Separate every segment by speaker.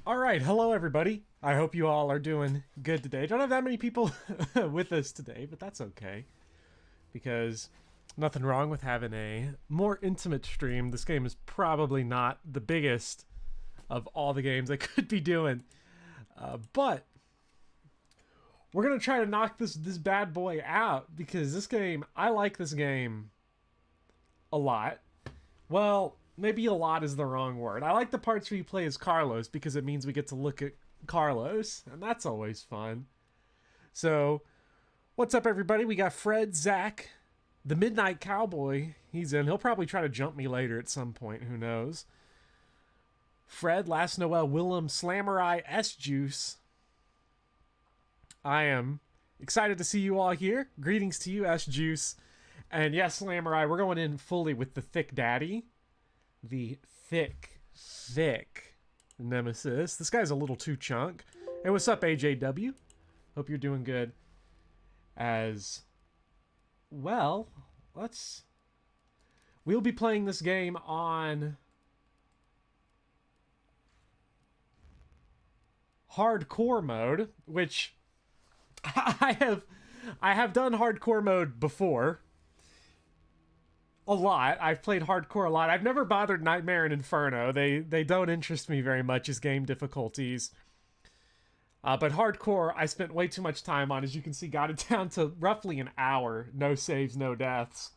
Speaker 1: All right, hello everybody. I hope you all are doing good today. Don't have that many people with us today, but that's okay because nothing wrong with having a more intimate stream. This game is probably not the biggest of all the games I could be doing, but we're gonna try to knock this bad boy out because this game, I like this game a lot. Well, maybe a lot is the wrong word. I like the parts where you play as Carlos because it means we get to look at Carlos, and that's always fun. So, what's up, everybody? We got Fred, Zach, the Midnight Cowboy. He's in. He'll probably try to jump me later at some point. Who knows? Fred, Last Noel, Willem, Slamurai, S-Juice. I am excited to see you all here. Greetings to you, S-Juice. And yes, Slamurai, we're going in fully with the Thick Daddy. The thick nemesis. This guy's a little too chunk. Hey, what's up, AJW? Hope you're doing good as well. We'll be playing this game on hardcore mode, which I have done hardcore mode before. A lot. I've played hardcore a lot. I've never bothered Nightmare and Inferno. They don't interest me very much as game difficulties. But hardcore, I spent way too much time on. As you can see, got it down to roughly an hour. No saves, no deaths.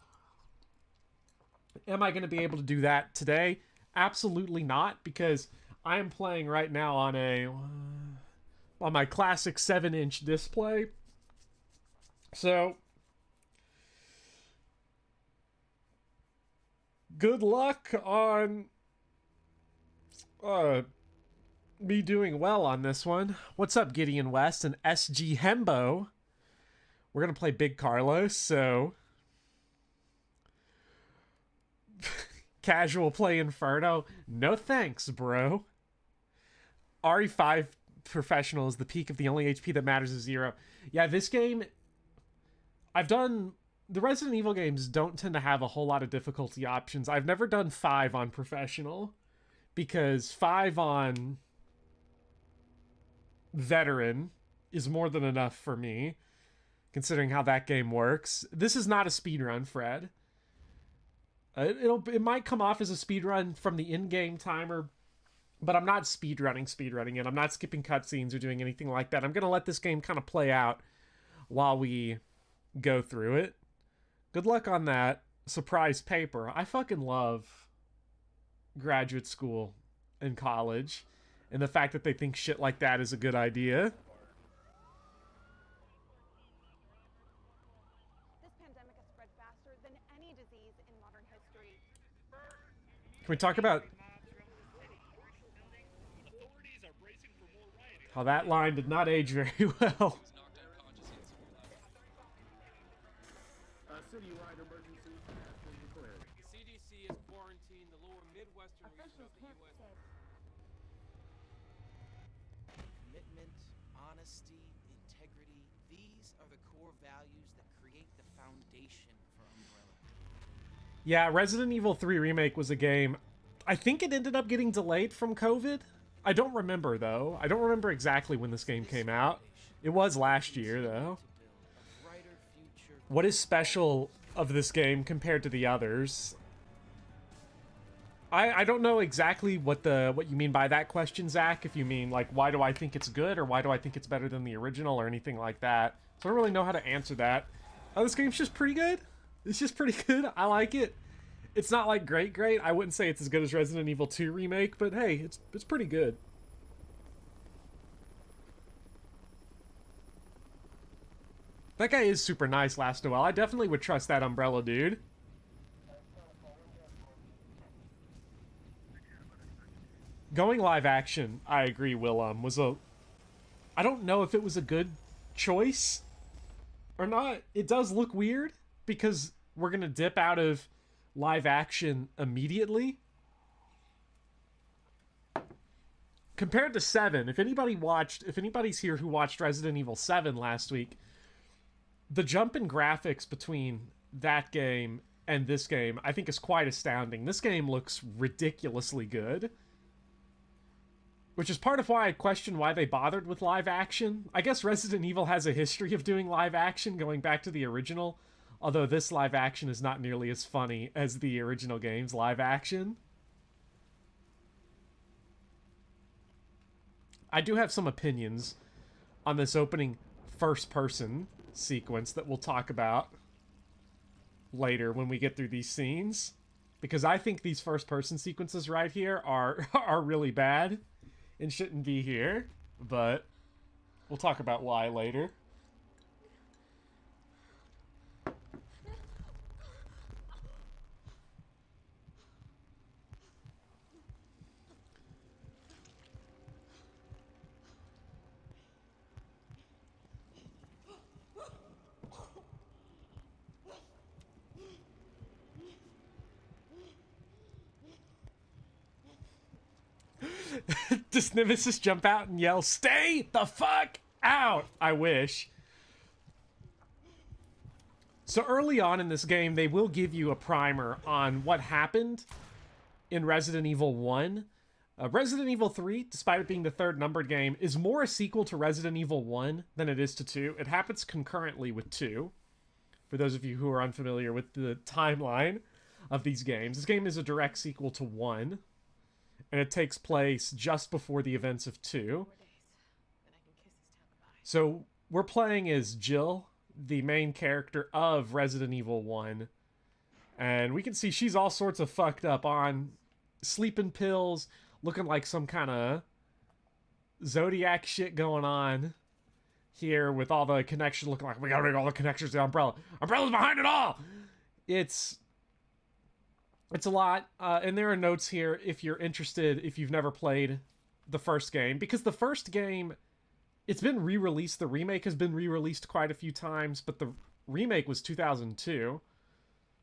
Speaker 1: Am I going to be able to do that today? Absolutely not, because I am playing right now on my classic 7-inch display. So good luck on me doing well on this one. What's up, Gideon West and SG Hembo? We're going to play Big Carlos, so casual play Inferno. No thanks, bro. RE5 Professional is the peak of the only HP that matters is 0. Yeah, this game, the Resident Evil games don't tend to have a whole lot of difficulty options. I've never done 5 on Professional because 5 on Veteran is more than enough for me, considering how that game works. This is not a speedrun, Fred. It might come off as a speedrun from the in-game timer, but I'm not speedrunning it. I'm not skipping cutscenes or doing anything like that. I'm going to let this game kind of play out while we go through it. Good luck on that surprise paper. I fucking love graduate school and college and the fact that they think shit like that is a good idea.
Speaker 2: This pandemic has spread faster than any disease in modern history.
Speaker 1: Can we talk about how that line did not age very well?
Speaker 3: Citywide emergency has been declared.
Speaker 4: The CDC has quarantined the lower Midwestern region of the U.S.
Speaker 5: Commitment, honesty, integrity, these are the core values that create the foundation for Umbrella.
Speaker 1: Yeah, Resident Evil 3 Remake was a game. I think it ended up getting delayed from COVID. I don't remember, though. I don't remember exactly when this game came out. It was last year, though. What is special of this game compared to the others? I don't know exactly what you mean by that question, Zach. If you mean, like, why do I think it's good, or why do I think it's better than the original, or anything like that. So I don't really know how to answer that. Oh, this game's just pretty good. It's just pretty good. I like it. It's not, like, great. I wouldn't say it's as good as Resident Evil 2 Remake, but hey, it's pretty good. That guy is super nice, Last Noel. I definitely would trust that Umbrella dude. Going live action, I agree, Willem, I don't know if it was a good choice or not. It does look weird because we're going to dip out of live action immediately. Compared to 7, if anybody's here who watched Resident Evil 7 last week, the jump in graphics between that game and this game, I think, is quite astounding. This game looks ridiculously good. Which is part of why I question why they bothered with live action. I guess Resident Evil has a history of doing live action going back to the original, although this live action is not nearly as funny as the original game's live action. I do have some opinions on this opening first-person sequence that we'll talk about later when we get through these scenes, because I think these first-person sequences right here are really bad and shouldn't be here, but we'll talk about why later. Does Nemesis jump out and yell, "Stay the fuck out"? I wish. So early on in this game, they will give you a primer on what happened in Resident Evil 1. Resident Evil 3, despite it being the third numbered game, is more a sequel to Resident Evil 1 than it is to 2. It happens concurrently with 2. For those of you who are unfamiliar with the timeline of these games, this game is a direct sequel to 1. And it takes place just before the events of 2. So we're playing as Jill, the main character of Resident Evil 1. And we can see she's all sorts of fucked up on sleeping pills, looking like some kind of Zodiac shit going on here, with all the connections looking like we gotta make all the connections to the Umbrella. Umbrella's behind it all! It's a lot, and there are notes here if you're interested, if you've never played the first game. Because the first game, it's been re-released. The remake has been re-released quite a few times, but the remake was 2002.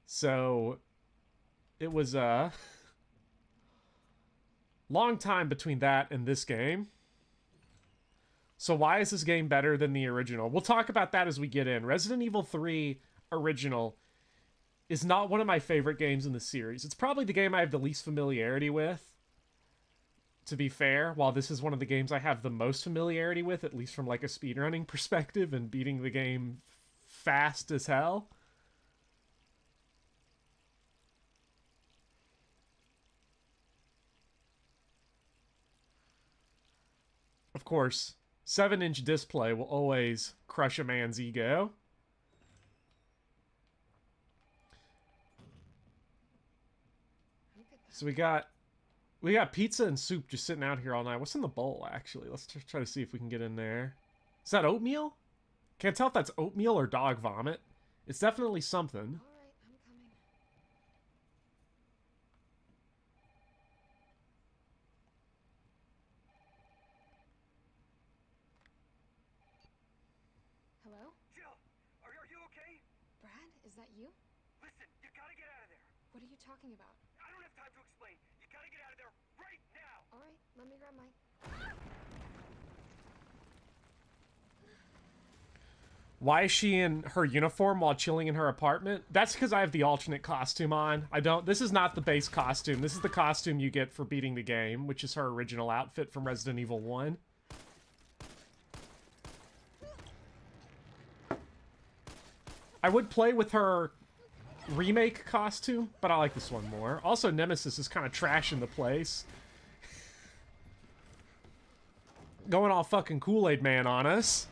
Speaker 1: So, it was a long time between that and this game. So why is this game better than the original? We'll talk about that as we get in. Resident Evil 3 Original is not one of my favorite games in the series. It's probably the game I have the least familiarity with, to be fair, while this is one of the games I have the most familiarity with, at least from like a speedrunning perspective and beating the game fast as hell. Of course, 7-inch display will always crush a man's ego. So we got pizza and soup just sitting out here all night. What's in the bowl, actually? Let's try to see if we can get in there. Is that oatmeal? Can't tell if that's oatmeal or dog vomit. It's definitely something.
Speaker 2: All right, I'm coming. Hello?
Speaker 6: Jill, are you okay?
Speaker 2: Brad, is that you?
Speaker 6: Listen, you gotta get out of there.
Speaker 2: What are you talking about?
Speaker 6: I don't have time to explain. You gotta get out of there right now.
Speaker 2: All right, let me grab my...
Speaker 1: Why is she in her uniform while chilling in her apartment? That's because I have the alternate costume on. This is not the base costume. This is the costume you get for beating the game, which is her original outfit from Resident Evil 1. I would play with her remake costume, but I like this one more. Also, Nemesis is kind of trashing the place. Going all fucking Kool-Aid Man on us.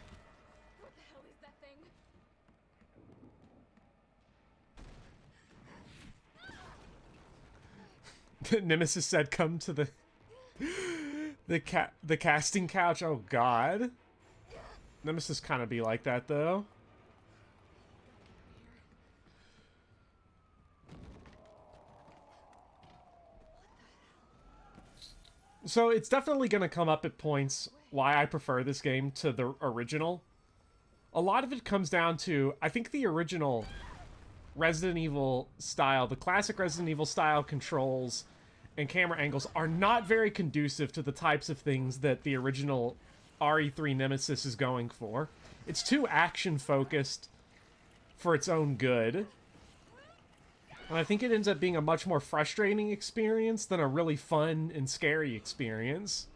Speaker 2: What the hell is that thing?
Speaker 1: Nemesis said, "Come to the casting couch." Oh God. Nemesis kind of be like that though. So it's definitely going to come up at points why I prefer this game to the original. A lot of it comes down to, I think the original Resident Evil style, the classic Resident Evil style controls and camera angles are not very conducive to the types of things that the original RE3 Nemesis is going for. It's too action-focused for its own good. And I think it ends up being a much more frustrating experience than a really fun and scary experience.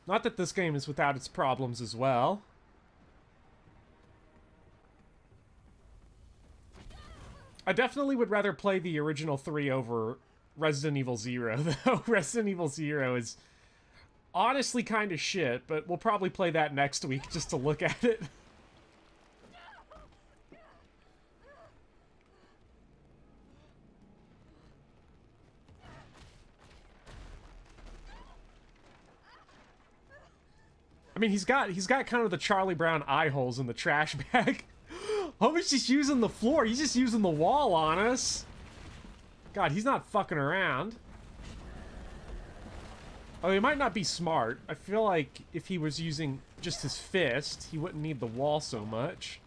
Speaker 1: Not that this game is without its problems as well. I definitely would rather play the original 3 over Resident Evil 0, though. Resident Evil 0 is honestly kind of shit, but we'll probably play that next week just to look at it. I mean, he's got kind of the Charlie Brown eye holes in the trash bag. Homie's just using the floor. He's just using the wall on us. God, he's not fucking around. Oh, he might not be smart. I feel like if he was using just his fist, he wouldn't need the wall so much.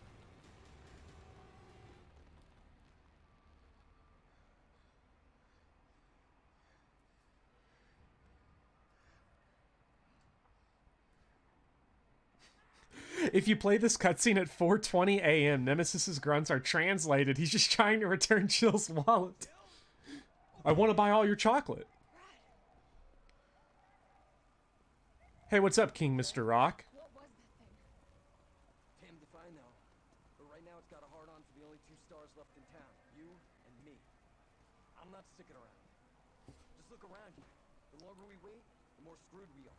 Speaker 1: If you play this cutscene at 4:20 a.m., Nemesis's grunts are translated. He's just trying to return Jill's wallet. I want to buy all your chocolate. Hey, what's up, King Mr. Rock?
Speaker 2: What was that thing?
Speaker 7: Damned if I know. But right now it's got a hard-on for the only 2 stars left in town. You and me. I'm not sticking around. Just look around you. The longer we wait, the more screwed we are.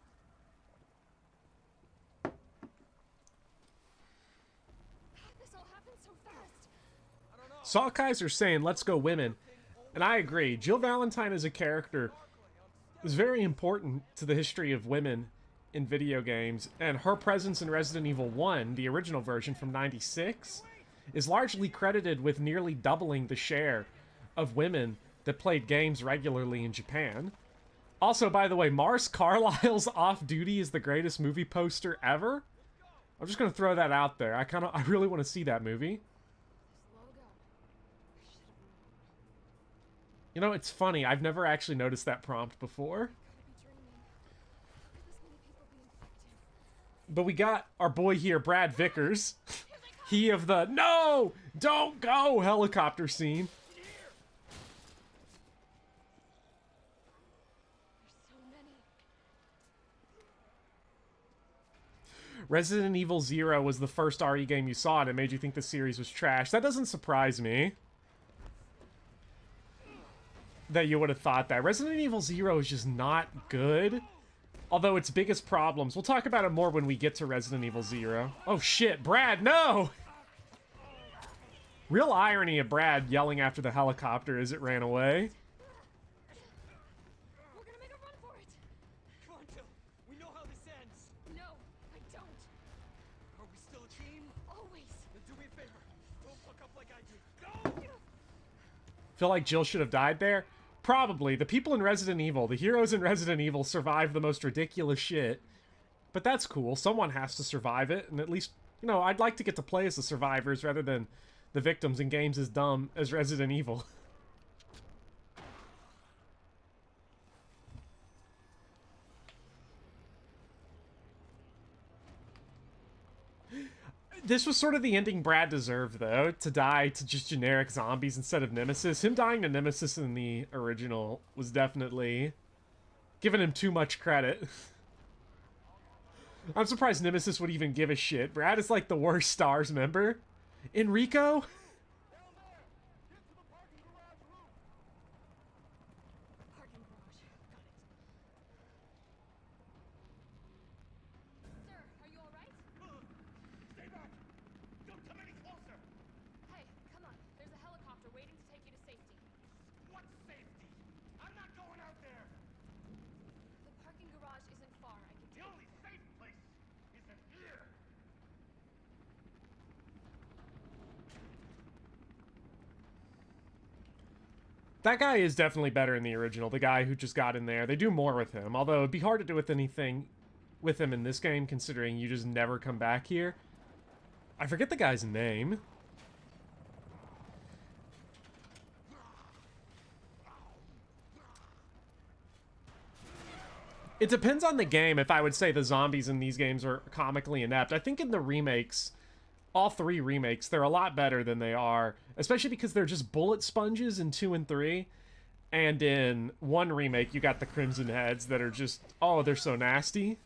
Speaker 2: This all happened so fast.
Speaker 7: I don't know.
Speaker 1: Saw Kaiser saying, let's go women. And I agree. Jill Valentine as a character is very important to the history of women in video games, and her presence in Resident Evil 1, the original version from '96, is largely credited with nearly doubling the share of women that played games regularly in Japan. Also, by the way, Mars Carlisle's Off Duty is the greatest movie poster ever. I'm just gonna throw that out there. I really want to see that movie.
Speaker 2: This logo. I should have known.
Speaker 1: You know, it's funny. I've never actually noticed that prompt before.
Speaker 2: Gotta be dreaming. Why would this many people be infected?
Speaker 1: But we got our boy here, Brad Vickers. He of the "No! Don't go!" helicopter scene.
Speaker 2: There's so many.
Speaker 1: Resident Evil 0 was the first RE game you saw, and it made you think the series was trash. That doesn't surprise me that you would have thought that. Resident Evil 0 is just not good. Although its biggest problems... We'll talk about it more when we get to Resident Evil 0. Oh shit, Brad, no! Real irony of Brad yelling after the helicopter as it ran away.
Speaker 2: We're gonna make a run for it.
Speaker 7: Come on, Jill. We know how this ends.
Speaker 2: No, I don't.
Speaker 7: Are we still a team?
Speaker 2: Always.
Speaker 7: Then do me a favor. Don't fuck up like I did. Go!
Speaker 1: Feel like Jill should have died there? Probably. The people in Resident Evil, the heroes in Resident Evil, survive the most ridiculous shit. But that's cool. Someone has to survive it, and at least, you know, I'd like to get to play as the survivors rather than the victims in games as dumb as Resident Evil. This was sort of the ending Brad deserved, though, to die to just generic zombies instead of Nemesis. Him dying to Nemesis in the original was definitely giving him too much credit. I'm surprised Nemesis would even give a shit. Brad is like the worst STARS member. Enrico?
Speaker 2: Parking garage. Got it. Sir, are you alright?
Speaker 6: Stay back! Don't come any closer!
Speaker 2: Hey, come on. There's a helicopter waiting to take you to safety.
Speaker 6: What safety? I'm not going out there!
Speaker 2: The parking garage isn't far, I can
Speaker 6: The
Speaker 2: tell.
Speaker 6: only safe place isn't here!
Speaker 1: That guy is definitely better in the original, the guy who just got in there. They do more with him, although it'd be hard to do with anything with him in this game, considering you just never come back here. I forget the guy's name. It depends on the game if I would say the zombies in these games are comically inept. I think in the remakes, all 3 remakes, they're a lot better than they are, especially because they're just bullet sponges in 2 and 3. And in 1 remake, you got the Crimson Heads that are just, oh, they're so nasty.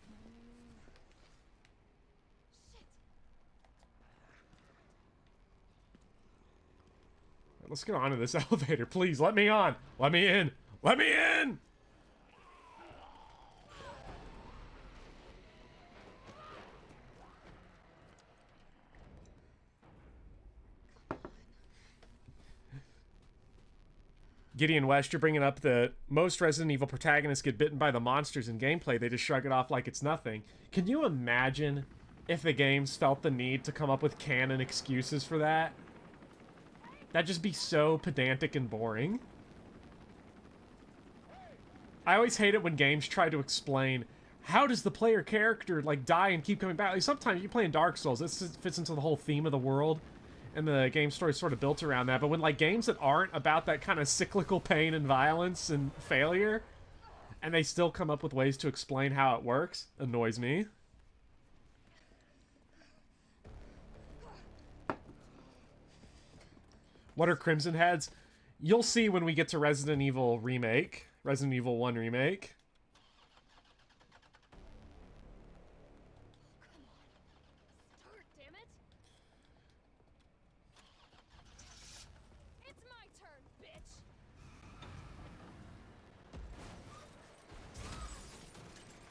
Speaker 1: Let's get onto this elevator, please. Let me on. Let me in. Let me in. Gideon West, you're bringing up the most Resident Evil protagonists get bitten by the monsters in gameplay. They just shrug it off like it's nothing. Can you imagine if the games felt the need to come up with canon excuses for that? That'd just be so pedantic and boring. I always hate it when games try to explain how does the player character like die and keep coming back. Like, sometimes you play in Dark Souls, this fits into the whole theme of the world, and the game story is sort of built around that. But when like games that aren't about that kind of cyclical pain and violence and failure, and they still come up with ways to explain how it works, annoys me. What are Crimson Heads? You'll see when we get to Resident Evil Remake. Resident Evil 1 Remake.
Speaker 2: Start, damn it! It's my turn, bitch!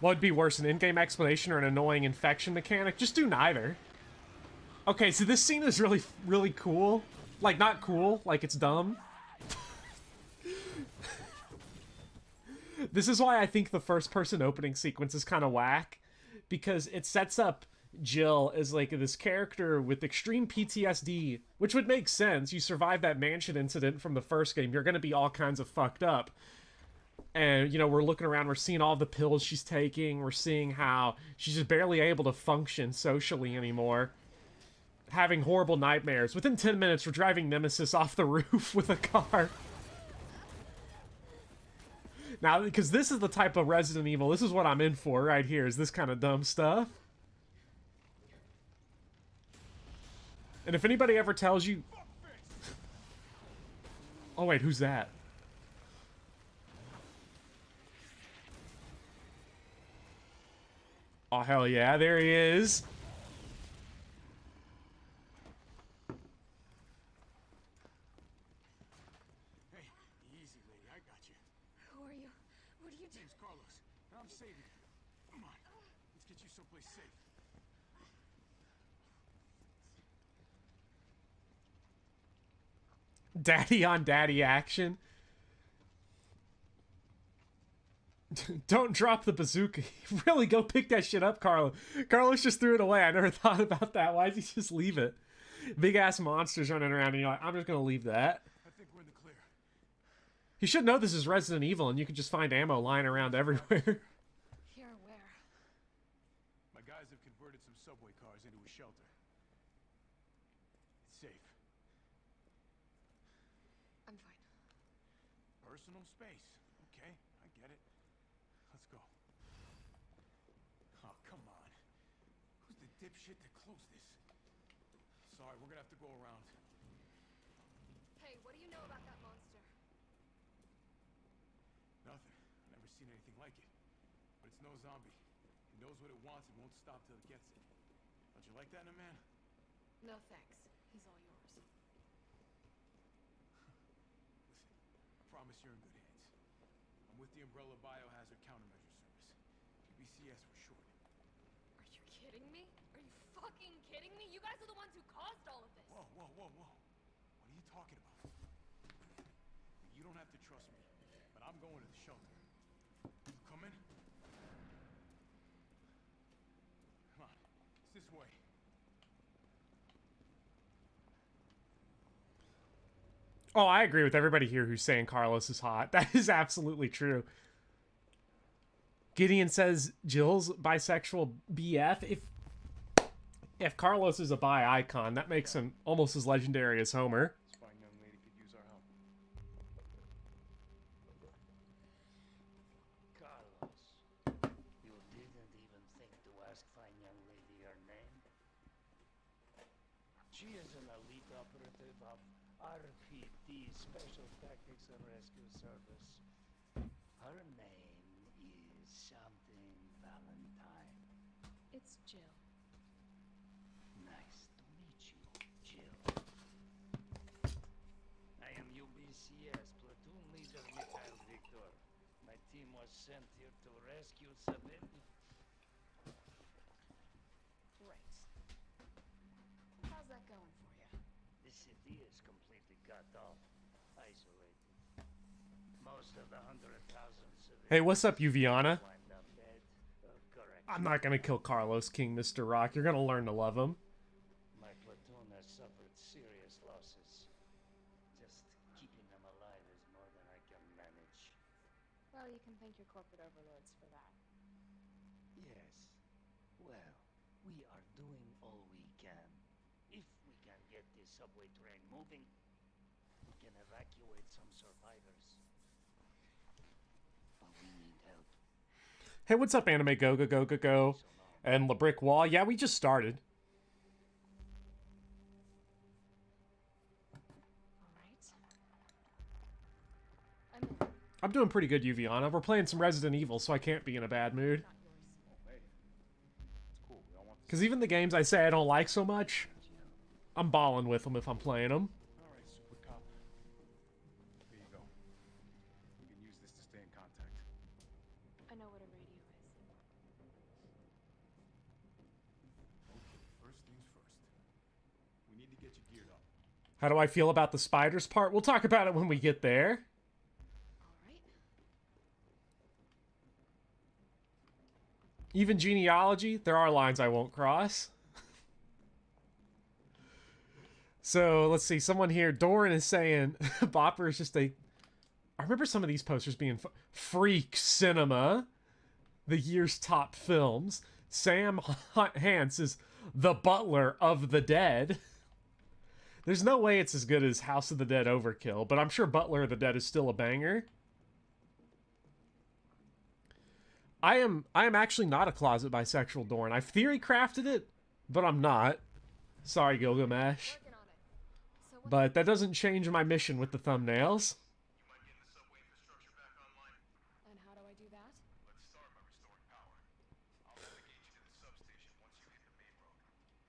Speaker 1: What would be worse, an in-game explanation or an annoying infection mechanic? Just do neither. Okay, so this scene is really, really cool. Like, not cool, like it's dumb. This is why I think the first-person opening sequence is kind of whack, because it sets up Jill as like this character with extreme PTSD, which would make sense. You survive that mansion incident from the first game, you're gonna be all kinds of fucked up. And, you know, we're looking around, we're seeing all the pills she's taking, we're seeing how she's just barely able to function socially anymore. Having horrible nightmares. Within 10 minutes, we're driving Nemesis off the roof with a car. Now, because this is the type of Resident Evil, this is what I'm in for right here, is this kind of dumb stuff. And if anybody ever tells you... Oh wait, who's that? Oh hell yeah, there he is.
Speaker 3: Hey, easy, lady. I got you.
Speaker 2: Who are you? What do you do?
Speaker 3: Name's Carlos. I'm saving you. Come on. Let's get you someplace safe.
Speaker 1: Daddy on daddy action. Don't drop the bazooka. Really, go pick that shit up, Carlos. Carlos just threw it away. I never thought about that. Why did he just leave it? Big ass monsters running around, and you're like, I'm just gonna leave that.
Speaker 3: I think we're in the clear.
Speaker 1: You should know this is Resident Evil, and you can just find ammo lying around everywhere.
Speaker 2: Here, where?
Speaker 3: My guys have converted some subway cars into a shelter. It's safe.
Speaker 2: I'm fine.
Speaker 3: Personal space. Okay, I get it. Let's go. Oh, come on. Who's the dipshit that closed this? Sorry, we're gonna have to go around.
Speaker 2: Hey, what do you know about that monster?
Speaker 3: Nothing. Never seen anything like it. But it's no zombie. It knows what it wants and won't stop till it gets it. Don't you like that in a man?
Speaker 2: No thanks. He's all yours.
Speaker 3: Listen, I promise you're in good hands. I'm with the Umbrella Biohazard Countermeasure Service. UBCS for short.
Speaker 2: Are you kidding me? Are you fucking kidding me? You guys are the ones who caused all of this.
Speaker 3: Whoa, whoa, whoa, whoa. What are you talking about? You don't have to trust me, but I'm going to the shelter. You coming? Come on, it's this way.
Speaker 1: Oh, I agree with everybody here who's saying Carlos is hot. That is absolutely true. Gideon says Jill's bisexual BF. If Carlos is a bi icon, that makes him almost as legendary as Homer.
Speaker 3: This fine young lady could use our help.
Speaker 8: Carlos, you didn't even think to ask fine young lady her name? She is an elite operative of RPD, Special Tactics and Rescue Service. Her name is something Valentine.
Speaker 2: It's Jill.
Speaker 8: Nice to meet you, Jill. I was sent here to rescue Sabine.
Speaker 2: Great. How's that going for you?
Speaker 8: The city is completely cut off, isolated. Most of the 100,000 civilians
Speaker 1: Hey, what's up, Uviana?
Speaker 8: wind up dead. Correct.
Speaker 1: I'm not gonna kill Carlos King, Mr. Rock. You're gonna learn to love him.
Speaker 8: My platoon has suffered serious losses. Just keeping them alive is more than I can manage.
Speaker 2: Well, you can thank your corporate overlords for that.
Speaker 8: Yes. Well, we are doing all we can. If we can get this subway train moving, we can evacuate some survivors. But we need help.
Speaker 1: Hey, what's up, Anime Go Go Go Go Go? And La Brick Wall. Yeah, we just started.
Speaker 2: All right. I'm in.
Speaker 1: I'm doing pretty good, Uviana. We're playing some Resident Evil, so I can't be in a bad mood.
Speaker 2: Not yours.
Speaker 3: Hey, it's cool. We don't want this.
Speaker 1: Because even the games I say I don't like so much, I'm balling with them if I'm playing them.
Speaker 3: All right, super cop. Here you go. We can use this to stay in contact.
Speaker 2: I know what a radio is.
Speaker 3: Okay, first things first. We need to get you geared up.
Speaker 1: How do I feel about the spiders part? We'll talk about it when we get there.
Speaker 2: All right.
Speaker 1: Even genealogy, there are lines I won't cross. So, let's see. Someone here, Doran is saying, Bopper is just a... I remember some of these posters being... Freak Cinema. The year's top films. Sam Hance is the butler of the dead. There's no way it's as good as House of the Dead Overkill, but I'm sure Butler of the Dead is still a banger. I am actually not a closet bisexual, Doran. I've theory crafted it, but I'm not. Sorry, Gilgamesh.
Speaker 2: Working on it. So what?
Speaker 1: But that doesn't change my mission with the thumbnails.
Speaker 3: You might get the subway infrastructure back online.
Speaker 2: And how do I do that?
Speaker 3: Let's start by restoring power. I'll navigate you to the substation once you hit the main road.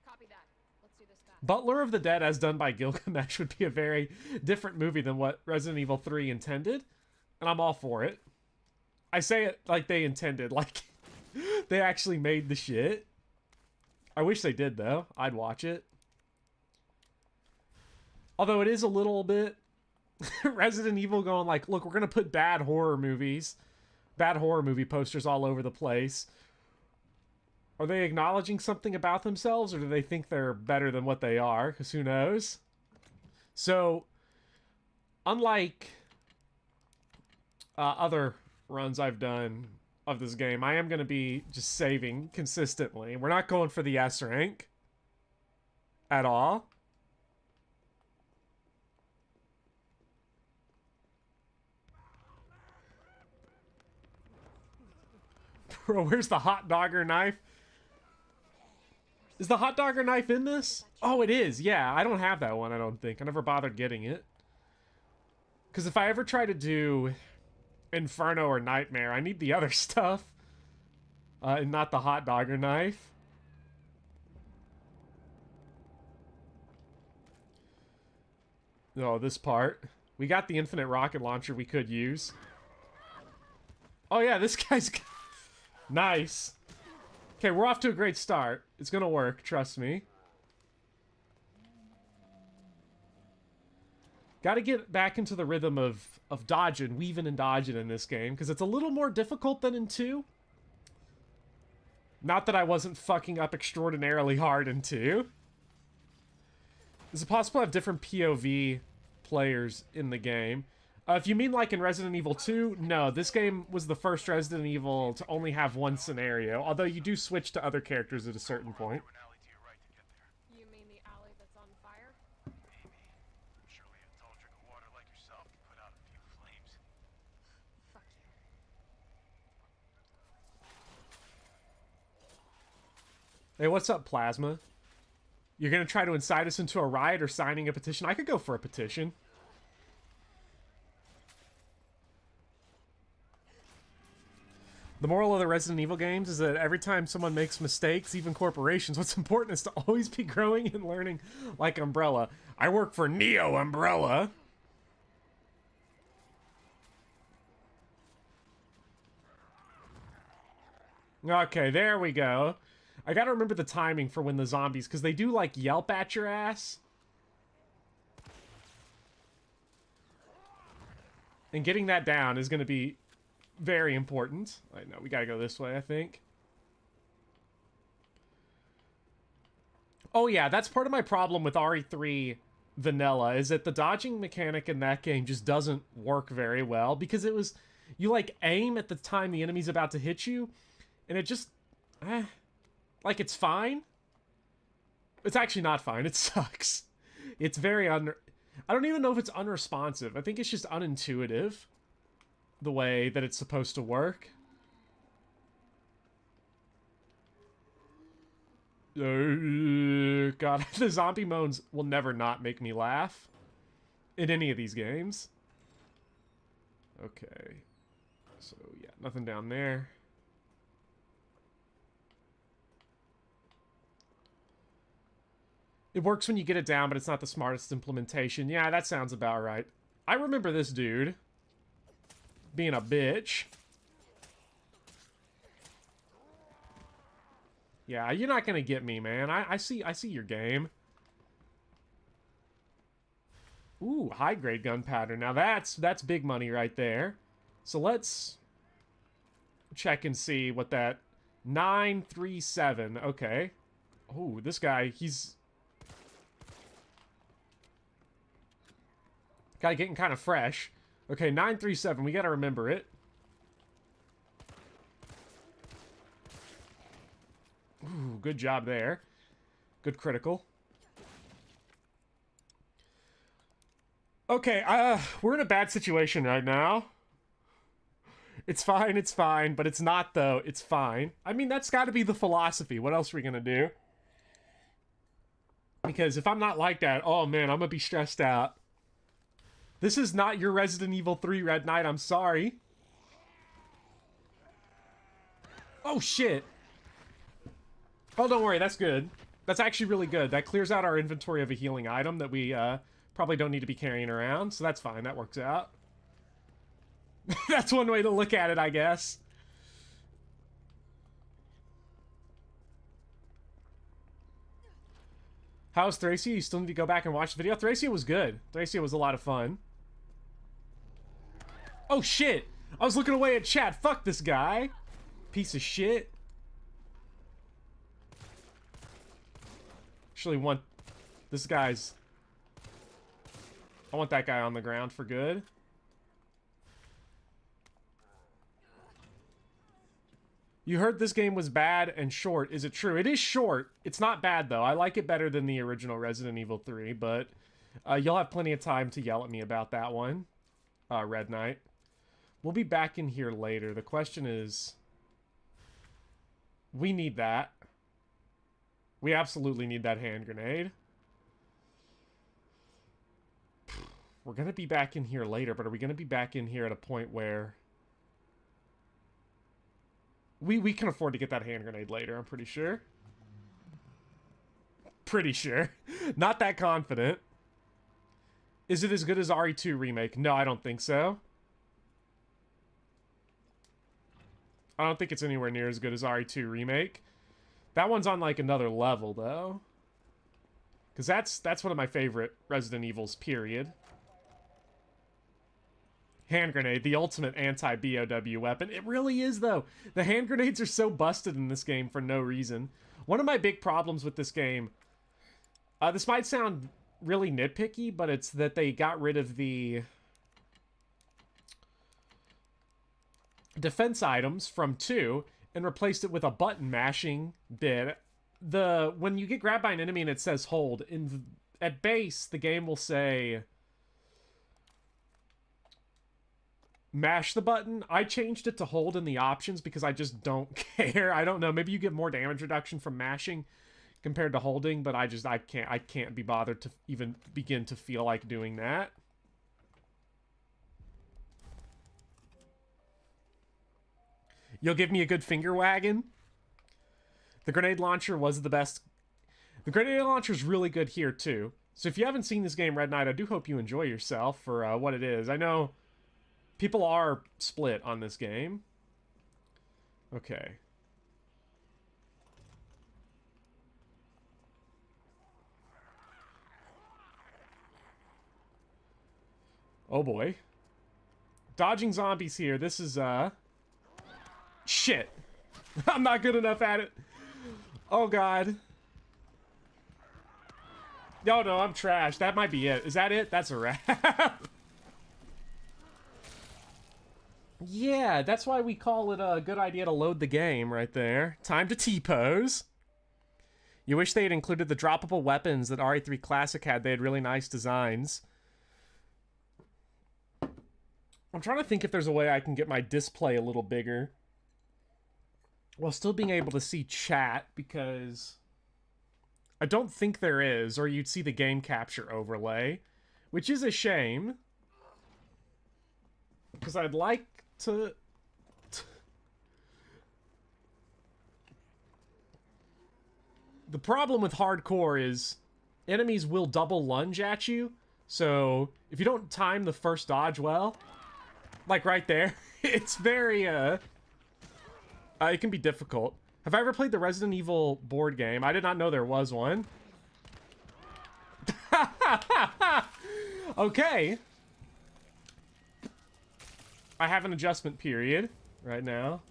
Speaker 2: Copy that. Let's do this fast.
Speaker 1: Butler of the Dead, as done by Gilgamesh, would be a very different movie than what Resident Evil 3 intended. And I'm all for it. I say it like they intended, like they actually made the shit. I wish they did, though. I'd watch it. Although it is a little bit Resident Evil going like, look, we're going to put bad horror movie posters all over the place. Are they acknowledging something about themselves, or do they think they're better than what they are? Because who knows? So, unlike other runs I've done of this game, I am going to be just saving consistently. We're not going for the S rank at all. Bro, where's the hot dogger knife? Is the hot dogger knife in this? Oh, it is. Yeah, I don't have that one, I don't think. I never bothered getting it. Because if I ever try to do Inferno or Nightmare, I need the other stuff. And not the hot dogger knife. No, this part. We got the infinite rocket launcher we could use. Oh yeah, this guy's... Nice. Okay, we're off to a great start. It's gonna work, trust me. Gotta get back into the rhythm of dodging, weaving and dodging in this game, because it's a little more difficult than in 2. Not that I wasn't fucking up extraordinarily hard in 2. Is it possible to have different POV players in the game? If you mean like in Resident Evil 2, no. This game was the first Resident Evil to only have one scenario, although you do switch to other characters at a certain point.
Speaker 3: To an alley to your right to get there.
Speaker 2: You mean the alley that's on fire?
Speaker 3: Maybe. Surely a tall drink of water like yourself can put out a few flames.
Speaker 2: Fuck you.
Speaker 1: Hey, what's up, Plasma? You're gonna try to incite us into a riot or signing a petition? I could go for a petition. The moral of the Resident Evil games is that every time someone makes mistakes, even corporations, what's important is to always be growing and learning, like Umbrella. I work for Neo Umbrella. Okay, there we go. I gotta remember the timing for when the zombies, because they do, like, yelp at your ass. And getting that down is gonna be very important. Wait, no, we gotta go this way, I think. Oh yeah, that's part of my problem with RE3 Vanilla, is that the dodging mechanic in that game just doesn't work very well, because it was... You, like, aim at the time the enemy's about to hit you, and it just... like, it's fine. It's actually not fine. It sucks. It's very I don't even know if it's unresponsive. I think it's just unintuitive, the way that it's supposed to work. God, the zombie moans will never not make me laugh in any of these games. Okay. So, yeah, nothing down there. It works when you get it down, but it's not the smartest implementation. Yeah, that sounds about right. I remember this dude being a bitch. Yeah, you're not gonna get me, man. I see your game. Ooh, high grade gunpowder. Now that's big money right there. So let's check and see what that 937. Okay. Oh, this guy, he's guy getting kind of fresh. Okay, 937. We gotta remember it. Ooh, good job there. Good critical. Okay, we're in a bad situation right now. It's fine, but it's not, though. It's fine. I mean, that's gotta be the philosophy. What else are we gonna do? Because if I'm not like that, oh man, I'm gonna be stressed out. This is not your Resident Evil 3 Red Knight, I'm sorry. Oh, shit. Oh, don't worry, that's good. That's actually really good. That clears out our inventory of a healing item that we probably don't need to be carrying around, so that's fine. That works out. That's one way to look at it, I guess. How's Thracia? You still need to go back and watch the video? Thracia was good. Thracia was a lot of fun. Oh, shit! I was looking away at chat. Fuck this guy. Piece of shit. Actually want this guy's... I want that guy on the ground for good. You heard this game was bad and short. Is it true? It is short. It's not bad, though. I like it better than the original Resident Evil 3, but you'll have plenty of time to yell at me about that one, Red Knight. We'll be back in here later. The question is... We need that. We absolutely need that hand grenade. We're going to be back in here later, but are we going to be back in here at a point where... We can afford to get that hand grenade later, I'm pretty sure. Pretty sure. Not that confident. Is it as good as RE2 Remake? No, I don't think so. I don't think it's anywhere near as good as RE2 Remake. That one's on, like, another level, though. Because that's one of my favorite Resident Evils, period. Hand grenade, the ultimate anti-BOW weapon. It really is, though. The hand grenades are so busted in this game for no reason. One of my big problems with this game... this might sound really nitpicky, but it's that they got rid of the... defense items from 2 and replaced it with a button mashing bit. When you get grabbed by an enemy and it says hold, at base, the game will say... mash the button. I changed it to hold in the options because I just don't care. I don't know. Maybe you get more damage reduction from mashing compared to holding, but I can't be bothered to even begin to feel like doing that. You'll give me a good finger wagging? The grenade launcher was the best. The grenade launcher is really good here too. So if you haven't seen this game, Red Knight, I do hope you enjoy yourself for what it is. I know people are split on this game. Okay. Oh boy. Dodging zombies here. This is, shit. I'm not good enough at it. Oh god. No, no, I'm trash. That might be it. Is that it? That's a wrap. Yeah, that's why we call it a good idea to load the game right there. Time to T-pose. You wish they had included the droppable weapons that RE3 Classic had. They had really nice designs. I'm trying to think if there's a way I can get my display a little bigger while still being able to see chat, because I don't think there is, or you'd see the game capture overlay, which is a shame, because I'd like to... The problem with hardcore is enemies will double lunge at you, so if you don't time the first dodge well, like right there, it's very, it can be difficult. Have I ever played the Resident Evil board game? I did not know there was one. Okay. I have an adjustment period right now.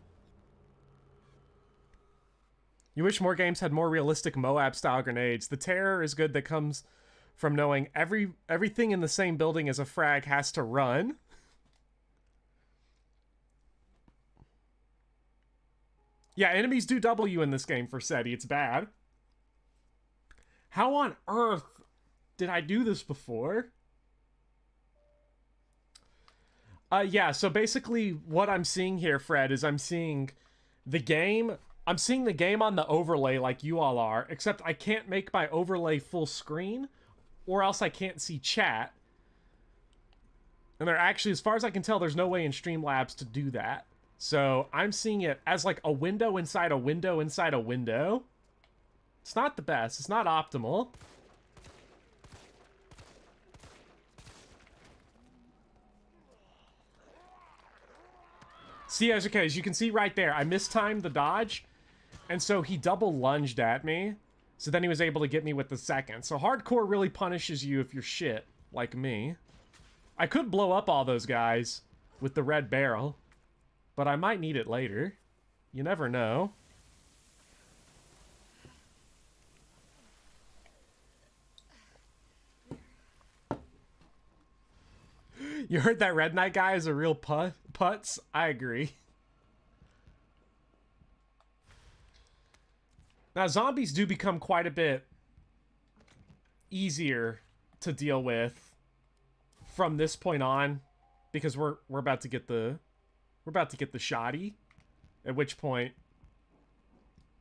Speaker 1: You wish more games had more realistic Moab-style grenades. The terror is good that comes from knowing everything in the same building as a frag has to run. Yeah, enemies do double you in this game for SETI. It's bad. How on earth did I do this before? Yeah, so basically what I'm seeing here, Fred, is I'm seeing the game on the overlay like you all are, except I can't make my overlay full screen, or else I can't see chat. And there actually, as far as I can tell, there's no way in Streamlabs to do that. So I'm seeing it as like a window inside a window inside a window. It's not the best. It's not optimal. See, okay, as you can see right there, I mistimed the dodge, and so he double lunged at me. So then he was able to get me with the second. So hardcore really punishes you if you're shit, like me. I could blow up all those guys with the red barrel, but I might need it later. You never know. You heard that Red Knight guy is a real putz? I agree. Now, zombies do become quite a bit easier to deal with from this point on, because we're about to get the shoddy, at which point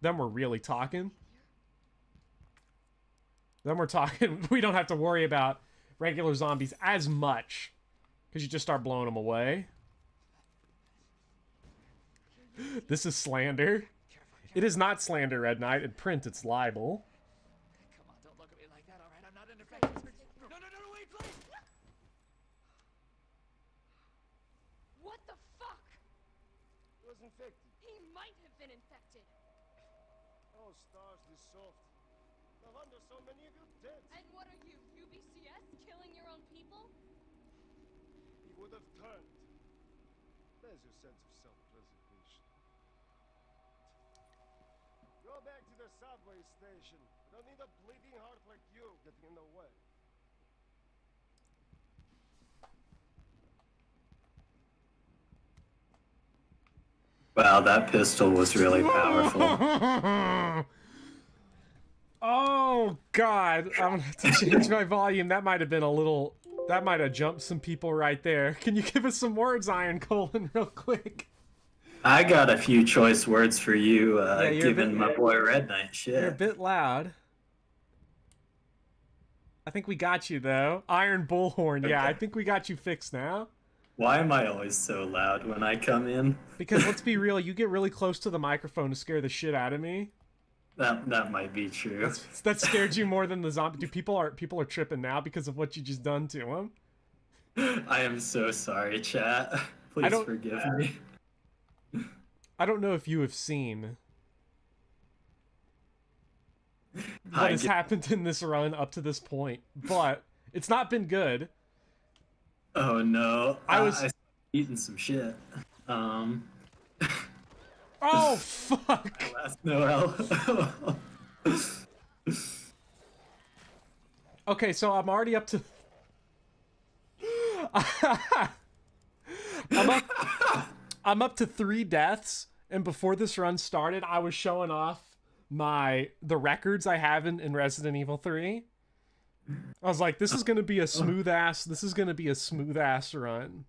Speaker 1: then we're really talking. Then we're talking. We don't have to worry about regular zombies as much, because you just start blowing them away. This is slander. It is not slander, Red Knight. In print, it's libel.
Speaker 5: Come on, don't look at me like that, alright? I'm not infected. No, wait, please!
Speaker 2: What the fuck?
Speaker 7: He was infected.
Speaker 2: He might have been infected.
Speaker 7: Oh, stars, this soft. No wonder so many of you dead.
Speaker 2: And what are you, UBCS? Killing your own people?
Speaker 7: He would have turned. There's your sense of self-preservation. Go back to the subway station. We don't need a bleeding heart like you getting in the way.
Speaker 9: Wow, that pistol was really powerful.
Speaker 1: Oh, God. I'm gonna have to change my volume. That might have been a little... That might have jumped some people right there. Can you give us some words, Iron Colon, real quick?
Speaker 9: I got a few choice words for you,
Speaker 1: you're
Speaker 9: given my boy Red Knight shit.
Speaker 1: You're a bit loud. I think we got you, though. Iron Bullhorn. Yeah,
Speaker 9: Okay.
Speaker 1: I think we got you fixed now.
Speaker 9: Why am I always so loud when I come in?
Speaker 1: Because let's be real, you get really close to the microphone to scare the shit out of me.
Speaker 9: That might be true.
Speaker 1: That scared you more than the zombie. Dude, people are tripping now because of what you just done to them.
Speaker 9: I am so sorry, chat. Please forgive me.
Speaker 1: I don't know if you have seen what
Speaker 9: Hi,
Speaker 1: has happened in this run up to this point, but it's not been good.
Speaker 9: Oh no.
Speaker 1: I was.
Speaker 9: I eating some shit. Um,
Speaker 1: Oh fuck!
Speaker 9: last Noel.
Speaker 1: Okay, so I'm already up to. I'm up. I'm up to 3 deaths, and before this run started, I was showing off the records I have in Resident Evil 3. I was like, this is gonna be a smooth ass. This is gonna be a smooth ass run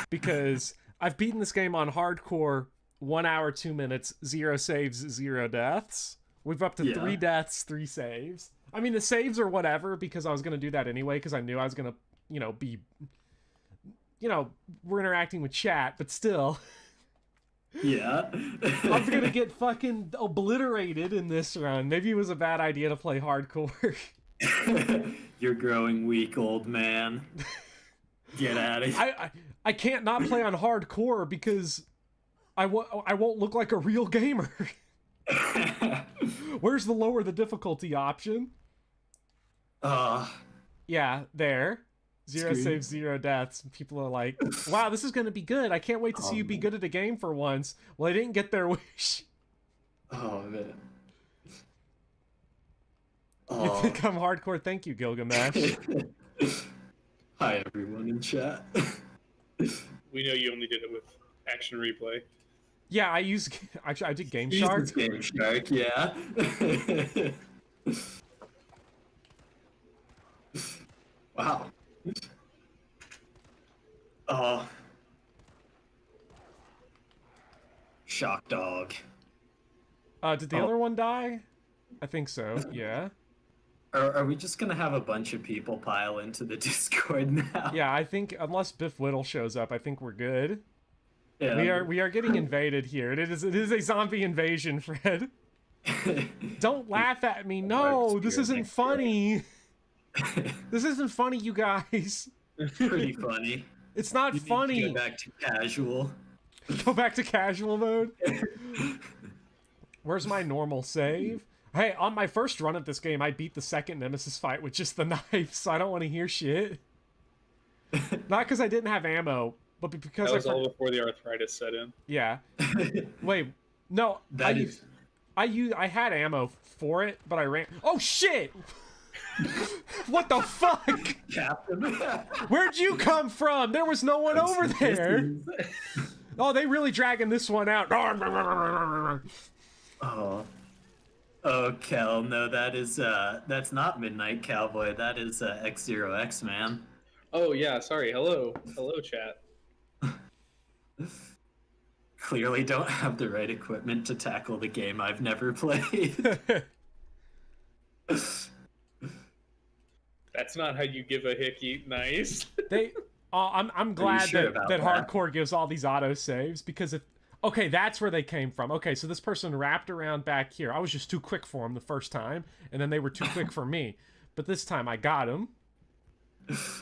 Speaker 1: because I've beaten this game on hardcore 1 hour 2 minutes, 0 saves, 0 deaths. We've up to 3 deaths, 3 saves. I mean, the saves are whatever because I was gonna do that anyway because I knew I was gonna, be, we're interacting with chat, but still.
Speaker 9: Yeah.
Speaker 1: I'm gonna get fucking obliterated in this run. Maybe it was a bad idea to play hardcore.
Speaker 9: You're growing weak, old man. Get out of here.
Speaker 1: I can't not play on hardcore because I won't look like a real gamer. Where's the lower the difficulty option? Yeah, there. 0 saves, 0 deaths. People are like, wow, this is gonna be good. I can't wait to see you be good at a game for once. Well, they didn't get their wish.
Speaker 9: Oh man.
Speaker 1: You think I'm hardcore? Thank you, Gilgamesh.
Speaker 9: Hi everyone in chat.
Speaker 10: We know you only did it with Action Replay.
Speaker 1: Yeah, I did Game Shark.
Speaker 9: Game Shark, yeah. Wow. Oh. Shock dog.
Speaker 1: Did the other one die? I think so, yeah.
Speaker 9: Are we just gonna have a bunch of people pile into the Discord now?
Speaker 1: Yeah, I think unless Biff Whittle shows up, I think we're good.
Speaker 9: Yeah.
Speaker 1: We are getting invaded here. It is a zombie invasion, Fred. Don't laugh at me. No, this isn't funny. This isn't funny, you guys.
Speaker 9: Pretty funny.
Speaker 1: It's not
Speaker 9: You need
Speaker 1: funny.
Speaker 9: to go back to casual.
Speaker 1: Go back to casual mode. Where's my normal save? Hey, on my first run of this game, I beat the second Nemesis fight with just the knife, so I don't want to hear shit. Not because I didn't have ammo, but because
Speaker 10: That was all before the arthritis set in.
Speaker 1: Yeah. Wait, no. I had ammo for it, but I ran. Oh shit! What the fuck?
Speaker 9: Captain.
Speaker 1: Where'd you come from? There was no one over there. Oh, they really dragging this one out.
Speaker 9: Oh. Oh, Kel, no, that's not Midnight Cowboy. That is X0X, man.
Speaker 10: Oh yeah, sorry. Hello, chat.
Speaker 9: Clearly don't have the right equipment to tackle the game I've never played.
Speaker 10: That's not how you give a hickey. Nice.
Speaker 1: I'm glad
Speaker 9: sure
Speaker 1: that
Speaker 9: about that?
Speaker 1: hardcore gives all these auto saves because okay, that's where they came from. Okay, so this person wrapped around back here. I was just too quick for him the first time, and then they were too quick for me. But this time I got him.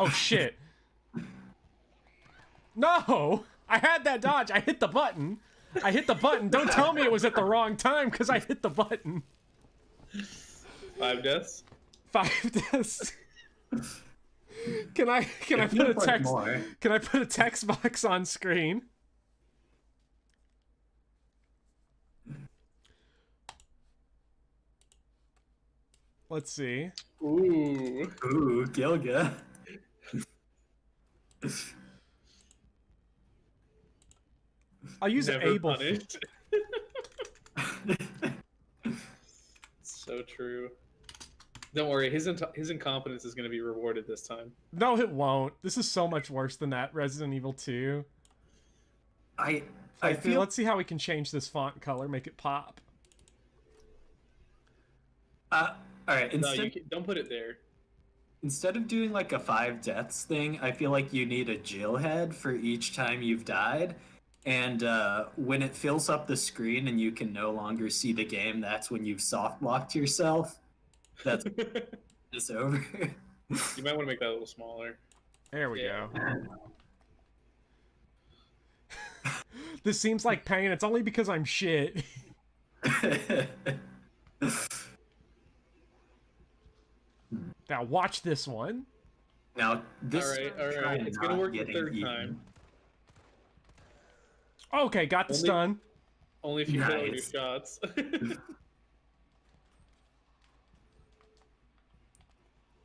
Speaker 1: Oh shit. No! I had that dodge. I hit the button. Don't tell me it was at the wrong time because I hit the button.
Speaker 10: 5 deaths?
Speaker 1: 5 deaths. Can I put a text? Can I put a text box on screen? Let's see.
Speaker 9: Ooh, Gilga.
Speaker 1: I'll use able.
Speaker 10: So true. Don't worry, his incompetence is going to be rewarded this time.
Speaker 1: No, it won't. This is so much worse than that Resident Evil 2.
Speaker 9: I feel.
Speaker 1: Let's see how we can change this font color, make it pop.
Speaker 9: All right.
Speaker 10: Don't put it there.
Speaker 9: Instead of doing like a 5 deaths thing, I feel like you need a Jill head for each time you've died. And when it fills up the screen and you can no longer see the game, that's when you've soft locked yourself. That's it's over.
Speaker 10: You might want to make that a little smaller.
Speaker 1: There we go. This seems like pain. It's only because I'm shit. Now watch this one.
Speaker 9: Now this
Speaker 10: All right,
Speaker 9: time,
Speaker 10: all
Speaker 9: try
Speaker 10: right. It's gonna
Speaker 9: not
Speaker 10: work the
Speaker 9: getting
Speaker 10: third
Speaker 9: eaten.
Speaker 10: time.
Speaker 1: Okay, got the
Speaker 10: Only-
Speaker 1: stun.
Speaker 10: Only if you hit all your
Speaker 9: Nice.
Speaker 10: shots.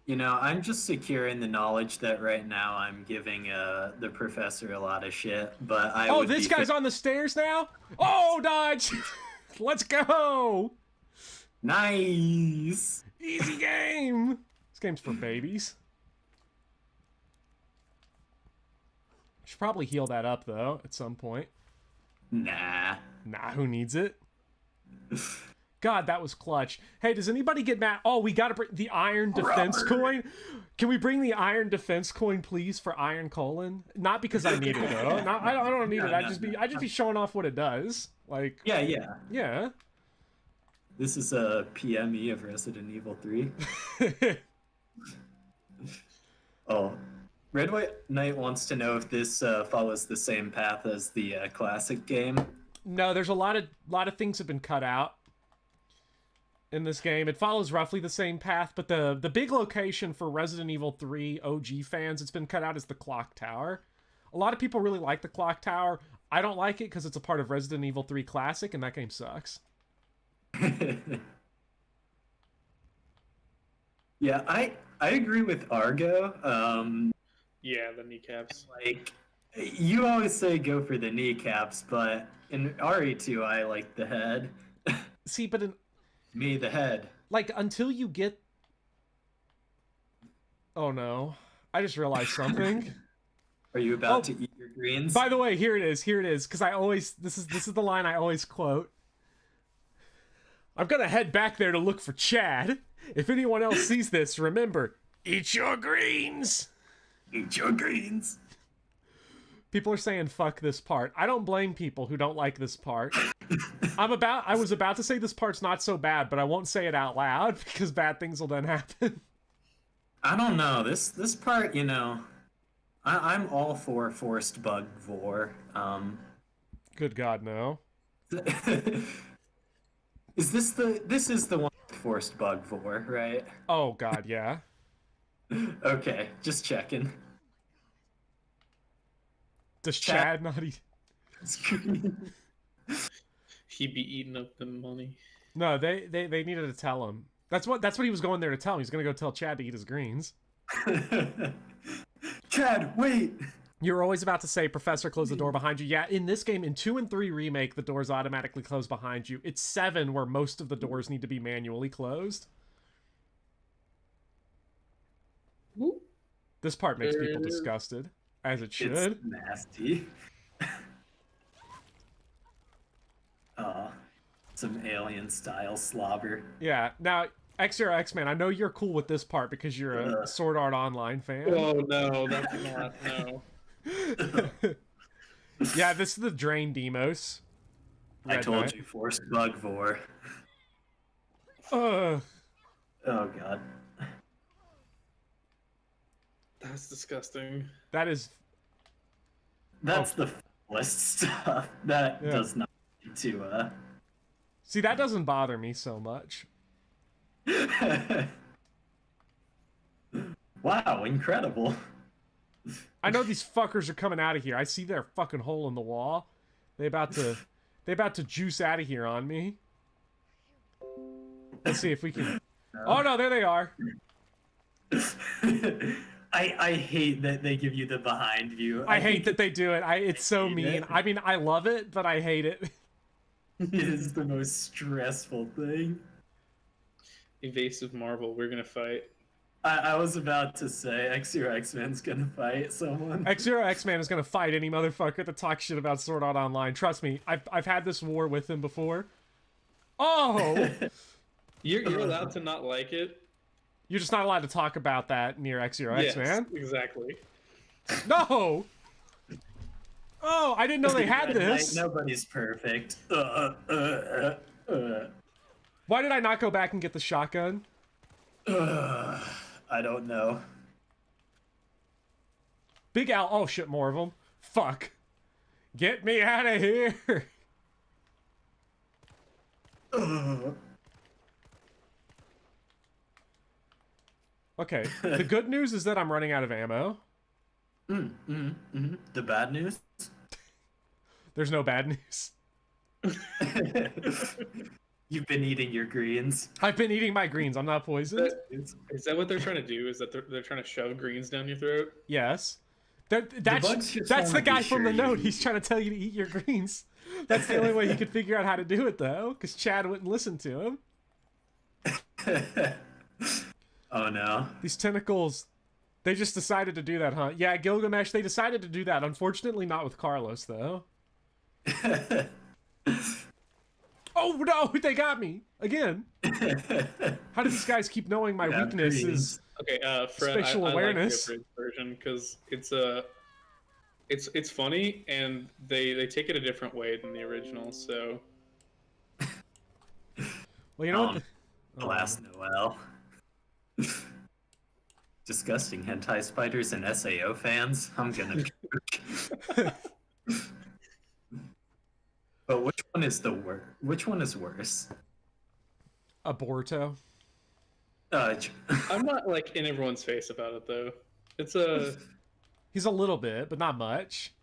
Speaker 9: You know, I'm just secure in the knowledge that right now I'm giving the professor a lot of shit, but I
Speaker 1: Oh,
Speaker 9: would
Speaker 1: this
Speaker 9: be
Speaker 1: guy's on the stairs now? Oh, dodge! Let's go!
Speaker 9: Nice.
Speaker 1: Easy game! This game's for babies. Should probably heal that up, though, at some point.
Speaker 9: Nah.
Speaker 1: Nah, who needs it? God, that was clutch. Hey, does anybody get mad? Oh, we gotta bring the iron defense coin. Can we bring the iron defense coin, please, for Iron Colon? Not because I need it, though. Not, I don't need it. I just be showing off what it does. Like,
Speaker 9: Yeah.
Speaker 1: yeah.
Speaker 9: This is a PME of Resident Evil 3. Oh, Red White Knight wants to know if this follows the same path as the classic game.
Speaker 1: No, there's a lot of things have been cut out in this game. It follows roughly the same path, but the big location for Resident Evil 3 OG fans, it's been cut out, as the Clock Tower. A lot of people really like the Clock Tower. I don't like it because it's a part of Resident Evil 3 Classic, and that game sucks.
Speaker 9: Yeah, I agree with Argo.
Speaker 10: Yeah, the kneecaps.
Speaker 9: Like, you always say go for the kneecaps, but in RE2 I like the head.
Speaker 1: See, but in
Speaker 9: Me, the head.
Speaker 1: like until you get, oh no, I just realized something.
Speaker 9: Are you about to eat your greens?
Speaker 1: By the way, here it is, because I always, this is the line I always quote. I'm gonna head back there to look for Chad. If anyone else sees this, remember, eat your greens.
Speaker 9: Eat your greens.
Speaker 1: People are saying fuck this part. I don't blame people who don't like this part. I was about to say this part's not so bad, but I won't say it out loud because bad things will then happen.
Speaker 9: I don't know. This part, you know, I'm all for forced bug vor.
Speaker 1: Good God, no.
Speaker 9: This is the one with forced bug vor, right?
Speaker 1: Oh God, yeah.
Speaker 9: Okay, just checking.
Speaker 1: Does Chad not eat?
Speaker 10: He'd be eating up the money.
Speaker 1: No, they needed to tell him. That's what he was going there to tell him. He's gonna go tell Chad to eat his greens.
Speaker 9: Chad, wait!
Speaker 1: You were always about to say, Professor, close the door behind you. Yeah, in this game, in 2 and 3 Remake, the doors automatically close behind you. It's 7 where most of the doors need to be manually closed.
Speaker 10: Whoop.
Speaker 1: This part makes people disgusted, as it should.
Speaker 9: It's nasty. Some alien-style slobber.
Speaker 1: Yeah, now, X0X, man, I know you're cool with this part because you're a Sword Art Online fan.
Speaker 10: Oh no, that's not, no.
Speaker 1: Yeah, this is the Drain Demos.
Speaker 9: I told you, forced bug vor.
Speaker 1: Oh
Speaker 9: God.
Speaker 10: That's disgusting.
Speaker 1: That is...
Speaker 9: That's the fullest stuff. That does not need to,
Speaker 1: See, that doesn't bother me so much.
Speaker 9: Wow, incredible.
Speaker 1: I know these fuckers are coming out of here. I see their fucking hole in the wall. They about to juice out of here on me. Let's see if we can... Oh no, there they are.
Speaker 9: I hate that they give you the behind view.
Speaker 1: I hate that they do it. It's so mean. I mean, I love it, but I hate it.
Speaker 9: It is the most stressful thing.
Speaker 10: Evasive Marvel, we're gonna fight.
Speaker 9: I was about to say X-Man's gonna fight someone.
Speaker 1: X-Man is gonna fight any motherfucker that talks shit about Sword Art Online. Trust me, I've had this war with him before. Oh!
Speaker 10: You're allowed to not like it.
Speaker 1: You're just not allowed to talk about that near X-Man.
Speaker 10: Yes, exactly.
Speaker 1: No! Oh, I didn't know they had this.
Speaker 9: Nobody's perfect.
Speaker 1: Why did I not go back and get the shotgun?
Speaker 9: I don't know.
Speaker 1: Big Al. Oh shit, more of them. Fuck. Get me out of here. Okay, the good news is that I'm running out of ammo.
Speaker 9: The bad news?
Speaker 1: There's no bad news.
Speaker 9: You've been eating your greens.
Speaker 1: I've been eating my greens. I'm not poisoned.
Speaker 10: Is that what they're trying to do? Is that they're trying to shove greens down your throat?
Speaker 1: Yes.
Speaker 9: bugs
Speaker 1: That's
Speaker 9: just
Speaker 1: that's the
Speaker 9: wanna be
Speaker 1: guy from the
Speaker 9: sure you
Speaker 1: note.
Speaker 9: eat
Speaker 1: He's trying to tell you to eat your greens. That's the only way he could figure out how to do it, though, because Chad wouldn't listen to him.
Speaker 9: Oh no.
Speaker 1: These tentacles, they just decided to do that, huh? Yeah, Gilgamesh, they decided to do that. Unfortunately, not with Carlos, though. Oh, no, they got me. Again. How do these guys keep knowing my
Speaker 9: Yeah,
Speaker 1: weakness
Speaker 9: greens.
Speaker 1: is
Speaker 10: Okay, Fred,
Speaker 1: spatial
Speaker 10: I
Speaker 1: awareness?
Speaker 10: like the abridged version because it's funny and they take it a different way than the original. So
Speaker 1: Well, you know what?
Speaker 9: Alas, Noel. Disgusting hentai spiders and SAO fans. I'm gonna puke. But which one is the worst? Which one is worse?
Speaker 1: Aborto.
Speaker 10: I'm not like in everyone's face about it though. It's
Speaker 1: He's a little bit, but not much.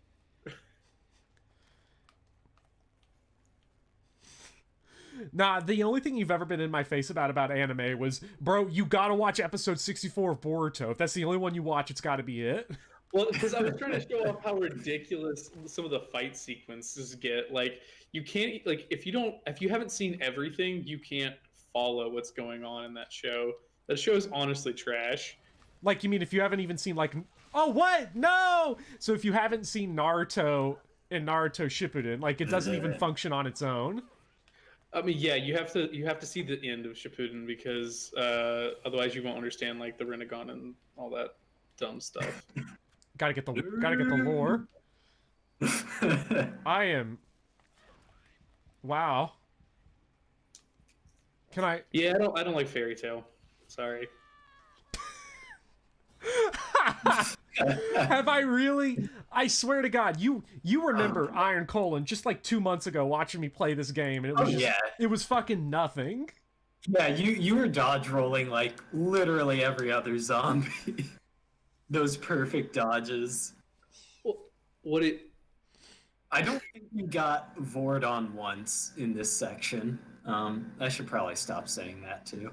Speaker 1: Nah, the only thing you've ever been in my face about anime was, bro, you gotta watch episode 64 of Boruto. If that's the only one you watch, it's gotta be it.
Speaker 10: well, because I was trying to show off how ridiculous some of the fight sequences get. Like, you can't like if you haven't seen everything, you can't follow what's going on in that show. That show is honestly trash.
Speaker 1: Like, you mean if you haven't even seen, like... Oh, what? No! So if you haven't seen Naruto and Naruto Shippuden, like, it doesn't even function on its own.
Speaker 10: I mean, yeah, you have to see the end of Shippuden because otherwise you won't understand like the Rinnegan and all that dumb stuff.
Speaker 1: Gotta get the lore. I am... Wow. Can I...
Speaker 10: Yeah, I don't like Fairy Tail. Sorry.
Speaker 1: Have I really? I swear to God, you remember Iron Colon just like 2 months ago watching me play this game, and it was it was fucking nothing.
Speaker 9: Yeah, you were dodge rolling like literally every other zombie. Those perfect dodges.
Speaker 10: What it?
Speaker 9: I don't think you got Vord on once in this section. I should probably stop saying that too.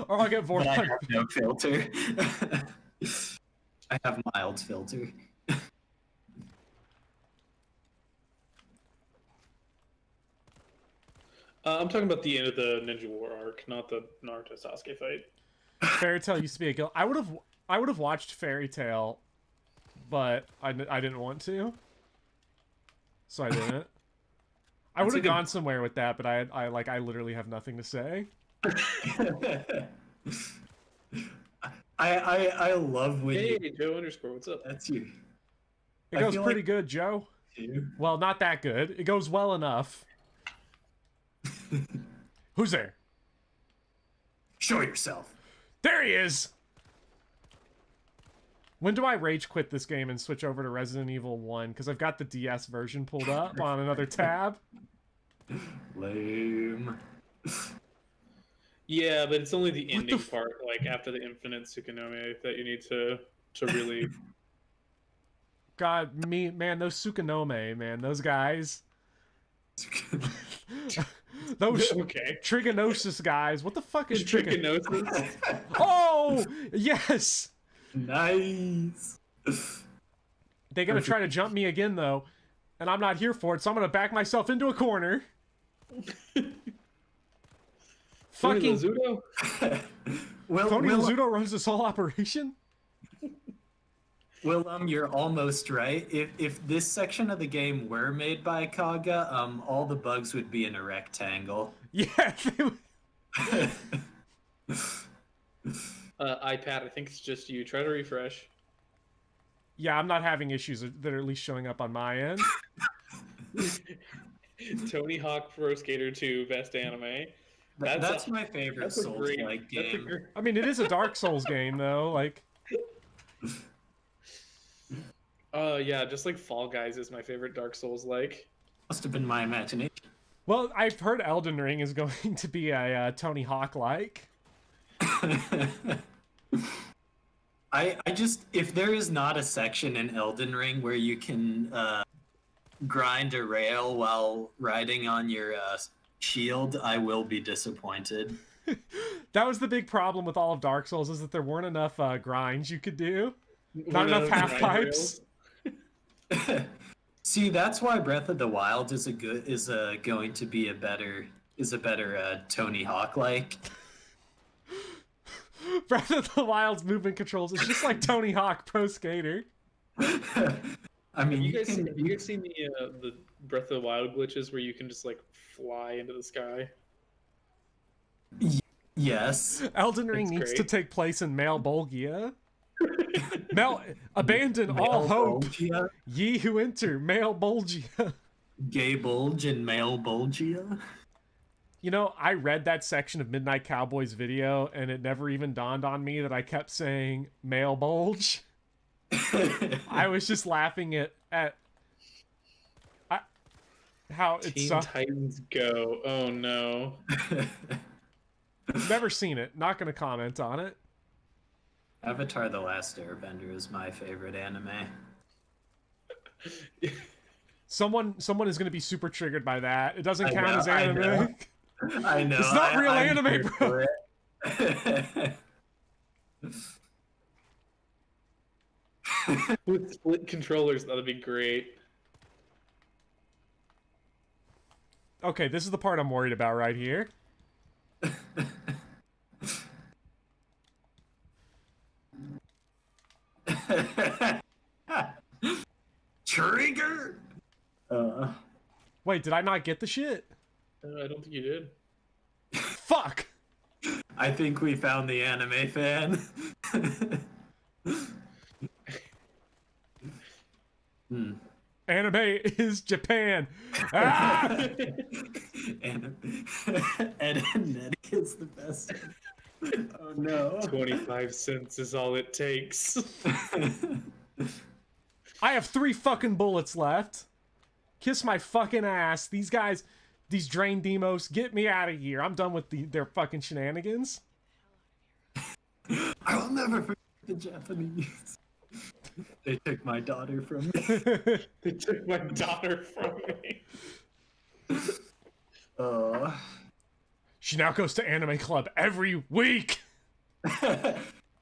Speaker 1: Or I'll get Vord
Speaker 9: But I
Speaker 1: on.
Speaker 9: have no filter. I have mild filter.
Speaker 10: I'm talking about the end of the Ninja War arc, not the Naruto Sasuke fight.
Speaker 1: Fairy Tail used to be a guild. I would have watched Fairy Tail, but I didn't want to, so I didn't. I would have gone somewhere with that, but I literally have nothing to say.
Speaker 9: I love when
Speaker 10: Hey, Joe underscore, what's up?
Speaker 9: That's you.
Speaker 1: It goes pretty good, Joe.
Speaker 9: You.
Speaker 1: Well, not that good. It goes well enough. Who's there?
Speaker 9: Show yourself.
Speaker 1: There he is! When do I rage quit this game and switch over to Resident Evil 1? Because I've got the DS version pulled up on another tab.
Speaker 9: Lame.
Speaker 10: Yeah, but it's only the ending part, like after the Infinite Tsukunome, that you need to really.
Speaker 1: God, man, those Tsukunome, man, those guys. Those
Speaker 10: Okay.
Speaker 1: Trigonosis guys. What the fuck is
Speaker 10: Trigonosis?
Speaker 1: Oh, yes!
Speaker 9: Nice.
Speaker 1: They're gonna try to jump me again, though. And I'm not here for it, so I'm gonna back myself into a corner. Fucking
Speaker 10: Zudo?
Speaker 1: Tony Lazudo runs this whole operation?
Speaker 9: Willem, you're almost right. If this section of the game were made by Kaga, all the bugs would be in a rectangle.
Speaker 1: Yeah. They would...
Speaker 10: iPad, I think it's just you. Try to refresh.
Speaker 1: Yeah, I'm not having issues that are at least showing up on my end.
Speaker 10: Tony Hawk Pro Skater 2 Best Anime.
Speaker 9: That's my favorite Souls-like game.
Speaker 1: I mean, it is a Dark Souls game, though. Like,
Speaker 10: yeah, just like Fall Guys is my favorite Dark Souls like.
Speaker 9: Must have been my imagination.
Speaker 1: well, I've heard Elden Ring is going to be a Tony Hawk like.
Speaker 9: I just, if there is not a section in Elden Ring where you can grind a rail while riding on your shield, I will be disappointed.
Speaker 1: That was the big problem with all of Dark Souls, is that there weren't enough grinds you could do. Not enough half pipes.
Speaker 9: See, that's why Breath of the Wild is going to be a better Tony Hawk like.
Speaker 1: Breath of the Wild's movement controls. It's just like Tony Hawk Pro Skater.
Speaker 9: I mean,
Speaker 10: Have you guys seen the Breath of the Wild glitches where you can just like fly into the sky?
Speaker 9: Yes.
Speaker 1: Elden Ring needs to take place in Male Bolgia. Abandon all hope.
Speaker 9: Bolgia?
Speaker 1: Ye who enter Male Bolgia.
Speaker 9: Gay Bulge and Male Bolgia.
Speaker 1: You know, I read that section of Midnight Cowboy's video, and it never even dawned on me that I kept saying Male Bulge. I was just laughing at how it's
Speaker 10: Teen Titans Go. Oh no.
Speaker 1: Never seen it. Not going to comment on it.
Speaker 9: Avatar: The Last Airbender is my favorite anime.
Speaker 1: Someone is going to be super triggered by that. It doesn't count as anime.
Speaker 9: I know.
Speaker 1: It's not real anime, bro.
Speaker 10: With split controllers, that'd be great.
Speaker 1: Okay, this is the part I'm worried about right here.
Speaker 9: Trigger.
Speaker 1: Wait, did I not get the shit?
Speaker 10: I don't think you did.
Speaker 1: Fuck.
Speaker 9: I think we found the anime fan.
Speaker 1: Anime is Japan. Ah!
Speaker 9: Ed and Nettie is the best. Oh no.
Speaker 10: 25 cents is all it takes.
Speaker 1: I have 3 fucking bullets left. Kiss my fucking ass. These guys, these drain demos, get me out of here. I'm done with their fucking shenanigans.
Speaker 9: I will never forget the Japanese. They took my daughter from me.
Speaker 10: They took my daughter from me.
Speaker 1: She now goes to anime club every week.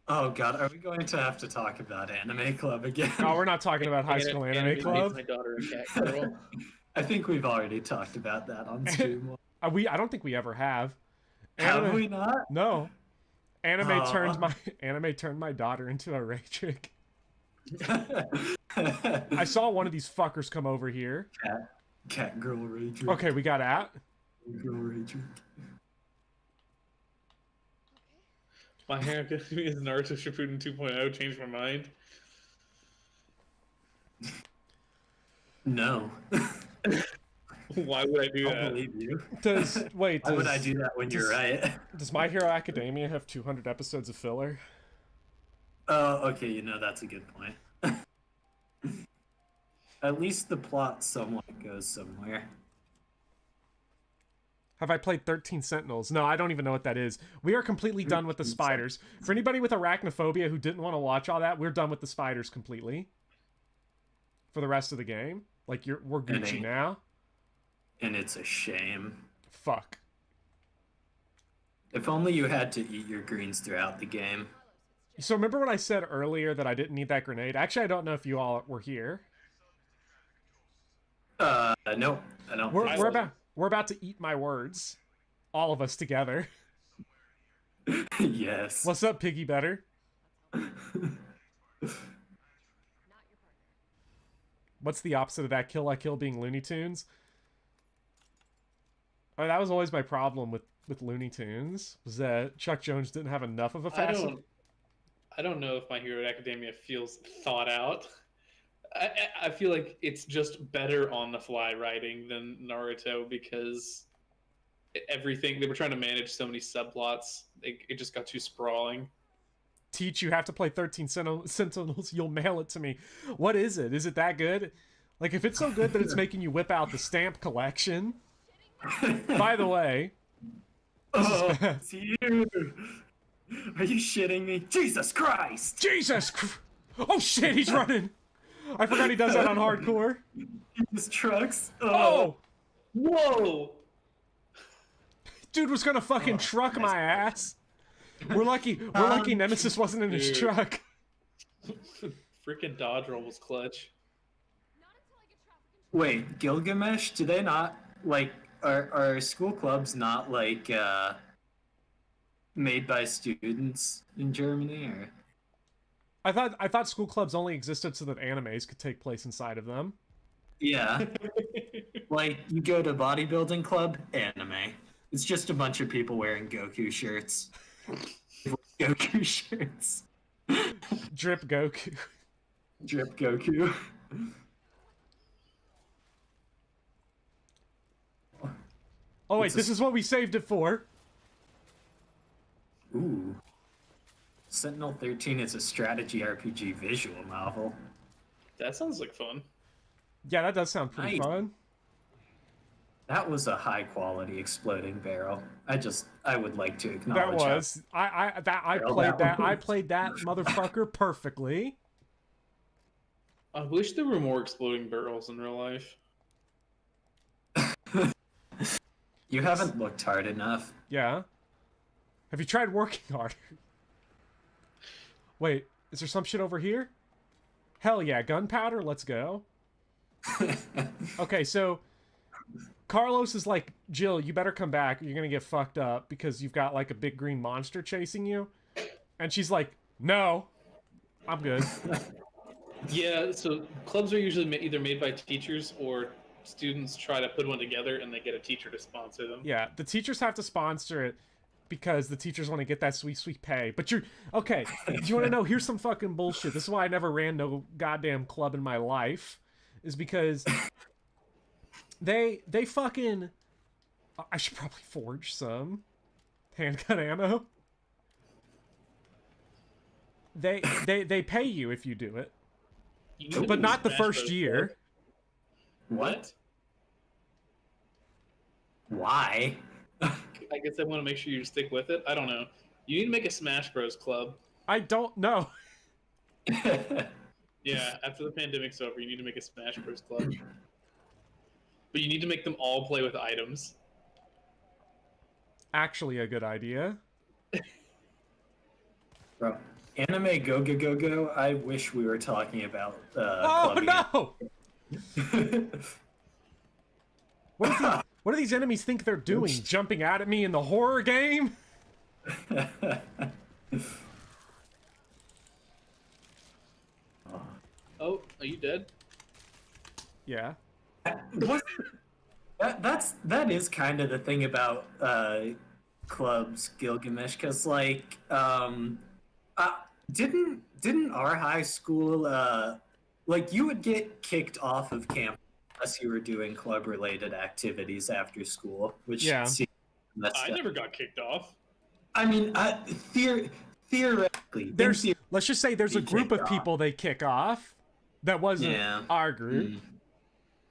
Speaker 9: Oh god, are we going to have to talk about anime club again?
Speaker 1: No, we're not talking about high school anime club.
Speaker 10: My daughter a cat girl.
Speaker 9: I think we've already talked about that on stream.
Speaker 1: I don't think we ever have.
Speaker 9: Have we not?
Speaker 1: No. Anime turned my daughter into a ray trick. I saw one of these fuckers come over here.
Speaker 9: Cat girl ray trick.
Speaker 1: Okay, we got out.
Speaker 9: Girl ray trick.
Speaker 10: My hair is Naruto Shippuden 2.0 changed my mind.
Speaker 9: No.
Speaker 10: Why would I do
Speaker 9: I'll
Speaker 10: that?
Speaker 9: believe you.
Speaker 1: Why
Speaker 9: would I do that when you're right?
Speaker 1: Does My Hero Academia have 200 episodes of filler?
Speaker 9: Oh, okay, that's a good point. At least the plot somewhat goes somewhere.
Speaker 1: Have I played 13 Sentinels? No, I don't even know what that is. We are completely done with the spiders. For anybody with arachnophobia who didn't want to watch all that, we're done with the spiders completely. For the rest of the game. Like, we're Gucci now.
Speaker 9: And it's a shame.
Speaker 1: Fuck.
Speaker 9: If only you had to eat your greens throughout the game.
Speaker 1: So remember when I said earlier that I didn't need that grenade? Actually, I don't know if you all were here.
Speaker 9: No, I don't.
Speaker 1: We're about to eat my words. All of us together.
Speaker 9: Yes.
Speaker 1: What's up, Piggy Better? What's the opposite of that? Kill I Kill being Looney Tunes? Oh, that was always my problem with Looney Tunes, was that Chuck Jones didn't have enough of a facet.
Speaker 10: I don't know if My Hero Academia feels thought out. I feel like it's just better on the fly writing than Naruto because everything they were trying to manage so many subplots, it just got too sprawling.
Speaker 1: Teach you have to play 13 Sentinels, you'll mail it to me. What is it? Is it that good? Like, if it's so good that it's making you whip out the stamp collection. By the way,
Speaker 9: it's you. Are you shitting me? Jesus Christ!
Speaker 1: Jesus! Oh shit, he's running! I forgot he does that on hardcore.
Speaker 9: These trucks.
Speaker 1: Oh!
Speaker 10: Whoa!
Speaker 1: Dude was gonna fucking truck my ass. We're lucky Nemesis wasn't in his
Speaker 10: Dude.
Speaker 1: truck.
Speaker 10: Freaking dodge roll was clutch.
Speaker 9: Wait, Gilgamesh? Do they not like? Are school clubs not like made by students in Germany? Or
Speaker 1: I thought school clubs only existed so that animes could take place inside of them.
Speaker 9: yeah, like you go to bodybuilding club, anime. It's just a bunch of people wearing Goku shirts. Goku shirts.
Speaker 1: Drip Goku.
Speaker 9: Drip Goku.
Speaker 1: Oh wait, this is what we saved it for.
Speaker 9: Ooh. Sentinel 13 is a strategy RPG visual novel.
Speaker 10: That sounds like fun.
Speaker 1: Yeah, that does sound pretty
Speaker 9: Nice.
Speaker 1: fun.
Speaker 9: That was a high quality exploding barrel. I would like to
Speaker 1: That
Speaker 9: acknowledge
Speaker 1: was I
Speaker 9: Barrel
Speaker 1: played that
Speaker 9: down.
Speaker 1: I played that motherfucker perfectly.
Speaker 10: I wish there were more exploding barrels in real life.
Speaker 9: You haven't looked hard enough.
Speaker 1: Yeah. Have you tried working harder? Wait, is there some shit over here? Hell yeah, gunpowder, let's go. Okay, so Carlos is like, Jill, you better come back or you're gonna get fucked up because you've got like a big green monster chasing you. And she's like, no, I'm good.
Speaker 10: Yeah, so clubs are usually either made by teachers or students try to put one together and they get a teacher to sponsor them.
Speaker 1: Yeah, the teachers have to sponsor it because the teachers want to get that sweet, sweet pay. But you're... Okay, do you want to know? Here's some fucking bullshit. This is why I never ran no goddamn club in my life. Is because they fucking... I should probably forge some handgun ammo. They pay you if you do it.
Speaker 10: You need to
Speaker 1: But
Speaker 10: do
Speaker 1: not the
Speaker 10: Smash
Speaker 1: first
Speaker 10: Bros.
Speaker 1: year.
Speaker 9: What? Why?
Speaker 10: I guess I want to make sure you stick with it. I don't know. You need to make a Smash Bros. Club.
Speaker 1: I don't know.
Speaker 10: Yeah, after the pandemic's over, you need to make a Smash Bros. Club. But you need to make them all play with items.
Speaker 1: Actually a good idea.
Speaker 9: Bro, anime go go go go. I wish we were talking about
Speaker 1: Oh
Speaker 9: clubbing
Speaker 1: no!
Speaker 9: it.
Speaker 1: What do these enemies think they're doing? Jumping out at me in the horror game?
Speaker 10: Oh, are you dead?
Speaker 1: Yeah.
Speaker 9: That is kind of the thing about clubs, Gilgamesh, because like didn't our high school like you would get kicked off of campus unless you were doing club related activities after school, which
Speaker 1: Yeah.
Speaker 10: I never got kicked off.
Speaker 9: I mean, theoretically,
Speaker 1: Let's just say there's a
Speaker 9: Be
Speaker 1: group
Speaker 9: kicked
Speaker 1: of people they kick off that wasn't
Speaker 9: Yeah.
Speaker 1: our group.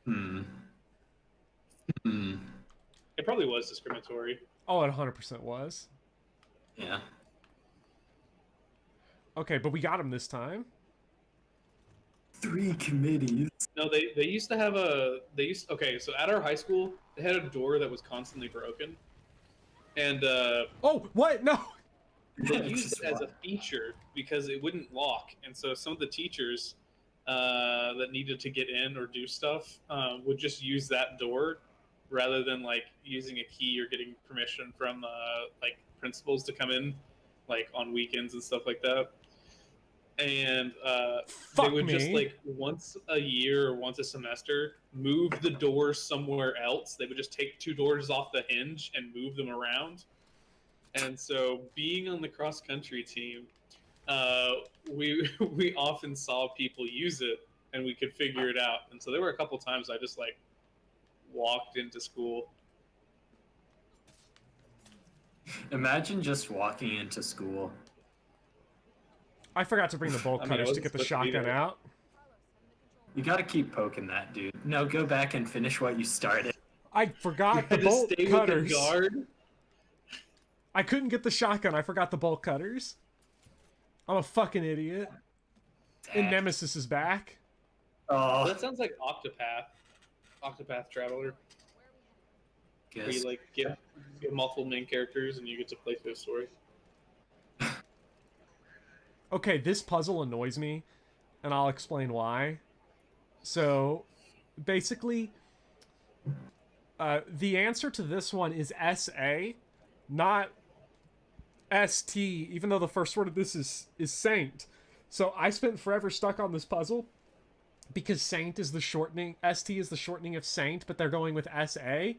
Speaker 10: It probably was discriminatory.
Speaker 1: Oh, it 100% was.
Speaker 9: Yeah.
Speaker 1: Okay, but we got him this time.
Speaker 9: 3 committees.
Speaker 10: No, they used to have okay, so at our high school, they had a door that was constantly broken. And
Speaker 1: Oh, what? No!
Speaker 10: they used it as a feature because it wouldn't lock. And so some of the teachers that needed to get in or do stuff would just use that door rather than like using a key or getting permission from like principals to come in like on weekends and stuff like that. And they
Speaker 1: Fuck
Speaker 10: would just
Speaker 1: me.
Speaker 10: like once a year or once a semester move the doors somewhere else. They would just take 2 doors off the hinge and move them around. And so being on the cross country team, we often saw people use it and we could figure it out. And so there were a couple times I just like walked into school.
Speaker 9: Imagine just walking into school.
Speaker 1: I forgot to bring the bolt
Speaker 10: I mean, I
Speaker 1: cutters to
Speaker 10: wasn't
Speaker 1: get the
Speaker 10: supposed to be
Speaker 1: shotgun
Speaker 10: there.
Speaker 1: out.
Speaker 9: You gotta keep poking that dude. No, go back and finish what you started.
Speaker 1: I forgot the
Speaker 10: Just
Speaker 1: bolt
Speaker 10: stay with the
Speaker 1: cutters.
Speaker 10: guard.
Speaker 1: I couldn't get the shotgun. I forgot the bolt cutters. I'm a fucking idiot. And Nemesis is back.
Speaker 9: Oh,
Speaker 10: That sounds like Octopath Traveler. Where
Speaker 9: guess.
Speaker 10: you like get multiple main characters and you get to play through a story.
Speaker 1: Okay, this puzzle annoys me, and I'll explain why. So, basically, the answer to this one is SA, not ST, even though the first word of this is Saint. So I spent forever stuck on this puzzle because Saint is the shortening, ST is the shortening of Saint, but they're going with SA.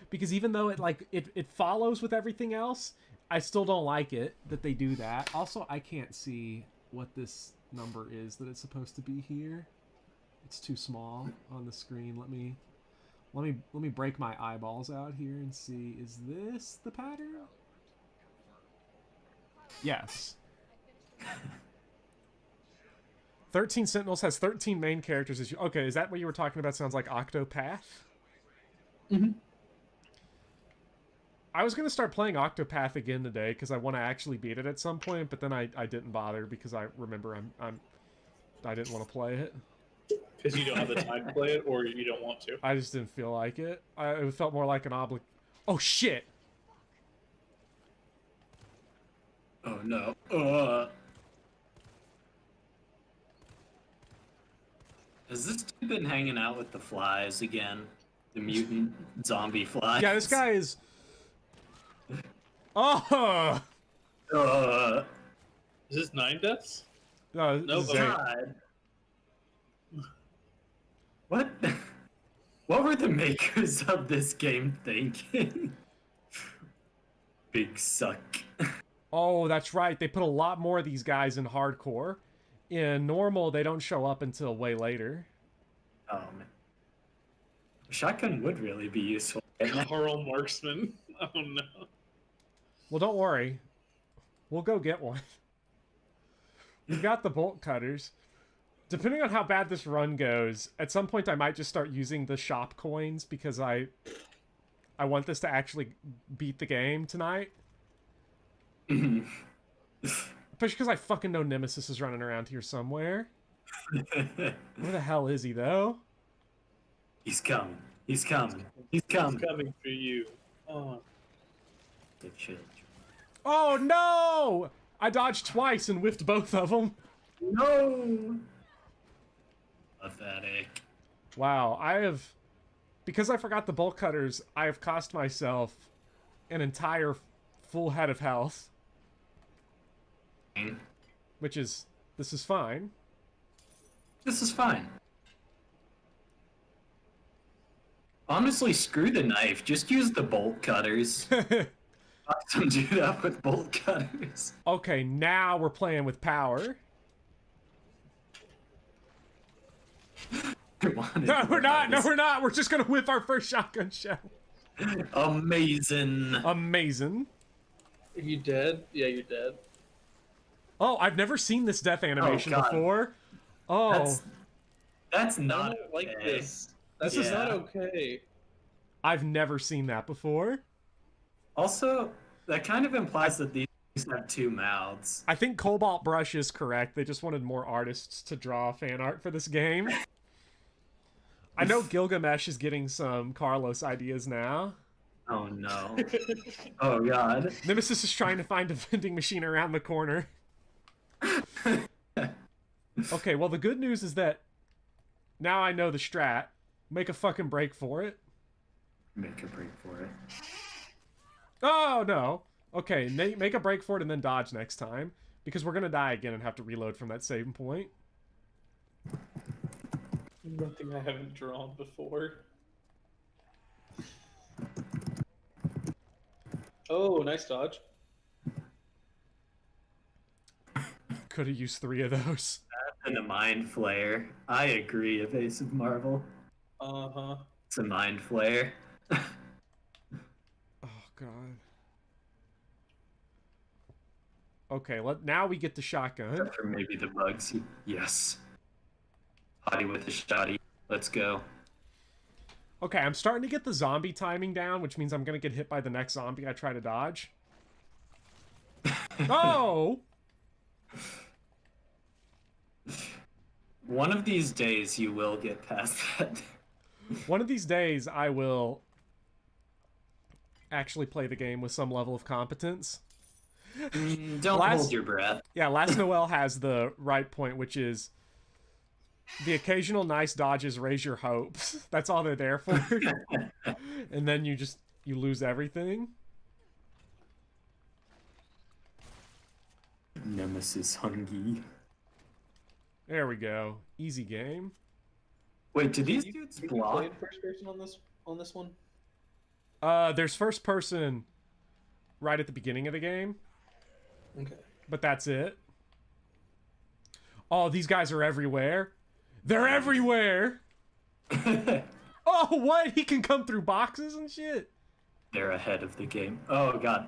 Speaker 1: Because even though it follows with everything else, I still don't like it that they do that. Also, I can't see what this number is that it's supposed to be here. It's too small on the screen. Let me break my eyeballs out here and see. Is this the pattern? Yes. 13 Sentinels has 13 main characters. Okay, is that what you were talking about? Sounds like Octopath?
Speaker 10: Mm-hmm.
Speaker 1: I was gonna start playing Octopath again today because I want to actually beat it at some point, but then I didn't bother because I remember I didn't want to play it.
Speaker 10: Because you don't have the time to play it, or you don't want to.
Speaker 1: I just didn't feel like it. It felt more like an Oh shit!
Speaker 9: Oh no. Has this dude been hanging out with the flies again? The mutant zombie flies?
Speaker 1: Yeah, this guy is... Oh!
Speaker 10: Is this 9 deaths?
Speaker 1: No,
Speaker 10: No,
Speaker 1: this is
Speaker 10: okay.
Speaker 9: God. What? What were the makers of this game thinking? Big suck.
Speaker 1: Oh, that's right. They put a lot more of these guys in hardcore. In normal, they don't show up until way later.
Speaker 9: Oh man. Shotgun would really be useful.
Speaker 10: Carl Marksman. Oh no.
Speaker 1: Well, don't worry. We'll go get one. We got the bolt cutters. Depending on how bad this run goes, at some point I might just start using the shop coins because I want this to actually beat the game tonight. Especially because I fucking know Nemesis is running around here somewhere. Where the hell is he, though?
Speaker 9: He's coming. He's coming. He's coming.
Speaker 10: He's coming for you. Oh.
Speaker 9: Good shit.
Speaker 1: Oh, no! I dodged twice and whiffed both of them.
Speaker 9: No! Pathetic.
Speaker 1: Wow, I have... Because I forgot the bolt cutters, I have cost myself an entire full head of health. Which is... This is fine.
Speaker 9: This is fine. Honestly, screw the knife. Just use the bolt cutters. Fuck some dude up with bolt cutters.
Speaker 1: Okay, now we're playing with power. No, we're not. No, we're not. We're just gonna whip our first shotgun shell.
Speaker 9: Amazing.
Speaker 1: Amazing.
Speaker 10: Are you dead? Yeah, you're dead.
Speaker 1: Oh, I've never seen this death animation
Speaker 9: God.
Speaker 1: before. Oh,
Speaker 9: That's
Speaker 10: I
Speaker 9: not
Speaker 10: don't like
Speaker 9: okay.
Speaker 10: this. This
Speaker 1: This
Speaker 10: is
Speaker 1: is-
Speaker 10: not okay.
Speaker 1: I've never seen that before.
Speaker 9: Also, that kind of implies that these have two mouths.
Speaker 1: I think Cobalt Brush is correct. They just wanted more artists to draw fan art for this game. I know Gilgamesh is getting some Carlos ideas now.
Speaker 9: Oh no. Oh god.
Speaker 1: Nemesis is trying to find a vending machine around the corner. Okay, well, the good news is that now I know the strat. Make a fucking break for it.
Speaker 9: Make a break for it.
Speaker 1: Oh, no. Okay, make a break for it and then dodge next time. Because we're gonna die again and have to reload from that save point.
Speaker 10: Nothing I haven't drawn before. Oh, nice dodge.
Speaker 1: Could have used 3 of those.
Speaker 9: And a mind flare. I agree, Evasive Marvel.
Speaker 10: Uh-huh.
Speaker 9: It's a mind flare.
Speaker 1: Oh, God. Okay, now we get the shotgun.
Speaker 9: Except for maybe the bugs. Yes. Hottie with a shotty. Let's go.
Speaker 1: Okay, I'm starting to get the zombie timing down, which means I'm gonna get hit by the next zombie I try to dodge. Oh!
Speaker 9: One of these days you will get past that.
Speaker 1: One of these days I will actually play the game with some level of competence.
Speaker 9: Don't hold your breath.
Speaker 1: Yeah, Last Noel has the right point, which is the occasional nice dodges raise your hopes. That's all they're there for. And then you lose everything.
Speaker 9: Nemesis Hungy.
Speaker 1: There we go. Easy game.
Speaker 9: Wait, do these dudes
Speaker 10: You
Speaker 9: block?
Speaker 10: played first person on this one?
Speaker 1: There's first person right at the beginning of the game,
Speaker 10: Okay.
Speaker 1: but that's it. Oh, these guys are everywhere. They're everywhere. Oh, what? He can come through boxes and shit.
Speaker 9: They're ahead of the game. Oh god.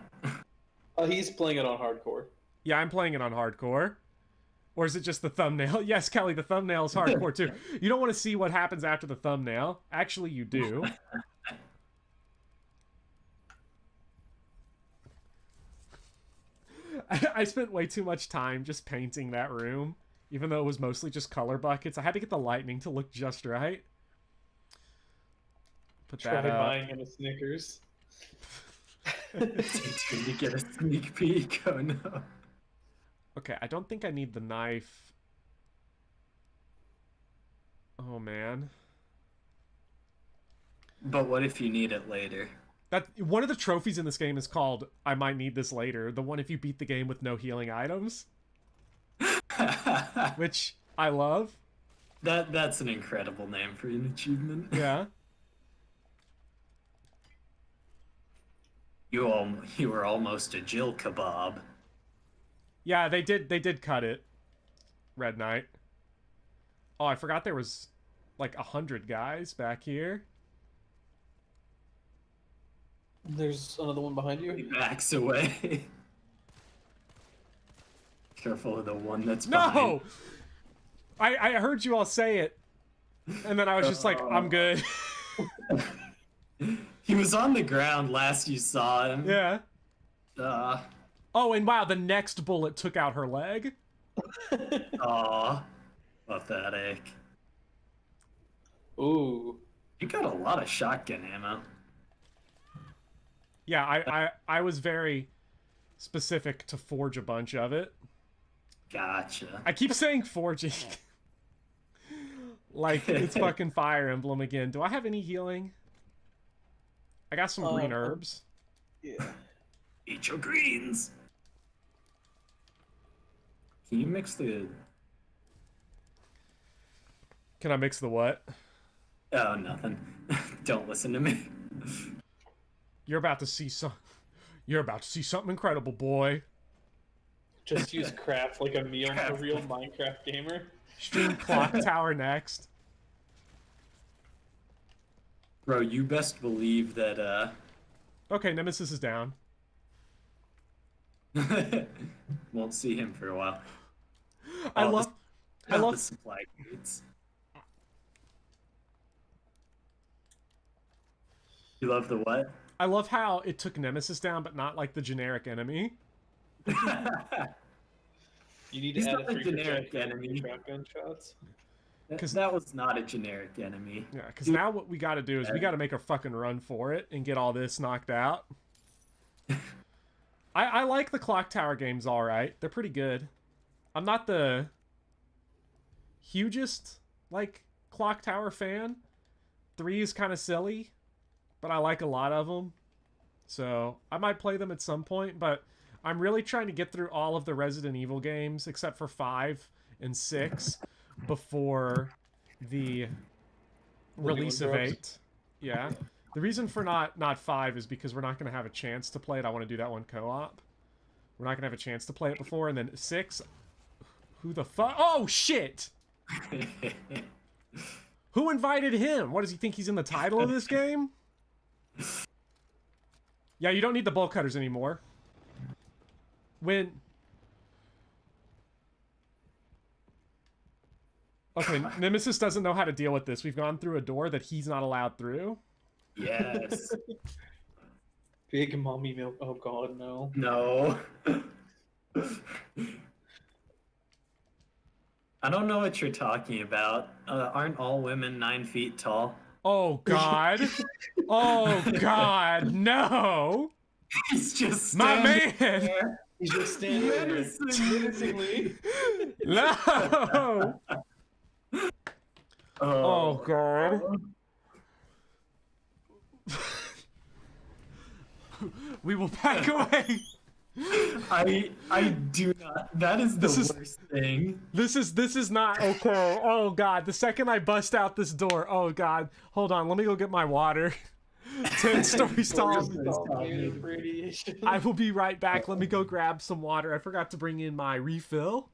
Speaker 10: Oh, he's playing it on hardcore.
Speaker 1: Yeah, I'm playing it on hardcore. Or is it just the thumbnail? Yes, Kelly, the thumbnail is hardcore too. You don't want to see what happens after the thumbnail. Actually, you do. I spent way too much time just painting that room, even though it was mostly just color buckets. I had to get the lightning to look just right. Put
Speaker 10: Try
Speaker 1: that up.
Speaker 10: buying him a Snickers.
Speaker 9: To get a sneak peek. Oh no.
Speaker 1: Okay, I don't think I need the knife. Oh man.
Speaker 9: But what if you need it later?
Speaker 1: That one of the trophies in this game is called I might need this later. The one if you beat the game with no healing items. Which I love.
Speaker 9: That's an incredible name for an achievement.
Speaker 1: Yeah.
Speaker 9: You were almost a Jill kebab.
Speaker 1: Yeah, they did cut it. Red Knight. Oh, I forgot there was like 100 guys back here.
Speaker 10: There's another one behind you.
Speaker 9: He backs away. Careful of the one that's
Speaker 1: No!
Speaker 9: behind.
Speaker 1: I heard you all say it. And then I was just like, I'm good.
Speaker 9: He was on the ground last you saw him.
Speaker 1: Yeah.
Speaker 9: Aw.
Speaker 1: Oh, and wow, the next bullet took out her leg.
Speaker 9: Aw. Pathetic.
Speaker 10: Ooh.
Speaker 9: You got a lot of shotgun ammo.
Speaker 1: Yeah, I was very specific to forge a bunch of it.
Speaker 9: Gotcha.
Speaker 1: I keep saying forging. Like, it's fucking Fire Emblem again. Do I have any healing? I got some green herbs.
Speaker 10: Yeah.
Speaker 9: Eat your greens. Can you mix the...
Speaker 1: Can I mix the what?
Speaker 9: Oh, nothing. Don't listen to me.
Speaker 1: You're about to see You're about to see something incredible, boy.
Speaker 10: Just use craft like a meal for real Minecraft gamer.
Speaker 1: Stream Clock Tower next.
Speaker 9: Bro, you best believe that,
Speaker 1: Okay, Nemesis is down.
Speaker 9: won't see him for a while.
Speaker 1: I
Speaker 9: Oh,
Speaker 1: love
Speaker 9: the supply crates. You love the what?
Speaker 1: I love how it took Nemesis down, but not like the generic enemy.
Speaker 10: You need
Speaker 9: He's
Speaker 10: to add
Speaker 9: not
Speaker 10: a
Speaker 9: a
Speaker 10: 3%
Speaker 9: generic enemy.
Speaker 10: shotgun shots.
Speaker 9: Because that was not a generic enemy.
Speaker 1: Yeah, because now what we got to do is we got to make a fucking run for it and get all this knocked out. I like the Clock Tower games all right. They're pretty good. I'm not the hugest, like, Clock Tower fan. 3 is kind of silly, but I like a lot of them. So I might play them at some point, but I'm really trying to get through all of the Resident Evil games, except for 5 and 6, before the release of
Speaker 10: drops.
Speaker 1: 8. Yeah. The reason for not 5 is because we're not going to have a chance to play it. I want to do that one co-op. We're not going to have a chance to play it before. And then 6, who the fuck? Oh, shit! Who invited him? What, does he think he's in the title of this game? Yeah, you don't need the bolt cutters anymore. When... Okay, Nemesis doesn't know how to deal with this. We've gone through a door that he's not allowed through.
Speaker 9: Yes.
Speaker 10: Big mommy milk. Oh god, no.
Speaker 9: No. I don't know what you're talking about. Aren't all women 9 feet tall?
Speaker 1: Oh God. Oh God, no.
Speaker 9: He's just
Speaker 1: My
Speaker 9: standing
Speaker 1: man.
Speaker 9: there.
Speaker 10: He's just standing there
Speaker 9: Menacingly.
Speaker 10: menacingly.
Speaker 1: No. Oh God. We will back away.
Speaker 9: I do not. That is the
Speaker 1: This is-
Speaker 9: worst thing.
Speaker 1: This is not okay. Oh God, the second I bust out this door, oh God. Hold on, let me go get my water. 10 stories tall.
Speaker 10: Radiation.
Speaker 1: I will be right back. Let me go grab some water. I forgot to bring in my refill.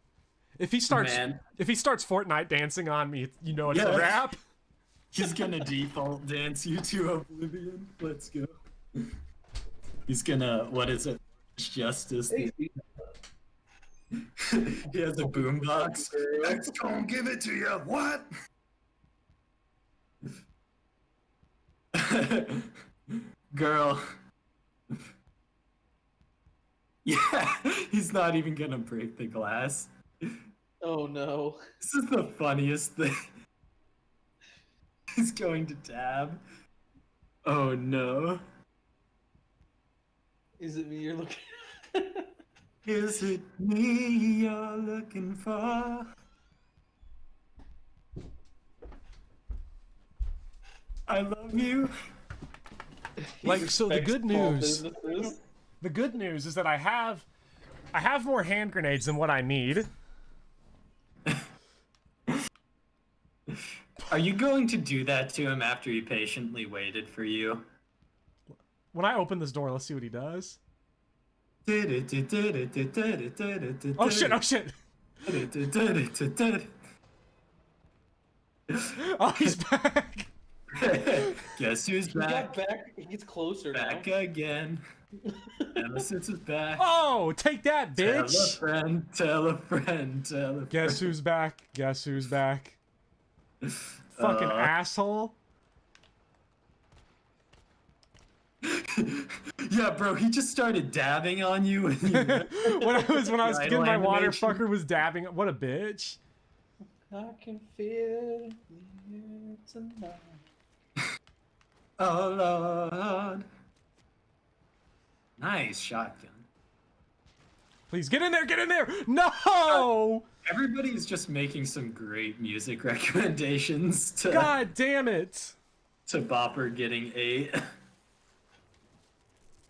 Speaker 1: If he starts Fortnite dancing on me, you know it's a wrap.
Speaker 9: He's gonna default dance you to Oblivion. Let's go. He's gonna, what is it? Justice.
Speaker 10: Hey,
Speaker 9: He has a boombox. X gonna give it to you. What? Girl. Yeah, he's not even gonna break the glass.
Speaker 10: oh no.
Speaker 9: This is the funniest thing. He's going to dab. Oh no.
Speaker 10: Is it me you're looking
Speaker 9: Is it me you're looking for? I love you.
Speaker 1: Like, so the good news,
Speaker 10: businesses?
Speaker 1: the good news is that I have more hand grenades than what I need.
Speaker 9: Are you going to do that to him after he patiently waited for you?
Speaker 1: When I open this door, let's see what he does.
Speaker 9: Oh
Speaker 1: Oh shit, oh shit. Oh, he's back.
Speaker 9: Guess who's
Speaker 10: He got
Speaker 9: back?
Speaker 10: back. He gets closer
Speaker 9: Back
Speaker 10: now.
Speaker 9: again. Nemesis is back.
Speaker 1: Oh, take that,
Speaker 9: Tell a
Speaker 1: bitch.
Speaker 9: friend, tell a friend, tell a
Speaker 1: Guess who's back? Guess who's back? Fucking asshole.
Speaker 9: Yeah, bro, he just started dabbing on you when you
Speaker 1: when I was
Speaker 9: The
Speaker 1: getting my
Speaker 9: idle
Speaker 1: water,
Speaker 9: animation.
Speaker 1: fucker was dabbing. What a bitch.
Speaker 10: I can feel the air tonight.
Speaker 9: Oh Lord. Nice shotgun.
Speaker 1: Please get in there, get in there. No!
Speaker 9: Everybody's just making some great music recommendations to
Speaker 1: God damn it.
Speaker 9: to Bopper getting 8.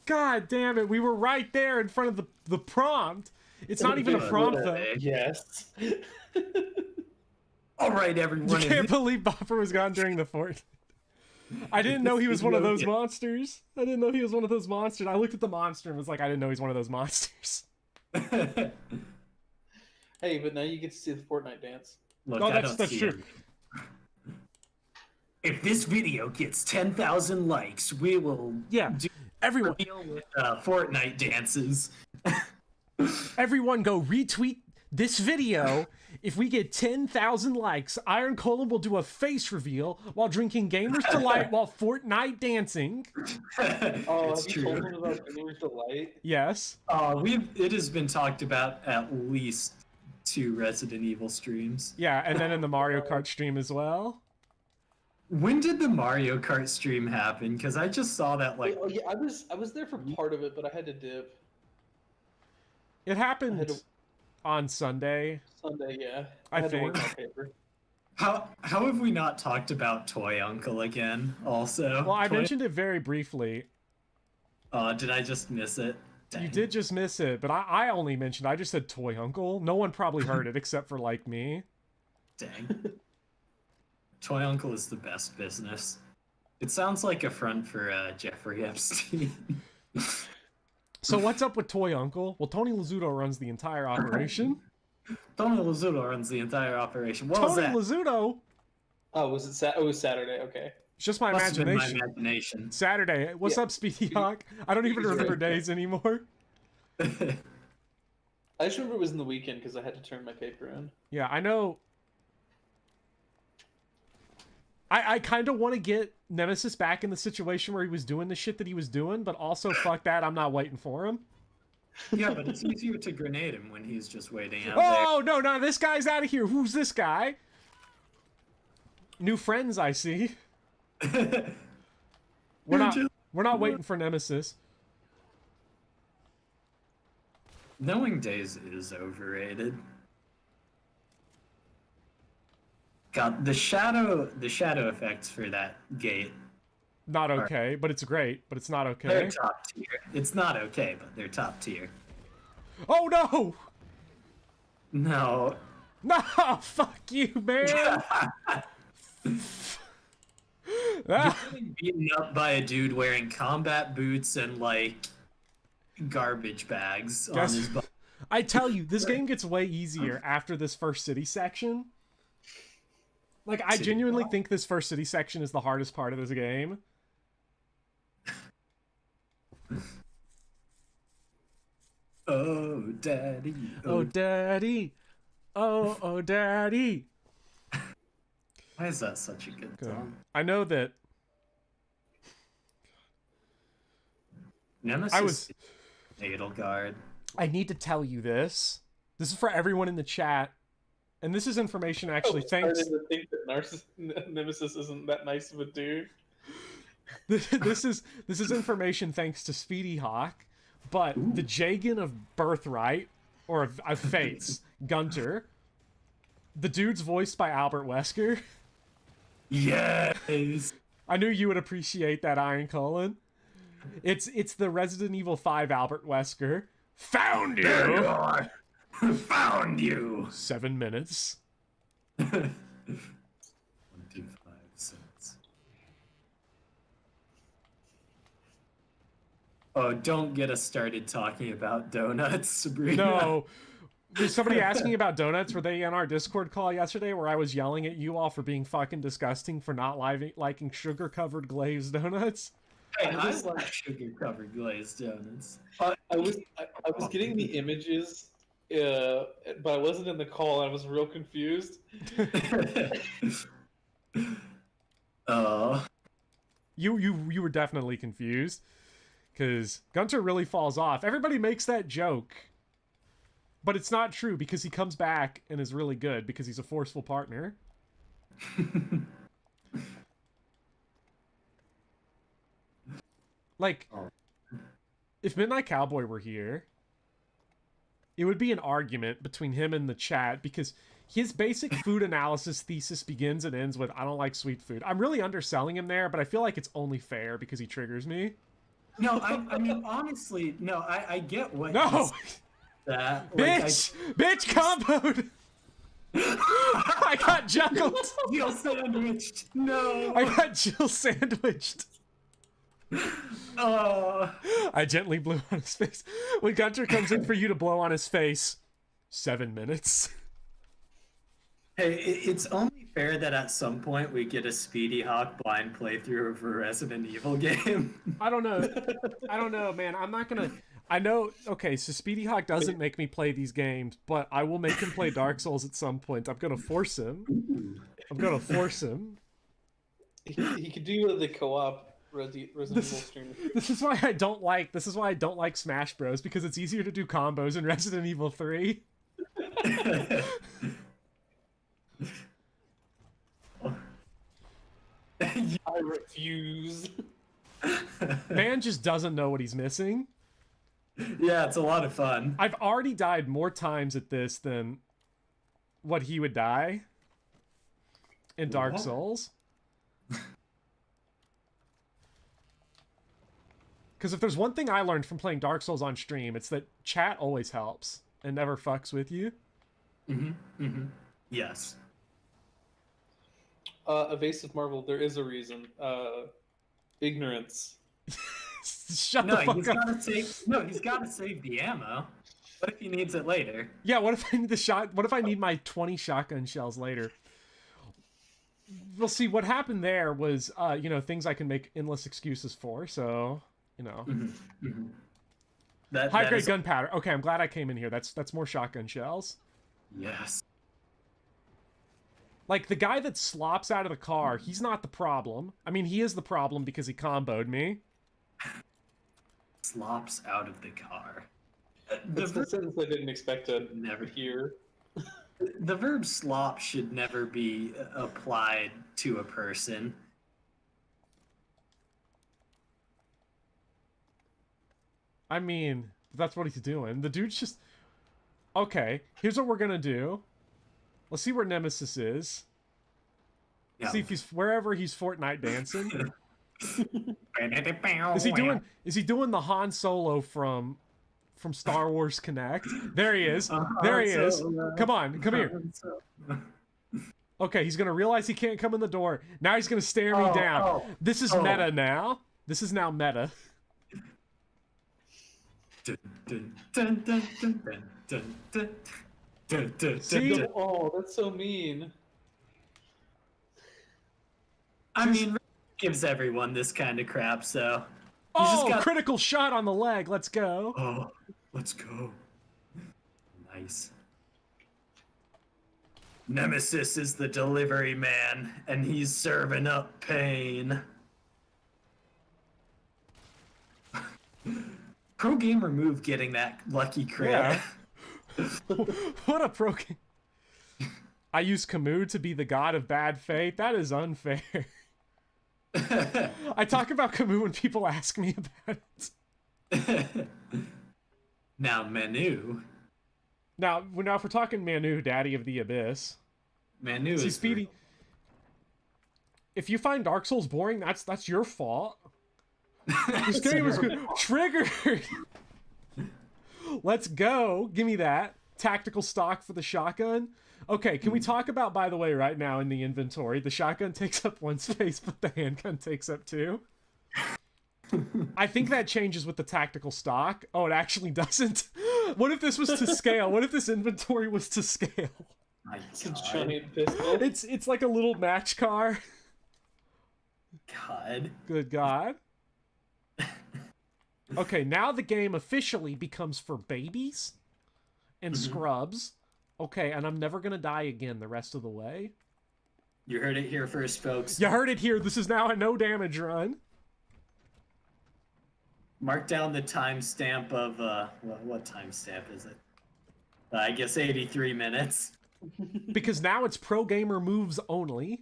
Speaker 1: God damn it. We were right there in front of the prompt. It's not even a prompt though.
Speaker 10: Yes.
Speaker 9: All right,
Speaker 1: You
Speaker 9: everyone.
Speaker 1: can't believe Bopper was gone during the fort. I didn't know he was one of those monsters. I didn't know he was one of those monsters. I looked at the monster and was like, I didn't know he's one of those monsters.
Speaker 10: Hey, but now you get to see the Fortnite dance.
Speaker 9: Look,
Speaker 1: No,
Speaker 9: I
Speaker 1: that's
Speaker 9: don't see
Speaker 1: true.
Speaker 9: it. If this video gets 10,000 likes, we will
Speaker 1: Yeah.
Speaker 9: do
Speaker 1: Everyone,
Speaker 9: deal with Fortnite dances.
Speaker 1: everyone go retweet this video. If we get 10,000 likes, Iron Colon will do a face reveal while drinking Gamer's Delight while Fortnite dancing.
Speaker 10: Oh,
Speaker 9: It's
Speaker 10: have you told
Speaker 9: true.
Speaker 10: him about Gamer's Delight?
Speaker 1: Yes.
Speaker 9: It has been talked about at least 2 Resident Evil streams.
Speaker 1: Yeah, and then in the Mario Kart stream as well.
Speaker 9: When did the Mario Kart stream happen? Because I just saw that like
Speaker 10: Oh yeah, I was there for part of it, but I had to dip.
Speaker 1: It
Speaker 10: I
Speaker 1: happened
Speaker 10: had to
Speaker 1: on Sunday.
Speaker 10: Sunday, yeah.
Speaker 1: I
Speaker 10: had to work
Speaker 1: think.
Speaker 10: on paper.
Speaker 9: how have we not talked about Toy Uncle again? Also,
Speaker 1: Well, I
Speaker 9: Toy-
Speaker 1: mentioned it very briefly.
Speaker 9: Did I just miss it?
Speaker 1: You
Speaker 9: Dang.
Speaker 1: did just miss it, but I only mentioned, I just said Toy Uncle. No one probably heard it except for like me.
Speaker 9: Dang. Toy Uncle is the best business. It sounds like a front for Jeffrey Epstein.
Speaker 1: So what's up with Toy Uncle? Well, Tony Lazzuto runs the entire operation.
Speaker 9: Tony Lazzuto runs the entire operation. What was
Speaker 1: Tony
Speaker 9: that?
Speaker 1: Lazzuto?
Speaker 10: Oh, was it? It was Saturday. Okay.
Speaker 1: It's just my
Speaker 9: Must have been
Speaker 1: imagination.
Speaker 9: my imagination.
Speaker 1: Saturday. What's
Speaker 10: Yeah.
Speaker 1: up, Speedy Hawk? I don't even remember
Speaker 10: right.
Speaker 1: days anymore.
Speaker 10: I just remember it was in the weekend because I had to turn my paper in.
Speaker 1: Yeah, I know. I kind of want to get Nemesis back in the situation where he was doing the shit that he was doing, but also fuck that, I'm not waiting for him.
Speaker 9: Yeah, but it's easier to grenade him when he's just waiting out
Speaker 1: Oh, no, no, this guy's out of here. Who's this guy? New friends, I see.
Speaker 9: there.
Speaker 1: We're not waiting for Nemesis.
Speaker 9: Knowing days is overrated. God, the shadow effects for that gate.
Speaker 1: Not okay, but it's great, but it's not okay.
Speaker 9: They're top tier. It's not okay, but they're top tier.
Speaker 1: Oh, no!
Speaker 9: No.
Speaker 1: No, fuck you, man!
Speaker 9: You're getting beaten up by a dude wearing combat boots and, like, garbage bags on his butt.
Speaker 1: I tell you, this game gets way easier after this first city section. Like, I genuinely think this first city section is the hardest part of this game.
Speaker 9: Oh, daddy.
Speaker 1: Oh, daddy. Oh, oh, daddy.
Speaker 9: Why is that such a good song?
Speaker 1: I know that
Speaker 9: Nemesis Edelgard.
Speaker 1: I need to tell you this. This is for everyone in the chat. And this is information actually thanks...
Speaker 10: to think that Nemesis isn't that nice of a dude.
Speaker 1: This is information thanks to Speedy Hawk, but the Jagan of Birthright, or of Fates, Gunter, the dude's voiced by Albert Wesker.
Speaker 9: Yes!
Speaker 1: I knew you would appreciate that, Iron Colin. It's the Resident Evil 5 Albert Wesker. Found you!
Speaker 9: There you are! Found you!
Speaker 1: 7 minutes.
Speaker 9: 1, 2, 5, 6. Oh, don't get us started talking about donuts, Sabrina.
Speaker 1: No. There's somebody asking about donuts. Were they in our Discord call yesterday where I was yelling at you all for being fucking disgusting for not liking sugar-covered glazed donuts?
Speaker 9: Hey, I like sugar-covered glazed donuts.
Speaker 10: I was getting the images, but I wasn't in the call. I was real confused.
Speaker 1: You were definitely confused because Gunter really falls off. Everybody makes that joke, but it's not true because he comes back and is really good because he's a forceful partner. Like, if Midnight Cowboy were here, it would be an argument between him and the chat because his basic food analysis thesis begins and ends with, I don't like sweet food. I'm really underselling him there, but I feel like it's only fair because he triggers me.
Speaker 9: No, I mean, honestly, no, I get what
Speaker 1: No!
Speaker 9: That.
Speaker 1: Bitch! Bitch comboed! I got juggled!
Speaker 9: Jill sandwiched! No!
Speaker 1: I got Jill sandwiched! I gently blew on his face. When Gunter comes in for you to blow on his face, 7 minutes.
Speaker 9: Hey, it's only fair that at some point we get a Speedy Hawk blind playthrough of a Resident Evil game.
Speaker 1: I don't know, man. I'm not gonna... I know... Okay, so Speedy Hawk doesn't make me play these games, but I will make him play Dark Souls at some point. I'm gonna force him.
Speaker 10: He could do the co-op Resident Evil stream.
Speaker 1: This is why I don't like Smash Bros, because it's easier to do combos in Resident Evil 3.
Speaker 10: I refuse.
Speaker 1: Man just doesn't know what he's missing.
Speaker 9: Yeah, it's a lot of fun.
Speaker 1: I've already died more times at this than what he would die in Dark Souls. Because if there's one thing I learned from playing Dark Souls on stream, it's that chat always helps and never fucks with you.
Speaker 9: Yes.
Speaker 10: Evasive Marvel, there is a reason. Ignorance.
Speaker 1: Shut the fuck up.
Speaker 9: He's gotta save the ammo. What if he needs it later?
Speaker 1: Yeah, what if I need what if I need my 20 shotgun shells later? Well, see, what happened there was, things I can make endless excuses for, so... High grade gunpowder. Okay, I'm glad I came in here. That's more shotgun shells.
Speaker 9: Yes.
Speaker 1: Like, the guy that slops out of the car, he's not the problem. I mean, he is the problem because he comboed me.
Speaker 9: Slops out of the car.
Speaker 10: That's the sentence I didn't expect to
Speaker 9: Never.
Speaker 10: hear.
Speaker 9: The verb slop should never be applied to a person.
Speaker 1: I mean, that's what he's doing. The dude's just... Okay, here's what we're gonna do. Let's see where Nemesis is.
Speaker 9: Yeah.
Speaker 1: See if he's... Wherever he's Fortnite dancing. Is he doing the Han Solo from Star Wars Connect? There he is. There he is. Come on, come here. Okay, he's gonna realize he can't come in the door. Now he's gonna stare me down. This is meta now. This is now meta. See?
Speaker 10: Oh, that's so mean.
Speaker 9: I mean, gives everyone this kind of crap, so.
Speaker 1: Oh, critical shot on the leg. Let's go.
Speaker 9: Oh, let's go. Nice. Nemesis is the delivery man, and he's serving up pain. Pro gamer move getting that lucky crit.
Speaker 1: Yeah. What a pro game. I use Camus to be the god of bad fate. That is unfair. I talk about Camus when people ask me about it.
Speaker 9: Now, Manu.
Speaker 1: Now, if we're talking Manu, Daddy of the Abyss.
Speaker 9: Manu is
Speaker 1: Speedy. If you find Dark Souls boring, that's your fault. This game was good. Triggered. Let's go. Give me that. Tactical stock for the shotgun. Okay, can we talk about, by the way, right now in the inventory, the shotgun takes up 1 space, but the handgun takes up 2? I think that changes with the tactical stock. Oh, it actually doesn't. What if this was to scale? What if this inventory was to scale?
Speaker 9: My
Speaker 10: It's a
Speaker 9: God.
Speaker 10: giant pistol.
Speaker 1: It's like a little match car.
Speaker 9: God.
Speaker 1: Good God. Okay, now the game officially becomes for babies and scrubs. Okay, and I'm never gonna die again the rest of the way.
Speaker 9: You heard it here first, folks.
Speaker 1: You heard it here. This is now a no damage run.
Speaker 9: Mark down the timestamp of, what timestamp is it? I guess 83 minutes.
Speaker 1: Because now it's pro gamer moves only.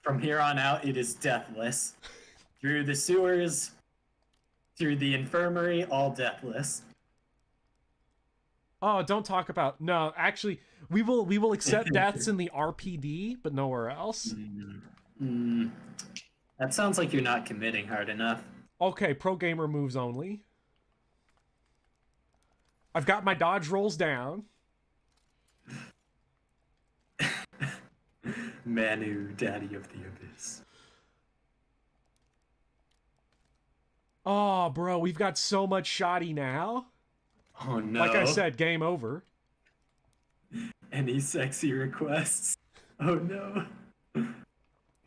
Speaker 9: From here on out, it is deathless. Through the sewers, through the infirmary, all deathless.
Speaker 1: Oh, don't talk about... No, actually, we will accept deaths in the RPD, but nowhere else.
Speaker 9: That sounds like you're not committing hard enough.
Speaker 1: Okay, pro gamer moves only. I've got my dodge rolls down.
Speaker 9: Manu, Daddy of the Abyss.
Speaker 1: Oh, bro, we've got so much shoddy now.
Speaker 9: Oh no.
Speaker 1: Like I said, game over.
Speaker 9: Any sexy requests? Oh no.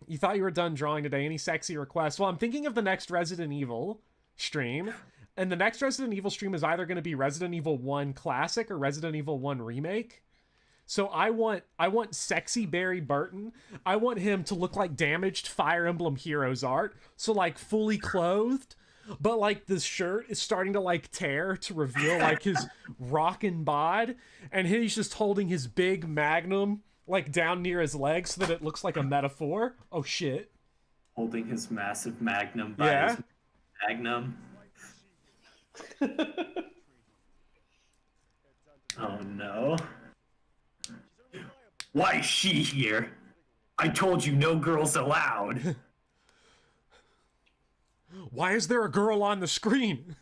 Speaker 1: You thought you were done drawing today. Any sexy requests? Well, I'm thinking of the next Resident Evil stream. And the next Resident Evil stream is either going to be Resident Evil 1 Classic or Resident Evil 1 Remake. So I want sexy Barry Burton. I want him to look like damaged Fire Emblem Heroes art. So like fully clothed, but like the shirt is starting to like tear to reveal like his rockin' bod, and he's just holding his big magnum like down near his leg so that it looks like a metaphor. Oh shit.
Speaker 9: Holding his massive magnum by his magnum. Oh no. Why is she here? I told you no girls allowed.
Speaker 1: Why is there a girl on the screen?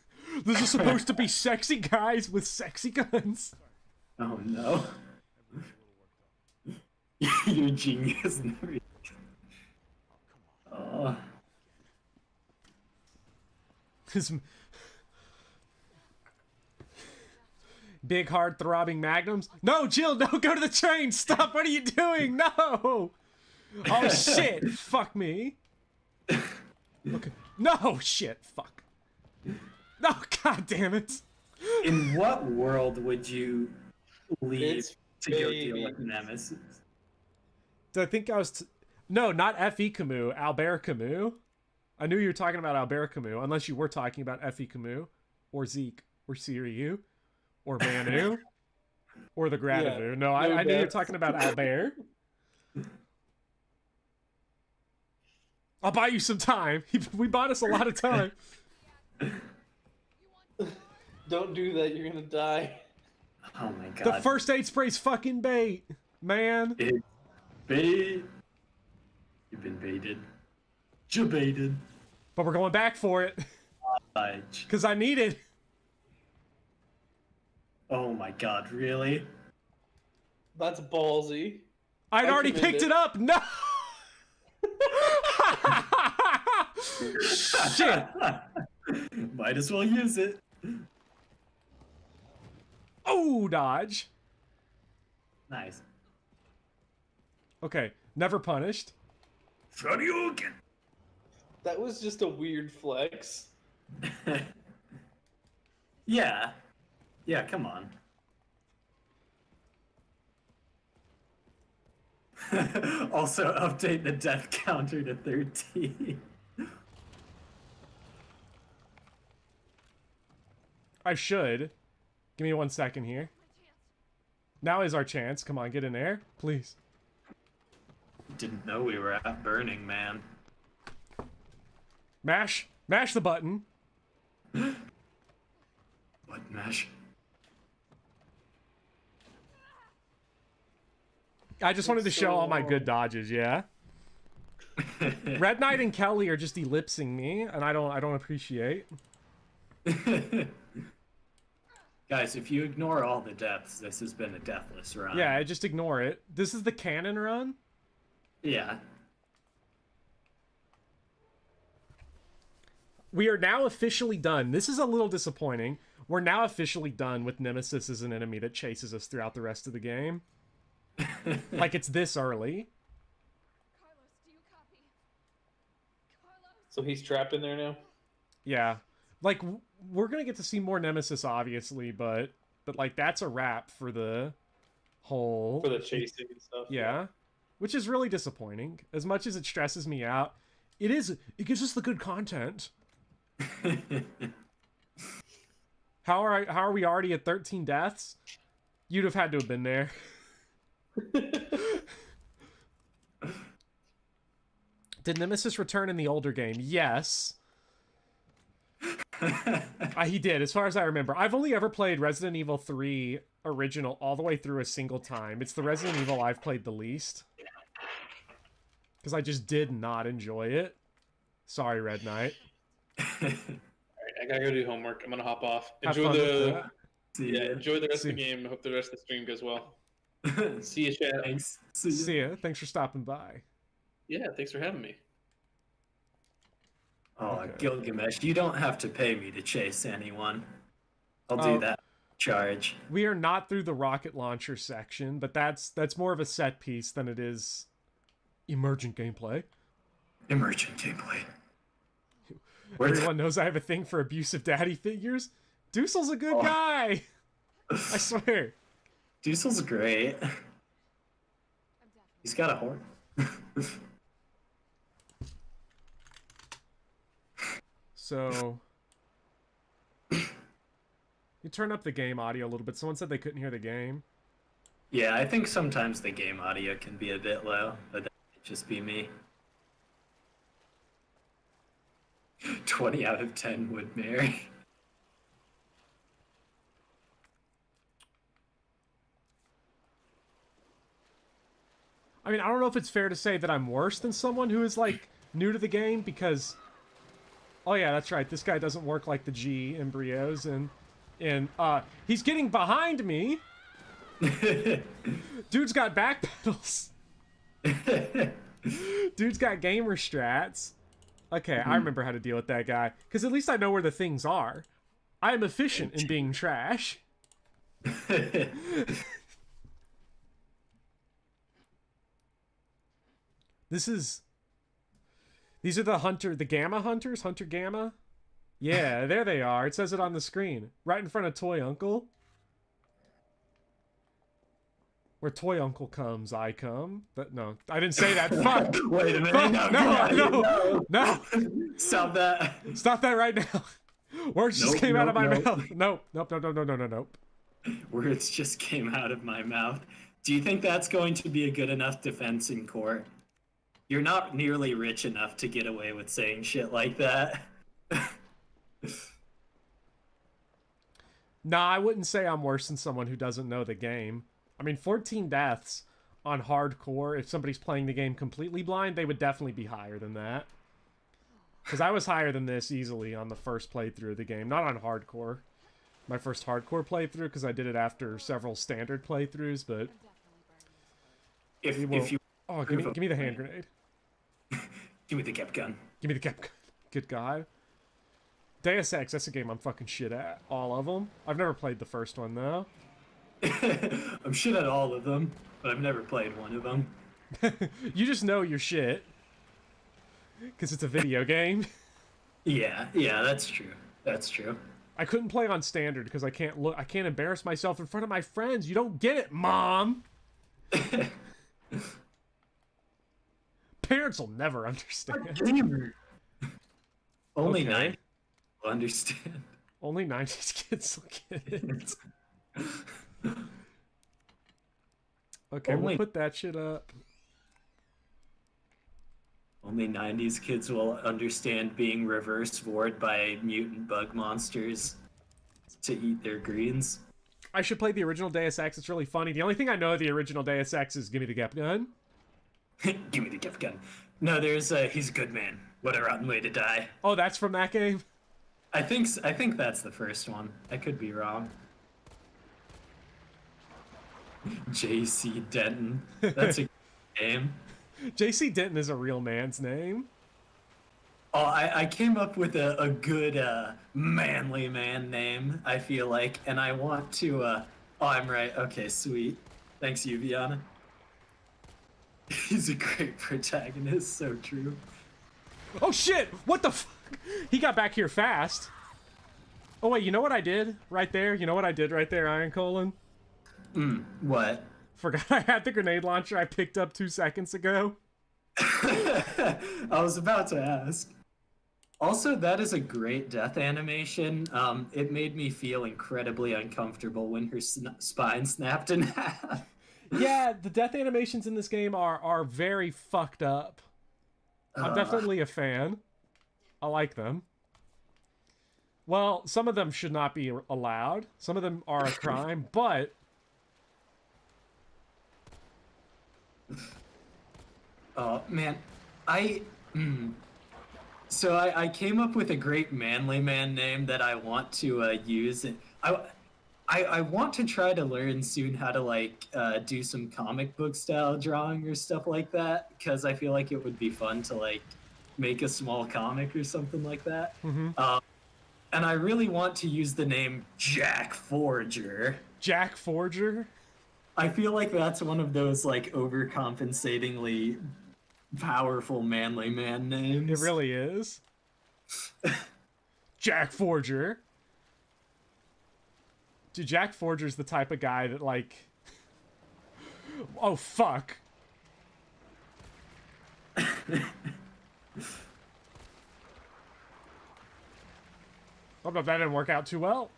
Speaker 1: This is supposed to be sexy guys with sexy guns.
Speaker 9: Oh no. You're genius. Oh.
Speaker 1: His big hard throbbing magnums. No, Jill, no, go to the train. Stop. What are you doing? No. Oh shit. Fuck me. Okay. No shit. Fuck. No, god damn it.
Speaker 9: In what world would you leave
Speaker 10: It's
Speaker 9: to go deal with Nemesis?
Speaker 1: Did I think I was... No, not F.E. Camus. Albert Camus. I knew you were talking about Albert Camus, unless you were talking about F.E. Camus, or Zeke, or Siriu, Or Manu? Or the Grativu?
Speaker 10: Yeah,
Speaker 1: No, I
Speaker 10: no
Speaker 1: knew you were
Speaker 10: depths.
Speaker 1: talking about Albert. I'll buy you some time. We bought us a lot of time.
Speaker 10: Don't do that. You're gonna die.
Speaker 9: Oh my god.
Speaker 1: The first aid spray's fucking bait, man.
Speaker 9: It's bait. You've been baited. Jebaited.
Speaker 1: But we're going back for it.
Speaker 9: Fudge.
Speaker 1: Because I need it.
Speaker 9: Oh my god, really?
Speaker 10: That's ballsy.
Speaker 1: I'd
Speaker 10: I
Speaker 1: already
Speaker 10: commend
Speaker 1: picked
Speaker 10: it.
Speaker 1: it up. No. Shit.
Speaker 9: Might as well use it.
Speaker 1: Oh, dodge.
Speaker 9: Nice.
Speaker 1: Okay, never punished.
Speaker 9: Shoryuken.
Speaker 10: That was just a weird flex.
Speaker 9: Yeah. Yeah, come on. Also, update the death counter to 13.
Speaker 1: I should. Give me 1 second here. Now is our chance. Come on, get in there. Please.
Speaker 9: Didn't know we were at Burning Man.
Speaker 1: Mash. Mash the button.
Speaker 9: What mash?
Speaker 1: I just wanted to show all my good dodges, yeah? Red Knight and Kelly are just ellipsing me, and I don't appreciate.
Speaker 9: Guys, if you ignore all the deaths, this has been a deathless run.
Speaker 1: Yeah, I just ignore it. This is the cannon run?
Speaker 9: Yeah.
Speaker 1: We are now officially done. This is a little disappointing. We're now officially done with Nemesis as an enemy that chases us throughout the rest of the game. Like, it's this early.
Speaker 2: Carlos, do you copy? Carlos?
Speaker 10: So he's trapped in there now?
Speaker 1: Yeah. Like, we're gonna get to see more Nemesis, obviously, but like, that's a wrap for the whole...
Speaker 10: For the chasing and stuff.
Speaker 1: Yeah. Which is really disappointing. As much as it stresses me out, it gives us the good content. How are we already at 13 deaths? You'd have had to have been there. Did Nemesis return in the older game? Yes. He did, as far as I remember. I've only ever played Resident Evil 3 original all the way through a single time. It's the Resident Evil I've played the least. Because I just did not enjoy it. Sorry, Red Knight.
Speaker 10: Alright, I gotta go do homework. I'm gonna hop off.
Speaker 1: Have
Speaker 10: Enjoy
Speaker 1: fun with
Speaker 10: the
Speaker 1: that.
Speaker 10: enjoy the rest
Speaker 1: See
Speaker 10: of the game. I hope the rest of the stream goes well. See you, chat.
Speaker 9: Thanks. See ya.
Speaker 1: See ya. Thanks for stopping by.
Speaker 10: Yeah, thanks for having me.
Speaker 9: Oh,
Speaker 1: Okay.
Speaker 9: Gilgamesh, you don't have to pay me to chase anyone. I'll
Speaker 1: Oh.
Speaker 9: do that. Charge.
Speaker 1: We are not through the rocket launcher section, but that's more of a set piece than it is emergent gameplay.
Speaker 9: Emergent gameplay. Where's
Speaker 1: Everyone knows I have a thing for abusive daddy figures. Deucel's a good guy. I swear.
Speaker 9: Deucel's great. He's got a horn.
Speaker 1: So you turn up the game audio a little bit. Someone said they couldn't hear the game.
Speaker 9: Yeah, I think sometimes the game audio can be a bit low, but that might just be me. 20 out of 10 would marry.
Speaker 1: I mean, I don't know if it's fair to say that I'm worse than someone who is, like, new to the game, because... Oh yeah, that's right, this guy doesn't work like the G embryos, and he's getting behind me! Dude's got back pedals! Dude's got gamer strats. Okay, I remember how to deal with that guy, because at least I know where the things are. I am efficient in being trash. These are the Gamma Hunters? Hunter Gamma? Yeah, there they are. It says it on the screen. Right in front of Toy Uncle. Where Toy Uncle comes, I come. But no, I didn't say that. Fuck!
Speaker 9: Wait a minute.
Speaker 1: Fuck! No!
Speaker 9: Stop that.
Speaker 1: Stop that right now. Words just
Speaker 9: Nope,
Speaker 1: came out of
Speaker 9: nope,
Speaker 1: my
Speaker 9: nope.
Speaker 1: mouth. Nope.
Speaker 9: Words just came out of my mouth. Do you think that's going to be a good enough defense in court? You're not nearly rich enough to get away with saying shit like that.
Speaker 1: Nah, I wouldn't say I'm worse than someone who doesn't know the game. I mean, 14 deaths on hardcore, if somebody's playing the game completely blind, they would definitely be higher than that. Because I was higher than this easily on the first playthrough of the game. Not on hardcore. My first hardcore playthrough, because I did it after several standard playthroughs, but...
Speaker 9: If you...
Speaker 1: Oh, give me the hand grenade.
Speaker 9: Give me the cap gun.
Speaker 1: Give me the cap gun. Good God. Deus Ex, that's a game I'm fucking shit at. All of them. I've never played the first one, though.
Speaker 9: I'm shit at all of them, but I've never played one of them.
Speaker 1: You just know you're shit. Because it's a video game.
Speaker 9: Yeah, that's true. That's true.
Speaker 1: I couldn't play on standard because I can't embarrass myself in front of my friends. You don't get it, Mom! Parents will never understand.
Speaker 9: Gamer. Only
Speaker 1: Okay.
Speaker 9: 9 will understand.
Speaker 1: Only 90s kids will get it. Okay, we'll put that shit up.
Speaker 9: Only 90s kids will understand being reverse vored by mutant bug monsters to eat their greens.
Speaker 1: I should play the original Deus Ex. It's really funny. The only thing I know of the original Deus Ex is give me the Gep gun.
Speaker 9: Give me the gift gun. No, there's he's a good man. What a rotten way to die.
Speaker 1: Oh, that's from that game?
Speaker 9: I think that's the first one. I could be wrong. J.C. Denton. That's a game.
Speaker 1: J.C. Denton is a real man's name.
Speaker 9: Oh, I came up with a good manly man name, I feel like, and I want to oh, I'm right. Okay, sweet. Thanks, Yuviana. He's a great protagonist, so true.
Speaker 1: Oh shit! What the fuck? He got back here fast. Oh wait, you know what I did right there? You know what I did right there, Iron Colon?
Speaker 9: What?
Speaker 1: Forgot I had the grenade launcher I picked up 2 seconds ago.
Speaker 9: I was about to ask. Also, that is a great death animation. It made me feel incredibly uncomfortable when her spine snapped in half.
Speaker 1: Yeah, the death animations in this game are very fucked up. I'm definitely a fan. I like them. Well, some of them should not be allowed. Some of them are a crime, but...
Speaker 9: Oh, man. So I came up with a great manly man name that I want to use. I want to try to learn soon how to like do some comic book style drawing or stuff like that, because I feel like it would be fun to like make a small comic or something like that. And I really want to use the name Jack Forger.
Speaker 1: Jack Forger?
Speaker 9: I feel like that's one of those like overcompensatingly powerful manly man names.
Speaker 1: It really is. Jack Forger. Dude, Jack Forger's the type of guy that, like... Oh, fuck. Oh, but that didn't work out too well.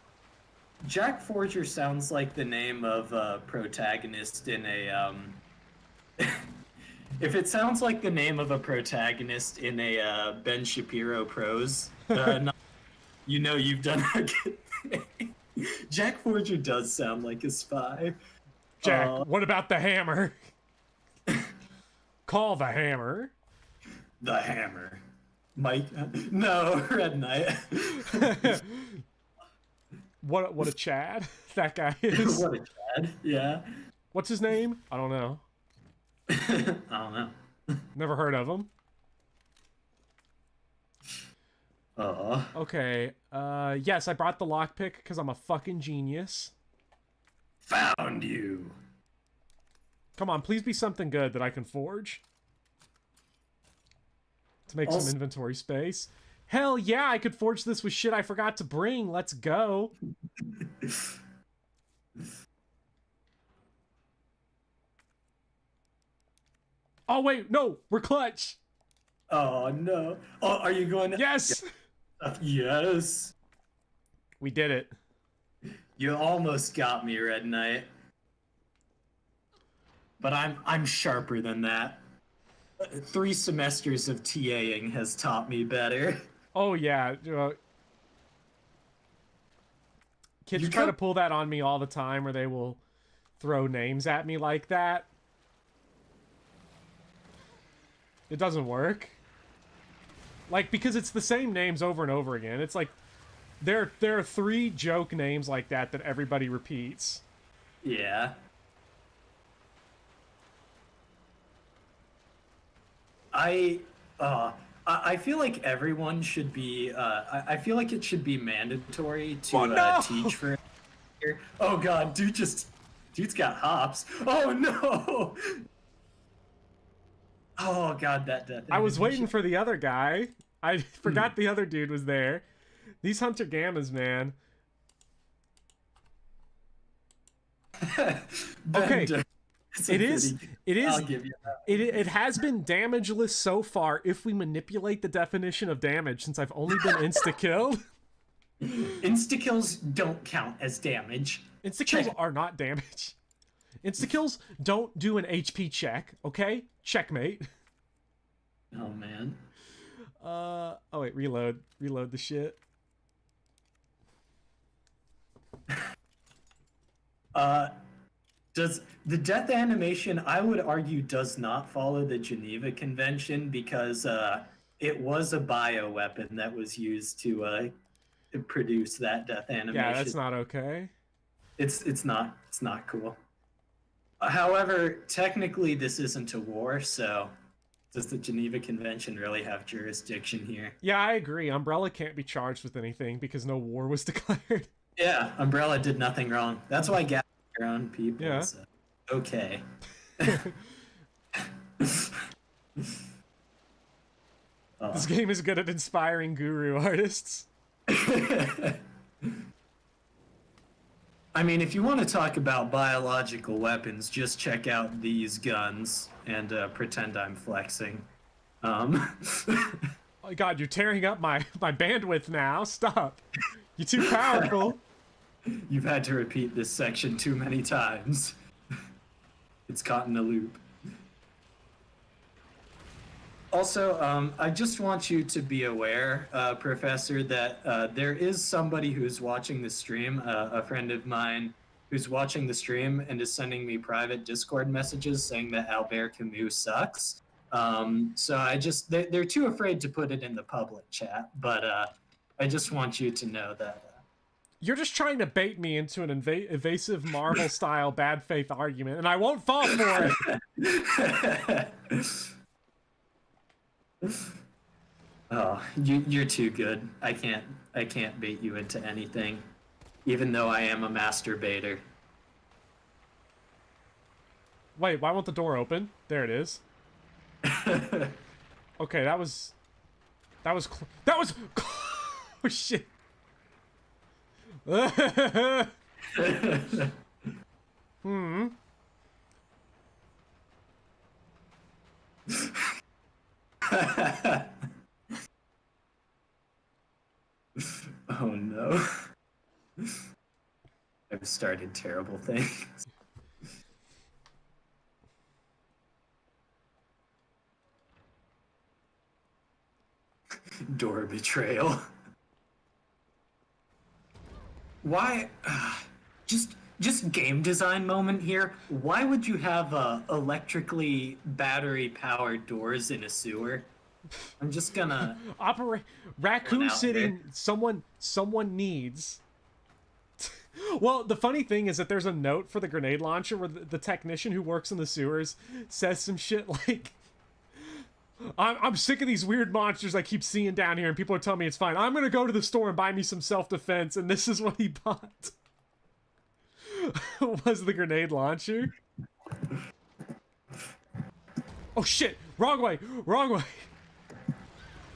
Speaker 9: Jack Forger sounds like the name of a protagonist in a, If it sounds like the name of a protagonist in a Ben Shapiro prose, you know you've done a good thing. Jack Forger does sound like a spy.
Speaker 1: Jack, what about the hammer? Call the hammer.
Speaker 9: The hammer. Mike? No, Red Knight.
Speaker 1: What a Chad that guy is.
Speaker 9: What a Chad, yeah.
Speaker 1: What's his name? I don't know.
Speaker 9: I don't know.
Speaker 1: Never heard of him. Okay, yes, I brought the lockpick because I'm a fucking genius.
Speaker 9: Found you.
Speaker 1: Come on, please be something good that I can forge. To make some inventory space. Hell yeah, I could forge this with shit I forgot to bring. Let's go. Oh, wait, no, we're clutch.
Speaker 9: Oh, no. Oh, are you going to...
Speaker 1: Yes.
Speaker 9: Yes.
Speaker 1: We did it.
Speaker 9: You almost got me, Red Knight. But I'm sharper than that. 3 semesters of TAing has taught me better.
Speaker 1: Oh yeah, kids
Speaker 9: You
Speaker 1: try to
Speaker 9: come-
Speaker 1: pull that on me all the time, where they will throw names at me like that. It doesn't work. Like, because it's the same names over and over again. It's like there are 3 joke names like that everybody repeats.
Speaker 9: Yeah. I feel like everyone should be. I feel like it should be mandatory to
Speaker 1: Oh, no!
Speaker 9: teach for. Oh god, dude's got hops. Oh no! Oh god, that death.
Speaker 1: I was waiting
Speaker 9: animation.
Speaker 1: for the other guy. I forgot the other dude was there. These Hunter Gammas, man. Okay.
Speaker 9: Bender. It's a
Speaker 1: It is.
Speaker 9: goodie.
Speaker 1: It is.
Speaker 9: I'll give you that.
Speaker 1: It has been damageless so far if we manipulate the definition of damage, since I've only been insta-killed.
Speaker 9: Insta-kills don't count as damage.
Speaker 1: Insta-kills
Speaker 9: Check.
Speaker 1: are not damage. Insta-kills don't do an HP check, okay? Checkmate.
Speaker 9: Oh man.
Speaker 1: Oh wait, reload the shit.
Speaker 9: Does the death animation, I would argue, does not follow the Geneva Convention because it was a bioweapon that was used to produce that death animation.
Speaker 1: Yeah, that's not okay.
Speaker 9: It's not cool. However, technically this isn't a war, so does the Geneva Convention really have jurisdiction here?
Speaker 1: Yeah, I agree. Umbrella can't be charged with anything because no war was declared.
Speaker 9: Yeah, Umbrella did nothing wrong. That's why gather your own people.
Speaker 1: Yeah.
Speaker 9: So, okay.
Speaker 1: This game is good at inspiring guru artists.
Speaker 9: I mean, if you want to talk about biological weapons, just check out these guns and pretend I'm flexing.
Speaker 1: Oh god, you're tearing up my bandwidth now. Stop. You're too powerful.
Speaker 9: You've had to repeat this section too many times. It's caught in a loop. Also, I just want you to be aware, Professor, that there is somebody who's watching the stream, a friend of mine who's watching the stream and is sending me private Discord messages saying that Albert Camus sucks. So they're too afraid to put it in the public chat, but I just want you to know that.
Speaker 1: You're just trying to bait me into an evasive Marvel-style bad faith argument, and I won't fall for it.
Speaker 9: Oh, you're too good. I can't bait you into anything, even though I am a masturbator.
Speaker 1: Wait, why won't the door open? There it is. Okay, that was oh shit. Hmm.
Speaker 9: Oh no. I've started terrible things. Door betrayal. Why? Just game design moment here. Why would you have electrically battery powered doors in a sewer? I'm just gonna
Speaker 1: Raccoon
Speaker 9: out
Speaker 1: sitting. Someone needs. Well, the funny thing is that there's a note for the grenade launcher where the technician who works in the sewers says some shit like, I'm sick of these weird monsters I keep seeing down here, and people are telling me it's fine. I'm gonna go to the store and buy me some self-defense, and this is what he bought. Was the grenade launcher. Oh shit! Wrong way! Wrong way!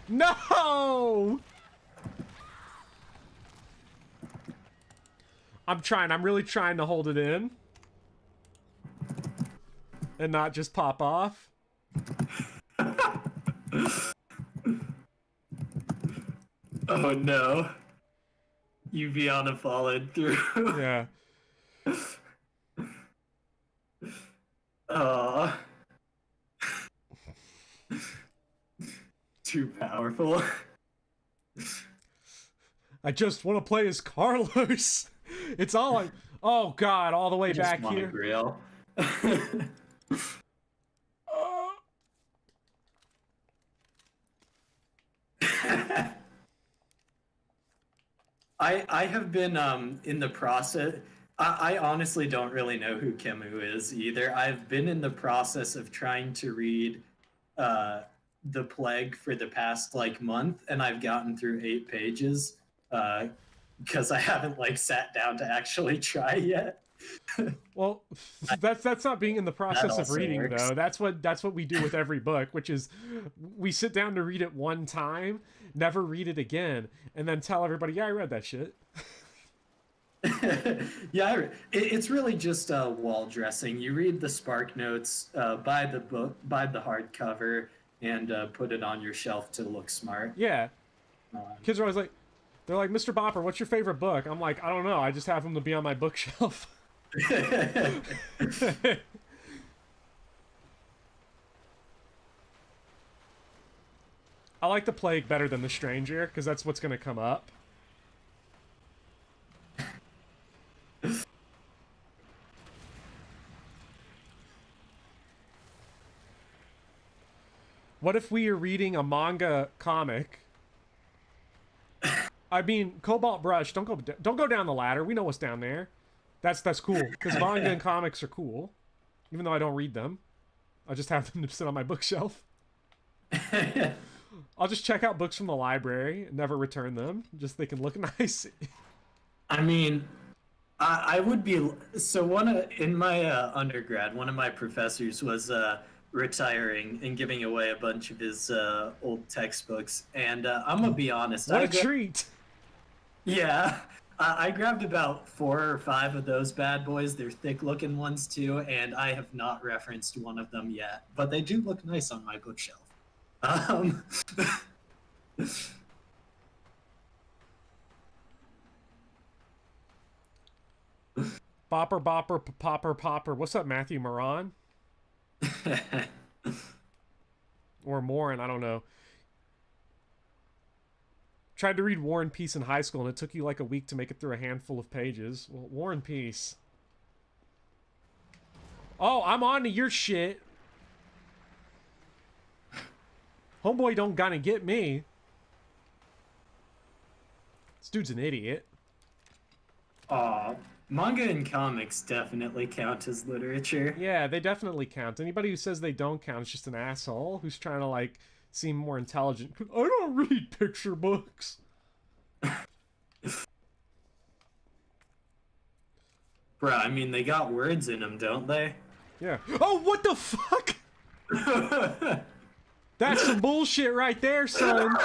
Speaker 1: No! I'm really trying to hold it in. And not just pop off.
Speaker 9: Oh no. Yuviana followed through.
Speaker 1: Yeah.
Speaker 9: Uh, too powerful.
Speaker 1: I just want to play as Carlos. It's all like, oh god, all the way
Speaker 9: I just
Speaker 1: back
Speaker 9: want a
Speaker 1: here.
Speaker 9: grill. I have been in the process. I honestly don't really know who Kemu is either. I've been in the process of trying to read The Plague for the past like month, and I've gotten through 8 pages because I haven't like sat down to actually try yet.
Speaker 1: Well, that's not being in the process of
Speaker 9: also
Speaker 1: reading
Speaker 9: works.
Speaker 1: though. That's what we do with every book, which is we sit down to read it one time, never read it again, and then tell everybody, "Yeah, I read that shit."
Speaker 9: Yeah, it's really just wall dressing. You read the spark notes, buy the book, buy the hardcover, and put it on your shelf to look smart.
Speaker 1: Yeah. Kids are always like, they're like, "Mr. Bopper, what's your favorite book?" I'm like, "I don't know. I just have them to be on my bookshelf." I like The Plague better than The Stranger because that's what's going to come up. What if we are reading a manga comic? I mean, Cobalt Brush. Don't go down the ladder. We know what's down there. That's cool because manga and comics are cool, even though I don't read them. I just have them to sit on my bookshelf. I'll just check out books from the library and never return them. Just they can look nice.
Speaker 9: I mean, I would be so in my undergrad. One of my professors was retiring and giving away a bunch of his old textbooks, and I'm gonna be honest.
Speaker 1: What a treat!
Speaker 9: Yeah, I grabbed about 4 or 5 of those bad boys. They're thick-looking ones too, and I have not referenced one of them yet. But they do look nice on my bookshelf.
Speaker 1: Bopper, bopper, popper, popper. What's up, Matthew Moran? Or Morin, I don't know. Tried to read War and Peace in high school, and it took you like a week to make it through a handful of pages. Well, War and Peace. Oh, I'm on to your shit. Homeboy don't gonna get me. This dude's an idiot.
Speaker 9: Manga and comics definitely count as literature.
Speaker 1: Yeah, they definitely count. Anybody who says they don't count is just an asshole who's trying to, like, seem more intelligent. I don't read picture books.
Speaker 9: Bruh, I mean, they got words in them, don't they?
Speaker 1: Yeah. Oh, what the fuck? That's some bullshit right there, son.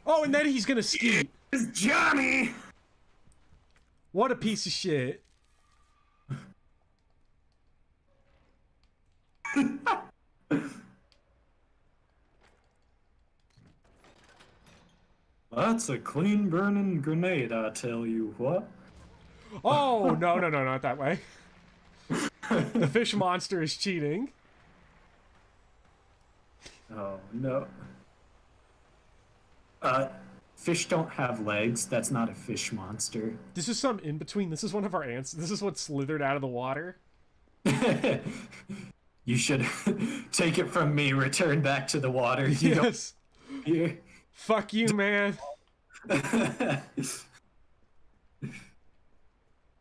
Speaker 1: Oh, and then he's gonna skeet.
Speaker 9: It's Johnny!
Speaker 1: What a piece of shit.
Speaker 9: That's a clean burning grenade, I tell you what.
Speaker 1: Oh, no, not that way. The fish monster is cheating.
Speaker 9: Oh, no. Fish don't have legs. That's not a fish monster.
Speaker 1: This is some in-between. This is one of our ants. This is what slithered out of the water.
Speaker 9: You should take it from me. Return back to the water.
Speaker 1: Yes. Fuck you, man.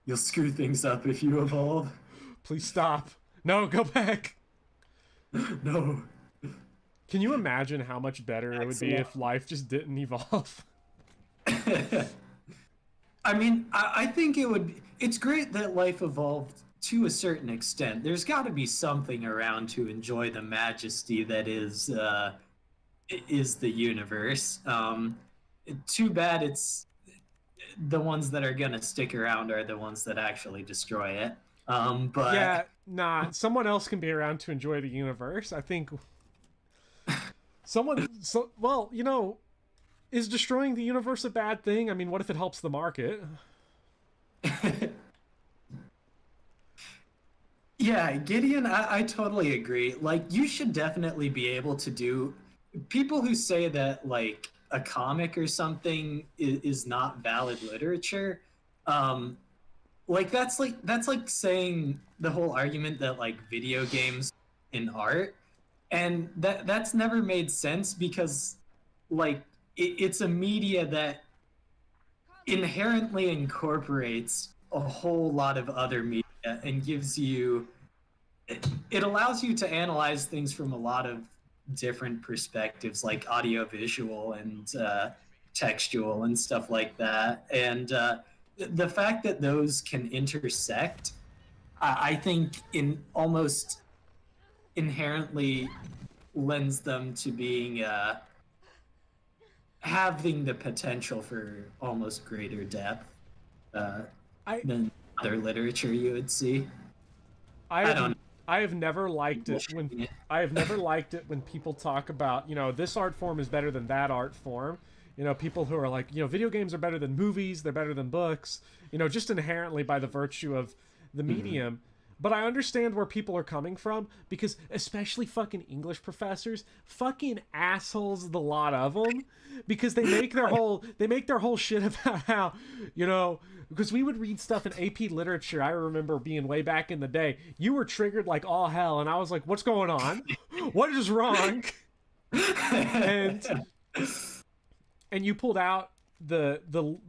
Speaker 9: You'll screw things up if you evolve.
Speaker 1: Please stop. No, go back.
Speaker 9: No.
Speaker 1: Can you imagine how much better it would be if life just didn't evolve?
Speaker 9: I mean, I think it would. It's great that life evolved to a certain extent. There's got to be something around to enjoy the majesty that is the universe. Too bad it's the ones that are gonna stick around are the ones that actually destroy it. But
Speaker 1: yeah, nah. Someone else can be around to enjoy the universe. I think. Well, you know, Is destroying the universe a bad thing? I mean, what if it helps the market?
Speaker 9: Yeah, Gideon, I totally agree. Like, you should definitely be able to do. People who say that, like, a comic or something is not valid literature, um, like that's like saying the whole argument that like video games in art, and that's never made sense because like it's a media that inherently incorporates a whole lot of other media and gives you it allows you to analyze things from a lot of different perspectives, like audio visual and textual and stuff like that. And the fact that those can intersect, I think, in almost inherently lends them to being having the potential for almost greater depth
Speaker 1: I
Speaker 9: than other literature you would see.
Speaker 1: I
Speaker 9: don't know.
Speaker 1: I have never liked it when I have never liked it when people talk about, this art form is better than that art form. People who are like, video games are better than movies, they're better than books, just inherently by the virtue of the medium. But I understand where people are coming from, because especially fucking English professors, fucking assholes, the lot of them, because they make their whole shit about how, because we would read stuff in AP literature. I remember being way back in the day. You were triggered like all hell, and I was like, "What's going on? What is wrong?" and you pulled out the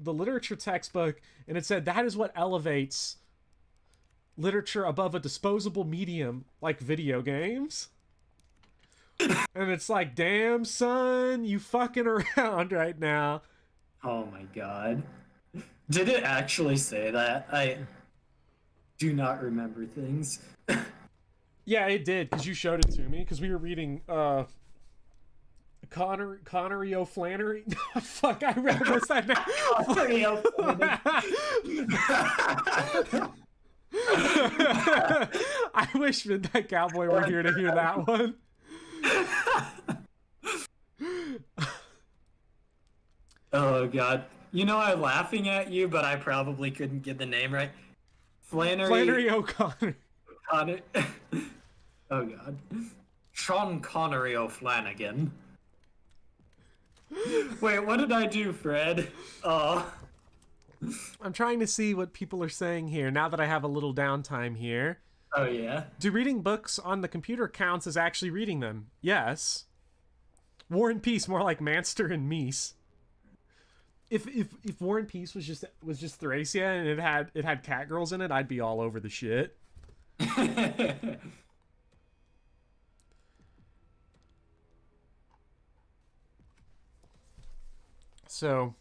Speaker 1: literature textbook, and it said that is what elevates literature above a disposable medium like video games. And it's like, damn son, you fucking around right now.
Speaker 9: Oh my god. Did it actually say that? I do not remember things.
Speaker 1: Yeah, it did, because you showed it to me, because we were reading Connery O'Flannery. Fuck, I remember that now.
Speaker 9: Connery O'Flannery.
Speaker 1: I wish Midnight Cowboy were here to hear that one.
Speaker 9: Oh god. I'm laughing at you, but I probably couldn't get the name right. Flannery
Speaker 1: O'Connor.
Speaker 9: Oh god. Sean Connery O'Flanagan. Wait, what did I do, Fred? Oh.
Speaker 1: I'm trying to see what people are saying here now that I have a little downtime here.
Speaker 9: Oh yeah?
Speaker 1: Do reading books on the computer counts as actually reading them? Yes. War and Peace, more like Manster and Meese. If War and Peace was just Thracia and it had catgirls in it, I'd be all over the shit. So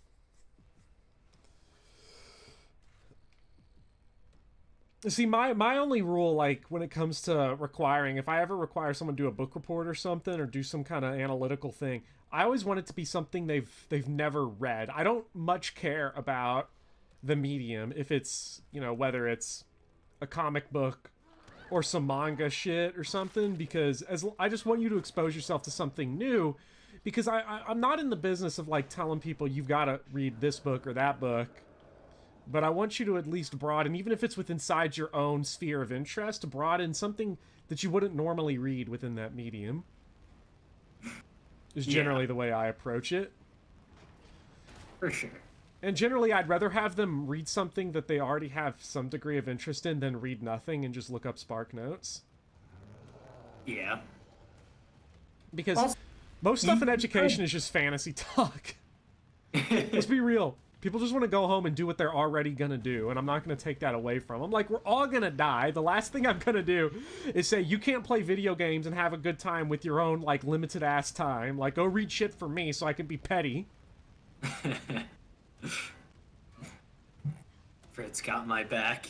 Speaker 1: see, my only rule, like, when it comes to requiring, if I ever require someone to do a book report or something, or do some kind of analytical thing, I always want it to be something they've never read. I don't much care about the medium, if it's, whether it's a comic book or some manga shit or something, because I just want you to expose yourself to something new, because I'm not in the business of, like, telling people you've got to read this book or that book. But I want you to at least broaden, even if it's inside your own sphere of interest, broaden something that you wouldn't normally read within that medium. Is generally the way I approach it.
Speaker 9: For sure.
Speaker 1: And generally, I'd rather have them read something that they already have some degree of interest in than read nothing and just look up Spark Notes.
Speaker 9: Yeah.
Speaker 1: Because most stuff in education is just fantasy talk. Let's be real. People just want to go home and do what they're already going to do, and I'm not going to take that away from them. Like, we're all going to die. The last thing I'm going to do is say, you can't play video games and have a good time with your own, like, limited-ass time. Like, go read shit for me so I can be petty.
Speaker 9: Fred's got my back.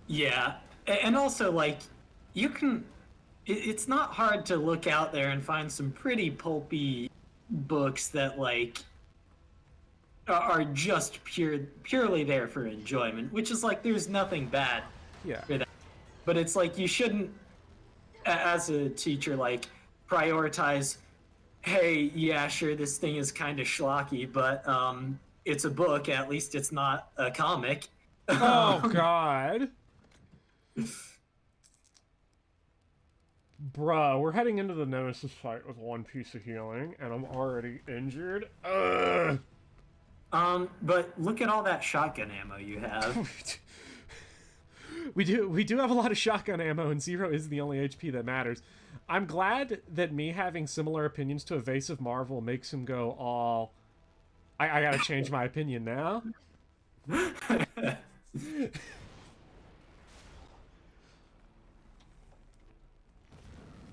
Speaker 9: Yeah, and also, like, you can... It's not hard to look out there and find some pretty pulpy books that, like, are just purely there for enjoyment, which is, like, there's nothing bad for that. but it's like you shouldn't, as a teacher, like prioritize. Hey, yeah, sure, this thing is kind of schlocky, but it's a book. At least it's not a comic.
Speaker 1: Oh God. Bruh, we're heading into the Nemesis fight with 1 piece of healing, and I'm already injured. Ugh.
Speaker 9: But look at all that shotgun ammo you have.
Speaker 1: We do have a lot of shotgun ammo, and 0 is the only HP that matters. I'm glad that me having similar opinions to Evasive Marvel makes him go all... I gotta change my opinion now?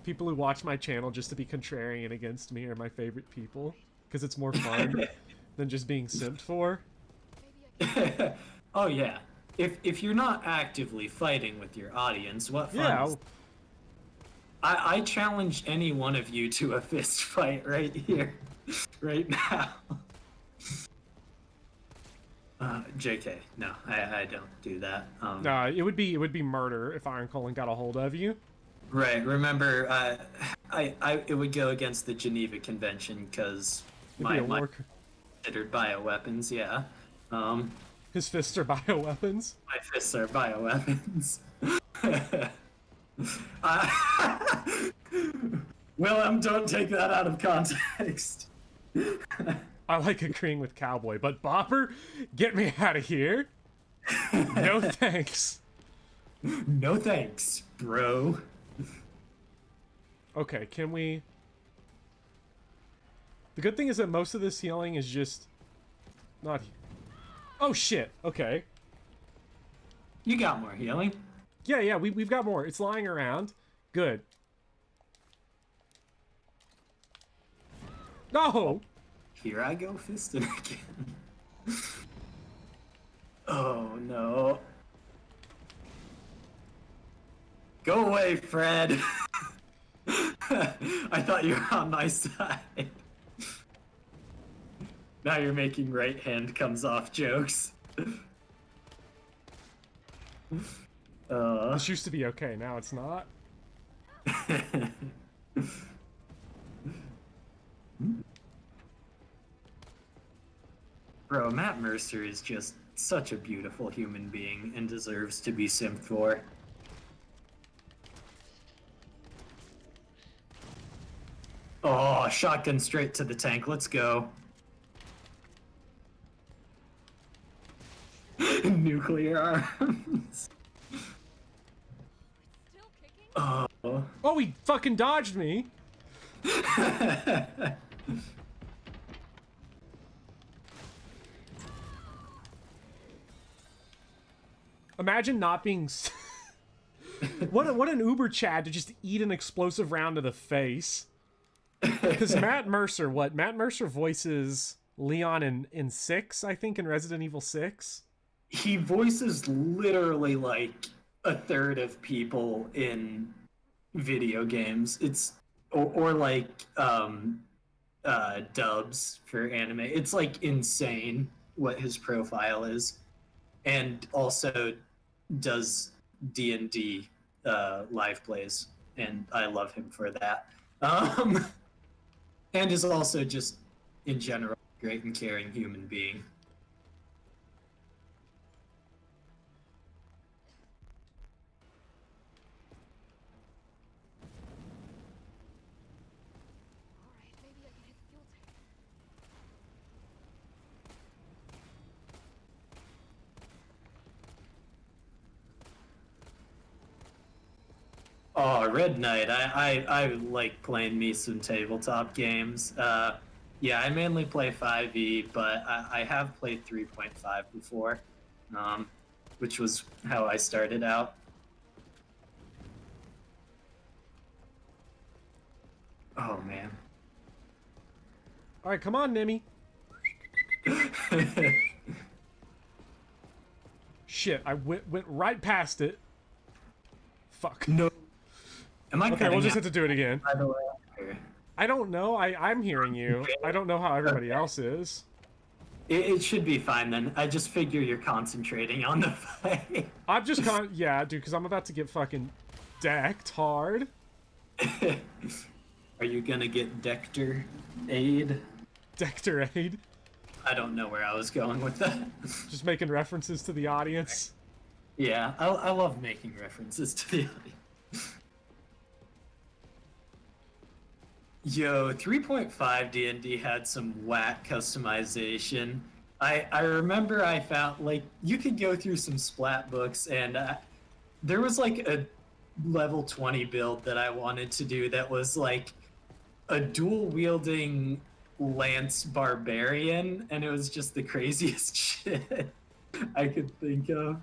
Speaker 1: People who watch my channel just to be contrarian against me are my favorite people, because it's more fun than just being simped for.
Speaker 9: Oh yeah. If you're not actively fighting with your audience, what fun is... I challenge any one of you to a fist fight right here, right now. JK, no, I don't do that.
Speaker 1: No, it would be murder if Iron Colon got a hold of you.
Speaker 9: Right. Remember, it would go against the Geneva Convention because my considered bioweapons. Yeah.
Speaker 1: His fists are bioweapons.
Speaker 9: My fists are bioweapons. Willem, don't take that out of context.
Speaker 1: I like agreeing with Cowboy, but Bopper, get me out of here. No thanks.
Speaker 9: No thanks, bro.
Speaker 1: Okay, can we... The good thing is that most of this healing is just... not... Oh, shit. Okay.
Speaker 9: You got more healing.
Speaker 1: Yeah, we've got more. It's lying around. Good. No!
Speaker 9: Here I go fisting again. Oh, no. Go away, Fred. I thought you were on my side. Now you're making right hand comes off jokes.
Speaker 1: This used to be okay, now it's not.
Speaker 9: Bro, Matt Mercer is just such a beautiful human being and deserves to be simped for. Oh, shotgun straight to the tank. Let's go. Nuclear arms.
Speaker 2: Still kicking?
Speaker 9: Oh.
Speaker 1: Oh, he fucking dodged me! Imagine not being... what an Uber Chad to just eat an explosive round to the face. Because Matt Mercer, Matt Mercer voices Leon in 6, I think, in Resident Evil 6.
Speaker 9: He voices literally like a third of people in video games. It's or like dubs for anime. It's like insane what his profile is, and also does D&D live plays, and I love him for that. And is also just in general a great and caring human being.
Speaker 2: Alright, maybe I can hit the fuel tank.
Speaker 9: Oh, Red Knight. I like playing me some tabletop games. Yeah, I mainly play 5e, but I have played 3.5 before, which was how I started out. Oh, man.
Speaker 1: Alright, come on, Nimmy. Shit, I went right past it. Fuck.
Speaker 9: No. Am I
Speaker 1: okay, we'll just
Speaker 9: out?
Speaker 1: have to do it again.
Speaker 9: By the way,
Speaker 1: I don't know. I'm hearing you. I don't know how everybody else is.
Speaker 9: It should be fine then. I just figure you're concentrating on the fight.
Speaker 1: I'm just yeah, dude, because I'm about to get fucking decked hard.
Speaker 9: Are you gonna get Dector aid?
Speaker 1: Dector aid.
Speaker 9: I don't know where I was going with that.
Speaker 1: Just making references to the audience.
Speaker 9: Yeah, I love making references to the audience. Yo, 3.5 D&D had some whack customization. I remember I found, like, you could go through some splat books, and there was, like, a level 20 build that I wanted to do that was, like, a dual-wielding lance barbarian, and it was just the craziest shit I could think of.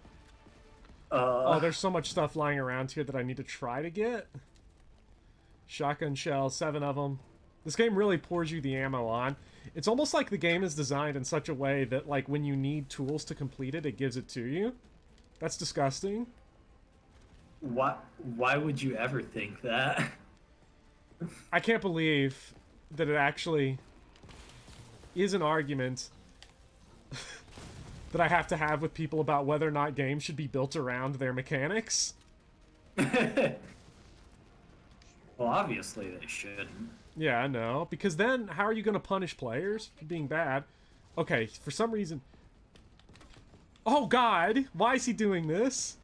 Speaker 1: Oh, there's so much stuff lying around here that I need to try to get. Shotgun shells, 7 of them. This game really pours you the ammo on. It's almost like the game is designed in such a way that, like, when you need tools to complete it, it gives it to you. That's disgusting.
Speaker 9: Why would you ever think that?
Speaker 1: I can't believe that it actually is an argument that I have to have with people about whether or not games should be built around their mechanics.
Speaker 9: Well, obviously they shouldn't.
Speaker 1: Yeah, I know. Because then, how are you going to punish players for being bad? Okay, for some reason... Oh, God! Why is he doing this?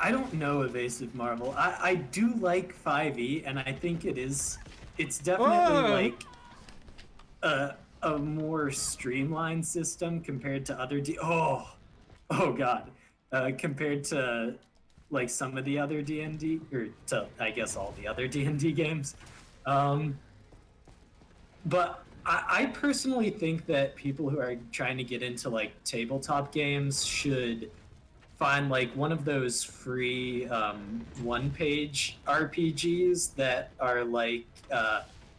Speaker 9: I don't know Evasive Marvel. I do like 5e, and I think it's definitely like a more streamlined system compared to other oh God, compared to like some of the other D&D, or to I guess all the other D&D games. But I personally think that people who are trying to get into like tabletop games should find like one of those free one-page RPGs that are like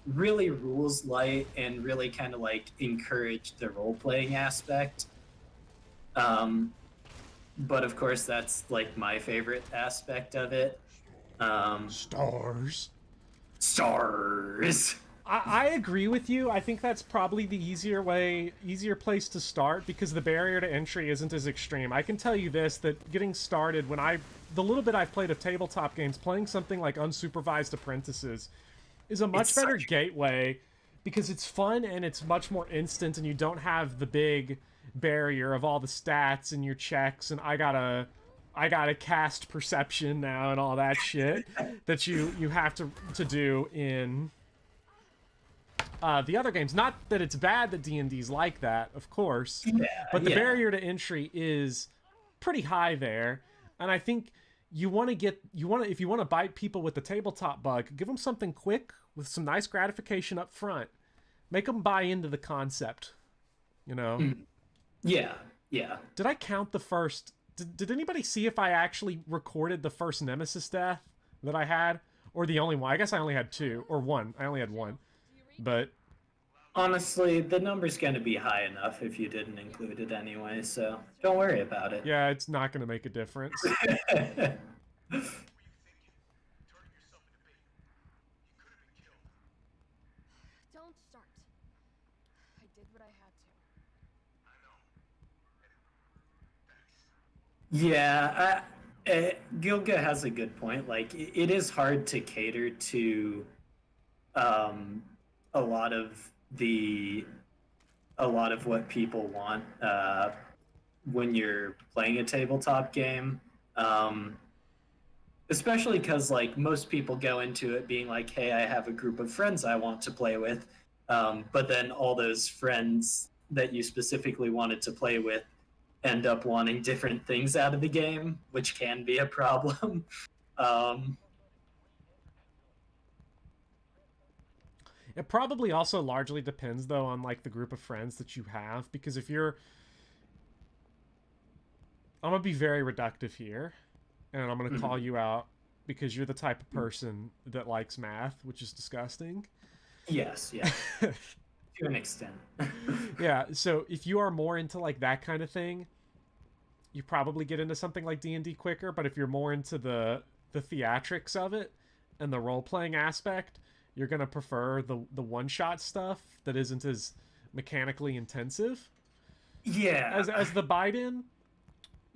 Speaker 9: really rules light and really kind of like encourage the role-playing aspect. But of course, that's like my favorite aspect of it.
Speaker 1: Stars.
Speaker 9: Stars.
Speaker 1: I agree with you. I think that's probably the easier place to start because the barrier to entry isn't as extreme. I can tell you this, that getting started, the little bit I've played of tabletop games, playing something like Unsupervised Apprentices is a much better gateway because it's fun and it's much more instant and you don't have the big barrier of all the stats and your checks and I gotta cast perception now and all that shit that you have to do in the other games. Not that it's bad that D&D's like that, of course, but the barrier to entry is pretty high there, and I think if you want to bite people with the tabletop bug, give them something quick with some nice gratification up front, make them buy into the concept, you know.
Speaker 9: Yeah.
Speaker 1: Did I count the first? Did anybody see if I actually recorded the first Nemesis death that I had, or the only one? I guess I only had 2 or 1. I only had 1. But
Speaker 9: honestly, the number's going to be high enough if you didn't include it anyway, so don't worry about it.
Speaker 1: Yeah, it's not going to make a difference.
Speaker 2: Don't start. I did what I had to.
Speaker 9: Yeah, Gilga has a good point. Like, it is hard to cater to a lot of what people want when you're playing a tabletop game, especially because like most people go into it being like, hey, I have a group of friends I want to play with, but then all those friends that you specifically wanted to play with end up wanting different things out of the game, which can be a problem.
Speaker 1: It probably also largely depends, though, on, like, the group of friends that you have, because if you're... I'm gonna be very reductive here, and I'm gonna call you out, because you're the type of person that likes math, which is disgusting.
Speaker 9: Yes, yeah. To an extent.
Speaker 1: Yeah, so if you are more into, like, that kind of thing, you probably get into something like D&D quicker, but if you're more into the theatrics of it, and the role-playing aspect, you're gonna prefer the one-shot stuff that isn't as mechanically intensive
Speaker 9: Yeah.
Speaker 1: as the Biden.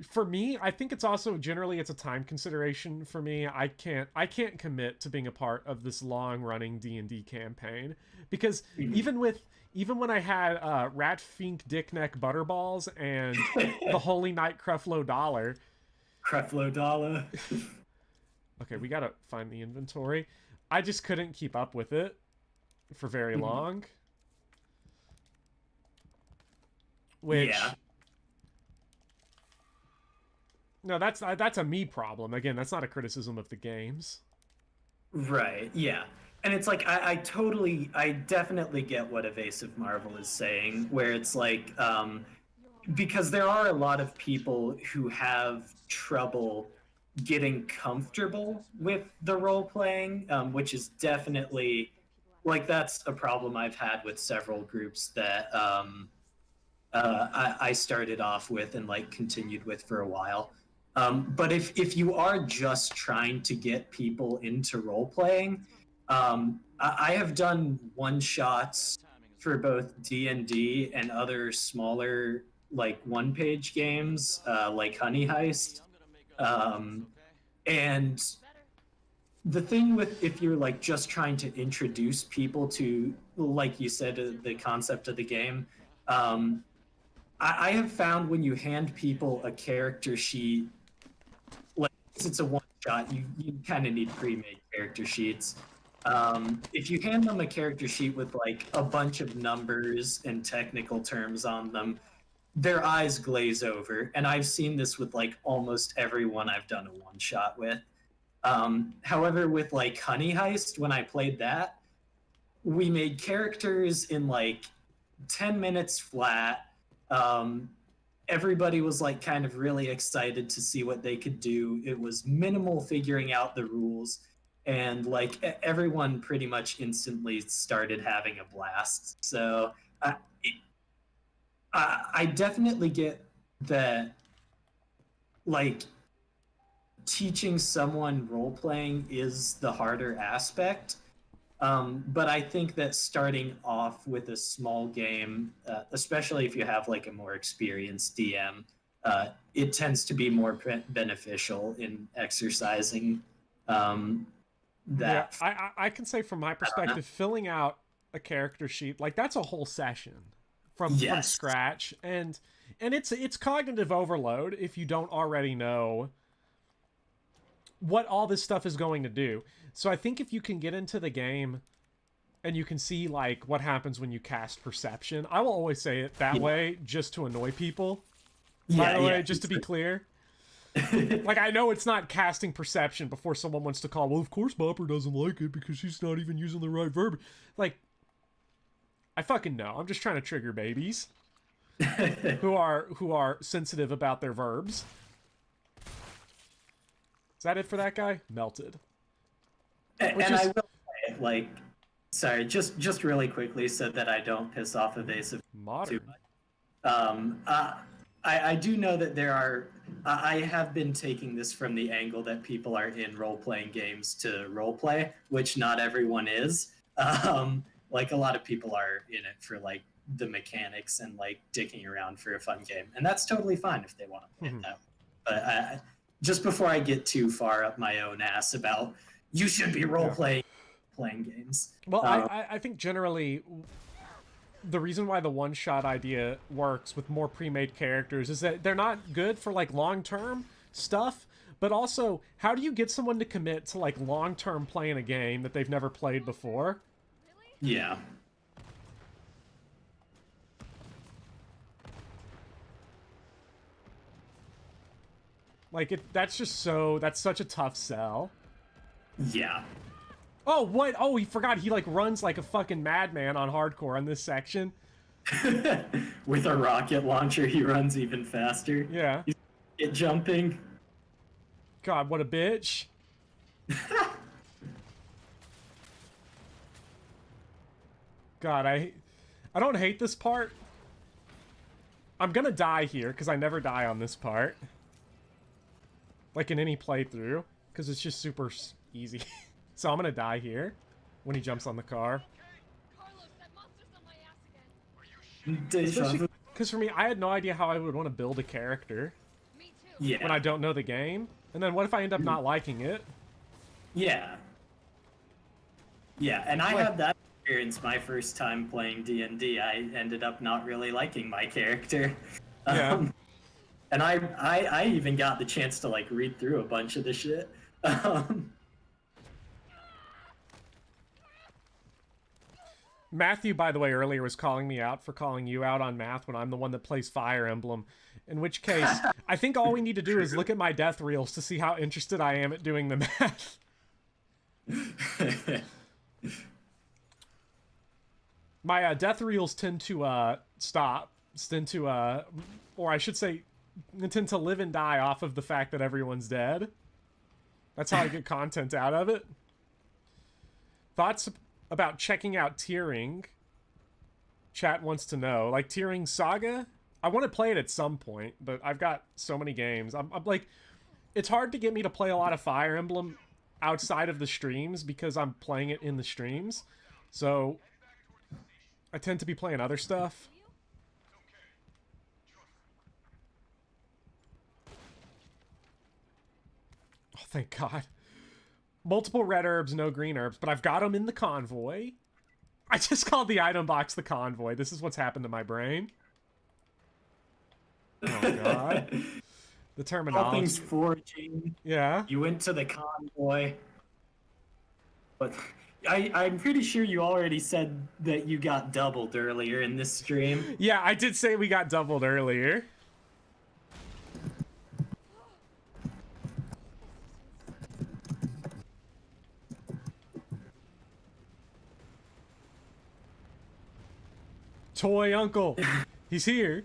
Speaker 1: For me, I think it's also generally it's a time consideration for me. I can't commit to being a part of this long running D&D campaign because even when I had Rat Fink Dickneck Butterballs and the Holy Knight Creflo Dollar.
Speaker 9: Creflo Dollar.
Speaker 1: Okay, we gotta find the inventory. I just couldn't keep up with it for very long. Which
Speaker 9: Yeah.
Speaker 1: no, that's a me problem. Again, that's not a criticism of the games.
Speaker 9: Right, yeah. And it's like I definitely get what Evasive Marvel is saying, where it's like, because there are a lot of people who have trouble getting comfortable with the role playing, which is definitely like that's a problem I've had with several groups that I started off with and like continued with for a while. But if you are just trying to get people into role playing, I have done one shots for both D&D and other smaller like one page games like Honey Heist. And the thing with if you're like just trying to introduce people to, like you said, the concept of the game, I have found when you hand people a character sheet, like it's a one shot, you kind of need pre-made character sheets. If you hand them a character sheet with like a bunch of numbers and technical terms on them, their eyes glaze over. And I've seen this with like almost everyone I've done a one shot with. However, with like Honey Heist, when I played that, we made characters in like 10 minutes flat. Everybody was like kind of really excited to see what they could do. It was minimal figuring out the rules, and like everyone pretty much instantly started having a blast. So I definitely get that, like, teaching someone role playing is the harder aspect. But I think that starting off with a small game, especially if you have like a more experienced DM, it tends to be more beneficial in exercising that.
Speaker 1: Yeah, I can say from my perspective, filling out a character sheet, like that's a whole session from scratch, and it's cognitive overload if you don't already know what all this stuff is going to do. So I think if you can get into the game and you can see like what happens when you cast perception, I will always say it that way just to annoy people. By the way, just to be clear. Like, I know it's not casting perception before someone wants to call, well, of course Bopper doesn't like it because she's not even using the right verb. Like, I fucking know. I'm just trying to trigger babies who are sensitive about their verbs. Is that it for that guy? Melted.
Speaker 9: And I will say, like, sorry, just really quickly so that I don't piss off Evasive
Speaker 1: Modern.
Speaker 9: too much. I do know that there are. I have been taking this from the angle that people are in role-playing games to role-play, which not everyone is. Like, a lot of people are in it for, like, the mechanics and, like, dicking around for a fun game. And that's totally fine if they want to play it that way. But just before I get too far up my own ass about you should be role-playing games.
Speaker 1: Well, I think generally the reason why the one-shot idea works with more pre-made characters is that they're not good for, like, long-term stuff, but also, how do you get someone to commit to, like, long-term playing a game that they've never played before?
Speaker 9: Yeah.
Speaker 1: Like, that's such a tough sell.
Speaker 9: Yeah.
Speaker 1: Oh, what? Oh, he forgot he, like, runs like a fucking madman on hardcore on this section.
Speaker 9: With a rocket launcher, he runs even faster.
Speaker 1: Yeah.
Speaker 9: He's jumping.
Speaker 1: God, what a bitch. God, I don't hate this part. I'm gonna die here, because I never die on this part. Like in any playthrough, because it's just super easy. So I'm gonna die here. when he jumps on the car.
Speaker 2: Carlos, that monster's on my ass again.
Speaker 9: Deja vu.
Speaker 1: Because for me, I had no idea how I would want to build a character
Speaker 2: Me too.
Speaker 9: Yeah.
Speaker 1: when I don't know the game. And then what if I end up not liking it?
Speaker 9: Yeah. Yeah, and I
Speaker 1: Like-
Speaker 9: had that experience my first time playing D&D. I ended up not really liking my character.
Speaker 1: Yeah.
Speaker 9: And I even got the chance to like read through a bunch of the shit.
Speaker 1: Matthew, by the way, earlier was calling me out for calling you out on math when I'm the one that plays Fire Emblem. In which case, I think all we need to do is look at my death reels to see how interested I am at doing the math. My death reels tend to or I should say, tend to live and die off of the fact that everyone's dead. That's how I get content out of it. Thoughts about checking out tiering? Chat wants to know. Like tiering Saga? I want to play it at some point, but I've got so many games. I'm like, it's hard to get me to play a lot of Fire Emblem outside of the streams because I'm playing it in the streams. So I tend to be playing other stuff. Oh, thank God. Multiple red herbs, no green herbs, but I've got them in the convoy. I just called the item box the convoy. This is what's happened to my brain. Oh, God. The
Speaker 9: All
Speaker 1: terminology.
Speaker 9: things foraging.
Speaker 1: Yeah.
Speaker 9: You went to the convoy. But I'm pretty sure you already said that you got doubled earlier in this stream.
Speaker 1: Yeah, I did say we got doubled earlier. Toy Uncle. He's here.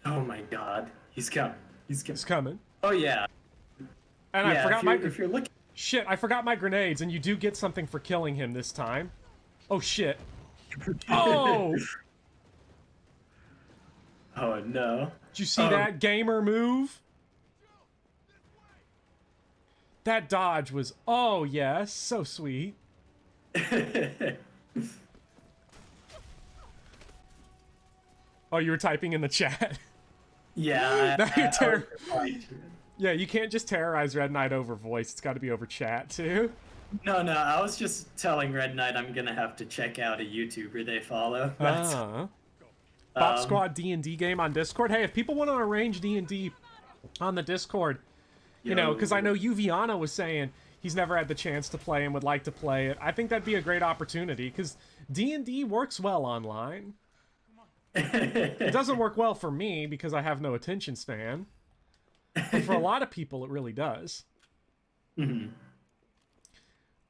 Speaker 9: Oh my God. He's coming. He's coming.
Speaker 1: He's coming.
Speaker 9: Oh yeah.
Speaker 1: And I forgot
Speaker 9: if you're looking.
Speaker 1: Shit, I forgot my grenades, and you do get something for killing him this time. Oh, shit. Oh!
Speaker 9: Oh no.
Speaker 1: Did you see that gamer move? That dodge was, oh yes, so sweet. Oh, you were typing in the chat.
Speaker 9: Yeah.
Speaker 1: Now you're
Speaker 9: I was replying to it.
Speaker 1: Yeah, you can't just terrorize Red Knight over voice. It's got to be over chat, too.
Speaker 9: No, I was just telling Red Knight I'm gonna have to check out a YouTuber they follow.
Speaker 1: Bot Squad D&D game on Discord. Hey, if people want to arrange D&D on the Discord, you know, because I know Uviana was saying he's never had the chance to play and would like to play it. I think that'd be a great opportunity, because D&D works well online. It doesn't work well for me, because I have no attention span. But for a lot of people, it really does.
Speaker 9: Mm-hmm.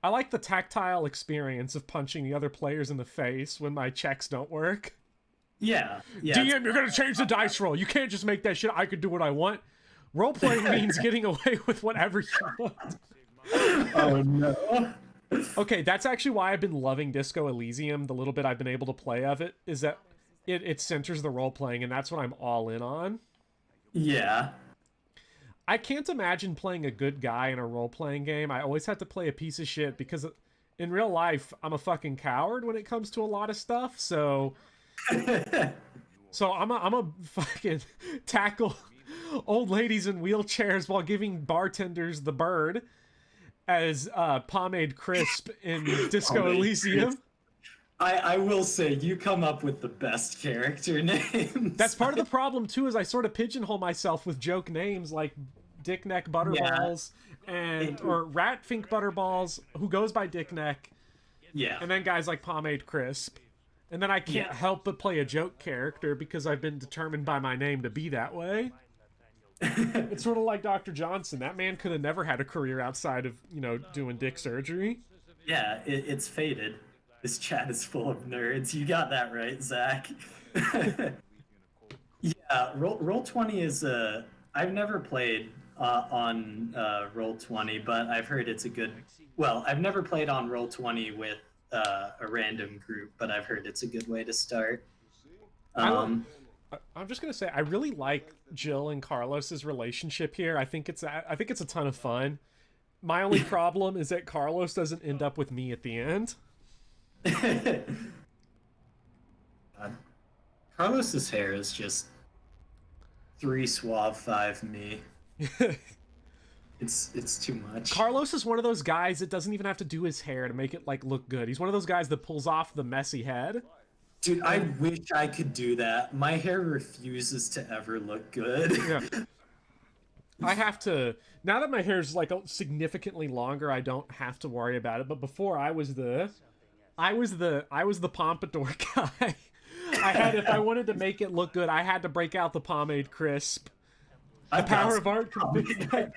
Speaker 1: I like the tactile experience of punching the other players in the face when my checks don't work.
Speaker 9: Yeah.
Speaker 1: DM, you're gonna change the dice roll. You can't just make that shit. I could do what I want. Role-playing means getting away with whatever you want.
Speaker 9: Oh no.
Speaker 1: Okay, that's actually why I've been loving Disco Elysium. The little bit I've been able to play of it is that it centers the role-playing, and that's what I'm all in on.
Speaker 9: Yeah.
Speaker 1: I can't imagine playing a good guy in a role-playing game. I always have to play a piece of shit because in real life, I'm a fucking coward when it comes to a lot of stuff. So I'm a fucking tackle old ladies in wheelchairs while giving bartenders the bird as Pomade Crisp in Disco Elysium.
Speaker 9: I will say, you come up with the best character names.
Speaker 1: That's part of the problem, too, is I sort of pigeonhole myself with joke names like Dick Neck Butterballs or Ratfink Butterballs, who goes by Dick Neck.
Speaker 9: Yeah.
Speaker 1: And then guys like Pomade Crisp. And then I can't help but play a joke character because I've been determined by my name to be that way. It's sort of like Dr. Johnson. That man could have never had a career outside of, you know, doing dick surgery.
Speaker 9: Yeah, it's fated. This chat is full of nerds. You got that right, Zach. Yeah, Roll20 is I've never played on Roll20, but I've heard it's a good. Well, I've never played on Roll20 with a random group, but I've heard it's a good way to start.
Speaker 1: I'm just gonna say I really like Jill and Carlos's relationship here. I think it's a ton of fun. My only problem is that Carlos doesn't end up with me at the end.
Speaker 9: Carlos's hair is just 3 suave, 5 me. It's too much.
Speaker 1: Carlos is one of those guys that doesn't even have to do his hair to make it like look good. He's one of those guys that pulls off the messy head.
Speaker 9: Dude, I wish I could do that. My hair refuses to ever look good.
Speaker 1: Yeah. I have to, now that my hair's like significantly longer, I don't have to worry about it. But before I was the pompadour guy. If I wanted to make it look good, I had to break out the pomade crisp. The power of art can fix that.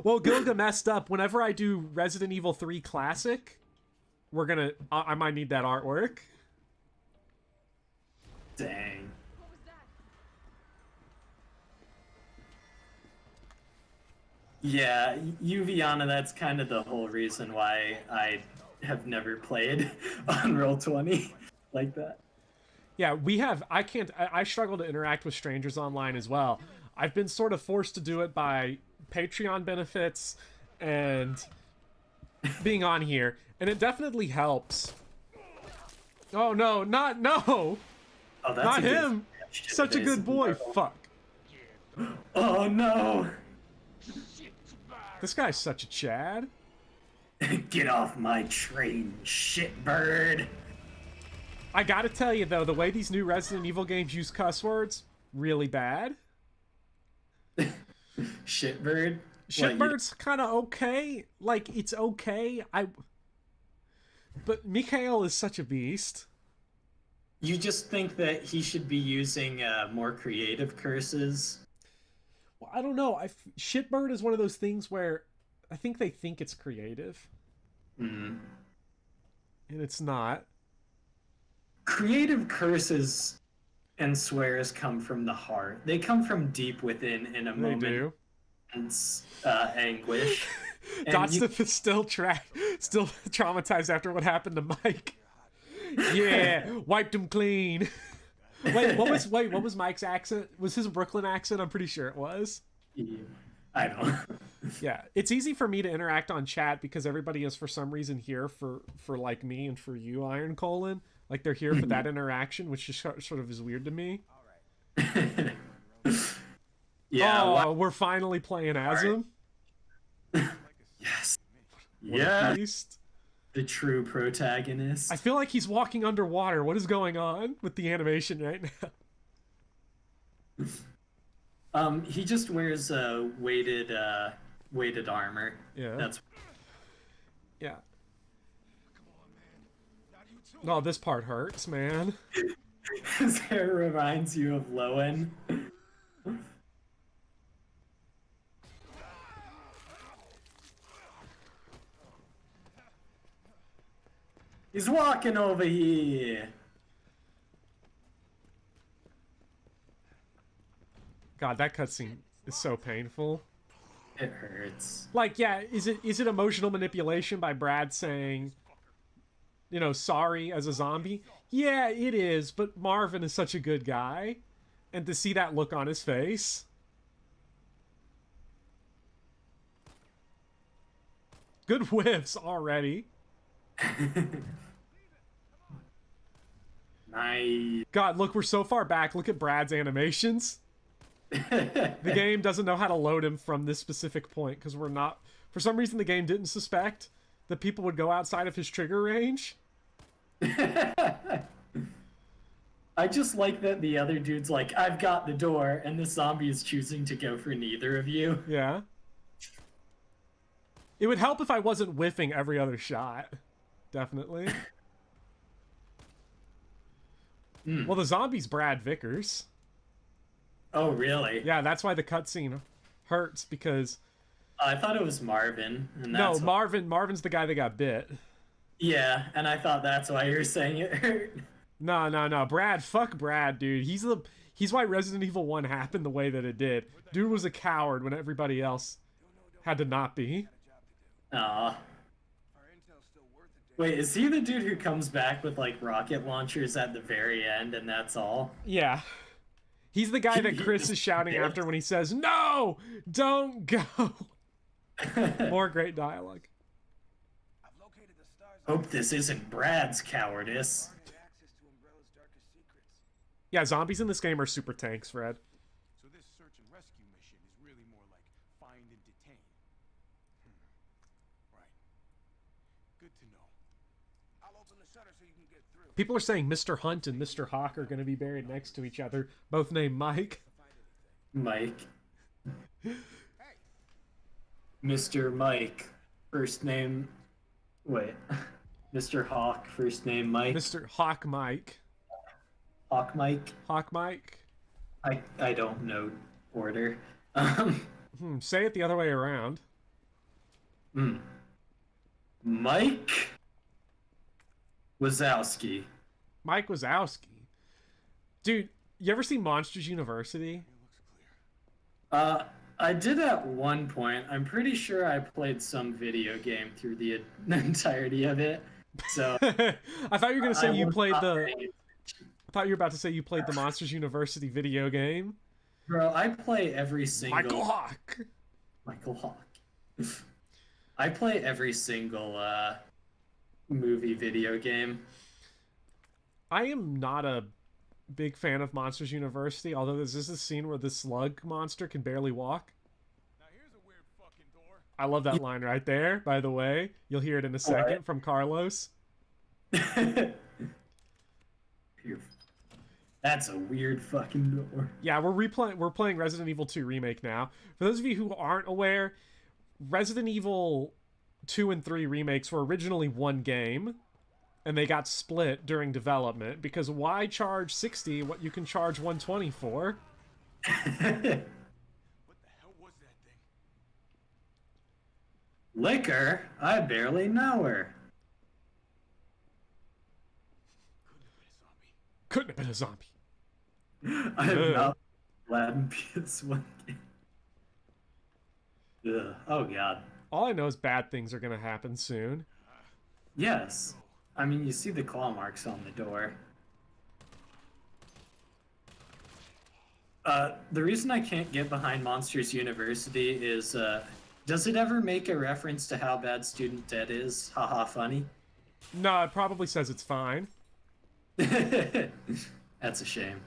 Speaker 1: Well, Gilga messed up. Whenever I do Resident Evil 3 Classic, I might need that artwork.
Speaker 9: Dang.
Speaker 2: What was that?
Speaker 9: Yeah, Uviana, that's kind of the whole reason why I have never played on Roll20 like that.
Speaker 1: Yeah, I struggle to interact with strangers online as well. I've been sort of forced to do it by Patreon benefits and being on here, and it definitely helps. Oh no, no!
Speaker 9: Oh, that's
Speaker 1: Not him! Such a good boy, fuck.
Speaker 9: Oh no!
Speaker 1: This guy's such a Chad.
Speaker 9: Get off my train, shitbird!
Speaker 1: I gotta tell you though, the way these new Resident Evil games use cuss words, really bad.
Speaker 9: Shitbird?
Speaker 1: Shitbird's kind of okay. Like, it's okay. But Mikhail is such a beast.
Speaker 9: You just think that he should be using more creative curses?
Speaker 1: Well, I don't know. Shitbird is one of those things where I think they think it's creative.
Speaker 9: Mm.
Speaker 1: And it's not.
Speaker 9: Creative curses and swears come from the heart. They come from deep within in a moment.
Speaker 1: They do.
Speaker 9: And anguish.
Speaker 1: Dotstuff is still traumatized after what happened to Mike. Yeah, wiped him clean. Wait, what was Mike's accent? Was his a Brooklyn accent? I'm pretty sure it was.
Speaker 9: Yeah, I don't know.
Speaker 1: Yeah, it's easy for me to interact on chat because everybody is for some reason here for like me and for you, Iron Colon. Like they're here for that interaction, which just sort of is weird to me.
Speaker 9: Yeah.
Speaker 1: Oh, we're finally playing as him.
Speaker 9: Yes.
Speaker 1: What
Speaker 9: Yeah.
Speaker 1: a beast.
Speaker 9: The true protagonist.
Speaker 1: I feel like he's walking underwater. What is going on with the animation right now?
Speaker 9: He just wears weighted armor.
Speaker 1: Yeah.
Speaker 9: That's
Speaker 1: Yeah. No, this part hurts, man.
Speaker 9: his hair reminds you of Lowen. He's walking over here.
Speaker 1: God, that cutscene is so painful.
Speaker 9: It hurts.
Speaker 1: Like, yeah, is it emotional manipulation by Brad saying, you know, sorry as a zombie? Yeah, it is, but Marvin is such a good guy. And to see that look on his face. Good whiffs already.
Speaker 9: Nice.
Speaker 1: God, look, we're so far back. Look at Brad's animations. The game doesn't know how to load him from this specific point because we're not... For some reason, the game didn't suspect that people would go outside of his trigger range.
Speaker 9: I just like that the other dude's like, I've got the door, and the zombie is choosing to go for neither of you.
Speaker 1: Yeah. It would help if I wasn't whiffing every other shot. Definitely. Well, the zombie's Brad Vickers.
Speaker 9: Oh, really?
Speaker 1: Yeah, that's why the cutscene hurts, because...
Speaker 9: I thought it was Marvin. And
Speaker 1: No,
Speaker 9: that's
Speaker 1: Marvin's the guy that got bit.
Speaker 9: Yeah, and I thought that's why you were saying it hurt.
Speaker 1: No. Brad, fuck Brad, dude. He's why Resident Evil 1 happened the way that it did. Dude was a coward when everybody else had to not be.
Speaker 9: Aw. Wait, is he the dude who comes back with, like, rocket launchers at the very end, and that's all?
Speaker 1: Yeah. He's the guy that Chris is shouting after when he says, "No! Don't go!" More great dialogue.
Speaker 7: I've located the stars.
Speaker 9: Hope this isn't Brad's cowardice.
Speaker 7: Guarded access to Umbrella's darkest secrets.
Speaker 1: Yeah, zombies in this game are super tanks, Fred.
Speaker 3: So this search and rescue mission is really more like find and detain. Right. Good to know.
Speaker 7: I'll open the shutter so you can get through.
Speaker 1: People are saying Mr. Hunt and Mr. Hawk are going to be buried next to each other, both named Mike.
Speaker 9: Mike. Mr. Mike, first name. Wait. Mr. Hawk, first name Mike.
Speaker 1: Mr. Hawk Mike.
Speaker 9: Hawk Mike.
Speaker 1: Hawk Mike.
Speaker 9: I don't know order.
Speaker 1: Say it the other way around.
Speaker 9: Mike Wazowski.
Speaker 1: Mike Wazowski. Dude, you ever seen Monsters University?
Speaker 9: I did at one point. I'm pretty sure I played some video game through the entirety of it. So
Speaker 1: I thought you were gonna say you played the.
Speaker 9: the.
Speaker 1: I thought you were about to say you played the Monsters University video game.
Speaker 9: Bro, I play every single.
Speaker 1: Michael Hawk.
Speaker 9: Michael Hawk. I play every single movie video game.
Speaker 1: I am not a big fan of Monsters University, although there's this scene where the slug monster can barely walk.
Speaker 3: Now here's a weird fucking door.
Speaker 1: I love that line right there, by the way. You'll hear it in a second from Carlos.
Speaker 9: That's a weird fucking door.
Speaker 1: Yeah, we're playing Resident Evil 2 Remake now. For those of you who aren't aware, Resident Evil 2 and 3 remakes were originally one game, and they got split during development because why charge 60 what you can charge 120 for?
Speaker 3: What the hell was that thing?
Speaker 9: Liquor? I barely know her.
Speaker 3: Couldn't have been a zombie.
Speaker 1: Couldn't have been a zombie.
Speaker 9: I have
Speaker 1: Ugh.
Speaker 9: not Latin PS1 game. Ugh. Oh god.
Speaker 1: All I know is bad things are going to happen soon.
Speaker 9: Yes. I mean, you see the claw marks on the door. The reason I can't get behind Monsters University is, does it ever make a reference to how bad Student Dead is? Haha, funny.
Speaker 1: No, it probably says it's fine.
Speaker 9: That's a shame.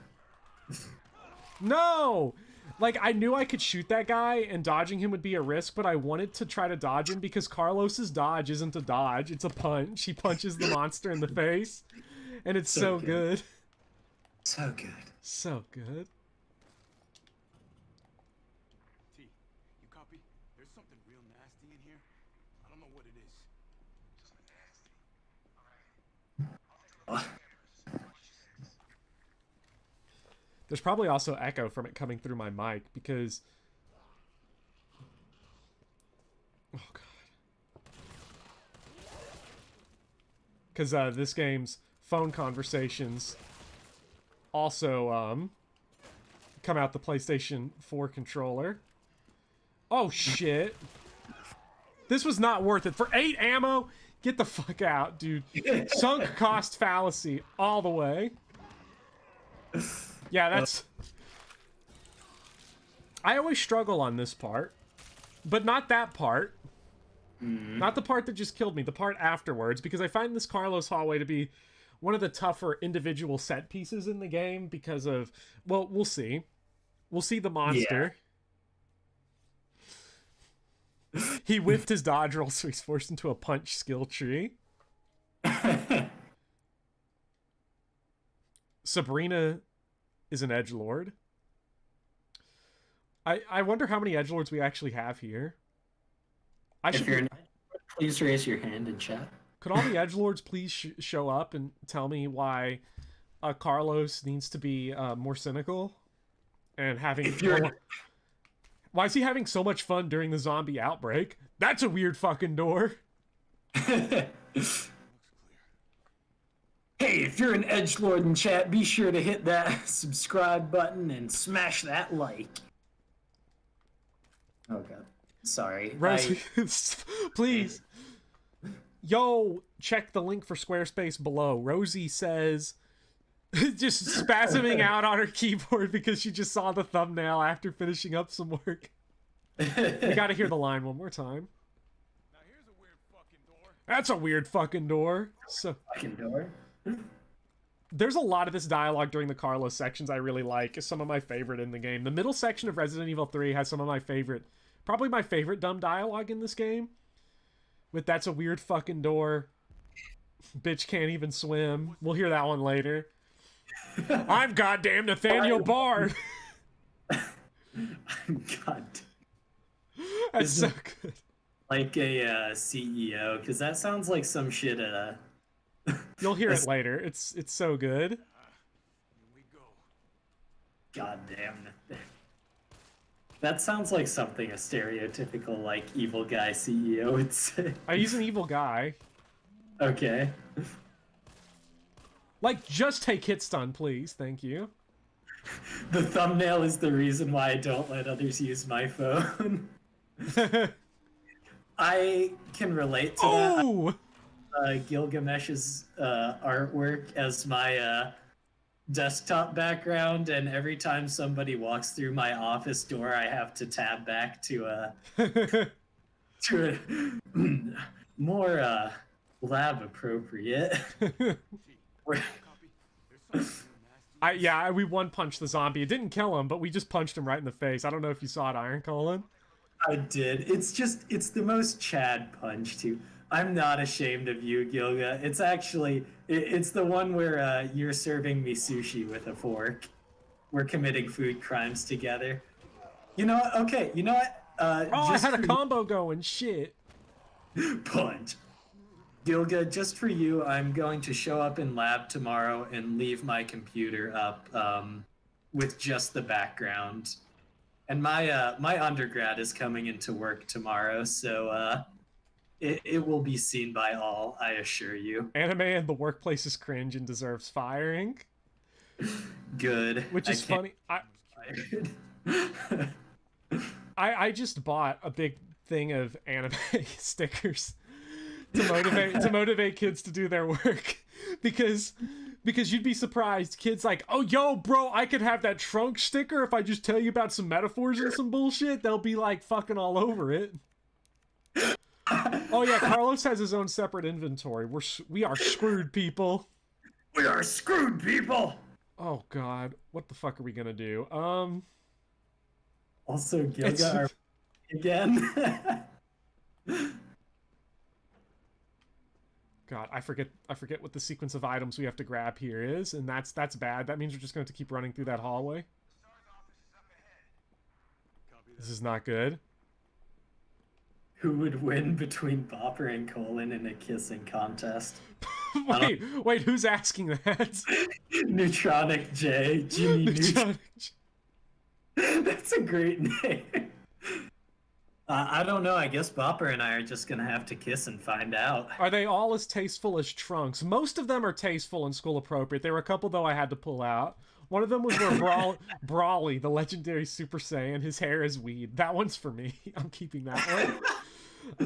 Speaker 1: No! Like, I knew I could shoot that guy and dodging him would be a risk, but I wanted to try to dodge him because Carlos's dodge isn't a dodge, it's a punch. He punches the monster in the face, and it's so good.
Speaker 9: So good.
Speaker 1: So good.
Speaker 3: T, you copy? There's something real nasty in here. I don't know what it is.
Speaker 1: There's probably also echo from it coming through my mic because... Oh, God. Because this game's phone conversations also come out the PlayStation 4 controller. Oh, shit. This was not worth it. For 8 ammo? Get the fuck out, dude. Sunk cost fallacy all the way. Yeah, that's... I always struggle on this part. But not that part. Not the part that just killed me. The part afterwards. Because I find this Carlos hallway to be one of the tougher individual set pieces in the game. Because of... Well, we'll see. We'll see the monster. Yeah. He whiffed his dodge roll, so he's forced into a punch skill tree. Sabrina is an edgelord. I wonder how many edgelords we actually have here.
Speaker 9: If you're not, please raise your hand in chat.
Speaker 1: Could all the edgelords please show up and tell me why Carlos needs to be more cynical and having... Why is he having so much fun during the zombie outbreak? That's a weird fucking door.
Speaker 9: Hey, if you're an edgelord in chat, be sure to hit that subscribe button and smash that like. Oh god. Sorry.
Speaker 1: Rosie, please. Yo, check the link for Squarespace below. Rosie says, just spasming out on her keyboard because she just saw the thumbnail after finishing up some work. We gotta hear the line one more time.
Speaker 3: Now here's a weird fucking door.
Speaker 1: That's a weird fucking door. So
Speaker 9: Fucking door.
Speaker 1: there's a lot of this dialogue during the Carlos sections I really like. It's some of my favorite in the game. The middle section of Resident Evil 3 has some of my favorite, probably my favorite dumb dialogue in this game. With "that's a weird fucking door. Bitch can't even swim." We'll hear that one later. I'm goddamn Nathaniel Bard.
Speaker 9: God.
Speaker 1: That's so good.
Speaker 9: Like a CEO, because that sounds like some shit at a.
Speaker 1: You'll hear it later. It's so good.
Speaker 3: Here we go.
Speaker 9: God damn it. That sounds like something a stereotypical, like, evil guy CEO would say.
Speaker 1: He's an evil guy.
Speaker 9: Okay.
Speaker 1: Like, just take hit stun, please. Thank you.
Speaker 9: The thumbnail is the reason why I don't let others use my phone. I can relate to that.
Speaker 1: Oh!
Speaker 9: Gilgamesh's artwork as my desktop background, and every time somebody walks through my office door, I have to tab back to a more lab appropriate.
Speaker 1: We one punched the zombie. It didn't kill him, but we just punched him right in the face. I don't know if you saw it, Iron Colin.
Speaker 9: I did. It's the most Chad punch too. I'm not ashamed of you, Gilga. It's actually it's the one where you're serving me sushi with a fork. We're committing food crimes together. You know what? Okay, you know what?
Speaker 1: I had a combo going. Shit.
Speaker 9: Punch. Gilga, just for you, I'm going to show up in lab tomorrow and leave my computer up with just the background. And my undergrad is coming into work tomorrow, so it will be seen by all, I assure you.
Speaker 1: Anime in the workplace is cringe and deserves firing.
Speaker 9: Good.
Speaker 1: Which is funny. I just bought a big thing of anime stickers to motivate kids to do their work because you'd be surprised. Kids like, "Oh, yo, bro, I could have that trunk sticker if I just tell you about some metaphors and some bullshit." They'll be like fucking all over it. Oh yeah, Carlos has his own separate inventory. We are screwed, people.
Speaker 9: We are screwed, people.
Speaker 1: Oh god, what the fuck are we gonna do?
Speaker 9: Also, Gilga again.
Speaker 1: God, I forget what the sequence of items we have to grab here is, and that's bad. That means we're just going to keep running through that hallway. This is not good.
Speaker 9: Who would win between Bopper and Colin in a kissing contest?
Speaker 1: wait, who's asking that?
Speaker 9: Neutronic J. Jimmy
Speaker 1: Neutronic J.
Speaker 9: That's a great name. I don't know. I guess Bopper and I are just gonna have to kiss and find out.
Speaker 1: Are they all as tasteful as Trunks? Most of them are tasteful and school appropriate. There were a couple, though, I had to pull out. One of them was where Brawly, the legendary Super Saiyan, his hair is weed. That one's for me. I'm keeping that one.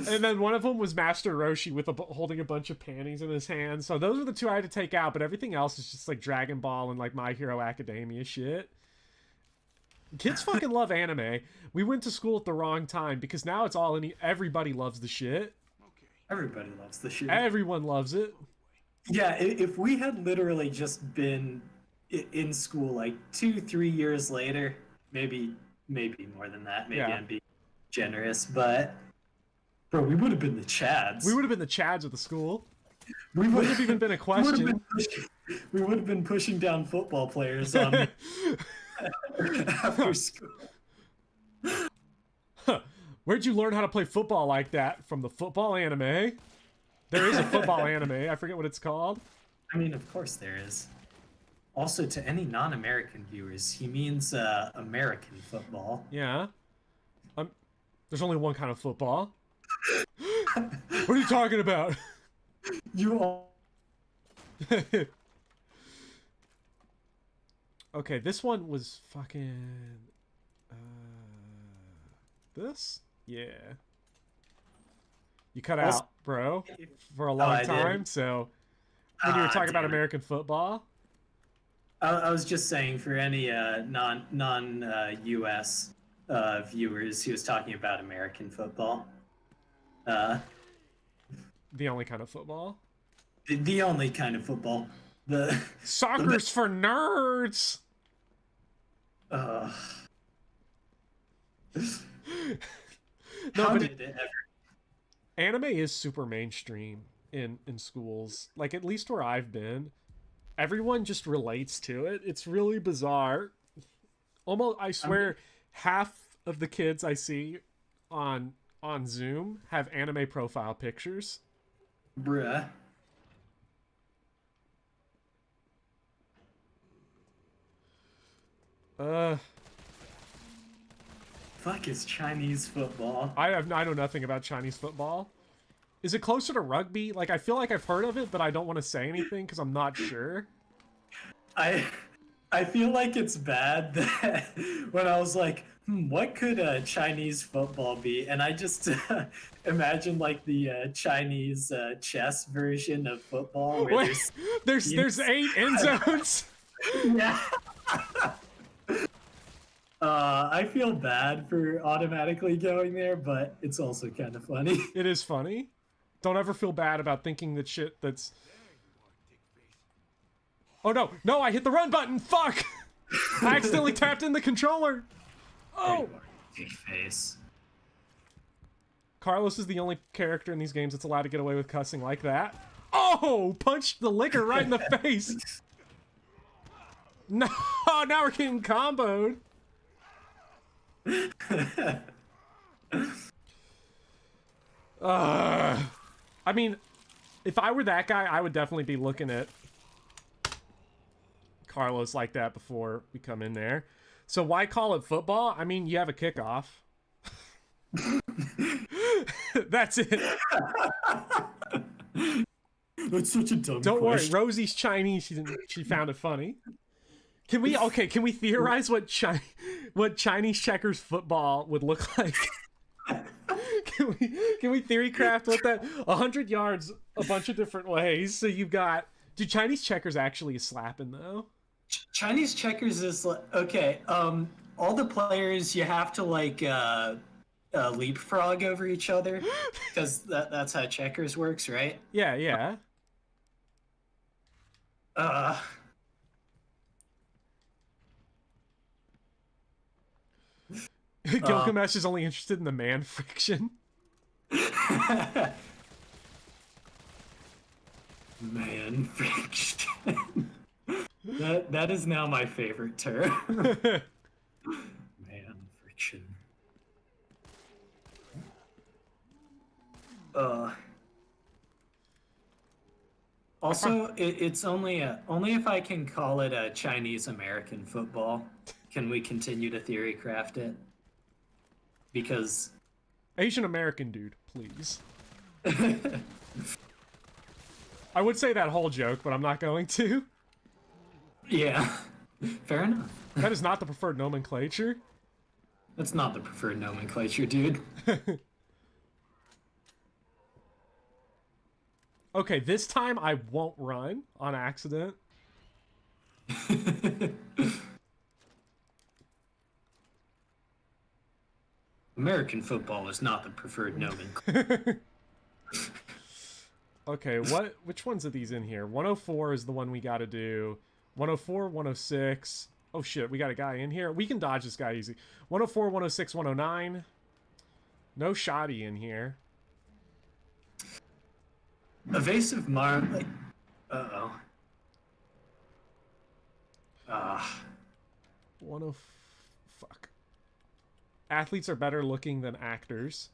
Speaker 1: And then one of them was Master Roshi with holding a bunch of panties in his hands. So those are the two I had to take out, but everything else is just like Dragon Ball and like My Hero Academia shit. Kids fucking love anime. We went to school at the wrong time because now it's all everybody loves the shit.
Speaker 9: Everybody loves the shit.
Speaker 1: Everyone loves it.
Speaker 9: Yeah, if we had literally just been in school like 2-3 years later, maybe more than that. Maybe I'm being generous, but bro, we would have been the Chads.
Speaker 1: We would have been the Chads of the school. We wouldn't have even been a question.
Speaker 9: We would have been pushing down football players on after school.
Speaker 1: Huh. Where'd you learn how to play football like that? From the football anime? There is a football anime. I forget what it's called.
Speaker 9: I mean, of course there is. Also, to any non-American viewers, he means American football.
Speaker 1: Yeah. There's only one kind of football. What are you talking about?
Speaker 9: You all...
Speaker 1: Okay, this one was fucking... this? Yeah. You cut out, bro, for a long time, so... When you were talking about American football?
Speaker 9: I was just saying, for any non-US viewers. He was talking about American football. Uh,
Speaker 1: The only kind of football.
Speaker 9: the only kind of football. The
Speaker 1: Soccer's for nerds.
Speaker 9: Uh,
Speaker 1: No,
Speaker 9: how
Speaker 1: but
Speaker 9: did it ever?
Speaker 1: anime is super mainstream in schools. Like, at least where I've been, everyone just relates to it. It's really bizarre. Almost, I swear, half of the kids I see on Zoom have anime profile pictures.
Speaker 9: Bruh. Fuck is Chinese football?
Speaker 1: I know nothing about Chinese football. Is it closer to rugby? Like, I feel like I've heard of it, but I don't want to say anything because I'm not sure.
Speaker 9: I feel like it's bad that when I was like, what could a Chinese football be? And I just imagine like the Chinese chess version of football. Where
Speaker 1: Wait, there's 8 end zones.
Speaker 9: Yeah. I feel bad for automatically going there, but it's also kind of funny.
Speaker 1: It is funny. Don't ever feel bad about thinking that shit that's... Oh no, no, I hit the run button, fuck! I accidentally tapped in the controller! Oh!
Speaker 9: Big face.
Speaker 1: Carlos is the only character in these games that's allowed to get away with cussing like that. Oh! Punched the liquor right in the face! No, now we're getting comboed! I mean, if I were that guy, I would definitely be looking at Carlos like that before we come in there. So why call it football? I mean, you have a kickoff. That's it.
Speaker 9: That's such a dumb
Speaker 1: Don't worry,
Speaker 9: question.
Speaker 1: Rosie's Chinese. She found it funny. Can we theorize what Chinese checkers football would look like? Can we theory craft what that 100 yards a bunch of different ways? So you've got, do Chinese checkers actually slapping though?
Speaker 9: Chinese checkers is like, okay. All the players, you have to like leapfrog over each other because that's how checkers works, right?
Speaker 1: Yeah. Gilgamesh is only interested in the man friction.
Speaker 9: Man friction. That is now my favorite term. Man friction. Also, it's only if I can call it a Chinese American football, can we continue to theory craft it? Because
Speaker 1: Asian American dude, please. I would say that whole joke, but I'm not going to.
Speaker 9: Yeah, fair enough.
Speaker 1: That is not the preferred nomenclature.
Speaker 9: That's not the preferred nomenclature, dude.
Speaker 1: Okay, this time I won't run on accident.
Speaker 9: American football is not the preferred nomenclature.
Speaker 1: Okay, which ones are these in here? 104 is the one we gotta do. 104, 106. Oh shit, we got a guy in here. We can dodge this guy easy. 104, 106, 109. No shoddy in here.
Speaker 9: Evasive like, uh-oh.
Speaker 1: 10. Fuck. Athletes are better looking than actors.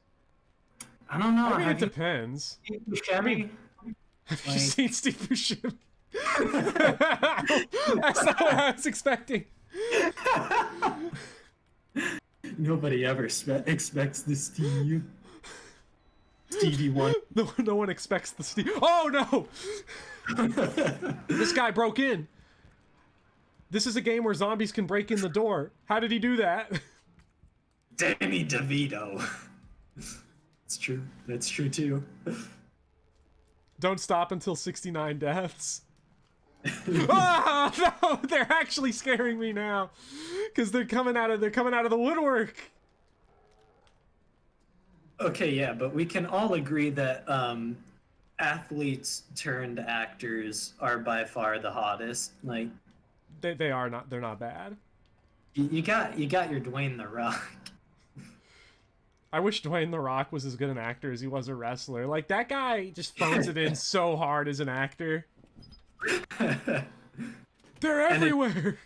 Speaker 9: I don't know.
Speaker 1: I mean, it depends.
Speaker 9: I mean,
Speaker 1: have you seen Steve Buscemi? That's not what I was expecting.
Speaker 9: Nobody ever expects the Stevie one.
Speaker 1: No one expects the Steve. Oh no! This guy broke in. This is a game where zombies can break in the door. How did he do that?
Speaker 9: Danny DeVito. It's true. That's true too.
Speaker 1: Don't stop until 69 deaths. Ah, no, they're actually scaring me now, because they're coming out of the woodwork.
Speaker 9: Okay, yeah, but we can all agree that athletes turned actors are by far the hottest. Like
Speaker 1: They are not. They're not bad.
Speaker 9: you got your Dwayne the Rock.
Speaker 1: I wish Dwayne the Rock was as good an actor as he was a wrestler. Like that guy just phones it in so hard as an actor. They're everywhere.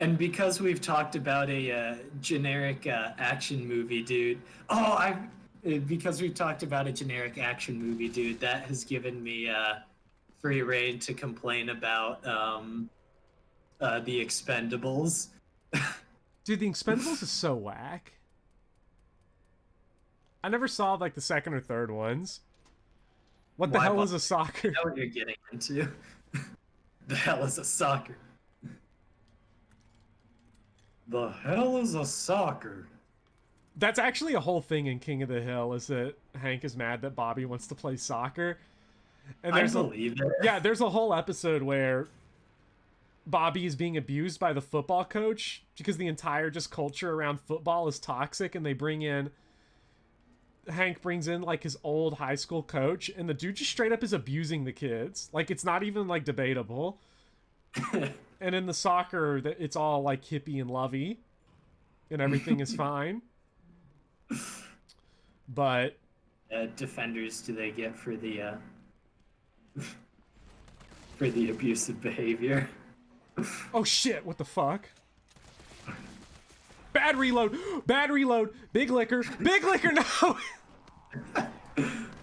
Speaker 9: And because we've talked about a generic action movie, dude. Because we've talked about a generic action movie, dude. That has given me free reign to complain about the Expendables.
Speaker 1: Dude, the Expendables is so whack. I never saw like the second or third ones. What the hell is a soccer?
Speaker 9: I know what you're getting into. The hell is a soccer? The hell is a soccer?
Speaker 1: That's actually a whole thing in King of the Hill, is that Hank is mad that Bobby wants to play soccer. And
Speaker 9: I believe it.
Speaker 1: Yeah, there's a whole episode where Bobby is being abused by the football coach because the entire just culture around football is toxic, and Hank brings in like his old high school coach, and the dude just straight up is abusing the kids. Like it's not even like debatable. And in the soccer, it's all like hippie and lovey, and everything is fine. But
Speaker 9: defenders do they get for the for the abusive behavior?
Speaker 1: Oh shit! What the fuck? Bad reload! Bad reload! Big liquor! Big liquor! No!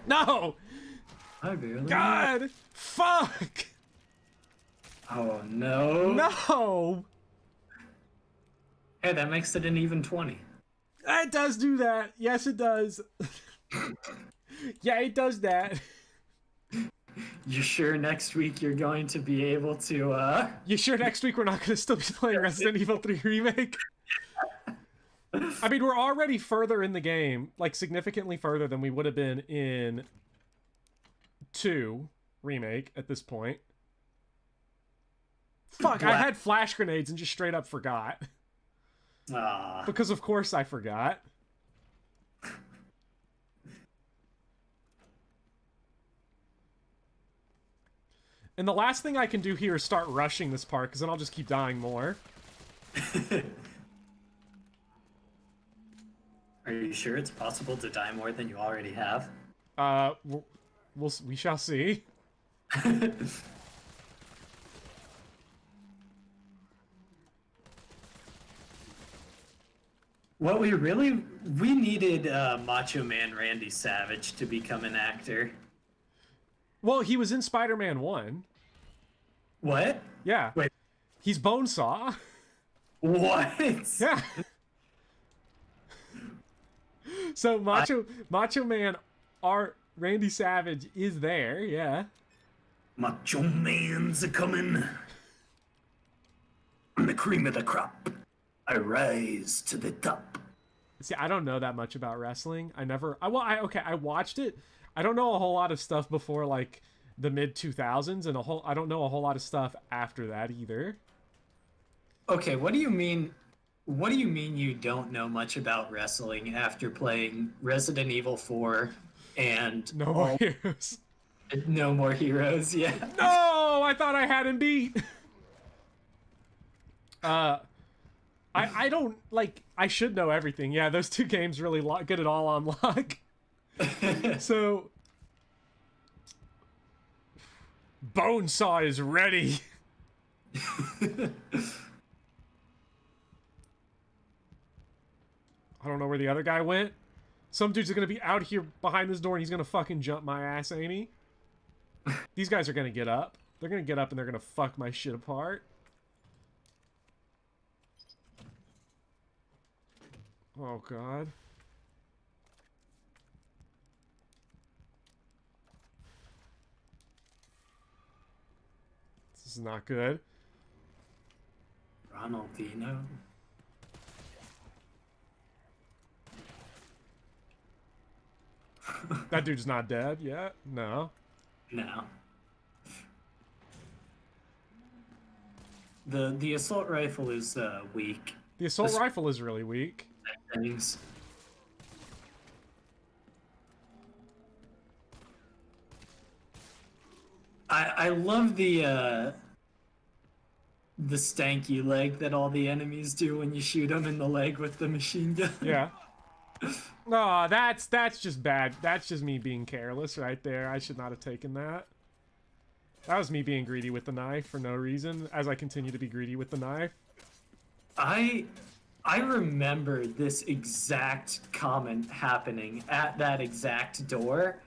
Speaker 1: No!
Speaker 9: I barely.
Speaker 1: God! Fuck!
Speaker 9: Oh no!
Speaker 1: No!
Speaker 9: Hey, that makes it an even 20.
Speaker 1: It does do that. Yes, it does. Yeah, it does that.
Speaker 9: You sure next week you're going to be able to,
Speaker 1: You sure next week we're not going to still be playing Resident Evil 3 Remake? I mean, we're already further in the game, like significantly further than we would have been in 2 Remake at this point. Fuck, I had flash grenades and just straight up forgot. Because of course I forgot. And the last thing I can do here is start rushing this part, because then I'll just keep dying more.
Speaker 9: Are you sure it's possible to die more than you already have?
Speaker 1: We shall see.
Speaker 9: What we needed Macho Man Randy Savage to become an actor.
Speaker 1: Well, he was in Spider-Man 1.
Speaker 9: What?
Speaker 1: Yeah.
Speaker 9: Wait.
Speaker 1: He's Bonesaw.
Speaker 9: What?
Speaker 1: Yeah. So Macho Man, Randy Savage is there, yeah.
Speaker 9: Macho Man's a coming. I'm the cream of the crop. I rise to the top.
Speaker 1: See, I don't know that much about wrestling. I watched it. I don't know a whole lot of stuff before like the mid 2000s, and I don't know a whole lot of stuff after that either.
Speaker 9: Okay, what do you mean? What do you mean you don't know much about wrestling after playing Resident Evil 4 and
Speaker 1: No More Heroes?
Speaker 9: No More Heroes, yeah.
Speaker 1: No, I thought I had him beat. I don't like. I should know everything. Yeah, those 2 games really get it all on lock. So, Bonesaw is ready. I don't know where the other guy went. Some dude's gonna be out here behind this door and he's gonna fucking jump my ass, ain't he? These guys are gonna get up. They're gonna get up and they're gonna fuck my shit apart. Oh, God. This is not good.
Speaker 9: Ronaldinho.
Speaker 1: That dude's not dead yet? No.
Speaker 9: No. The assault rifle is weak.
Speaker 1: The assault rifle is really weak.
Speaker 9: things. I love the stanky leg that all the enemies do when you shoot them in the leg with the machine gun.
Speaker 1: Yeah. No, that's just bad. That's just me being careless right there. I should not have taken that. That was me being greedy with the knife for no reason, as I continue to be greedy with the knife.
Speaker 9: I remember this exact comment happening at that exact door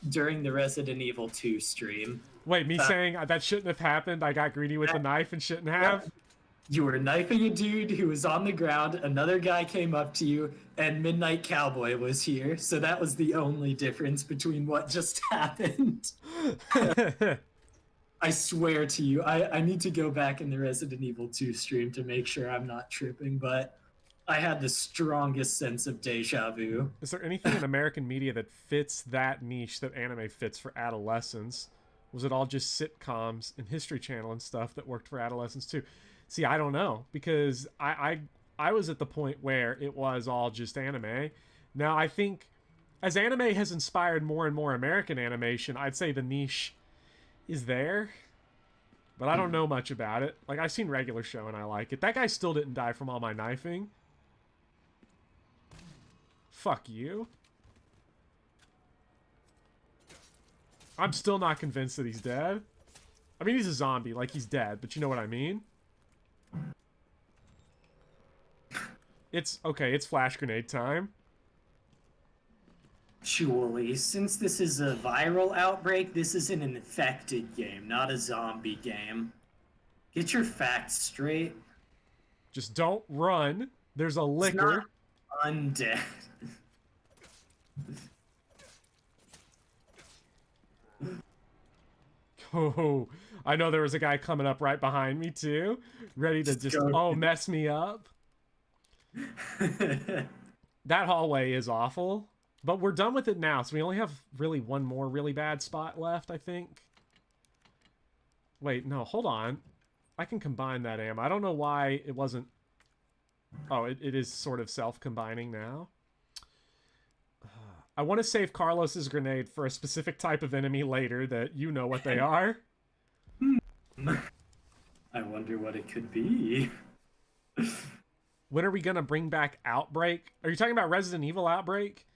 Speaker 9: during the Resident Evil 2 stream.
Speaker 1: Wait, me saying that shouldn't have happened? I got greedy with the knife and shouldn't have?
Speaker 9: You were knifing a dude who was on the ground, another guy came up to you, and Midnight Cowboy was here, so that was the only difference between what just happened. I swear to you, I need to go back in the Resident Evil 2 stream to make sure I'm not tripping, but I had the strongest sense of deja vu.
Speaker 1: Is there anything in American media that fits that niche that anime fits for adolescents? Was it all just sitcoms and History Channel and stuff that worked for adolescents too? See, I don't know, because I was at the point where it was all just anime. Now, I think as anime has inspired more and more American animation, I'd say the niche is there, but I don't know much about it. Like, I've seen Regular Show and I like it. That guy still didn't die from all my knifing. Fuck you. I'm still not convinced that he's dead. I mean, he's a zombie, like he's dead, but you know what I mean? It's okay, it's flash grenade time.
Speaker 9: Surely, since this is a viral outbreak, this is an infected game, not a zombie game. Get your facts straight.
Speaker 1: Just don't run. There's a liquor.
Speaker 9: It's not undead.
Speaker 1: Oh, I know there was a guy coming up right behind me too, ready to just mess me up. That hallway is awful, but we're done with it now, so we only have really one more really bad spot left, I think. Wait, no, hold on. I can combine that ammo. I don't know why it wasn't... Oh, it is sort of self-combining now. I want to save Carlos's grenade for a specific type of enemy later that you know what they are.
Speaker 9: I wonder what it could be.
Speaker 1: When are we going to bring back Outbreak? Are you talking about Resident Evil Outbreak?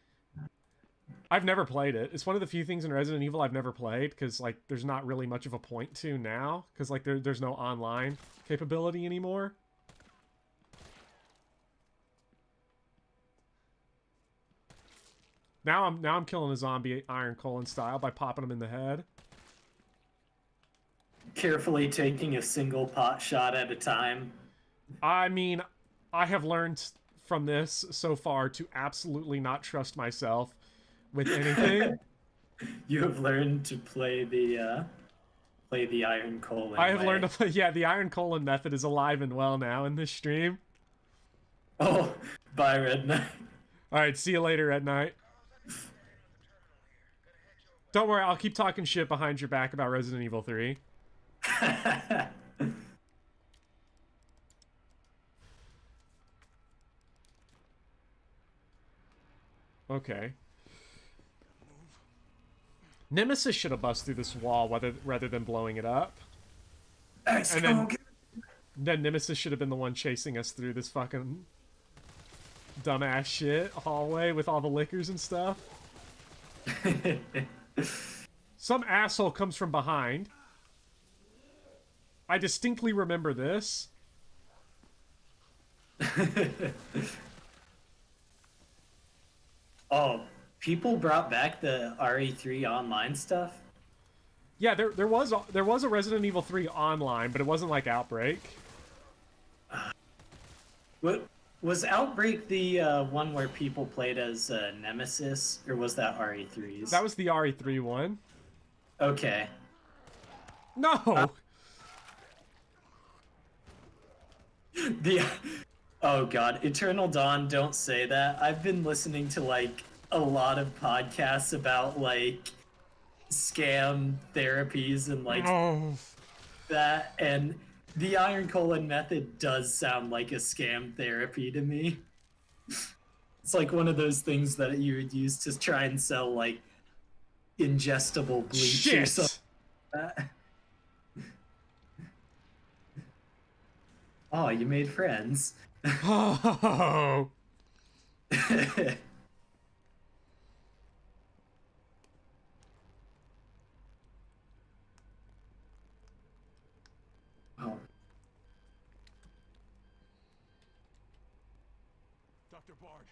Speaker 1: I've never played it. It's one of the few things in Resident Evil I've never played, because, like, there's not really much of a point to now, because, like, there's no online capability anymore. Now I'm killing a zombie Iron Colon style by popping him in the head.
Speaker 9: Carefully taking a single pot shot at a time.
Speaker 1: I mean, I have learned from this so far to absolutely not trust myself with anything.
Speaker 9: You have learned to play the Iron Colon.
Speaker 1: I have learned to play, yeah, the Iron Colon method is alive and well now in this stream.
Speaker 9: Oh, bye, Red Knight.
Speaker 1: Alright, see you later, Red Knight. Don't worry, I'll keep talking shit behind your back about Resident Evil 3. Okay. Nemesis should have busted through this wall rather than blowing it up. And then Nemesis should have been the one chasing us through this fucking dumbass shit hallway with all the liquors and stuff. Some asshole comes from behind. I distinctly remember this.
Speaker 9: Oh, people brought back the RE3 online stuff?
Speaker 1: Yeah, there was a Resident Evil 3 online, but it wasn't like Outbreak.
Speaker 9: What was Outbreak the one where people played as Nemesis, or was that RE3's?
Speaker 1: That was the RE3 one.
Speaker 9: Okay.
Speaker 1: No.
Speaker 9: Oh god, Eternal Dawn, don't say that. I've been listening to like a lot of podcasts about like scam therapies and like that, and the Iron Colon method does sound like a scam therapy to me. It's like one of those things that you would use to try and sell like ingestible bleach or something
Speaker 1: Shit!
Speaker 9: like that. Oh, you made friends.
Speaker 1: Oh!
Speaker 9: Oh,
Speaker 3: Dr. Bard.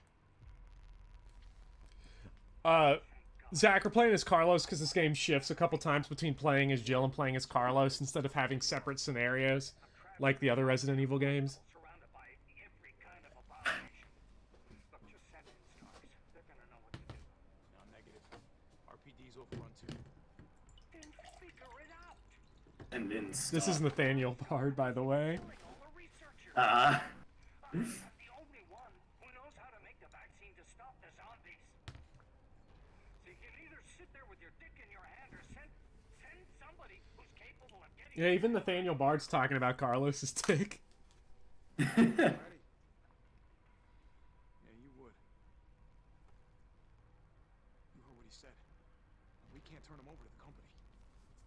Speaker 1: Zach, we're playing as Carlos because this game shifts a couple times between playing as Jill and playing as Carlos instead of having separate scenarios like the other Resident Evil games.
Speaker 6: Surrounded by every kind of abomination. Look, just send in stars. They're gonna know what to do.
Speaker 3: No, negative. RPD's overrun too.
Speaker 6: Then figure it out.
Speaker 9: and then
Speaker 1: This is Nathaniel Bard, by the way.
Speaker 6: Killing all the researchers.
Speaker 9: Ah.
Speaker 6: I'm the only one who knows how to make the vaccine to stop the zombies. So you can either sit there with your dick in your hand or send somebody who's capable of getting.
Speaker 1: Yeah, even Nathaniel Bard's talking about Carlos's dick.
Speaker 3: Ready? Yeah, you would. You heard what he said. We can't turn him over to the company.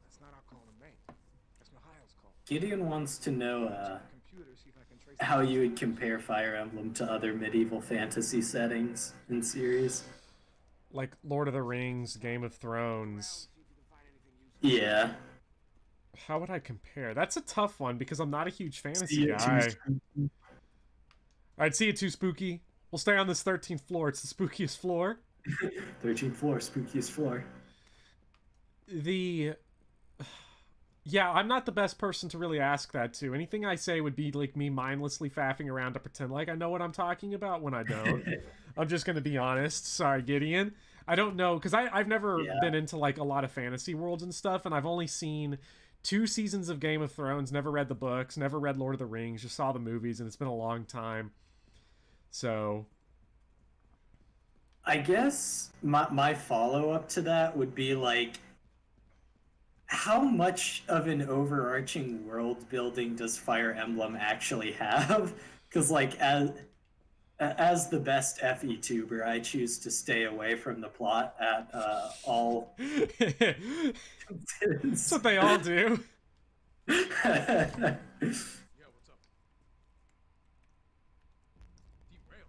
Speaker 3: That's not our call in Maine. That's Mihail's call.
Speaker 9: Gideon wants to know
Speaker 3: Computer, see if I can trace
Speaker 9: how you would compare Fire Emblem to other medieval fantasy settings in series.
Speaker 1: Like Lord of the Rings, Game of Thrones.
Speaker 9: Yeah.
Speaker 1: How would I compare? That's a tough one because I'm not a huge fantasy
Speaker 9: See it too,
Speaker 1: guy.
Speaker 9: spooky.
Speaker 1: I'd see it too spooky. We'll stay on this 13th floor. It's the spookiest floor.
Speaker 9: 13th floor, spookiest floor.
Speaker 1: Yeah, I'm not the best person to really ask that to. Anything I say would be like me mindlessly faffing around to pretend like I know what I'm talking about when I don't. I'm just going to be honest. Sorry, Gideon. I don't know, because I've never been into like a lot of fantasy worlds and stuff, and I've only seen 2 seasons of Game of Thrones, never read the books, never read Lord of the Rings, just saw the movies, and it's been a long time. So
Speaker 9: I guess my follow-up to that would be like, how much of an overarching world building does Fire Emblem actually have? Because like as the best FE tuber, I choose to stay away from the plot at all.
Speaker 1: that's what they all do.
Speaker 3: Yeah, what's up? Derailed.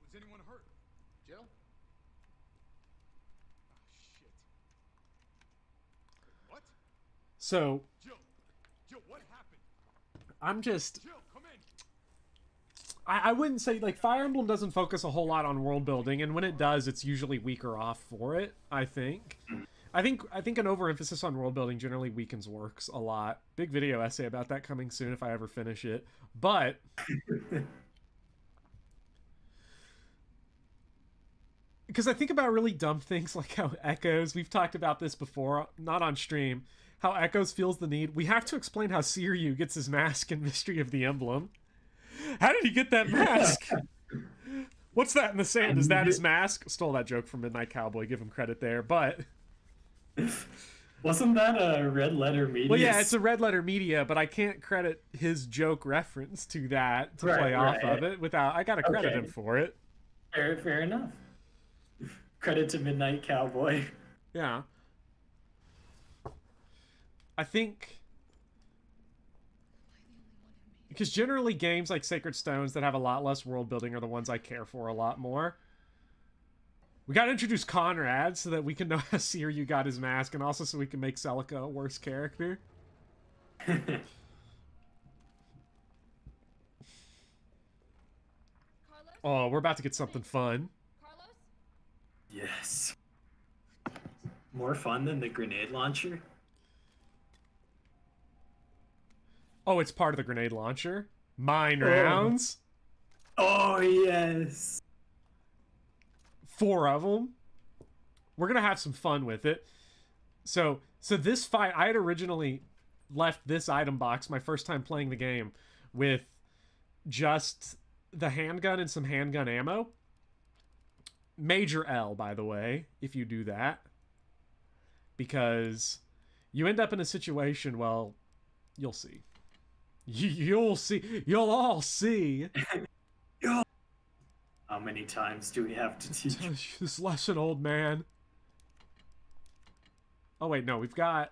Speaker 3: Was anyone hurt? Jill? Oh, shit. What?
Speaker 1: So
Speaker 3: Jill, what happened?
Speaker 1: I'm just...
Speaker 3: Jill, come in.
Speaker 1: I wouldn't say, like, Fire Emblem doesn't focus a whole lot on world building, and when it does, it's usually weaker off for it, I think. I think an overemphasis on world building generally weakens works a lot. Big video essay about that coming soon if I ever finish it. But because I think about really dumb things like how Echoes, we've talked about this before, not on stream, how Echoes feels the need. We have to explain how Seiryu gets his mask in Mystery of the Emblem. How did he get that mask? What's that in the sand? Is that his mask? Stole that joke from Midnight Cowboy. Give him credit there. But
Speaker 9: wasn't that a Red Letter Media?
Speaker 1: well, yeah, it's a Red Letter Media, but I can't credit his joke reference to that to play off of it without. I gotta credit him for it.
Speaker 9: Fair enough. Credit to Midnight Cowboy.
Speaker 1: Yeah. I think because generally games like Sacred Stones that have a lot less world building are the ones I care for a lot more. We gotta introduce Conrad so that we can know how Seiryu got his mask, and also so we can make Celica a worse character.
Speaker 2: Carlos?
Speaker 1: Oh, we're about to get something fun.
Speaker 2: Carlos?
Speaker 9: Yes. More fun than the grenade launcher?
Speaker 1: Oh, it's part of the grenade launcher? Mine rounds?
Speaker 9: Oh, yes.
Speaker 1: 4 of them. We're gonna have some fun with it. So this fight, I had originally left this item box my first time playing the game with just the handgun and some handgun ammo. Major L, by the way, if you do that. Because you end up in a situation, well, you'll see. You'll see. You'll all see.
Speaker 9: How many times do we have to teach?
Speaker 1: This lesson, old man. Oh wait, no, we've got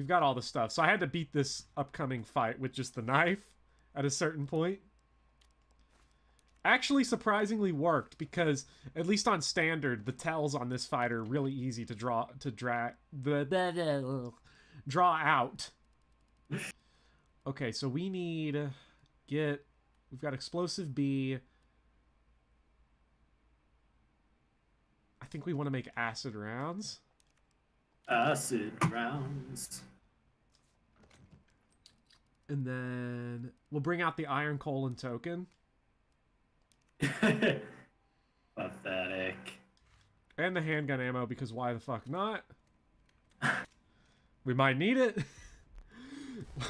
Speaker 1: all the stuff. So I had to beat this upcoming fight with just the knife at a certain point. Actually surprisingly worked, because at least on standard, the tells on this fight are really easy to draw out. Okay, so we need we've got explosive B. I think we want to make acid rounds.
Speaker 9: Acid rounds.
Speaker 1: And then we'll bring out the iron colon token.
Speaker 9: Pathetic.
Speaker 1: And the handgun ammo, because why the fuck not? We might need it.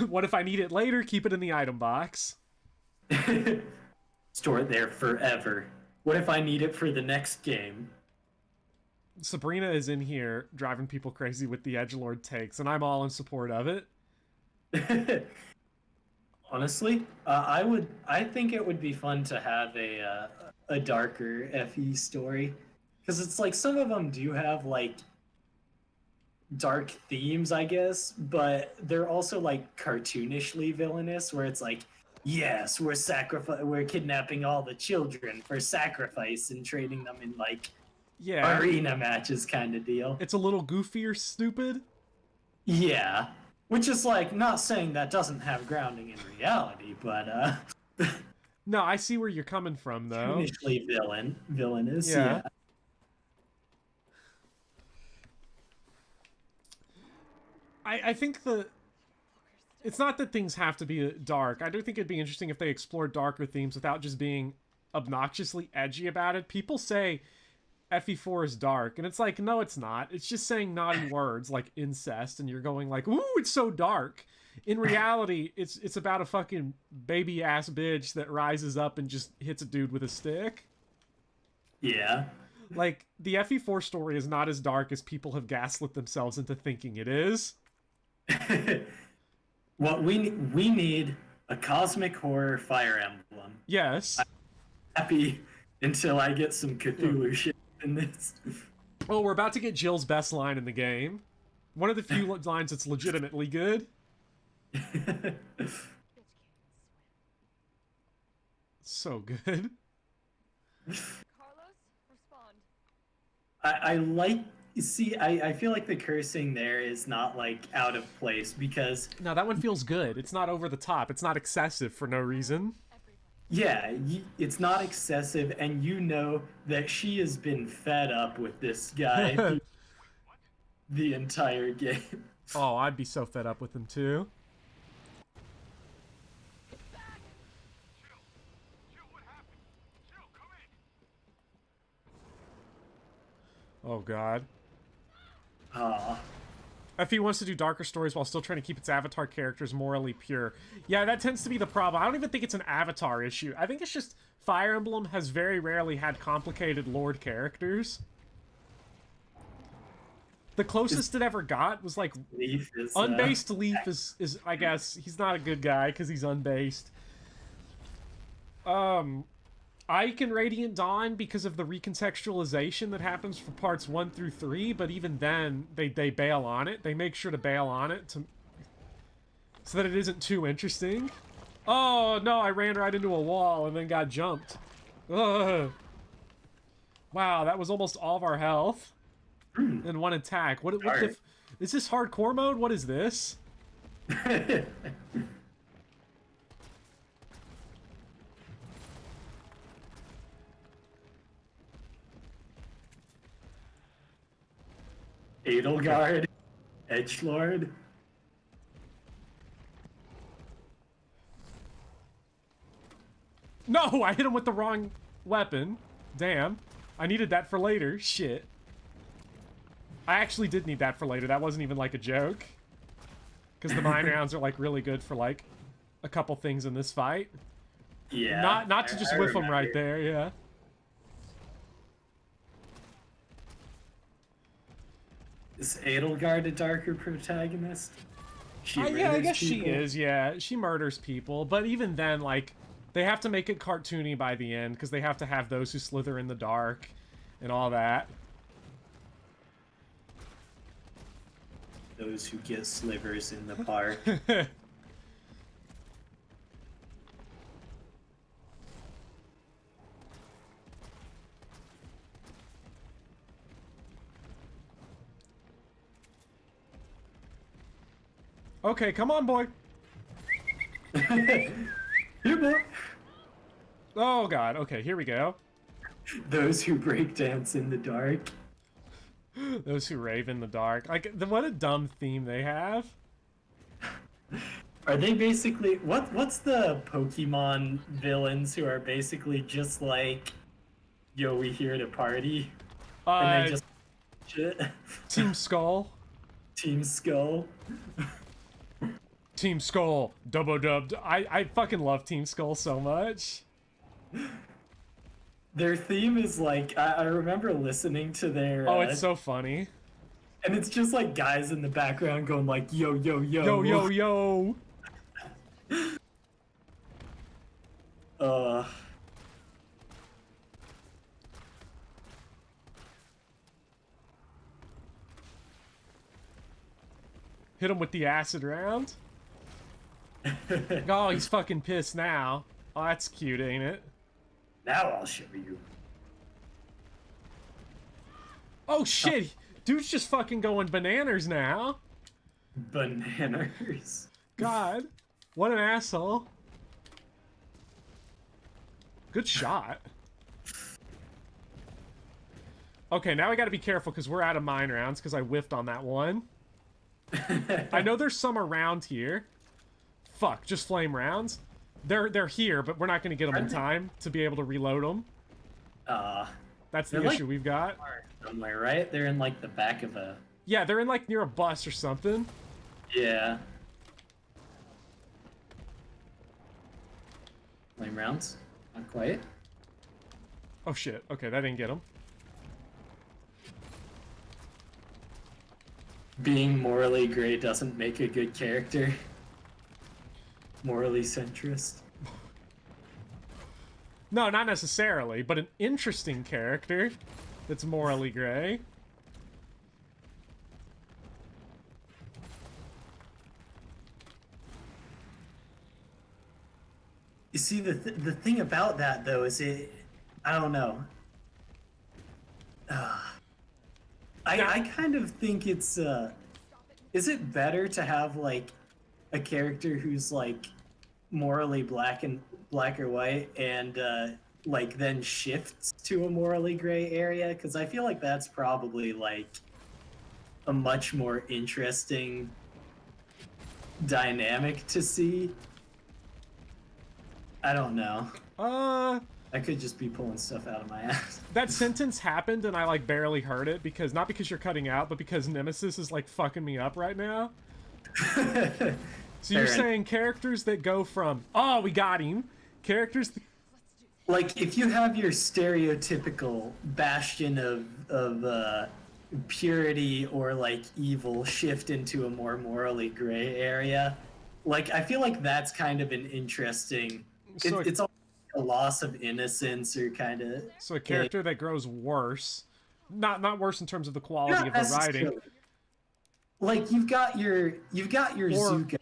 Speaker 1: What if I need it later? Keep it in the item box.
Speaker 9: Store it there forever. What if I need it for the next game?
Speaker 1: Sabrina is in here driving people crazy with the edgelord takes, and I'm all in support of it.
Speaker 9: Honestly, I think it would be fun to have a darker FE story, because it's like some of them do have like dark themes, I guess, but they're also like cartoonishly villainous, where it's like, yes, we're kidnapping all the children for sacrifice and trading them in like arena matches kind of deal.
Speaker 1: It's a little goofy or stupid.
Speaker 9: Yeah. Which is like, not saying that doesn't have grounding in reality, but
Speaker 1: no, I see where you're coming from though.
Speaker 9: Initially villainous, yeah.
Speaker 1: I think it's not that things have to be dark. I do think it'd be interesting if they explored darker themes without just being obnoxiously edgy about it. People say FE4 is dark, and it's like, no, it's not. It's just saying naughty words like incest, and you're going like, ooh, it's so dark. In reality, it's about a fucking baby ass bitch that rises up and just hits a dude with a stick.
Speaker 9: Yeah.
Speaker 1: Like, the FE4 story is not as dark as people have gaslit themselves into thinking it is.
Speaker 9: What we need a cosmic horror Fire Emblem.
Speaker 1: Yes.
Speaker 9: I'm happy until I get some Cthulhu shit in this.
Speaker 1: Oh, we're about to get Jill's best line in the game. One of the few lines that's legitimately good. So good.
Speaker 2: Carlos, respond.
Speaker 9: I like, see, I feel like the cursing there is not like out of place, because
Speaker 1: no, that one feels good. It's not over the top. It's not excessive for no reason.
Speaker 9: yeah, it's not excessive, and you know that she has been fed up with this guy the entire game.
Speaker 1: Oh, I'd be so fed up with him too. Oh god. If he wants to do darker stories while still trying to keep its avatar characters morally pure. Yeah, that tends to be the problem. I don't even think it's an avatar issue. I think it's just Fire Emblem has very rarely had complicated lord characters. The closest it ever got was like
Speaker 9: Leaf is,
Speaker 1: unbased Leaf is I guess he's not a good guy because he's unbased. Ike and Radiant Dawn because of the recontextualization that happens for parts 1 through 3, but even then they bail on it. They make sure to bail on it so that it isn't too interesting. Oh no, I ran right into a wall and then got jumped. Ugh. Wow, that was almost all of our health in one attack. What is this hardcore mode? What is this?
Speaker 9: Edelgard, Edgelord.
Speaker 1: No, I hit him with the wrong weapon. Damn. I needed that for later. Shit. I actually did need that for later. That wasn't even like a joke. Because the mine rounds are like really good for like a couple things in this fight.
Speaker 9: Yeah.
Speaker 1: Not to just whiff them right there, yeah.
Speaker 9: Is Edelgard a darker protagonist?
Speaker 1: Yeah, I guess she is, yeah. She murders people, but even then, like, They have to make it cartoony by the end because they have to have those who slither in the dark and all that.
Speaker 9: Those who get slivers in the park.
Speaker 1: Okay, come on, boy.
Speaker 9: Here, boy.
Speaker 1: Oh, God. Okay, here we go.
Speaker 9: Those who break dance in the dark.
Speaker 1: Those who rave in the dark. Like, what a dumb theme they have.
Speaker 9: Are they basically... What's the Pokemon villains who are basically just like, yo, we here to party? And they just... shit?
Speaker 1: Team Skull.
Speaker 9: Team Skull.
Speaker 1: Team Skull, double dubbed. I fucking love Team Skull so much.
Speaker 9: Their theme is like, I remember listening to their...
Speaker 1: Oh, it's so funny.
Speaker 9: And it's just like guys in the background going like, yo, yo, yo.
Speaker 1: Yo, yo, yo. Hit him with the acid round. Oh, he's fucking pissed now. Oh, that's cute, ain't it?
Speaker 9: Now I'll show you.
Speaker 1: Oh shit! Dude's just fucking going bananas now.
Speaker 9: Bananas.
Speaker 1: God, what an asshole. Good shot. Okay, now I gotta be careful because we're out of mine rounds because I whiffed on that one. I know there's some around here. Fuck, just flame rounds. They're here, but we're not gonna get them in time to be able to reload them. That's the issue we've got.
Speaker 9: Somewhere, right? They're in like the back of a...
Speaker 1: Yeah, they're in like near a bus or something.
Speaker 9: Yeah. Flame rounds. Not quite.
Speaker 1: Oh shit. Okay, that didn't get him.
Speaker 9: Being morally gray doesn't make a good character. Morally centrist.
Speaker 1: No, not necessarily, but an interesting character that's morally gray.
Speaker 9: You see, the thing about that though is I don't know. I kind of think it's is it better to have like a character who's like morally black or white and like then shifts to a morally gray area? Because I feel like that's probably like a much more interesting dynamic to see. I don't know. I could just be pulling stuff out of my ass.
Speaker 1: That sentence happened and I like barely heard it because not because you're cutting out, but because Nemesis is like fucking me up right now. So you're saying characters that go from, oh, we got him, characters
Speaker 9: like if you have your stereotypical bastion of purity or like evil shift into a more morally gray area, like I feel like that's kind of an interesting. It's all a loss of innocence or kind of.
Speaker 1: So a character that grows worse, not worse in terms of the quality of the writing.
Speaker 9: Like you've got your Zuka,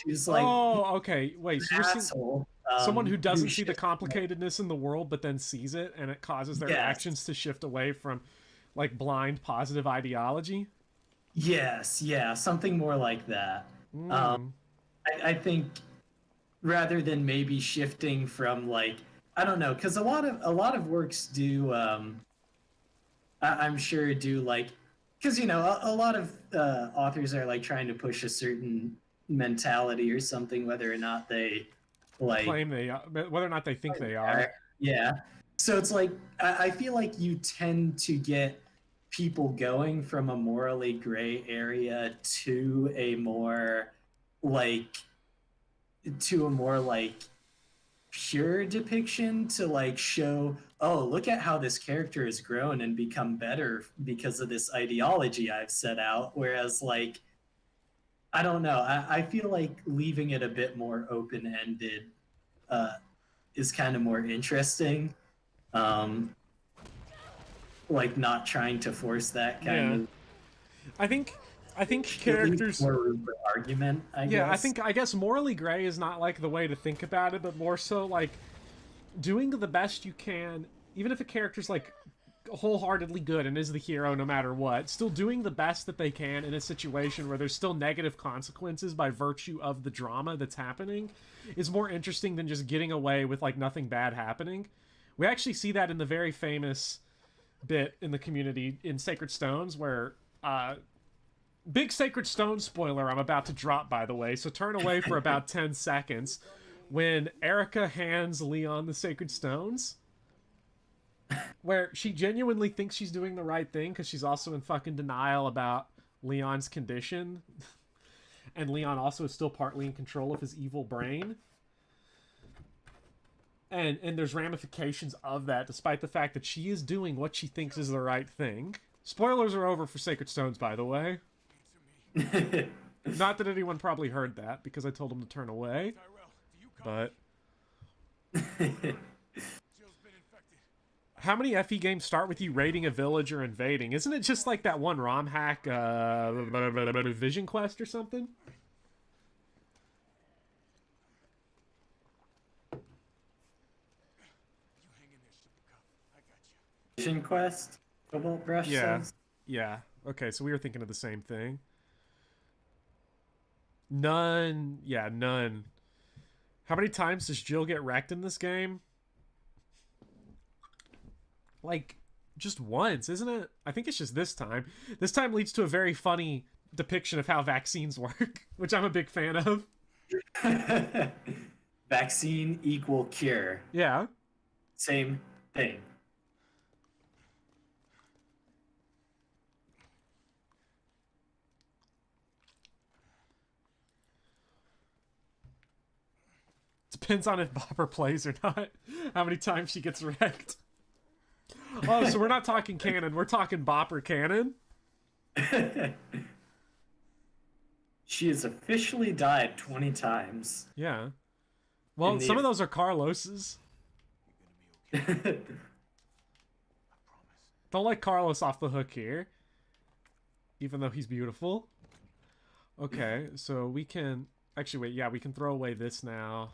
Speaker 9: who's like.
Speaker 1: Oh, okay. Wait, so you're seeing someone who doesn't see the
Speaker 9: shifts
Speaker 1: complicatedness in the world, but then sees it, and it causes their actions to shift away from, like, blind positive ideology.
Speaker 9: Yes, yeah, something more like that. I think rather than maybe shifting from like I don't know, because a lot of works do I'm sure do like because you know a lot of authors are like trying to push a certain mentality or something, whether or not they like
Speaker 1: claim they whether or not they think they are.
Speaker 9: Yeah, so it's like I feel like you tend to get people going from a morally gray area to a more like pure depiction to like show, oh, look at how this character has grown and become better because of this ideology I've set out. Whereas like, I don't know, I feel like leaving it a bit more open-ended is kind of more interesting. Like not trying to force that kind
Speaker 1: Yeah.
Speaker 9: of
Speaker 1: I think
Speaker 9: at least
Speaker 1: characters.
Speaker 9: more room for argument, I guess.
Speaker 1: I guess morally gray is not like the way to think about it, but more so like doing the best you can, even if a character's like wholeheartedly good and is the hero no matter what, still doing the best that they can in a situation where there's still negative consequences by virtue of the drama that's happening is more interesting than just getting away with like nothing bad happening. We actually see that in the very famous bit in the community in Sacred Stones where big Sacred Stone spoiler I'm about to drop, by the way, so turn away for about 10 seconds. When Erica hands Leon the Sacred Stones, where she genuinely thinks she's doing the right thing because she's also in fucking denial about Leon's condition. And Leon also is still partly in control of his evil brain. And there's ramifications of that, despite the fact that she is doing what she thinks is the right thing. Spoilers are over for Sacred Stones, by the way. Not that anyone probably heard that, because I told him to turn away. But how many FE games start with you raiding a village or invading? Isn't it just like that one ROM hack, Vision Quest or something?
Speaker 9: Vision Quest, Cobalt Brush says.
Speaker 1: Yeah. Okay, so we were thinking of the same thing. None. Yeah, none. How many times does Jill get wrecked in this game? Like, just once, isn't it? I think it's just this time. This time leads to a very funny depiction of how vaccines work, which I'm a big fan of.
Speaker 9: Vaccine equal cure.
Speaker 1: Yeah.
Speaker 9: Same thing.
Speaker 1: Depends on if Bopper plays or not. How many times she gets wrecked. Oh, so we're not talking canon. We're talking Bopper canon.
Speaker 9: She has officially died 20 times.
Speaker 1: Yeah. Well, some of those are Carlos's. Don't let Carlos off the hook here. Even though he's beautiful. Okay, so we can... Actually, wait, yeah, we can throw away this now.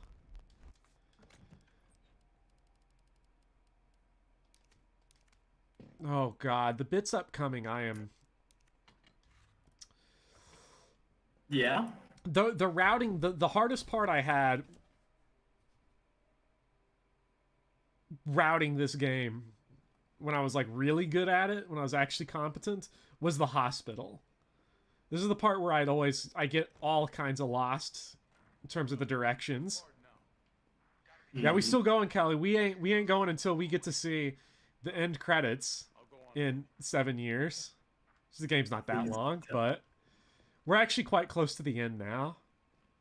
Speaker 1: Oh, God. The bit's upcoming. I am...
Speaker 9: Yeah?
Speaker 1: The routing... The hardest part I had... routing this game... when I was, like, really good at it, when I was actually competent, was the hospital. This is the part where I get all kinds of lost in terms of the directions. Yeah, we still going, Kelly. We ain't going until we get to see the end credits in 7 years. The game's not that long, but we're actually quite close to the end now.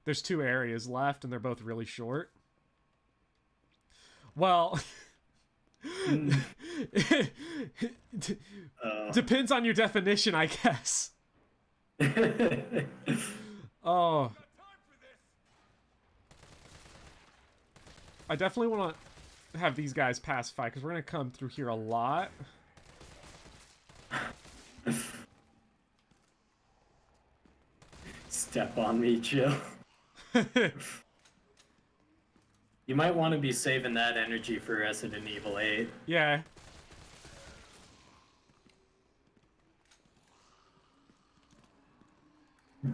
Speaker 1: There's 2 areas left, and they're both really short. Well... Depends on your definition, I guess. Oh. I definitely want to have these guys pacify, because we're going to come through here a lot.
Speaker 9: Step on me, Jill. You might want to be saving that energy for Resident Evil 8.
Speaker 1: Yeah.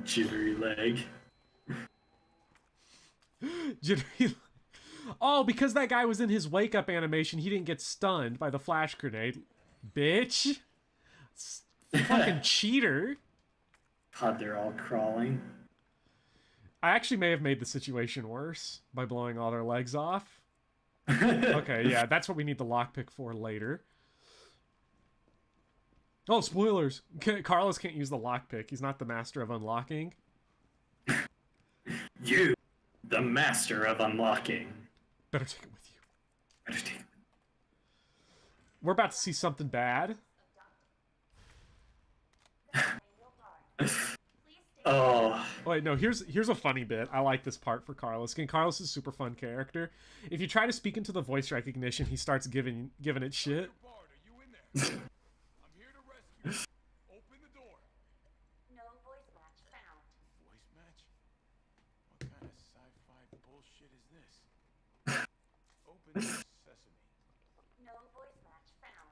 Speaker 9: Jittery leg.
Speaker 1: Jittery. Oh, because that guy was in his wake-up animation, he didn't get stunned by the flash grenade. Bitch. Fucking cheater.
Speaker 9: God, they're all crawling.
Speaker 1: I actually may have made the situation worse by blowing all their legs off. Okay, yeah, that's what we need the lockpick for later. Oh, spoilers! Carlos can't use the lockpick. He's not the master of unlocking.
Speaker 9: You, the master of unlocking.
Speaker 1: Better take it with you.
Speaker 9: Better take it.
Speaker 1: We're about to see something bad.
Speaker 9: Oh,
Speaker 1: Wait, no, here's a funny bit. I like this part for Carlos. Again, Carlos is a super fun character. If you try to speak into the voice recognition, he starts giving it shit.
Speaker 3: Bard, are you in there? I'm here to rescue you. Open the door.
Speaker 2: No voice match found.
Speaker 3: Voice match? What kind of sci-fi bullshit is this? Open sesame.
Speaker 2: No voice match found.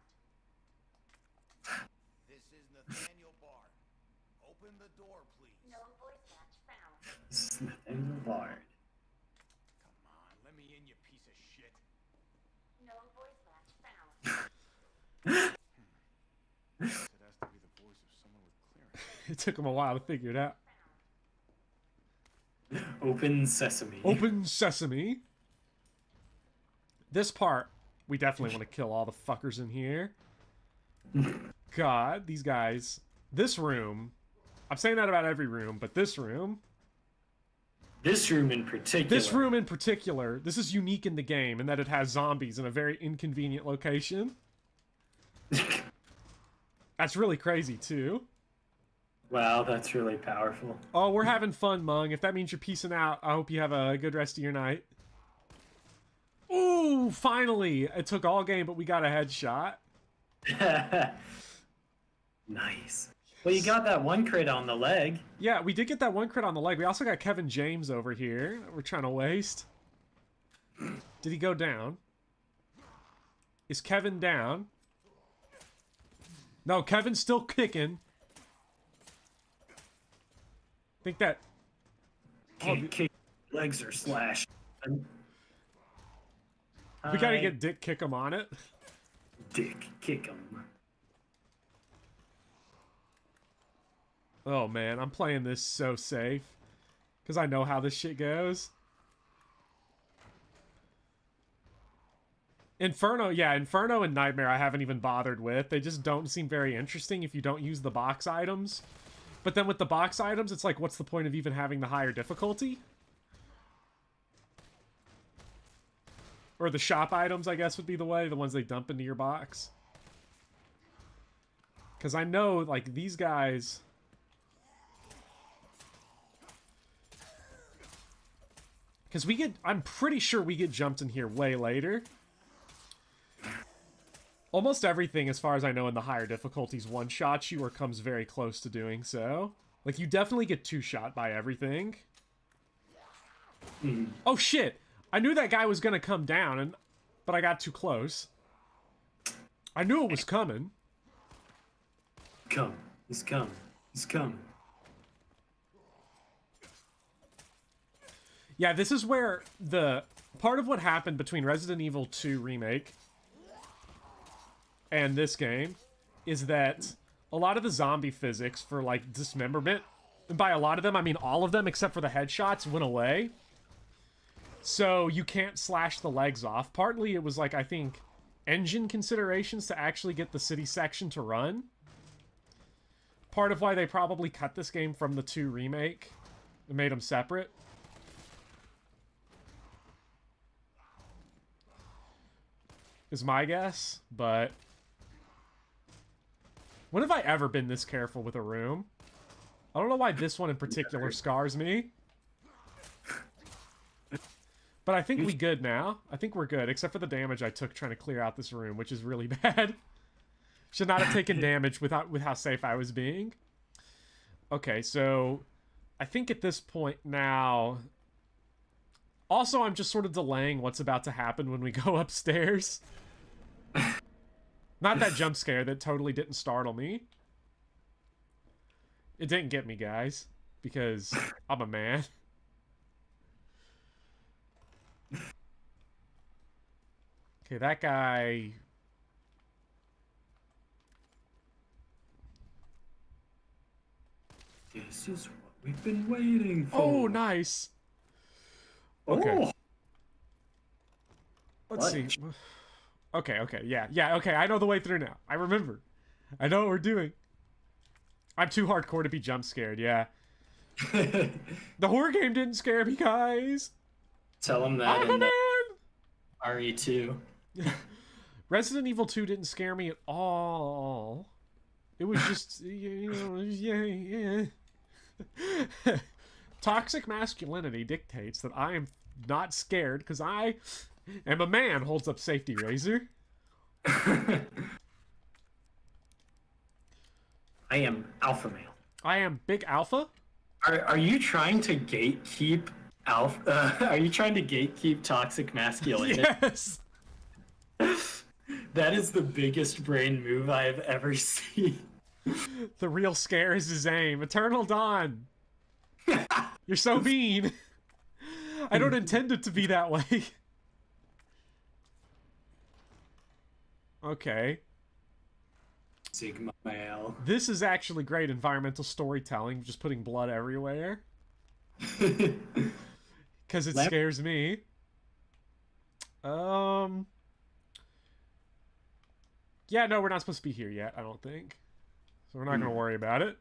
Speaker 6: This is Nathaniel Bard. Open the door, please.
Speaker 2: No voice match found.
Speaker 9: this is Nathaniel Bard.
Speaker 3: Come on, let me in, you piece of shit.
Speaker 2: No voice match found.
Speaker 3: It has to be the voice of someone with clearance.
Speaker 1: It took him a while to figure it out.
Speaker 9: Open sesame.
Speaker 1: Open sesame. This part, we definitely want to kill all the fuckers in here. God, these guys. This room. I'm saying that about every room, but this room.
Speaker 9: This room in particular.
Speaker 1: This room in particular. This is unique in the game in that it has zombies in a very inconvenient location. That's really crazy, too.
Speaker 9: Wow, that's really powerful.
Speaker 1: Oh, we're having fun, Mung. If that means you're peacing out, I hope you have a good rest of your night. Ooh, finally! It took all game, but we got a headshot.
Speaker 9: Nice. Well, you got that one crit on the leg.
Speaker 1: Yeah, we did get that one crit on the leg. We also got Kevin James over here. We're trying to waste. Did he go down? Is Kevin down? No, Kevin's still kicking. I think that...
Speaker 9: Kick, legs are slashed.
Speaker 1: We gotta get Dick kick him on it.
Speaker 9: Dick kick him.
Speaker 1: Oh man, I'm playing this so safe. Because I know how this shit goes. Inferno, yeah, Inferno and Nightmare I haven't even bothered with. They just don't seem very interesting if you don't use the box items. But then with the box items, it's like, what's the point of even having the higher difficulty? Or the shop items, I guess, would be the way. The ones they dump into your box. Because I know, like, these guys... Because we get... I'm pretty sure we get jumped in here way later. Almost everything, as far as I know, in the higher difficulties one-shots you or comes very close to doing so. Like, you definitely get two-shot by everything. Oh, shit! I knew that guy was gonna come down, but I got too close. I knew it was coming.
Speaker 9: Come. He's come. He's come.
Speaker 1: Yeah, this is where the... Part of what happened between Resident Evil 2 Remake and this game is that a lot of the zombie physics for, like, dismemberment, and by a lot of them, I mean all of them except for the headshots, went away. So you can't slash the legs off. Partly it was, like, I think, engine considerations to actually get the city section to run. Part of why they probably cut this game from the 2 Remake and made them separate. Is my guess, but... When have I ever been this careful with a room? I don't know why this one in particular scars me. But I think we good now. I think we're good, except for the damage I took trying to clear out this room, which is really bad. Should not have taken damage with how safe I was being. Okay, so... I think at this point now... Also, I'm just sort of delaying what's about to happen when we go upstairs. Not that jump scare that totally didn't startle me. It didn't get me, guys. Because I'm a man. Okay, that guy...
Speaker 9: This is what we've been waiting for.
Speaker 1: Oh, nice! Okay.
Speaker 9: Oh.
Speaker 1: Let's see. Okay, yeah, okay, I know the way through now. I remember. I know what we're doing. I'm too hardcore to be jump scared, yeah. The horror game didn't scare me, guys!
Speaker 9: Tell him that
Speaker 1: I'm a
Speaker 9: in the
Speaker 1: man!
Speaker 9: RE2.
Speaker 1: Resident Evil 2 didn't scare me at all. It was just, you know, yeah. Toxic masculinity dictates that I am not scared because I am a man. Holds up safety razor.
Speaker 9: I am alpha male.
Speaker 1: I am big alpha.
Speaker 9: Are you trying to gatekeep alpha? Are you trying to gatekeep toxic masculinity?
Speaker 1: Yes.
Speaker 9: That is the biggest brain move I have ever seen.
Speaker 1: The real scare is his aim. Eternal Dawn. You're so mean. I don't intend it to be that way. Okay.
Speaker 9: Sigma male.
Speaker 1: This is actually great environmental storytelling, just putting blood everywhere. Because it scares me. Yeah, no, we're not supposed to be here yet, I don't think. So we're not going to worry about it.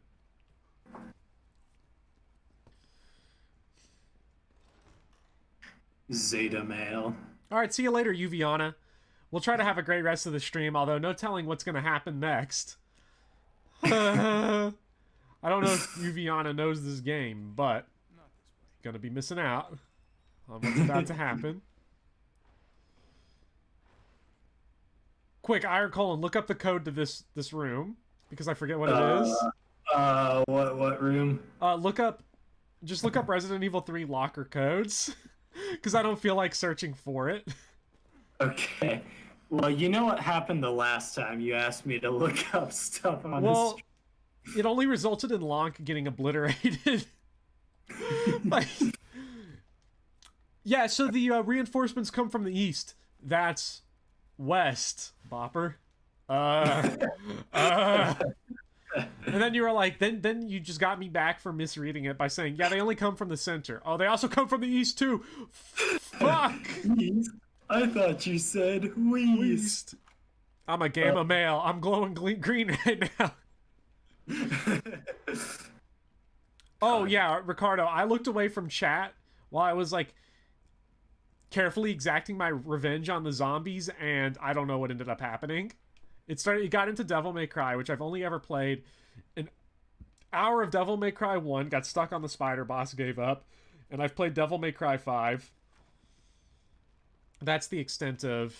Speaker 9: Zeta male.
Speaker 1: Alright, see you later, Uviana. We'll try to have a great rest of the stream, although no telling what's going to happen next. I don't know if Uviana knows this game, but gonna be missing out on what's about to happen. Quick, Iron Colon, look up the code to this room because I forget what it is.
Speaker 9: What room?
Speaker 1: Just look up Resident Evil 3 locker codes because I don't feel like searching for it.
Speaker 9: Okay. Well, you know what happened the last time you asked me to look up stuff on
Speaker 1: Well, it only resulted in Lonk getting obliterated. Like, yeah, so the reinforcements come from the east. That's west, Bopper. And then you were like, then you just got me back for misreading it by saying, yeah, they only come from the center. Oh, they also come from the east too. Fuck.
Speaker 9: I thought you said west.
Speaker 1: I'm a gamma male. I'm glowing green right now. Oh yeah, Ricardo, I looked away from chat while I was like carefully exacting my revenge on the zombies, and I don't know what ended up happening. It got into Devil May Cry, which I've only ever played an hour of Devil May Cry 1, got stuck on the spider boss, gave up, and I've played Devil May Cry 5. That's the extent of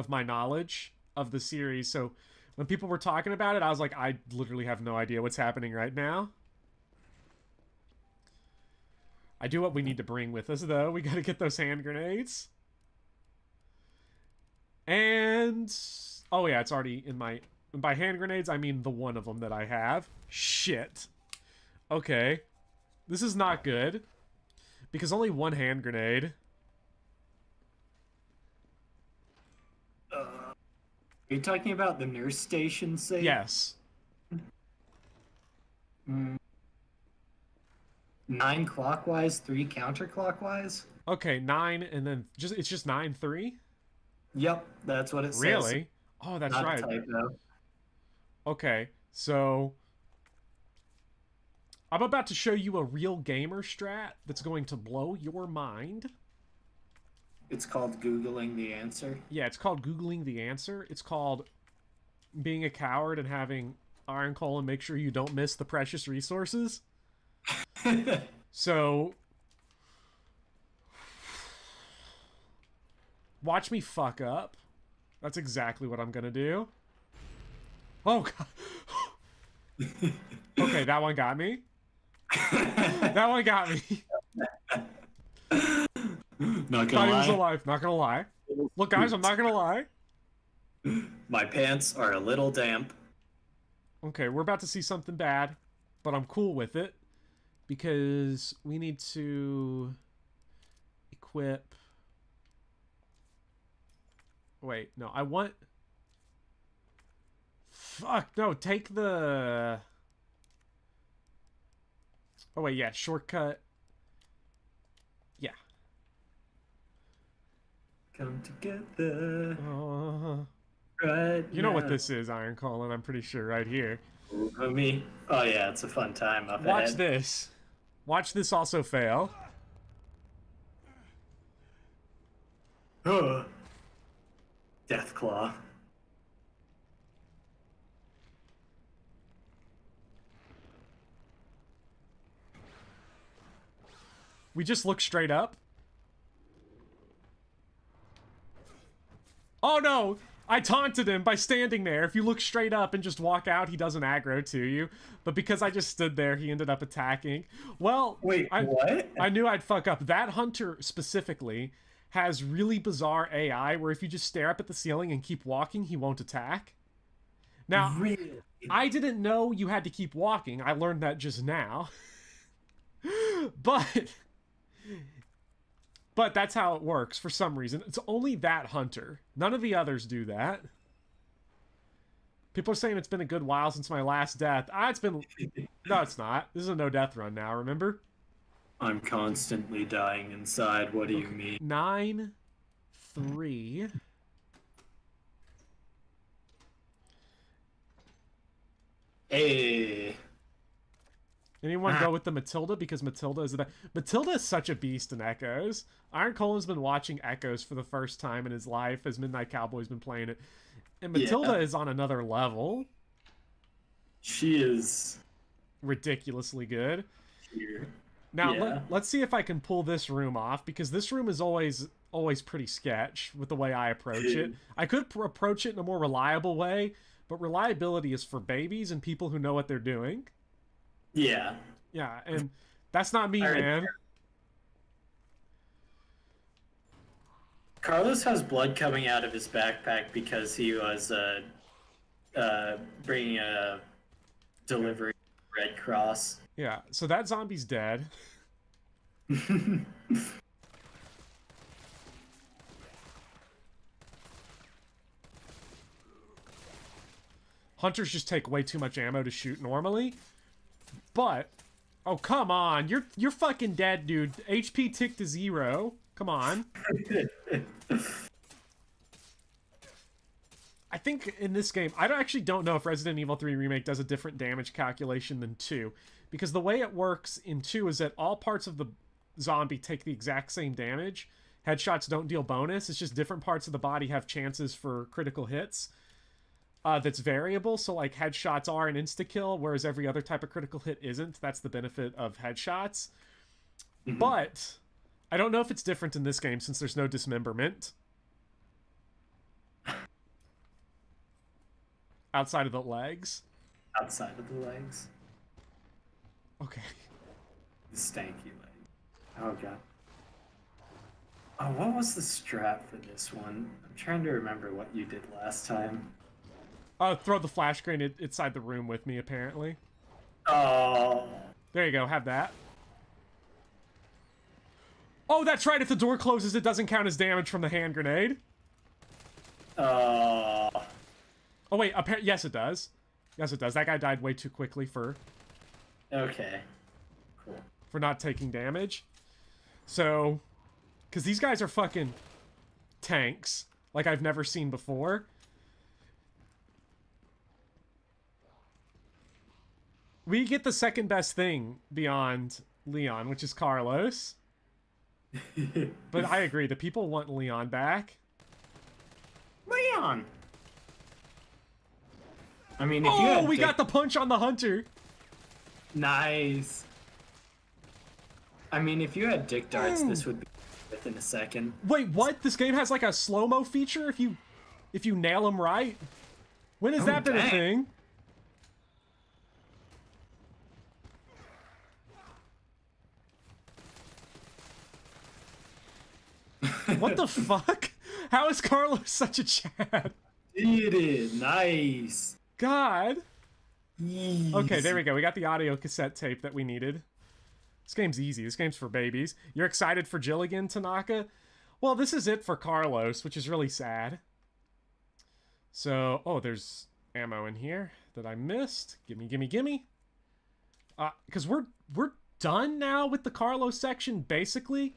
Speaker 1: my knowledge of the series. So when people were talking about it, I was like, I literally have no idea what's happening right now. I do what we need to bring with us, though. We gotta get those hand grenades. And... oh, yeah, it's already in my... by hand grenades, I mean the one of them that I have. Shit. Okay. This is not good. Because only one hand grenade...
Speaker 9: Are you talking about the nurse station save?
Speaker 1: Yes.
Speaker 9: 9 clockwise, 3 counterclockwise?
Speaker 1: Okay, 9 and then... it's just 9, 3?
Speaker 9: Yep, that's what it says.
Speaker 1: Really? Oh, that's
Speaker 9: Not
Speaker 1: right.
Speaker 9: a typo.
Speaker 1: Okay, so... I'm about to show you a real gamer strat that's going to blow your mind.
Speaker 9: It's called Googling the answer.
Speaker 1: Yeah, it's called Googling the answer. It's called being a coward and having Iron Colon make sure you don't miss the precious resources. So... watch me fuck up. That's exactly what I'm gonna do. Oh, God. Okay, that one got me. That one got me.
Speaker 9: Not
Speaker 1: Thought
Speaker 9: gonna
Speaker 1: he was
Speaker 9: lie.
Speaker 1: alive. Not gonna lie. Look, guys, I'm not gonna lie.
Speaker 9: My pants are a little damp.
Speaker 1: Okay, we're about to see something bad, but I'm cool with it because we need to equip... wait, no, I want... fuck, no, take the... oh, wait, yeah, shortcut. Yeah.
Speaker 9: Come together.
Speaker 1: Right you know
Speaker 9: now.
Speaker 1: what this is, Iron Colon, I'm pretty sure, right here.
Speaker 9: Ooh, me? Oh, yeah, it's a fun time up
Speaker 1: Watch
Speaker 9: ahead.
Speaker 1: this. Watch this also fail.
Speaker 9: Deathclaw.
Speaker 1: we just look straight up. Oh no! I taunted him by standing there. If you look straight up and just walk out, he doesn't aggro to you. But because I just stood there, he ended up attacking. Well,
Speaker 9: Wait, what?
Speaker 1: I knew I'd fuck up. That hunter specifically has really bizarre AI where if you just stare up at the ceiling and keep walking, he won't attack. Now,
Speaker 9: Really?
Speaker 1: I didn't know you had to keep walking. I learned that just now. But that's how it works for some reason. It's only that hunter. None of the others do that. People are saying it's been a good while since my last death. It's been... No, it's not. This is a no-death run now, remember?
Speaker 9: I'm constantly dying inside. What do you mean?
Speaker 1: 9-3.
Speaker 9: Hey.
Speaker 1: Anyone go with the Matilda? Because Matilda is Matilda is such a beast in Echoes. Iron Colin's been watching Echoes for the first time in his life as Midnight Cowboy's been playing it. And Matilda is on another level.
Speaker 9: She is
Speaker 1: ridiculously good.
Speaker 9: Here.
Speaker 1: Now, let's see if I can pull this room off, because this room is always pretty sketch with the way I approach it. I could approach it in a more reliable way, but reliability is for babies and people who know what they're doing.
Speaker 9: Yeah.
Speaker 1: Yeah, and that's not me, man.
Speaker 9: Carlos has blood coming out of his backpack because he was bringing a delivery Red Cross.
Speaker 1: Yeah, so that zombie's dead. Hunters just take way too much ammo to shoot normally. But, oh come on, you're fucking dead, dude. HP ticked to 0. Come on. I think in this game, I actually don't know if Resident Evil 3 Remake does a different damage calculation than 2. Because the way it works in 2 is that all parts of the zombie take the exact same damage. Headshots don't deal bonus. It's just different parts of the body have chances for critical hits. That's variable, so like headshots are an insta-kill, whereas every other type of critical hit isn't. That's the benefit of headshots. Mm-hmm. But I don't know if it's different in this game since there's no dismemberment. Outside of the legs.
Speaker 9: Outside of the legs.
Speaker 1: Okay.
Speaker 9: The stanky leg. Oh god. Oh, what was the strat for this one? I'm trying to remember what you did last time.
Speaker 1: Throw the flash grenade inside the room with me, apparently.
Speaker 9: Oh.
Speaker 1: There you go, have that. Oh, that's right, if the door closes, it doesn't count as damage from the hand grenade. Oh, wait, yes it does. Yes it does. That guy died way too quickly for...
Speaker 9: Okay. Cool.
Speaker 1: For not taking damage. So... Because these guys are fucking tanks, like I've never seen before. We get the second best thing beyond Leon, which is Carlos. But I agree, the people want Leon back.
Speaker 9: Leon! I mean, if you had
Speaker 1: we got the punch on the hunter!
Speaker 9: Nice. I mean, if you had dick darts, this would be within a second.
Speaker 1: Wait, what? This game has like a slow-mo feature if you nail him right? When has that been a thing? What the fuck? How is Carlos such a Chad?
Speaker 9: Did it. Nice.
Speaker 1: God.
Speaker 9: Easy.
Speaker 1: Okay, there we go. We got the audio cassette tape that we needed. This game's easy. This game's for babies. You're excited for Jill again, Tanaka? Well, this is it for Carlos, which is really sad. So, oh, there's ammo in here that I missed. Gimme, gimme, gimme. Because we're done now with the Carlos section, basically.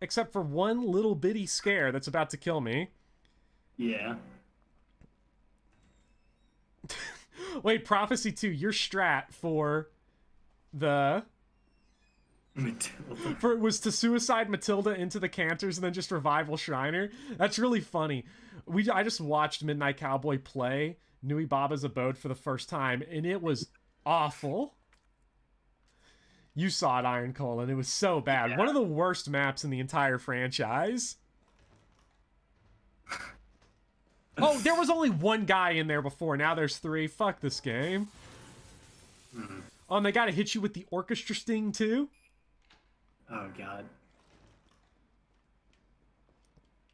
Speaker 1: Except for one little bitty scare that's about to kill me.
Speaker 9: Yeah.
Speaker 1: Wait, Prophecy 2, your strat for the...
Speaker 9: Matilda.
Speaker 1: Was to suicide Matilda into the canters and then just revival Shriner. That's really funny. I just watched Midnight Cowboy play Nui Baba's Abode for the first time, and it was awful. You saw it, Iron Colon. It was so bad.
Speaker 9: Yeah.
Speaker 1: One of the worst maps in the entire franchise. Oh, there was only one guy in there before. Now there's 3. Fuck this game. Oh, and they gotta hit you with the orchestra sting, too?
Speaker 9: Oh, God.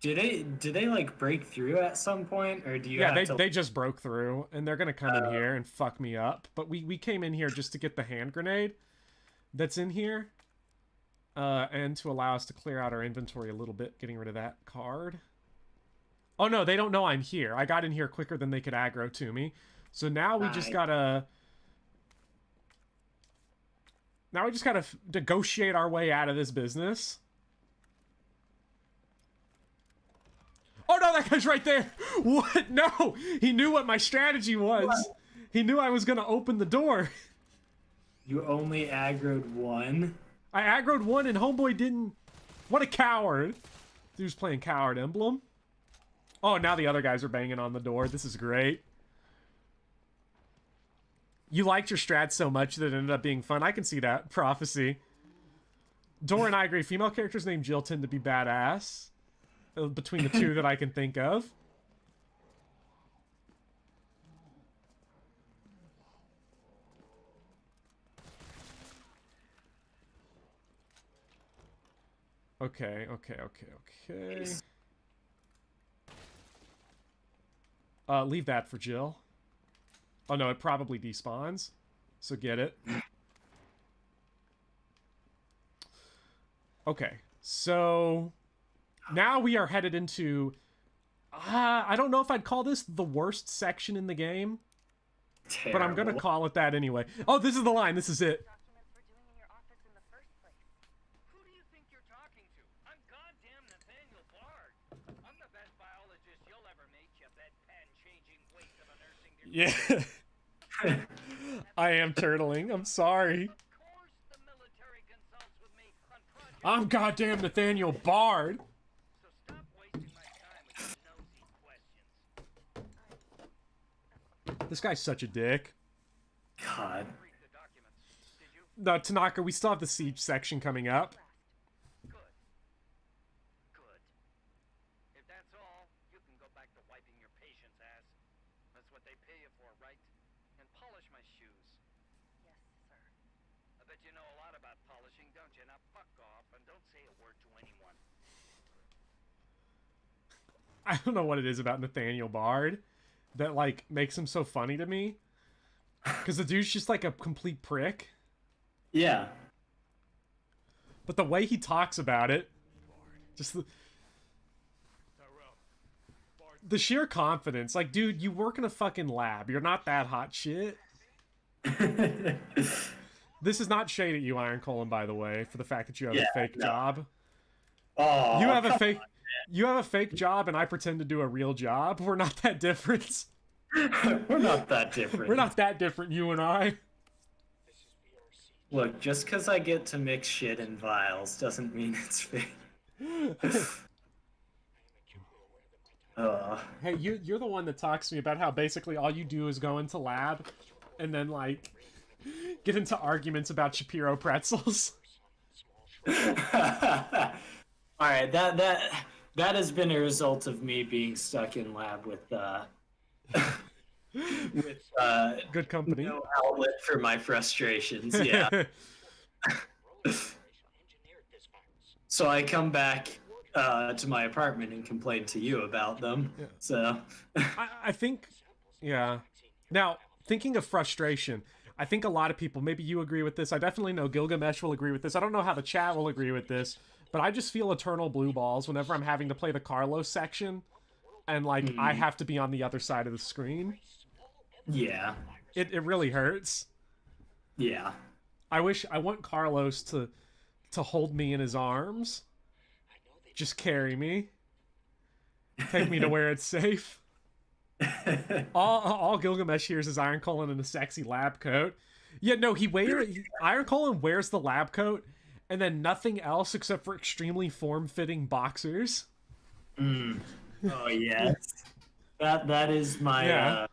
Speaker 9: Do they like break through at some point, or do you
Speaker 1: Yeah,
Speaker 9: have to...
Speaker 1: they just broke through, and they're gonna come in here and fuck me up. But we came in here just to get the hand grenade that's in here. And to allow us to clear out our inventory a little bit, getting rid of that card. Oh no, they don't know I'm here. I got in here quicker than they could aggro to me. So now we just gotta... Now we just gotta negotiate our way out of this business. Oh no, that guy's right there! What? No! He knew what my strategy was. What? He knew I was gonna open the door.
Speaker 9: You only aggroed one?
Speaker 1: I aggroed one and homeboy didn't... What a coward. Dude's playing Coward Emblem. Oh, now the other guys are banging on the door. This is great. You liked your strat so much that it ended up being fun. I can see that. Prophecy. Dora and I agree. Female characters named Jill tend to be badass. Between the 2 that I can think of. Okay. Leave that for Jill. Oh no, it probably despawns. So get it. Okay, so... Now we are headed into... I don't know if I'd call this the worst section in the game.
Speaker 9: Terrible.
Speaker 1: But I'm gonna call it that anyway. Oh, this is the line. This is it.
Speaker 6: Who do you think you're talking to? I'm goddamn Nathaniel Bard. I'm the best biologist you'll ever meet, you bedpan-changing waste of a nursing degree.
Speaker 1: Yeah. I am turtling. I'm sorry.
Speaker 6: Of course the military consults with me on projects.
Speaker 1: I'm goddamn Nathaniel Bard.
Speaker 6: So stop wasting my time with your nosy questions.
Speaker 1: This guy's such a dick.
Speaker 9: God.
Speaker 6: Read the documents. Did you?
Speaker 1: No, Tanaka, we still have the siege section coming up.
Speaker 6: Good. If that's all, you can go back to wiping your patient's ass. That's what they pay you for, right? And polish my shoes.
Speaker 2: Yes, sir.
Speaker 6: I bet you know a lot about polishing, don't you? Now fuck off and don't say a word to anyone.
Speaker 1: I don't know what it is about Nathaniel Bard that, like, makes him so funny to me. Because the dude's just, like, a complete prick.
Speaker 9: Yeah.
Speaker 1: But the way he talks about it, just the sheer confidence. Like, dude, you work in a fucking lab. You're not that hot shit. This is not shade at you, Iron Colon, by the way, for the fact that you have a fake job.
Speaker 9: Oh,
Speaker 1: You have a fake... You have a fake job and I pretend to do a real job. We're not that different.
Speaker 9: We're not that different.
Speaker 1: We're not that different, you and I.
Speaker 9: Look, just because I get to mix shit in vials doesn't mean it's fake.
Speaker 1: Hey, you're the one that talks to me about how basically all you do is go into lab and then, like, get into arguments about Shapiro pretzels.
Speaker 9: Alright, that has been a result of me being stuck in lab with
Speaker 1: good company.
Speaker 9: No outlet for my frustrations, yeah. So I come back to my apartment and complain to you about them.
Speaker 1: Yeah.
Speaker 9: So
Speaker 1: I think, yeah. Now, thinking of frustration, I think a lot of people, maybe you agree with this. I definitely know Gilgamesh will agree with this. I don't know how the chat will agree with this, but I just feel eternal blue balls whenever I'm having to play the Carlos section and, like, I have to be on the other side of the screen.
Speaker 9: yeah.
Speaker 1: It really hurts.
Speaker 9: Yeah.
Speaker 1: I want Carlos to hold me in his arms. Just carry me. Take me to where it's safe. All Gilgamesh hears is Iron Colon in a sexy lab coat. Yeah, no, Iron Colon wears the lab coat and then nothing else except for extremely form-fitting boxers.
Speaker 9: Oh yes. That is my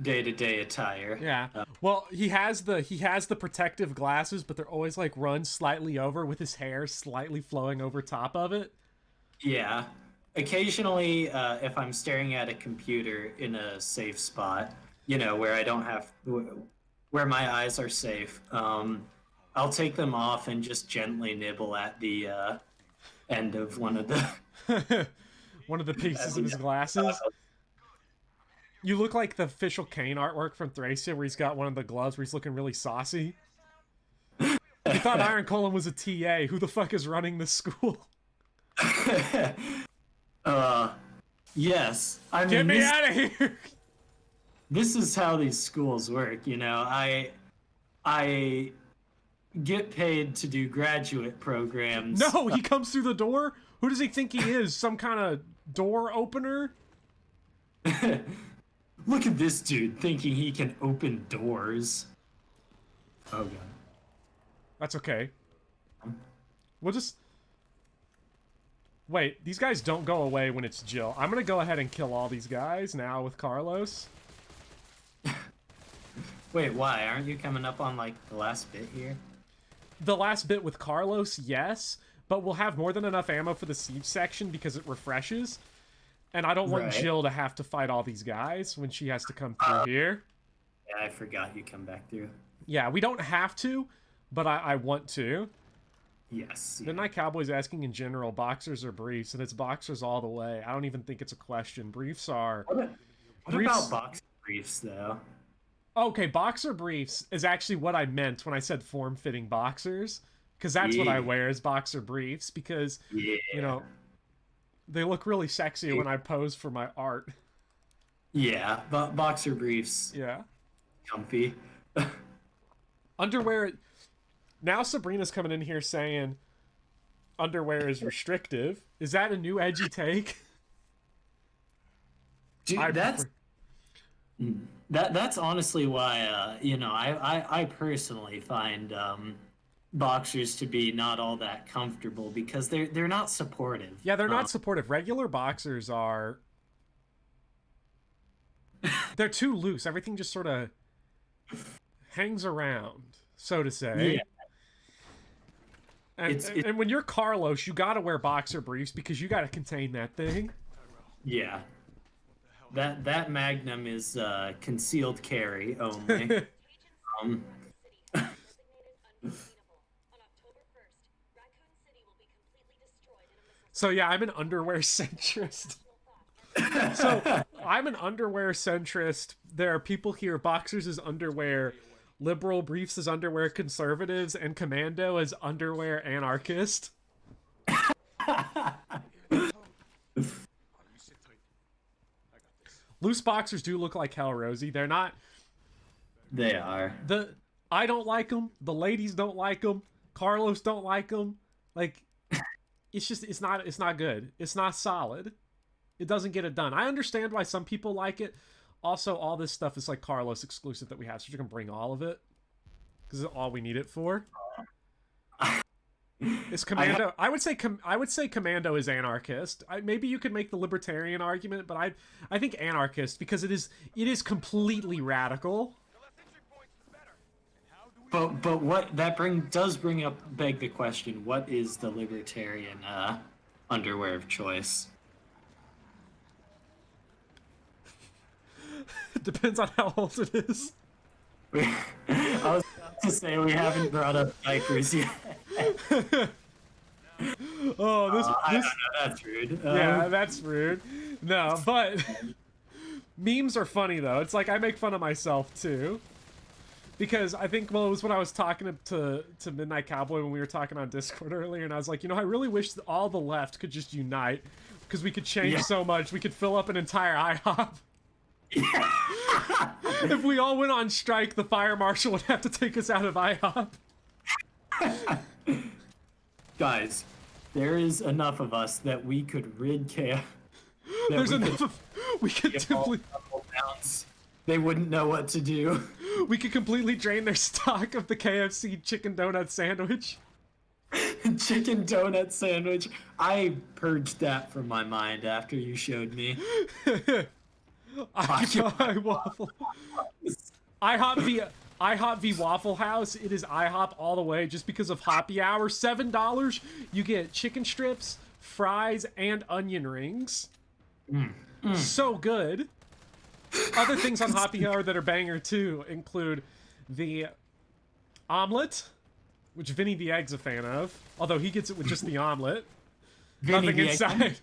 Speaker 9: day-to-day attire.
Speaker 1: Yeah. Well, he has the protective glasses, but they're always like run slightly over with his hair slightly flowing over top of it.
Speaker 9: Yeah. Occasionally, if I'm staring at a computer in a safe spot, where I don't have, where my eyes are safe, I'll take them off and just gently nibble at the end of one of the
Speaker 1: one of the pieces of his glasses. You look like the official Kane artwork from Thracia, where he's got one of the gloves where he's looking really saucy. You thought Iron Column was a TA. Who the fuck is running this school?
Speaker 9: Yes. I mean,
Speaker 1: Get me out of here!
Speaker 9: This is how these schools work, I get paid to do graduate programs.
Speaker 1: No, he comes through the door? Who does he think he is? Some kind of door opener?
Speaker 9: Look at this dude thinking he can open doors. Oh god.
Speaker 1: That's okay. We'll just... Wait, these guys don't go away when it's Jill. I'm gonna go ahead and kill all these guys now with Carlos.
Speaker 9: Wait, why? Aren't you coming up on, like, the last bit here?
Speaker 1: The last bit with Carlos, yes, but we'll have more than enough ammo for the siege section because it refreshes. And I don't want
Speaker 9: Right.
Speaker 1: Jill to have to fight all these guys when she has to come through here.
Speaker 9: Yeah, I forgot you come back through.
Speaker 1: Yeah, we don't have to, but I want to.
Speaker 9: Yes.
Speaker 1: Midnight Cowboy's asking in general, boxers or briefs, and it's boxers all the way. I don't even think it's a question. Briefs are...
Speaker 9: What
Speaker 1: briefs...
Speaker 9: about boxer briefs, though?
Speaker 1: Okay, boxer briefs is actually what I meant when I said form-fitting boxers. Because that's what I wear is boxer briefs, because, they look really sexy when I pose for my art.
Speaker 9: Yeah, but boxer briefs.
Speaker 1: Yeah.
Speaker 9: Comfy.
Speaker 1: Underwear... Now Sabrina's coming in here saying underwear is restrictive. Is that a new edgy take?
Speaker 9: Dude, that's honestly why, I personally find boxers to be not all that comfortable because they're not supportive.
Speaker 1: Yeah, they're not supportive. Regular boxers are... They're too loose. Everything just sort of hangs around, so to say.
Speaker 9: Yeah.
Speaker 1: And when you're Carlos, you gotta wear boxer briefs because you gotta contain that thing.
Speaker 9: Yeah. That Magnum is concealed carry only.
Speaker 1: So yeah, I'm an underwear centrist. So I'm an underwear centrist. There are people here. Boxers is underwear. Liberal briefs is underwear conservatives, and Commando is underwear anarchist. Loose boxers do look like hell, Rosie. They're not.
Speaker 9: They are.
Speaker 1: I don't like them. The ladies don't like them. Carlos don't like them. Like, it's not good. It's not solid. It doesn't get it done. I understand why some people like it. Also, all this stuff is like Carlos exclusive that we have, so you're gonna bring all of it because it's all we need it for. Is Commando? I would say Commando is anarchist. Maybe you could make the libertarian argument, but I think anarchist because it is completely radical.
Speaker 9: But what that does beg the question: what is the libertarian underwear of choice?
Speaker 1: Depends on how old it is.
Speaker 9: I was about to say we haven't brought up diapers yet.
Speaker 1: Oh, this
Speaker 9: I don't know, that's rude.
Speaker 1: Yeah, that's rude. No, but memes are funny though. It's like I make fun of myself too. Because I think, well, it was when I was talking to Midnight Cowboy when we were talking on Discord earlier, and I was like, I really wish all the left could just unite, because we could change so much. We could fill up an entire IHOP. If we all went on strike, the fire marshal would have to take us out of IHOP.
Speaker 9: Guys, there is enough of us that we could rid KF.
Speaker 1: There's enough of... We could simply...
Speaker 9: They wouldn't know what to do.
Speaker 1: We could completely drain their stock of the KFC chicken donut sandwich.
Speaker 9: Chicken donut sandwich. I purged that from my mind after you showed me.
Speaker 1: Occupy Waffle. IHOP v Waffle House. It is IHOP all the way just because of Hoppy Hour. $7, you get chicken strips, fries, and onion rings. So good. Other things on Hoppy Hour that are banger too include the omelet, which Vinny the Egg's a fan of, although he gets it with just the omelet.
Speaker 9: Vinny
Speaker 1: Nothing
Speaker 9: the
Speaker 1: inside.
Speaker 9: Egg,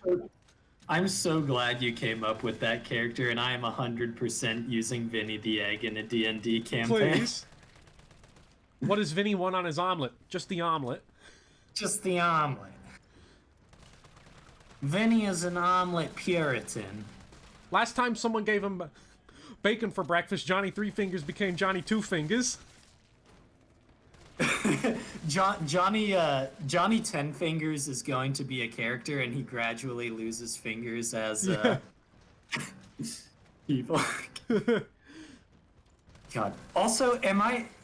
Speaker 9: I'm so glad you came up with that character, and I am 100% using Vinny the Egg in a D&D campaign.
Speaker 1: Please. What does Vinny want on his omelet? Just the omelet.
Speaker 9: Just the omelet. Vinny is an omelet Puritan.
Speaker 1: Last time someone gave him bacon for breakfast, Johnny Three Fingers became Johnny Two Fingers.
Speaker 9: Johnny Ten Fingers is going to be a character, and he gradually loses fingers as people. God. Also,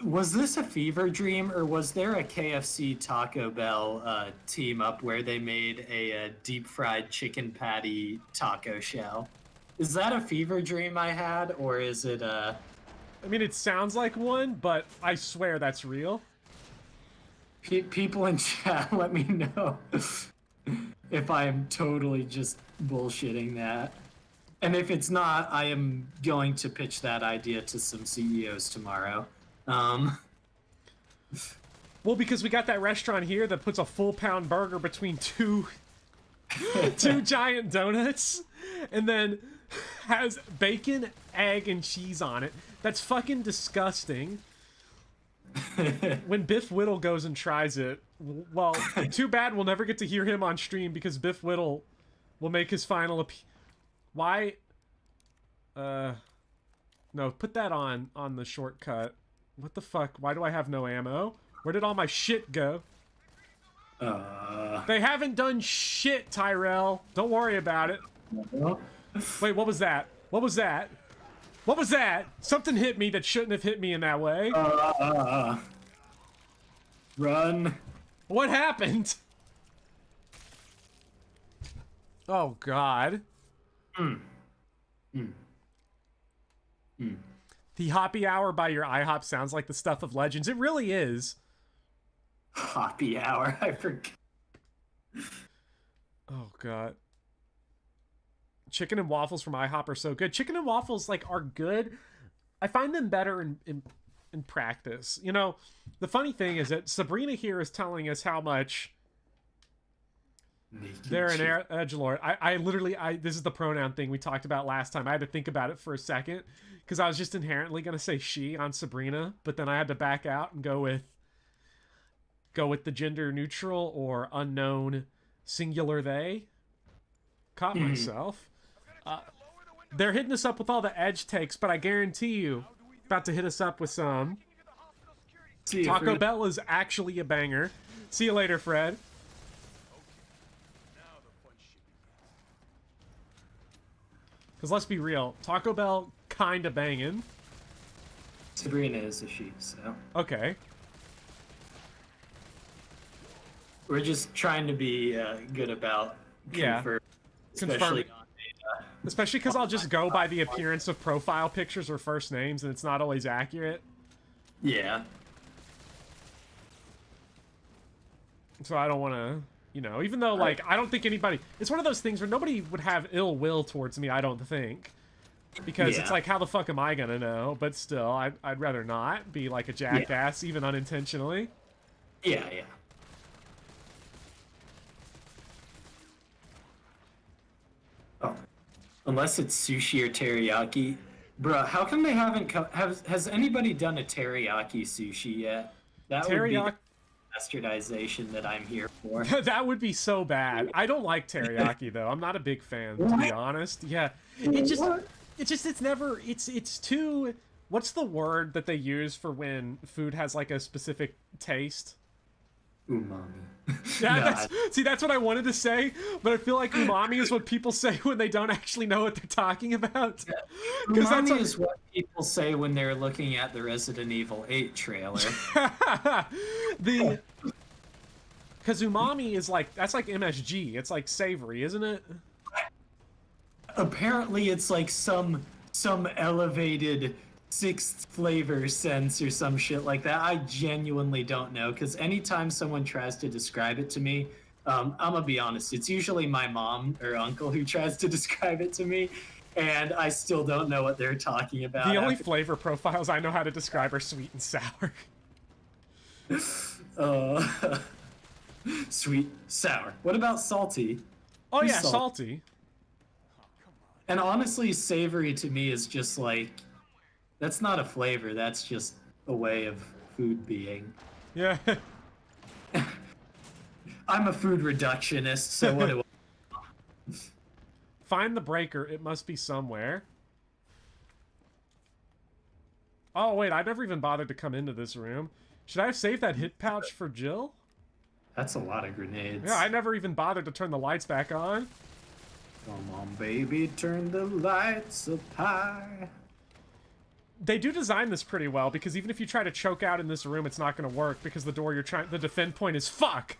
Speaker 9: was this a fever dream, or was there a KFC Taco Bell team up where they made a deep fried chicken patty taco shell? Is that a fever dream I had, or is it I
Speaker 1: mean, it sounds like one, but I swear that's real.
Speaker 9: People in chat, let me know if I am totally just bullshitting that. And if it's not, I am going to pitch that idea to some CEOs tomorrow.
Speaker 1: Well, because we got that restaurant here that puts a full-pound burger between two giant donuts, and then has bacon, egg, and cheese on it. That's fucking disgusting. When Biff Whittle goes and tries it, well, too bad we'll never get to hear him on stream because Biff Whittle will make his final Why? No, put that on the shortcut. What the fuck? Why do I have no ammo? Where did all my shit go? They haven't done shit, Tyrell. Don't worry about it. Wait, what was that? What was that? What was that? Something hit me that shouldn't have hit me in that way.
Speaker 9: Run.
Speaker 1: What happened? Oh, God. The Hoppy Hour by your IHOP sounds like the stuff of legends. It really is.
Speaker 9: Hoppy Hour, I forgot.
Speaker 1: Oh, God. Chicken and waffles from IHOP are so good. Chicken and waffles, like, are good. I find them better in practice. You know, the funny thing is that Sabrina here is telling us how much they're an edgelord. I literally, this is the pronoun thing we talked about last time. I had to think about it for a second because I was just inherently going to say she on Sabrina, but then I had to back out and go with the gender neutral or unknown singular they. Caught myself. They're hitting us up with all the edge takes, but I guarantee you, about to hit us up with some. Taco Bell is actually a banger. See you later, Fred. Because let's be real, Taco Bell kinda banging.
Speaker 9: Sabrina is a she, so.
Speaker 1: Okay.
Speaker 9: We're just trying to be good about especially on data.
Speaker 1: Especially because I'll just go by the appearance of profile pictures or first names, and it's not always accurate.
Speaker 9: Yeah.
Speaker 1: So I don't want to, you know, even though, like, I don't think anybody... It's one of those things where nobody would have ill will towards me, I don't think. Because it's like, how the fuck am I gonna know? But still, I'd rather not be, like, a jackass, even unintentionally.
Speaker 9: Yeah, yeah. Oh. Unless it's sushi or teriyaki. Bruh, how come they haven't has anybody done a teriyaki sushi yet? That would be the bastardization that I'm here for.
Speaker 1: That would be so bad. I don't like teriyaki though. I'm not a big fan, to be honest. Yeah. It's never it's too, what's the word that they use for when food has like a specific taste?
Speaker 9: Umami.
Speaker 1: Yeah, that's what I wanted to say, but I feel like umami is what people say when they don't actually know what they're talking about.
Speaker 9: Because umami is what people say when they're looking at the Resident Evil 8 trailer.
Speaker 1: Because umami is like, that's like MSG. It's like savory, isn't it?
Speaker 9: Apparently it's like some some elevated sixth flavor sense or some shit like that. I genuinely don't know, because anytime someone tries to describe it to me, I'm gonna be honest, it's usually my mom or uncle who tries to describe it to me, and I still don't know what they're talking about.
Speaker 1: The only flavor profiles I know how to describe are sweet and sour.
Speaker 9: Sweet, sour. What about salty?
Speaker 1: Oh
Speaker 9: Who's
Speaker 1: yeah, salty.
Speaker 9: And honestly, savory to me is just like, that's not a flavor, that's just a way of food being.
Speaker 1: Yeah.
Speaker 9: I'm a food reductionist, so what do I...
Speaker 1: Find the breaker, it must be somewhere. Oh wait, I never even bothered to come into this room. Should I have saved that hit pouch for Jill?
Speaker 9: That's a lot of grenades.
Speaker 1: Yeah, I never even bothered to turn the lights back on.
Speaker 9: Come on, baby, turn the lights up high.
Speaker 1: They do design this pretty well, because even if you try to choke out in this room, it's not going to work, because the door you're trying... The defend point is fuck!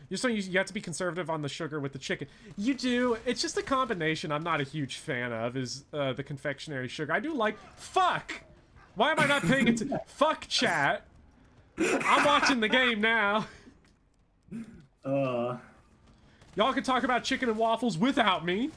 Speaker 1: You're saying you have to be conservative on the sugar with the chicken. You do. It's just a combination I'm not a huge fan of, is the confectionery sugar. I do like... Fuck! Why am I not paying attention? Fuck, chat. I'm watching the game now. Y'all can talk about chicken and waffles without me.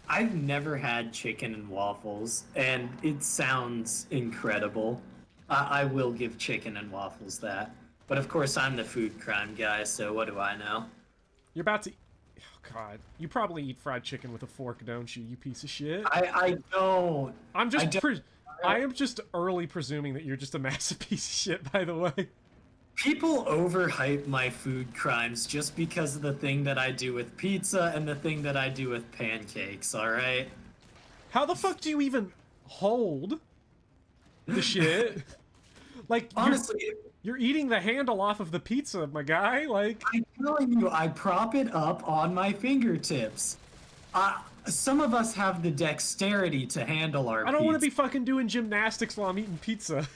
Speaker 9: I've never had chicken and waffles, and it sounds incredible. I will give chicken and waffles that. But of course, I'm the food crime guy, so what do I know?
Speaker 1: You're about to... Oh, God. You probably eat fried chicken with a fork, don't you, you piece of shit?
Speaker 9: I don't.
Speaker 1: I am just early presuming that you're just a massive piece of shit, by the way.
Speaker 9: People overhype my food crimes just because of the thing that I do with pizza and the thing that I do with pancakes, alright?
Speaker 1: How the fuck do you even hold the shit? Like, honestly... You're eating the handle off of the pizza, my guy. Like,
Speaker 9: I'm telling you, I prop it up on my fingertips. Some of us have the dexterity to handle our pizza.
Speaker 1: I don't want to be fucking doing gymnastics while I'm eating pizza.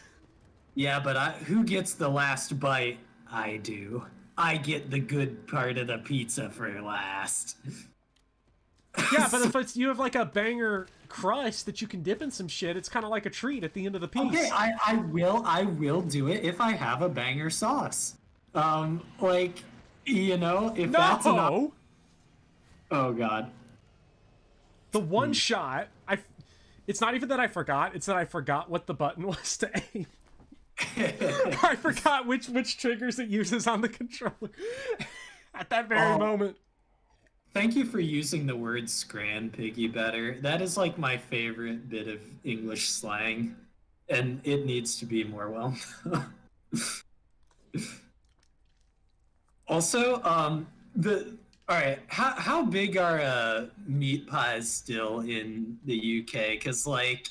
Speaker 9: Yeah, but who gets the last bite? I do. I get the good part of the pizza for last.
Speaker 1: Yeah, but if you have like a banger crust that you can dip in some shit, it's kind of like a treat at the end of the piece.
Speaker 9: Okay, I will do it if I have a banger sauce. Like, you know, if that's enough. Oh God.
Speaker 1: The one shot, it's not even that I forgot, it's that I forgot what the button was to aim. I forgot which triggers it uses on the controller at that very moment.
Speaker 9: Thank you for using the word scran, Piggy Better. That is like my favorite bit of English slang, and it needs to be more well known. Also, alright, how big are meat pies still in the UK? Because, like,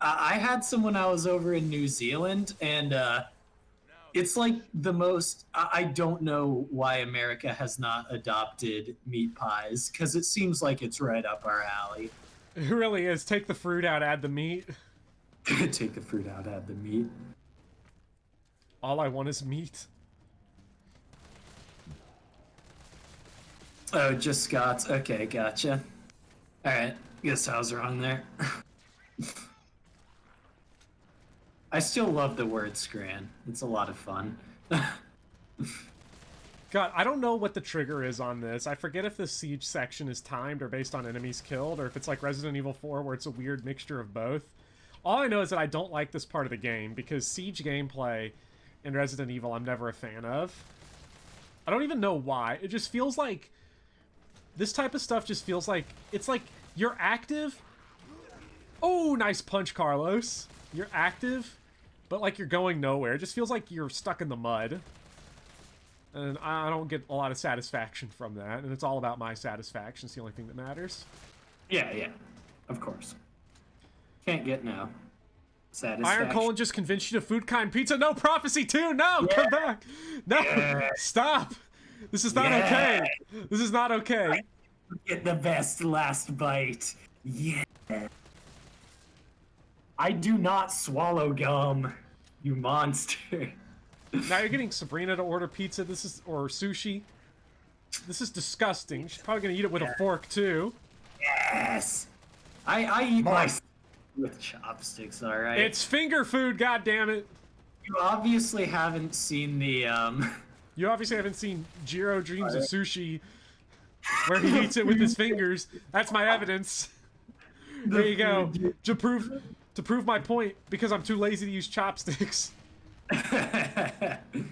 Speaker 9: I had some when I was over in New Zealand, and it's like the most... I don't know why America has not adopted meat pies, because it seems like it's right up our alley.
Speaker 1: It really is. Take the fruit out, add the meat.
Speaker 9: Take the fruit out, add the meat.
Speaker 1: All I want is meat.
Speaker 9: Oh, just Scott's. Okay, gotcha. Alright, guess I was wrong there. I still love the word scran. It's a lot of fun.
Speaker 1: God, I don't know what the trigger is on this. I forget if the siege section is timed or based on enemies killed, or if it's like Resident Evil 4 where it's a weird mixture of both. All I know is that I don't like this part of the game, because siege gameplay in Resident Evil I'm never a fan of. I don't even know why. It just feels like... This type of stuff just feels like... It's like, you're active... Oh, nice punch, Carlos. You're active... But, like, you're going nowhere. It just feels like you're stuck in the mud. And I don't get a lot of satisfaction from that. And it's all about my satisfaction. It's the only thing that matters.
Speaker 9: Yeah. Of course. Can't get no satisfaction.
Speaker 1: Iron Colon just convinced you to Food Kind Pizza. No, Prophecy 2! No! Come back! No! Stop! This is not okay! This is not okay!
Speaker 9: I get the best last bite. Yeah. I do not swallow gum, you monster.
Speaker 1: Now you're getting Sabrina to order pizza. Or sushi. This is disgusting. She's probably gonna eat it with a fork too.
Speaker 9: Yes. I eat my with chopsticks. All right.
Speaker 1: It's finger food. God damn it.
Speaker 9: You obviously haven't seen the
Speaker 1: You obviously haven't seen Jiro Dreams of Sushi, where he eats it with his fingers. That's my evidence. There you go. To prove my point, because I'm too lazy to use chopsticks.
Speaker 9: Food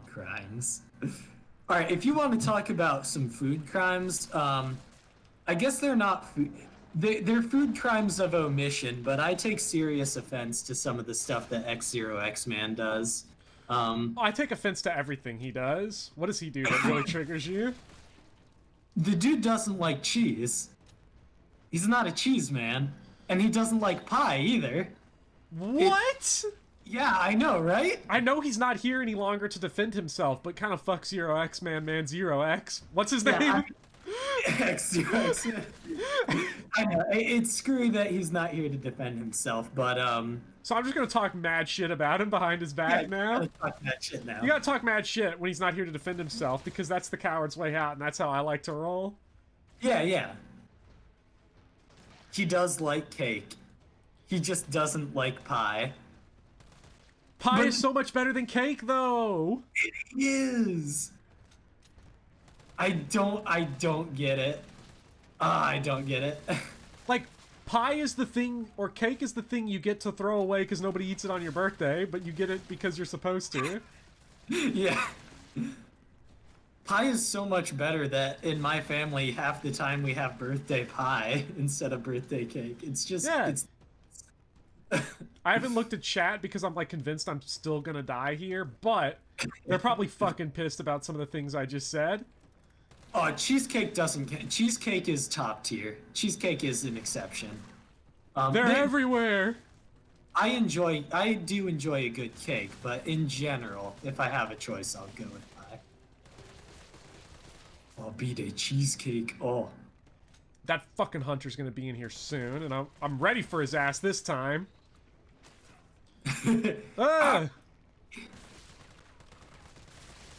Speaker 9: crimes. All right, if you want to talk about some food crimes, I guess they're not food. They're food crimes of omission, but I take serious offense to some of the stuff that X-Zero X-Man does.
Speaker 1: I take offense to everything he does. What does he do that really triggers you?
Speaker 9: The dude doesn't like cheese. He's not a cheese man, and he doesn't like pie either.
Speaker 1: What?
Speaker 9: Yeah, I know, right?
Speaker 1: I know he's not here any longer to defend himself, but kind of fuck Zero X-Man, man. Zero X. What's his name?
Speaker 9: X-Zero X-Man. I know, it's screwy that he's not here to defend himself, but
Speaker 1: So I'm just gonna talk mad shit about him behind his back now.
Speaker 9: You gotta talk mad shit now.
Speaker 1: You gotta talk mad shit when he's not here to defend himself, because that's the coward's way out, and that's how I like to roll.
Speaker 9: Yeah. He does like cake. He just doesn't like pie.
Speaker 1: Pie is so much better than cake, though.
Speaker 9: It is. I don't get it. I don't get it.
Speaker 1: Like, pie is the thing, or cake is the thing you get to throw away because nobody eats it on your birthday, but you get it because you're supposed to.
Speaker 9: Yeah. Pie is so much better that in my family, half the time we have birthday pie instead of birthday cake. It's just,
Speaker 1: yeah. I haven't looked at chat because I'm like convinced I'm still gonna die here, but they're probably fucking pissed about some of the things I just said.
Speaker 9: Oh, cheesecake doesn't. Cheesecake is top tier. Cheesecake is an exception.
Speaker 1: They're everywhere.
Speaker 9: I do enjoy a good cake, but in general, if I have a choice, I'll go with pie. I'll beat a cheesecake. Oh,
Speaker 1: that fucking hunter's gonna be in here soon, and I'm ready for his ass this time. Ah!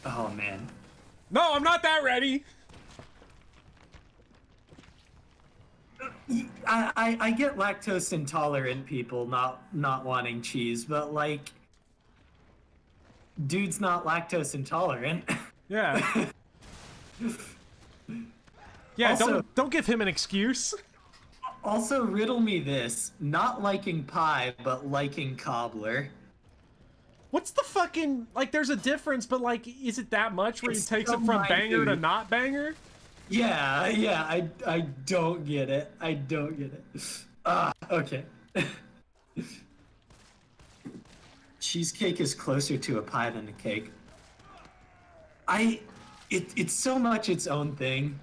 Speaker 9: Oh man.
Speaker 1: No, I'm not that ready.
Speaker 9: I get lactose intolerant people not wanting cheese, but like, dude's not lactose intolerant.
Speaker 1: Yeah. Yeah,
Speaker 9: also,
Speaker 1: don't give him an excuse.
Speaker 9: Also, riddle me this: not liking pie, but liking cobbler.
Speaker 1: What's the fucking, like, there's a difference, but like, is it that much where he takes it from banger to not banger?
Speaker 9: Yeah, I don't get it. I don't get it. Okay. Cheesecake is closer to a pie than a cake. It's so much its own thing.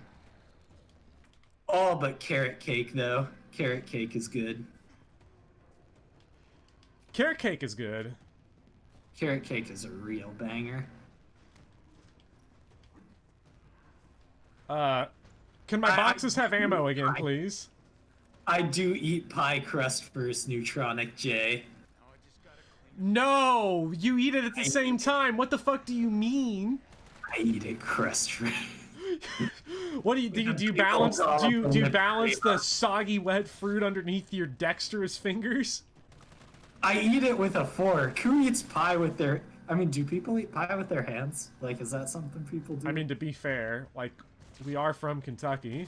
Speaker 9: Oh, but carrot cake though. Carrot cake is good.
Speaker 1: Carrot cake is good.
Speaker 9: Carrot cake is a real banger.
Speaker 1: Can my boxes have ammo again, please?
Speaker 9: I do eat pie crust first, Neutronic J.
Speaker 1: No, you eat it at the same time. What the fuck do you mean?
Speaker 9: I eat it crust first.
Speaker 1: What do you balance? Do you balance the soggy wet fruit underneath your dexterous fingers?
Speaker 9: I eat it with a fork. Who eats pie with their? I mean, do people eat pie with their hands? Like, is that something people do?
Speaker 1: I mean, to be fair, like, we are from Kentucky.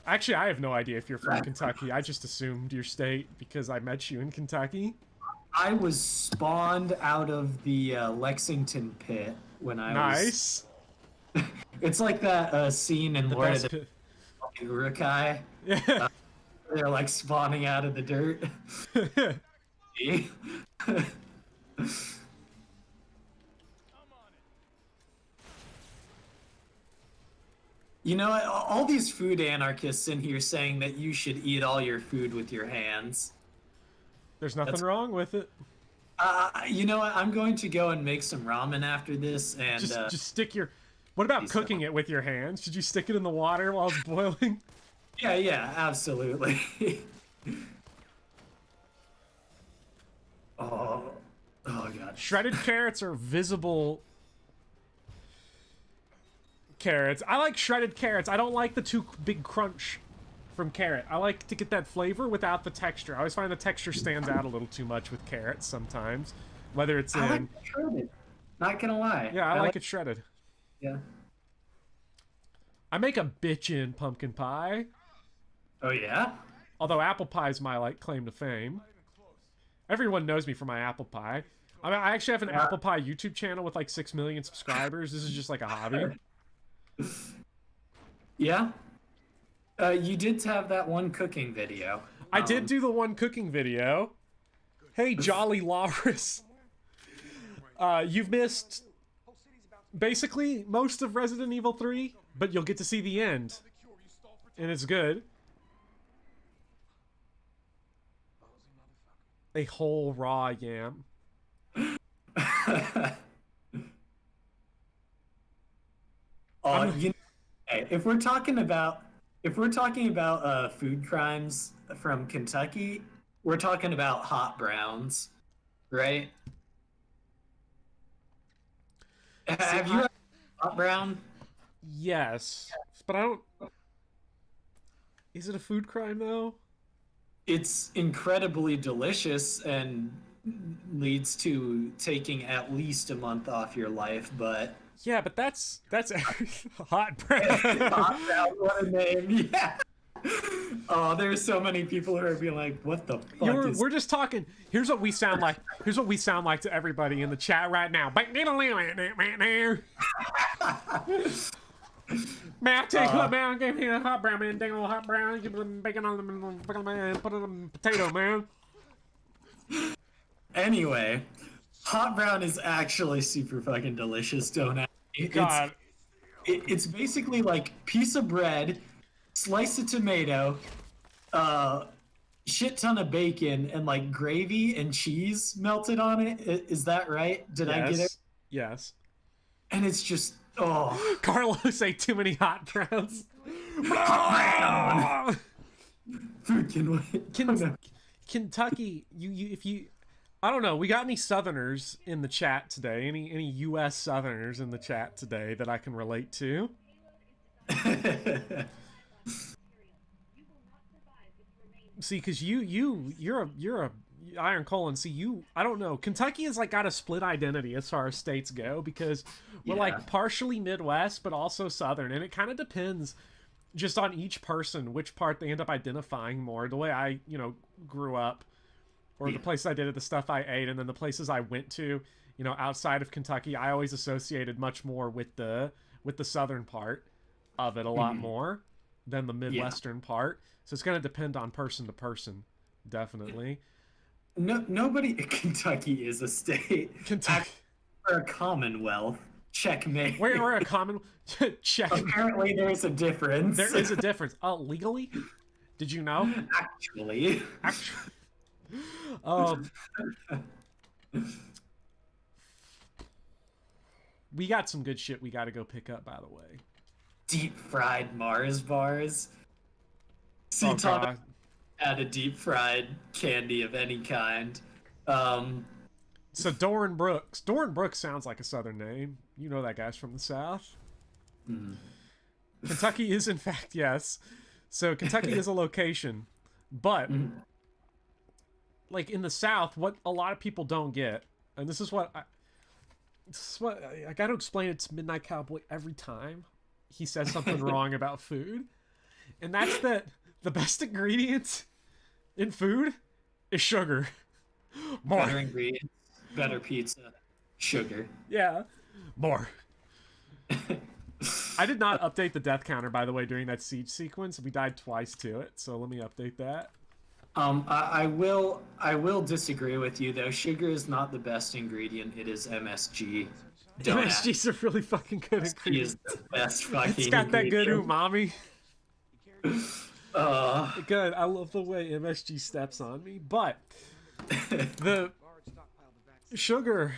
Speaker 1: Actually, I have no idea if you're from Kentucky. I just assumed your state because I met you in Kentucky.
Speaker 9: I was spawned out of the Lexington pit when I was. Nice. It's like that scene in Lord of the Urukai.
Speaker 1: Yeah.
Speaker 9: They're like spawning out of the dirt. You know, all these food anarchists in here saying that you should eat all your food with your hands.
Speaker 1: There's nothing wrong with it.
Speaker 9: You know what? I'm going to go and make some ramen after this, and
Speaker 1: just stick your. What about cooking it with your hands? Should you stick it in the water while it's boiling?
Speaker 9: Yeah, absolutely. Oh, Oh god.
Speaker 1: Shredded carrots are visible carrots. I like shredded carrots. I don't like the too big crunch from carrot. I like to get that flavor without the texture. I always find the texture stands out a little too much with carrots sometimes. Whether it's in...
Speaker 9: I like it shredded. Not gonna lie.
Speaker 1: Yeah, I like it shredded.
Speaker 9: Yeah.
Speaker 1: I make a bitchin' pumpkin pie.
Speaker 9: Oh yeah?
Speaker 1: Although apple pie is my, like, claim to fame. Everyone knows me for my apple pie. I mean, I actually have an apple pie YouTube channel with like 6 million subscribers. This is just like a hobby.
Speaker 9: Yeah. You did have that one cooking video.
Speaker 1: I did do the one cooking video. Hey, Jolly Loris. You've missed basically most of Resident Evil 3, but you'll get to see the end. And it's good. A whole raw yam.
Speaker 9: Hey, if we're talking about food crimes from Kentucky, we're talking about hot browns, right? Have you had hot brown?
Speaker 1: Yes, but I don't. Is it a food crime though?
Speaker 9: It's incredibly delicious and leads to taking at least a month off your life, but
Speaker 1: yeah, but that's hot brown.
Speaker 9: Hot brown, what a name! Yeah. Oh, there's so many people who are being like, "What the fuck?"
Speaker 1: We're just talking. Here's what we sound like. Here's what we sound like to everybody in the chat right now. Man, take a man, give me a hot brown, man, dang old hot brown, give them bacon on them, man, put it on potato, man.
Speaker 9: Anyway, hot brown is actually super fucking delicious, don't I?
Speaker 1: God.
Speaker 9: It's basically like piece of bread, slice of tomato, shit ton of bacon, and like gravy and cheese melted on it. Is that right? Did I get it?
Speaker 1: Yes.
Speaker 9: And it's just, oh.
Speaker 1: Carlos ate too many hot browns. Kentucky, if you, I don't know, we got any Southerners in the chat today? Any U.S. Southerners in the chat today that I can relate to? See, because you're a Iron Colon. See, I don't know. Kentucky has like got a split identity as far as states go because we're like partially Midwest but also Southern, and it kind of depends just on each person which part they end up identifying more. The way I grew up, or the places I did it, the stuff I ate, and then the places I went to, outside of Kentucky, I always associated much more with the Southern part of it a lot more than the Midwestern part. So it's going to depend on person to person, definitely.
Speaker 9: No, nobody. Kentucky is a state.
Speaker 1: Kentucky,
Speaker 9: or a commonwealth. Checkmate.
Speaker 1: We're a common. Check.
Speaker 9: Apparently, there's a difference.
Speaker 1: There is a difference. Oh, legally? Did you know?
Speaker 9: Actually.
Speaker 1: We got some good shit we got to go pick up, by the way.
Speaker 9: Deep fried Mars bars. See, Tom had a deep fried candy of any kind.
Speaker 1: So Doran Brooks. Doran Brooks sounds like a Southern name. You know that guy's from the South. Kentucky is, in fact, yes. So Kentucky is a location, but like in the South, what a lot of people don't get, and this is what I got to explain it to Midnight Cowboy every time he says something wrong about food, and that's that the best ingredient in food is sugar. More
Speaker 9: better ingredients, better pizza, sugar.
Speaker 1: Yeah, more. I did not update the death counter, by the way, during that siege sequence. We died twice to it, so let me update that.
Speaker 9: I will disagree with you though. Sugar is not the best ingredient. It is MSG.
Speaker 1: MSG's a really fucking good ingredient.
Speaker 9: Is the best fucking.
Speaker 1: It's got that good umami.
Speaker 9: Uh,
Speaker 1: Good. I love the way MSG steps on me, but the sugar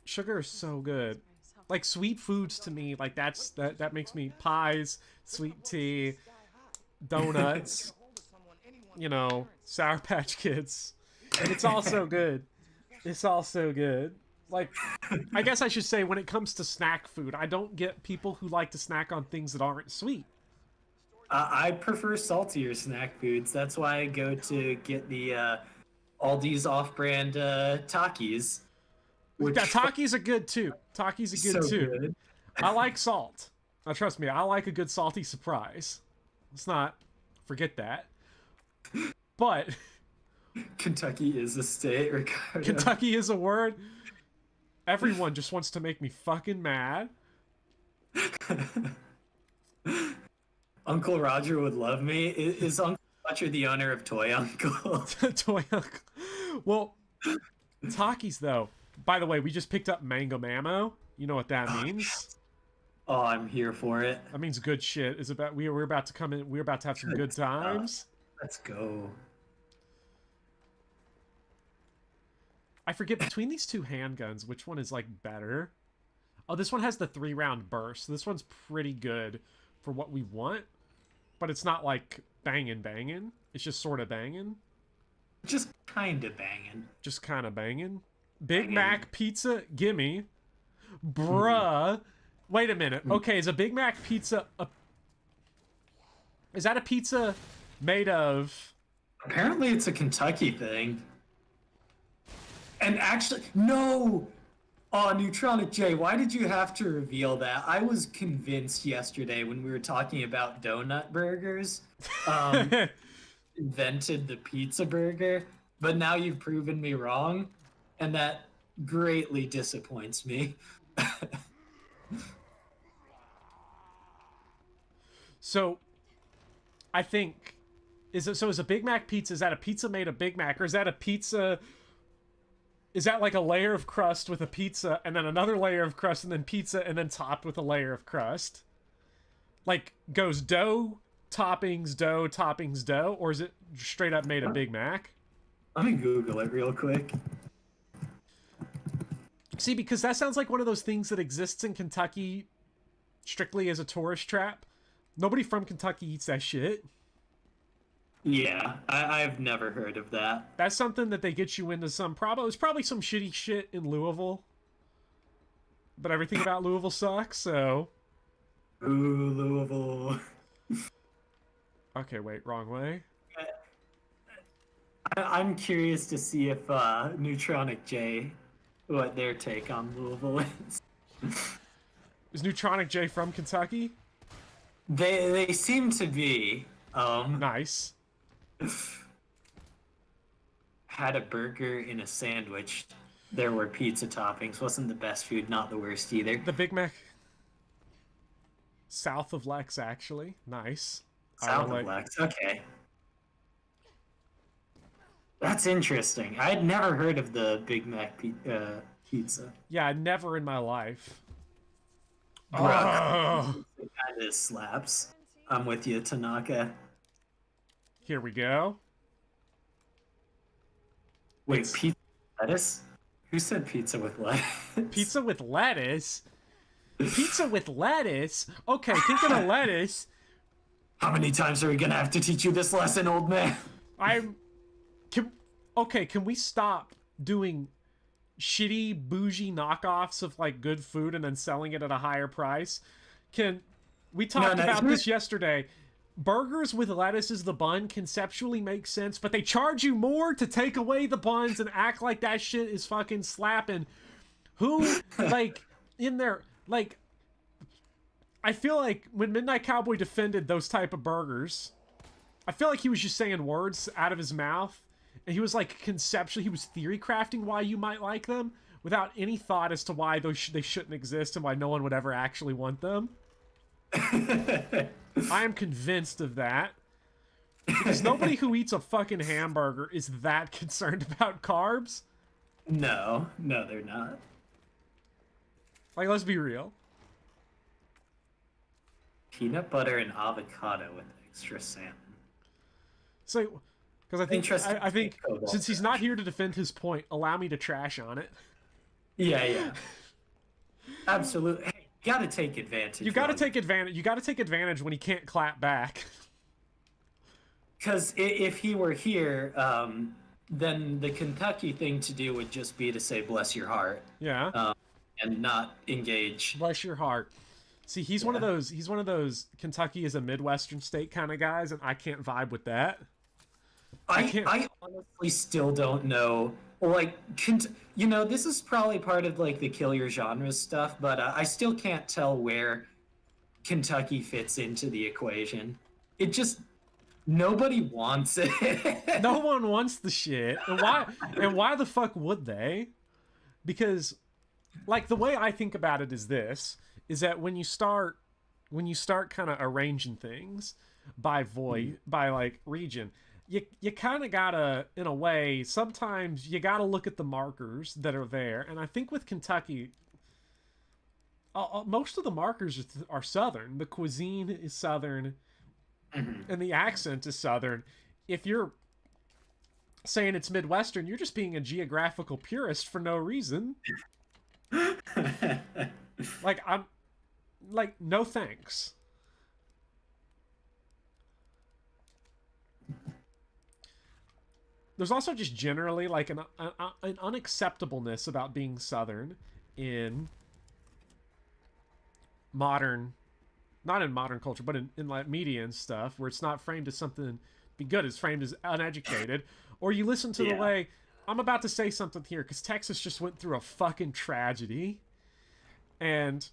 Speaker 1: is so good. Like sweet foods to me, like that makes me pies, sweet tea, donuts, Sour Patch Kids, and it's all so good. It's all so good. Like, I guess I should say, when it comes to snack food, I don't get people who like to snack on things that aren't sweet.
Speaker 9: I prefer saltier snack foods. That's why I go to get the Aldi's off-brand Takis, which
Speaker 1: Yeah, Takis are good too. Takis are good
Speaker 9: so
Speaker 1: too.
Speaker 9: good.
Speaker 1: I like salt. Now, trust me, I like a good salty surprise. Let's not forget that. But
Speaker 9: Kentucky is a state, Ricardo.
Speaker 1: Kentucky is a word. Everyone just wants to make me fucking mad.
Speaker 9: Uncle Roger would love me. Is Uncle Roger the owner of Toy Uncle?
Speaker 1: Toy Uncle. Well, Takis though. By the way, we just picked up Mango Mammo. You know what that means?
Speaker 9: Oh, I'm here for it.
Speaker 1: That means good shit. Is about we're about to come in. We're about to have some good times.
Speaker 9: Let's go.
Speaker 1: I forget between these two handguns, which one is like better. Oh, this one has the 3-round burst. This one's pretty good for what we want, but it's not like banging. It's just sort of banging.
Speaker 9: Just kind of banging.
Speaker 1: Just kind of banging. Big Mac pizza, gimme. Bruh. Wait a minute. Okay, is a Big Mac pizza is that a pizza made of...
Speaker 9: Apparently it's a Kentucky thing. And actually, no! Oh, Neutronic J, why did you have to reveal that? I was convinced yesterday when we were talking about donut burgers, invented the pizza burger, but now you've proven me wrong, and that greatly disappoints me.
Speaker 1: So, I think... Is a Big Mac pizza, is that a pizza made of Big Mac, or is that a pizza... Is that like a layer of crust with a pizza, and then another layer of crust, and then pizza, and then topped with a layer of crust? Like, goes dough, toppings, dough, or is it straight up made of Big Mac?
Speaker 9: Let me Google it real quick.
Speaker 1: See, because that sounds like one of those things that exists in Kentucky strictly as a tourist trap. Nobody from Kentucky eats that shit.
Speaker 9: Yeah, I've never heard of that.
Speaker 1: That's something that they get you into some... It's probably some shitty shit in Louisville. But everything about Louisville sucks, so...
Speaker 9: Ooh, Louisville.
Speaker 1: Okay, wait, wrong way.
Speaker 9: I'm curious to see if Neutronic J, what their take on Louisville is.
Speaker 1: Is Neutronic J from Kentucky?
Speaker 9: They seem to be.
Speaker 1: Nice.
Speaker 9: Had a burger in a sandwich. There were pizza toppings. Wasn't the best food, not the worst either.
Speaker 1: The Big Mac. South of Lex, actually. Nice.
Speaker 9: South of Lex, okay. That's interesting. I had never heard of the Big Mac pizza.
Speaker 1: Yeah, never in my life.
Speaker 9: Oh. It kind of slaps. I'm with you, Tanaka.
Speaker 1: Here we go.
Speaker 9: Wait, pizza with lettuce? Who said pizza with lettuce?
Speaker 1: Pizza with lettuce? Pizza with lettuce? Okay, thinking of lettuce.
Speaker 9: How many times are we gonna have to teach you this lesson, old man?
Speaker 1: Can we stop doing shitty, bougie knockoffs of, like, good food and then selling it at a higher price? We talked about this yesterday. Burgers with lettuce as the bun conceptually makes sense, but they charge you more to take away the buns and act like that shit is fucking slapping. Who, like, in there, like, I feel like when Midnight Cowboy defended those type of burgers, I feel like he was just saying words out of his mouth, and he was, like, conceptually, he was theory crafting why you might like them, without any thought as to why they shouldn't exist and why no one would ever actually want them. I am convinced of that. Because nobody who eats a fucking hamburger is that concerned about carbs.
Speaker 9: No, they're not.
Speaker 1: Like, let's be real.
Speaker 9: Peanut butter and avocado with extra salmon.
Speaker 1: So, because I think since he's not here to defend his point, allow me to trash on it.
Speaker 9: Yeah. Absolutely. Hey, you gotta take advantage.
Speaker 1: You gotta take advantage. You gotta take advantage when he can't clap back.
Speaker 9: Because if he were here, then the Kentucky thing to do would just be to say "bless your heart"
Speaker 1: Yeah.
Speaker 9: and not engage.
Speaker 1: Bless your heart. See, he's one of
Speaker 9: Yeah.
Speaker 1: those. He's one of those Kentucky is a Midwestern state kind of guys, and I can't vibe with that. can't-
Speaker 9: I honestly still don't know. Like, you know, this is probably part of like the kill your genres stuff, but I still can't tell where Kentucky fits into the equation. It just nobody wants it.
Speaker 1: No one wants the shit, and why? And why the fuck would they? Because, like, the way I think about it is this: is that when you start kind of arranging things by by like region, you kind of gotta, in a way, sometimes you gotta look at the markers that are there. And I think with Kentucky, most of the markers are Southern. The cuisine is Southern, and the accent is Southern. If you're saying it's Midwestern, you're just being a geographical purist for no reason. Like, I'm like, no thanks. There's also just generally like an unacceptableness about being Southern in modern, not in modern culture, but in like media and stuff, where it's not framed as something be good, it's framed as uneducated. Or you listen to the way, I'm about to say something here because Texas just went through a fucking tragedy. And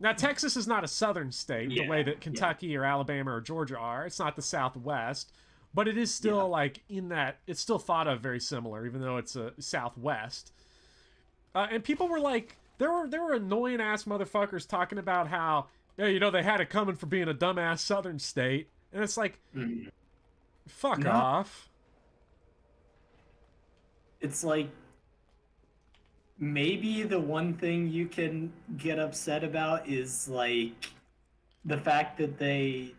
Speaker 1: now Texas is not a southern state the way that Kentucky or Alabama or Georgia are. It's not the Southwest, but it is still like in that, it's still thought of very similar, even though it's a Southwest. And people were like, there were annoying ass motherfuckers talking about how, yeah, you know, they had it coming for being a dumbass southern state. And it's like, fuck off.
Speaker 9: It's like, maybe the one thing you can get upset about is like the fact that they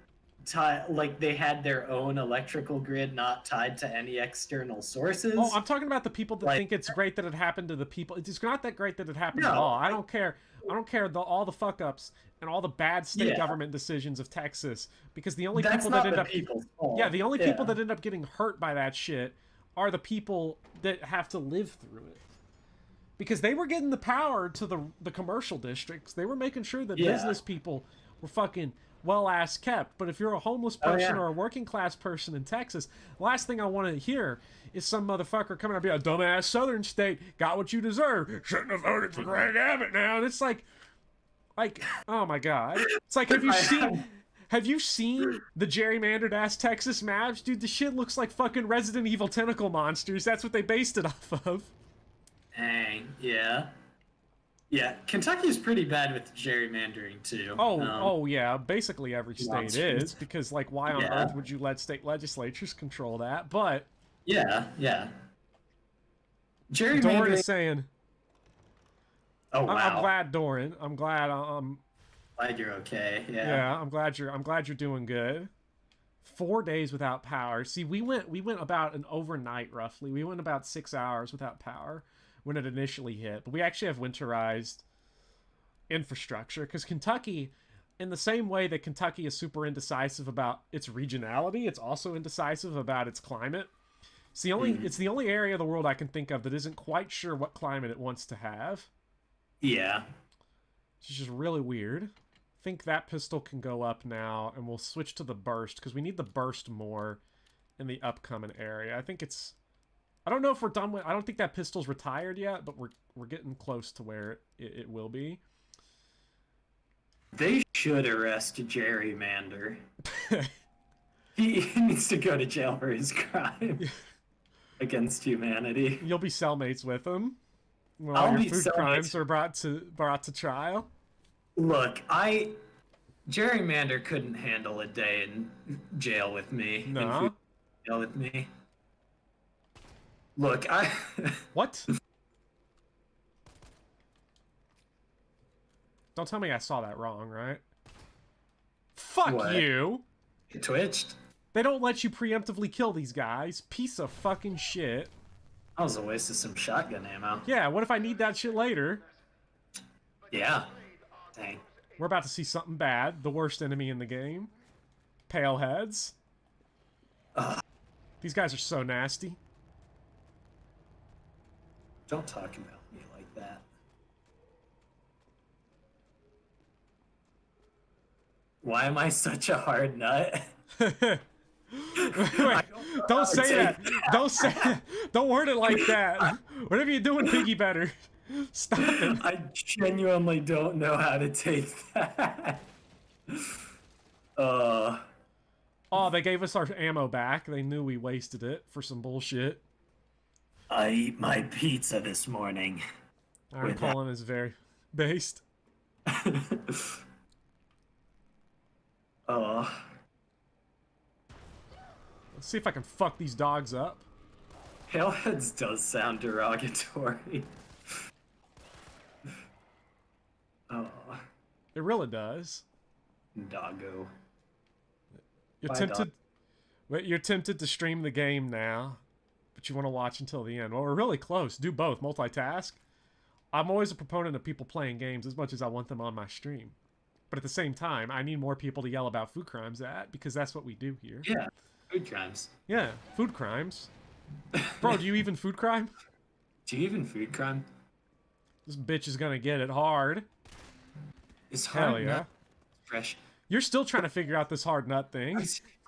Speaker 9: they had their own electrical grid not tied to any external sources.
Speaker 1: Oh, I'm talking about the people that think it's great that it happened to the people. It's not that great that it happened at all. I don't care. I don't care all the fuck ups and all the bad state government decisions of Texas, because the only people that end up the only people that end up getting hurt by that shit are the people that have to live through it. Because they were getting the power to the commercial districts. They were making sure that business people were fucking well-ass kept. But if you're a homeless person or a working class person in Texas, the last thing I want to hear is some motherfucker coming up here, a dumbass southern state, got what you deserve. Shouldn't have voted for Greg Abbott now. And it's like, oh my God. It's like, have you seen the gerrymandered ass Texas maps? Dude, the shit looks like fucking Resident Evil tentacle monsters. That's what they based it off of.
Speaker 9: Dang, yeah. Yeah, Kentucky's pretty bad with gerrymandering, too.
Speaker 1: Oh, yeah, basically every state is, because, like, why on earth would you let state legislatures control that? But...
Speaker 9: Yeah. Gerrymandering...
Speaker 1: Doran is saying...
Speaker 9: Oh, wow.
Speaker 1: I'm glad, Doran. I'm glad,
Speaker 9: glad you're okay,
Speaker 1: Yeah, I'm glad you're doing good. 4 days without power. See, we went about an overnight, roughly. We went about 6 hours without power when it initially hit, but we actually have winterized infrastructure, because Kentucky, in the same way that Kentucky is super indecisive about its regionality, it's also indecisive about its climate. It's the only area of the world I can think of that isn't quite sure what climate it wants to have.
Speaker 9: Yeah.
Speaker 1: It's just really weird. I think that pistol can go up now, and we'll switch to the burst, because we need the burst more in the upcoming area. I think it's... I don't know if we're done with... I don't think that pistol's retired yet, but we're getting close to where it will be.
Speaker 9: They should arrest Gerrymander. He needs to go to jail for his crime against humanity.
Speaker 1: You'll be cellmates with him when all your food crimes are brought to trial.
Speaker 9: Look, Gerrymander couldn't handle a day in jail with me.
Speaker 1: No.
Speaker 9: Jail with me. Look,
Speaker 1: What? Don't tell me I saw that wrong, right? Fuck
Speaker 9: What?
Speaker 1: you!
Speaker 9: It twitched.
Speaker 1: They don't let you preemptively kill these guys. Piece of fucking shit.
Speaker 9: That was a waste of some shotgun ammo.
Speaker 1: Yeah, what if I need that shit later?
Speaker 9: Yeah. Dang.
Speaker 1: We're about to see something bad. The worst enemy in the game. Paleheads. These guys are so nasty.
Speaker 9: Don't talk about me like that. Why am I such a hard nut?
Speaker 1: Wait, don't say that. Don't say. Don't word it like that. Whatever you're doing, Piggy, better stop it.
Speaker 9: I genuinely don't know how to take that.
Speaker 1: Oh, they gave us our ammo back. They knew we wasted it for some bullshit.
Speaker 9: I eat my pizza this morning.
Speaker 1: Iron Colin is very based.
Speaker 9: Oh.
Speaker 1: Let's see if I can fuck these dogs up.
Speaker 9: Paleheads does sound derogatory. Oh.
Speaker 1: It really does.
Speaker 9: Doggo.
Speaker 1: You're
Speaker 9: Bye,
Speaker 1: tempted.
Speaker 9: dog.
Speaker 1: Wait, you're tempted to stream the game now, but you want to watch until the end. Well, we're really close. Do both. Multitask. I'm always a proponent of people playing games as much as I want them on my stream. But at the same time, I need more people to yell about food crimes at, because that's what we do here.
Speaker 9: Yeah, food crimes.
Speaker 1: Yeah, food crimes. Bro, do you even food crime?
Speaker 9: Do you even food crime?
Speaker 1: This bitch is gonna get it hard.
Speaker 9: It's hard.
Speaker 1: Hell yeah.
Speaker 9: Nut fresh.
Speaker 1: You're still trying to figure out this hard nut thing.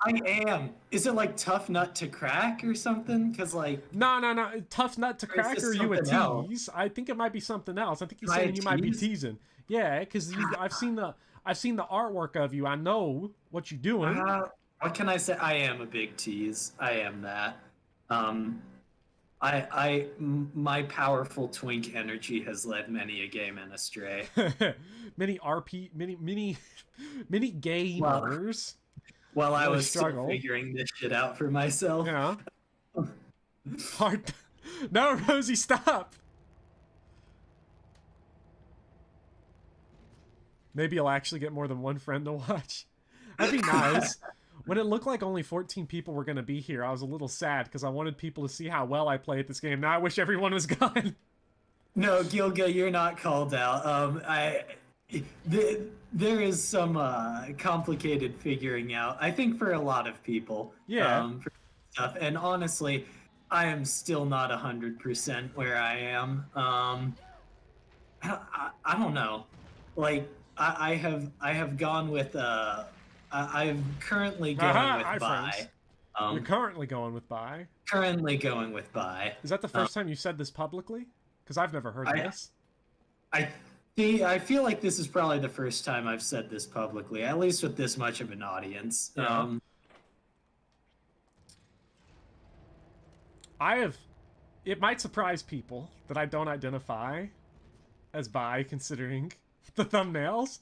Speaker 9: I am. Is it like tough nut to crack or something? Because like.
Speaker 1: No. Tough nut to
Speaker 9: Or is
Speaker 1: crack,
Speaker 9: this
Speaker 1: or are you a
Speaker 9: something else?
Speaker 1: tease? I think it might be something else. I think you're
Speaker 9: Am I a
Speaker 1: saying you might be
Speaker 9: tease?
Speaker 1: teasing. Yeah, because I've seen the artwork of you. I know what you're doing.
Speaker 9: What can I say? I am a big tease. I am that. My powerful twink energy has led many a gay man astray.
Speaker 1: many gamers.
Speaker 9: While I
Speaker 1: really
Speaker 9: was still
Speaker 1: struggle.
Speaker 9: figuring this shit out for myself.
Speaker 1: Yeah. Hard. No, Rosie, stop. Maybe you'll actually get more than one friend to watch. That'd be nice. When it looked like only 14 people were going to be here, I was a little sad because I wanted people to see how well I play at this game. Now I wish everyone was gone.
Speaker 9: No, Gilga, you're not called out. There is some complicated figuring out. I think for a lot of people.
Speaker 1: Yeah.
Speaker 9: For stuff, and honestly, I am still not 100% where I am. I don't know. Like I have gone with I'm currently going
Speaker 1: Hi,
Speaker 9: with buy.
Speaker 1: friends. You're currently going with buy.
Speaker 9: Currently going with buy.
Speaker 1: Is that the first time you said this publicly? Because I've never heard this.
Speaker 9: I feel like this is probably the first time I've said this publicly, at least with this much of an audience.
Speaker 1: Yeah. It might surprise people that I don't identify as bi, considering the thumbnails.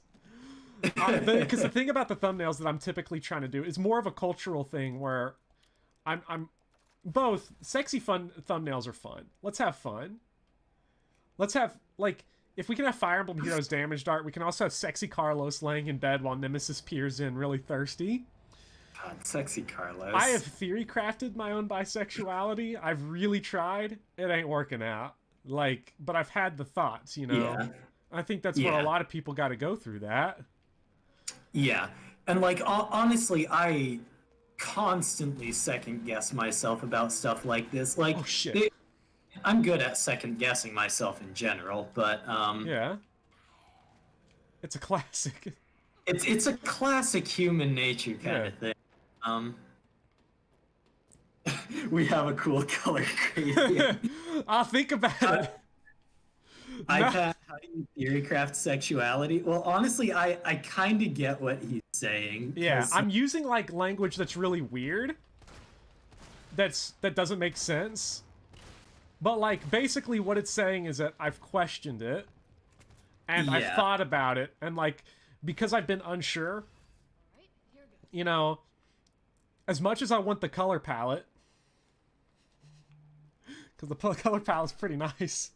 Speaker 1: Because the thing about the thumbnails that I'm typically trying to do is more of a cultural thing where I'm both sexy fun thumbnails are fun. Let's have fun. Let's have, like, if we can have Fire Emblem Heroes damaged art, we can also have sexy Carlos laying in bed while Nemesis peers in really thirsty.
Speaker 9: God, sexy Carlos.
Speaker 1: I have theory crafted my own bisexuality. I've really tried. It ain't working out. Like, but I've had the thoughts, you know?
Speaker 9: Yeah.
Speaker 1: I think that's where a lot of people got to go through that.
Speaker 9: Yeah. And, like, honestly, I constantly second guess myself about stuff like this. Like,
Speaker 1: oh, shit.
Speaker 9: I'm good at second guessing myself in general, but
Speaker 1: yeah, it's a classic.
Speaker 9: It's a classic human nature kind of thing. We have a cool color gradient.
Speaker 1: I'll think about it.
Speaker 9: iPad, how do you theory craft sexuality? Well, honestly, I kind of get what he's saying.
Speaker 1: Yeah, I'm using like language that's really weird. That doesn't make sense. But like basically what it's saying is that I've questioned it and I've thought about it, and like because I've been unsure, you know, as much as I want the color palette, because the color palette's pretty nice.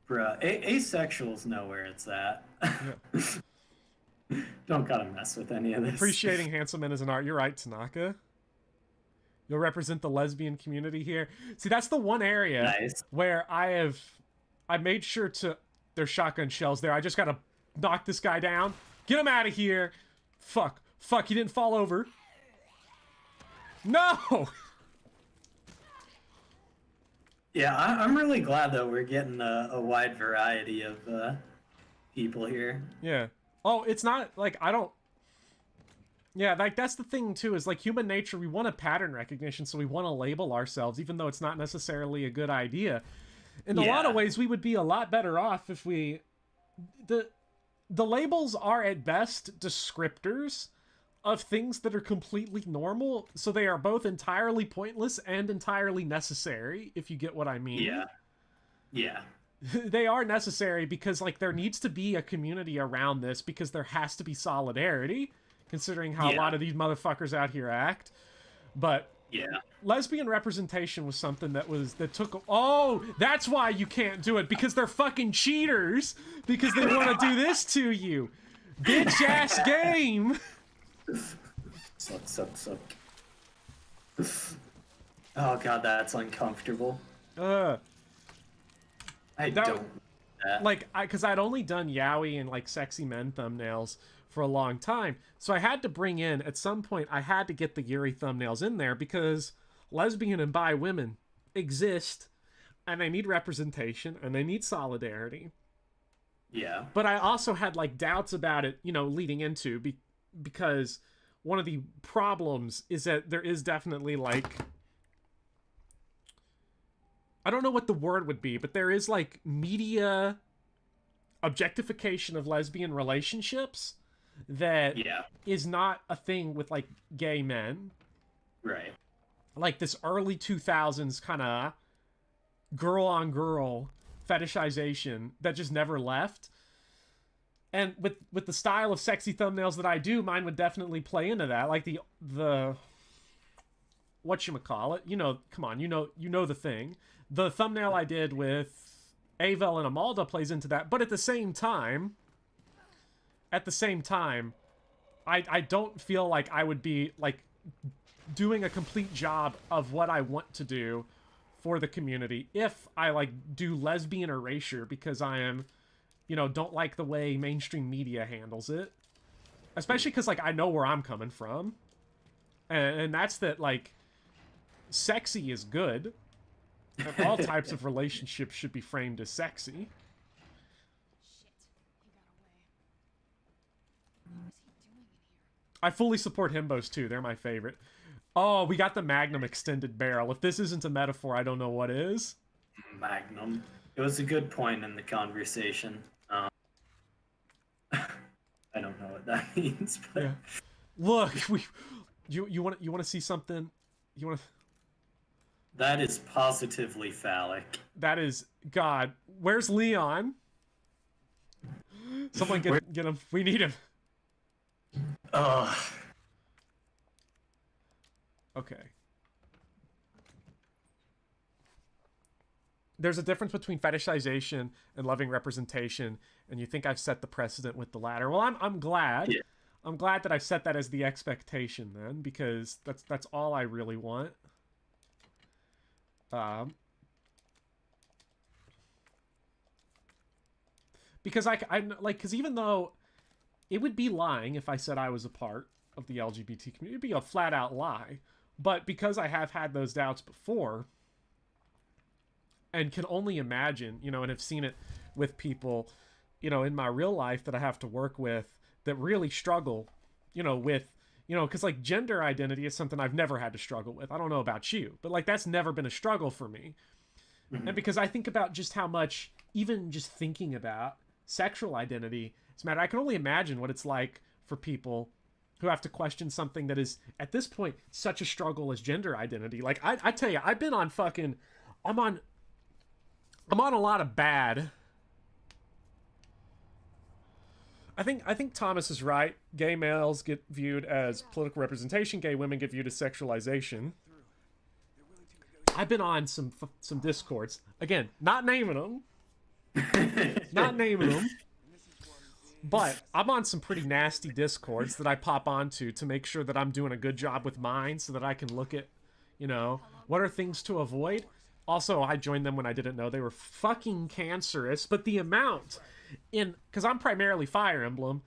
Speaker 9: Bruh, asexuals know where it's at. Yeah. Don't gotta mess with any of this.
Speaker 1: Appreciating handsome men as an art. You're right, Tanaka. You'll represent the lesbian community here. See, that's the one area where I made sure to... There's shotgun shells there. I just gotta knock this guy down. Get him out of here. Fuck. Fuck, he didn't fall over. No!
Speaker 9: Yeah, I'm really glad that we're getting a wide variety of people here.
Speaker 1: Yeah. Oh, it's not like I don't. Yeah, like that's the thing too. Is like human nature. We want a pattern recognition, so we want to label ourselves, even though it's not necessarily a good idea. In a lot of ways, we would be a lot better off if we the labels are at best descriptors of things that are completely normal, so they are both entirely pointless and entirely necessary, if you get what I mean.
Speaker 9: Yeah. Yeah.
Speaker 1: They are necessary because like there needs to be a community around this, because there has to be solidarity, considering how a lot of these motherfuckers out here act. But
Speaker 9: yeah,
Speaker 1: lesbian representation was something that took. Oh, that's why you can't do it, because they're fucking cheaters, because they want to do this to you. Bitch ass game.
Speaker 9: Suck. Oh god, that's uncomfortable. I don't
Speaker 1: like because I'd only done yaoi and like sexy men thumbnails for a long time, so I had to bring in at some point. I had to get the Yuri thumbnails in there because lesbian and bi women exist, and they need representation and they need solidarity.
Speaker 9: Yeah,
Speaker 1: but I also had like doubts about it, you know, leading into because one of the problems is that there is definitely like, I don't know what the word would be, but there is like media objectification of lesbian relationships that is not a thing with like gay men.
Speaker 9: Right.
Speaker 1: Like this early 2000s kind of girl on girl fetishization that just never left. And with the style of sexy thumbnails that I do, mine would definitely play into that. Like the whatchamacallit, you know, come on, you know the thing. The thumbnail I did with Avel and Amalda plays into that, but at the same time, I don't feel like I would be like doing a complete job of what I want to do for the community if I like do lesbian erasure because I am, you know, don't like the way mainstream media handles it. Especially because like I know where I'm coming from. And that's that like sexy is good. And all types of relationships should be framed as sexy.
Speaker 2: Shit, he got away. What is he doing in here?
Speaker 1: I fully support himbos too. They're my favorite. Oh, we got the Magnum extended barrel. If this isn't a metaphor, I don't know what is.
Speaker 9: Magnum. It was a good point in the conversation. I don't know what that means, but
Speaker 1: yeah. Look, you want to see something? You want to?
Speaker 9: That is positively phallic.
Speaker 1: That is God. Where's Leon? Someone get him. We need him. Okay. There's a difference between fetishization and loving representation, and you think I've set the precedent with the latter. Well, I'm glad. Yeah. I'm glad that I've set that as the expectation then, because that's all I really want. Because because even though it would be lying if I said I was a part of the LGBT community, it'd be a flat out lie. But because I have had those doubts before, and can only imagine, you know, and have seen it with people, you know, in my real life that I have to work with that really struggle, you know, with, you know, because like gender identity is something I've never had to struggle with. I don't know about you, but like that's never been a struggle for me. Mm-hmm. And because I think about just how much, even just thinking about sexual identity, it's matter. I can only imagine what it's like for people who have to question something that is at this point such a struggle as gender identity. Like I tell you, I've been on fucking, I'm on a lot of bad. I think Thomas is right. Gay males get viewed as political representation. Gay women get viewed as sexualization. I've been on some discords. Again, not naming them. Not naming them. But I'm on some pretty nasty discords that I pop onto to make sure that I'm doing a good job with mine so that I can look at, you know, what are things to avoid. Also, I joined them when I didn't know they were fucking cancerous, but the amount because I'm primarily Fire Emblem,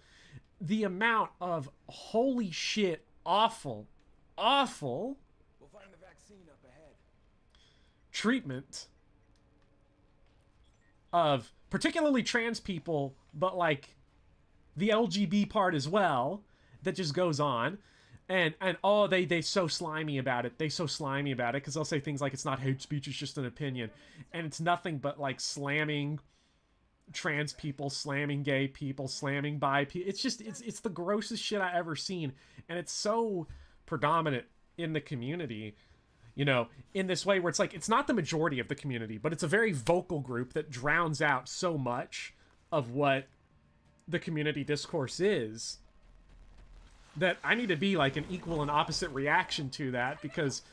Speaker 1: the amount of holy shit, awful
Speaker 7: We'll find the vaccine up ahead.
Speaker 1: treatment of particularly trans people, but like the LGB part as well, that just goes on. And oh, they so slimy about it. They so slimy about it because they'll say things like it's not hate speech, it's just an opinion. And it's nothing but like slamming trans people, slamming gay people, slamming bi people. It's just it's the grossest shit I ever seen, and it's so predominant in the community, you know, in this way where it's like it's not the majority of the community, but it's a very vocal group that drowns out so much of what the community discourse is, that I need to be like an equal and opposite reaction to that, because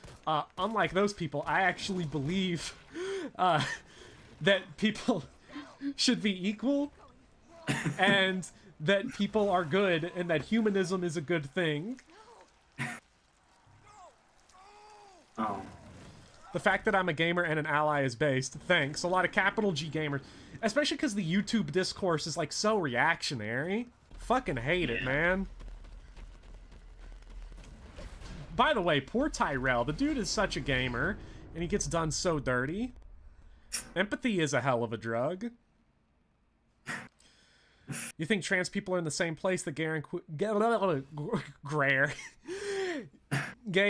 Speaker 1: unlike those people, I actually believe that people should be equal and that people are good and that humanism is a good thing.
Speaker 9: Oh.
Speaker 1: The fact that I'm a gamer and an ally is based. Thanks. A lot of capital G gamers. Especially because the YouTube discourse is like so reactionary. Fucking hate it, man. By the way, poor Tyrell. The dude is such a gamer and he gets done so dirty. Empathy is a hell of a drug. You think trans people are in the same place that gay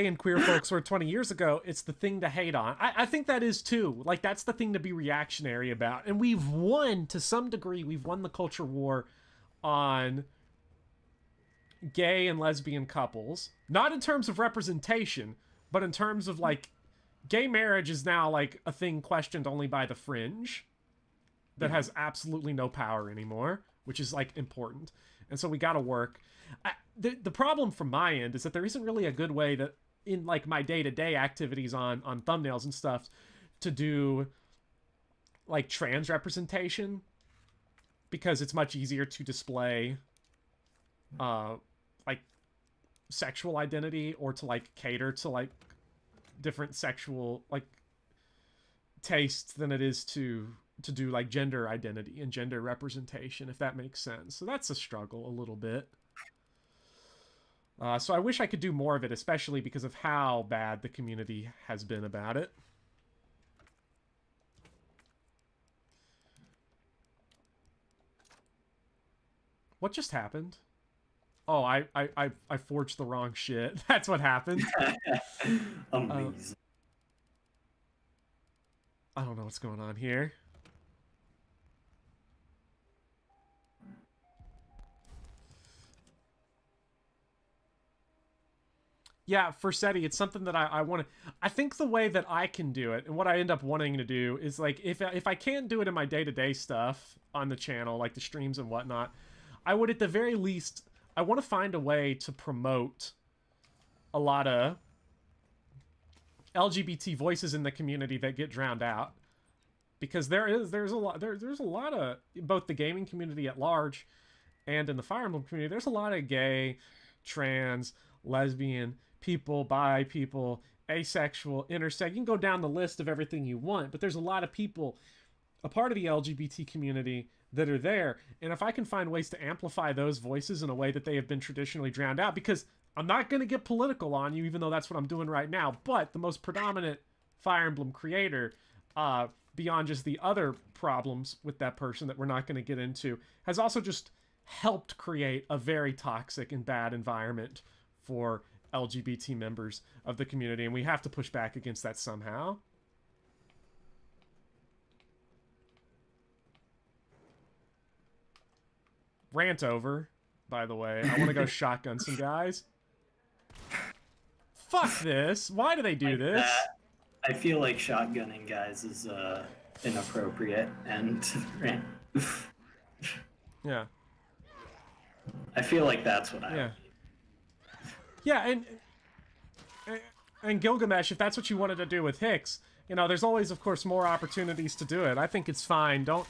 Speaker 1: and queer folks were 20 years ago? It's the thing to hate on. I think that is too. Like, that's the thing to be reactionary about. And we've won, to some degree, we've won the culture war on gay and lesbian couples. Not in terms of representation, but in terms of, like, gay marriage is now, like, a thing questioned only by the fringe that has absolutely no power anymore, which is, like, important. And so we gotta work. The problem from my end is that there isn't really a good way to, in, like, my day-to-day activities on thumbnails and stuff, to do, like, trans representation, because it's much easier to display, like, sexual identity, or to, like, cater to, like, different sexual, like, tastes than it is to do, like, gender identity and gender representation, if that makes sense. So that's a struggle a little bit. So I wish I could do more of it, especially because of how bad the community has been about it. What just happened? Oh, I forged the wrong shit. That's what happened.
Speaker 9: Amazing.
Speaker 1: I don't know what's going on here. Yeah, for SETI, it's something that I want to... I think the way that I can do it, and what I end up wanting to do, is, like, if I can't do it in my day-to-day stuff on the channel, like the streams and whatnot, I would, at the very least, I want to find a way to promote a lot of LGBT voices in the community that get drowned out. Because there's a lot of, both the gaming community at large and in the Fire Emblem community, there's a lot of gay, trans, lesbian people, bi people, asexual, intersex. You can go down the list of everything you want, but there's a lot of people, a part of the LGBT community, that are there. And if I can find ways to amplify those voices in a way that they have been traditionally drowned out, because I'm not going to get political on you, even though that's what I'm doing right now, but the most predominant Fire Emblem creator, beyond just the other problems with that person that we're not going to get into, has also just helped create a very toxic and bad environment for LGBT members of the community, and we have to push back against that somehow. Rant over, by the way. I want to go shotgun some guys. Fuck this. Why do they do this?
Speaker 9: That, I feel like shotgunning guys is inappropriate and
Speaker 1: yeah.
Speaker 9: I feel like that's what I
Speaker 1: yeah. Yeah, and Gilgamesh, if that's what you wanted to do with Hicks, you know, there's always, of course, more opportunities to do it. I think it's fine. Don't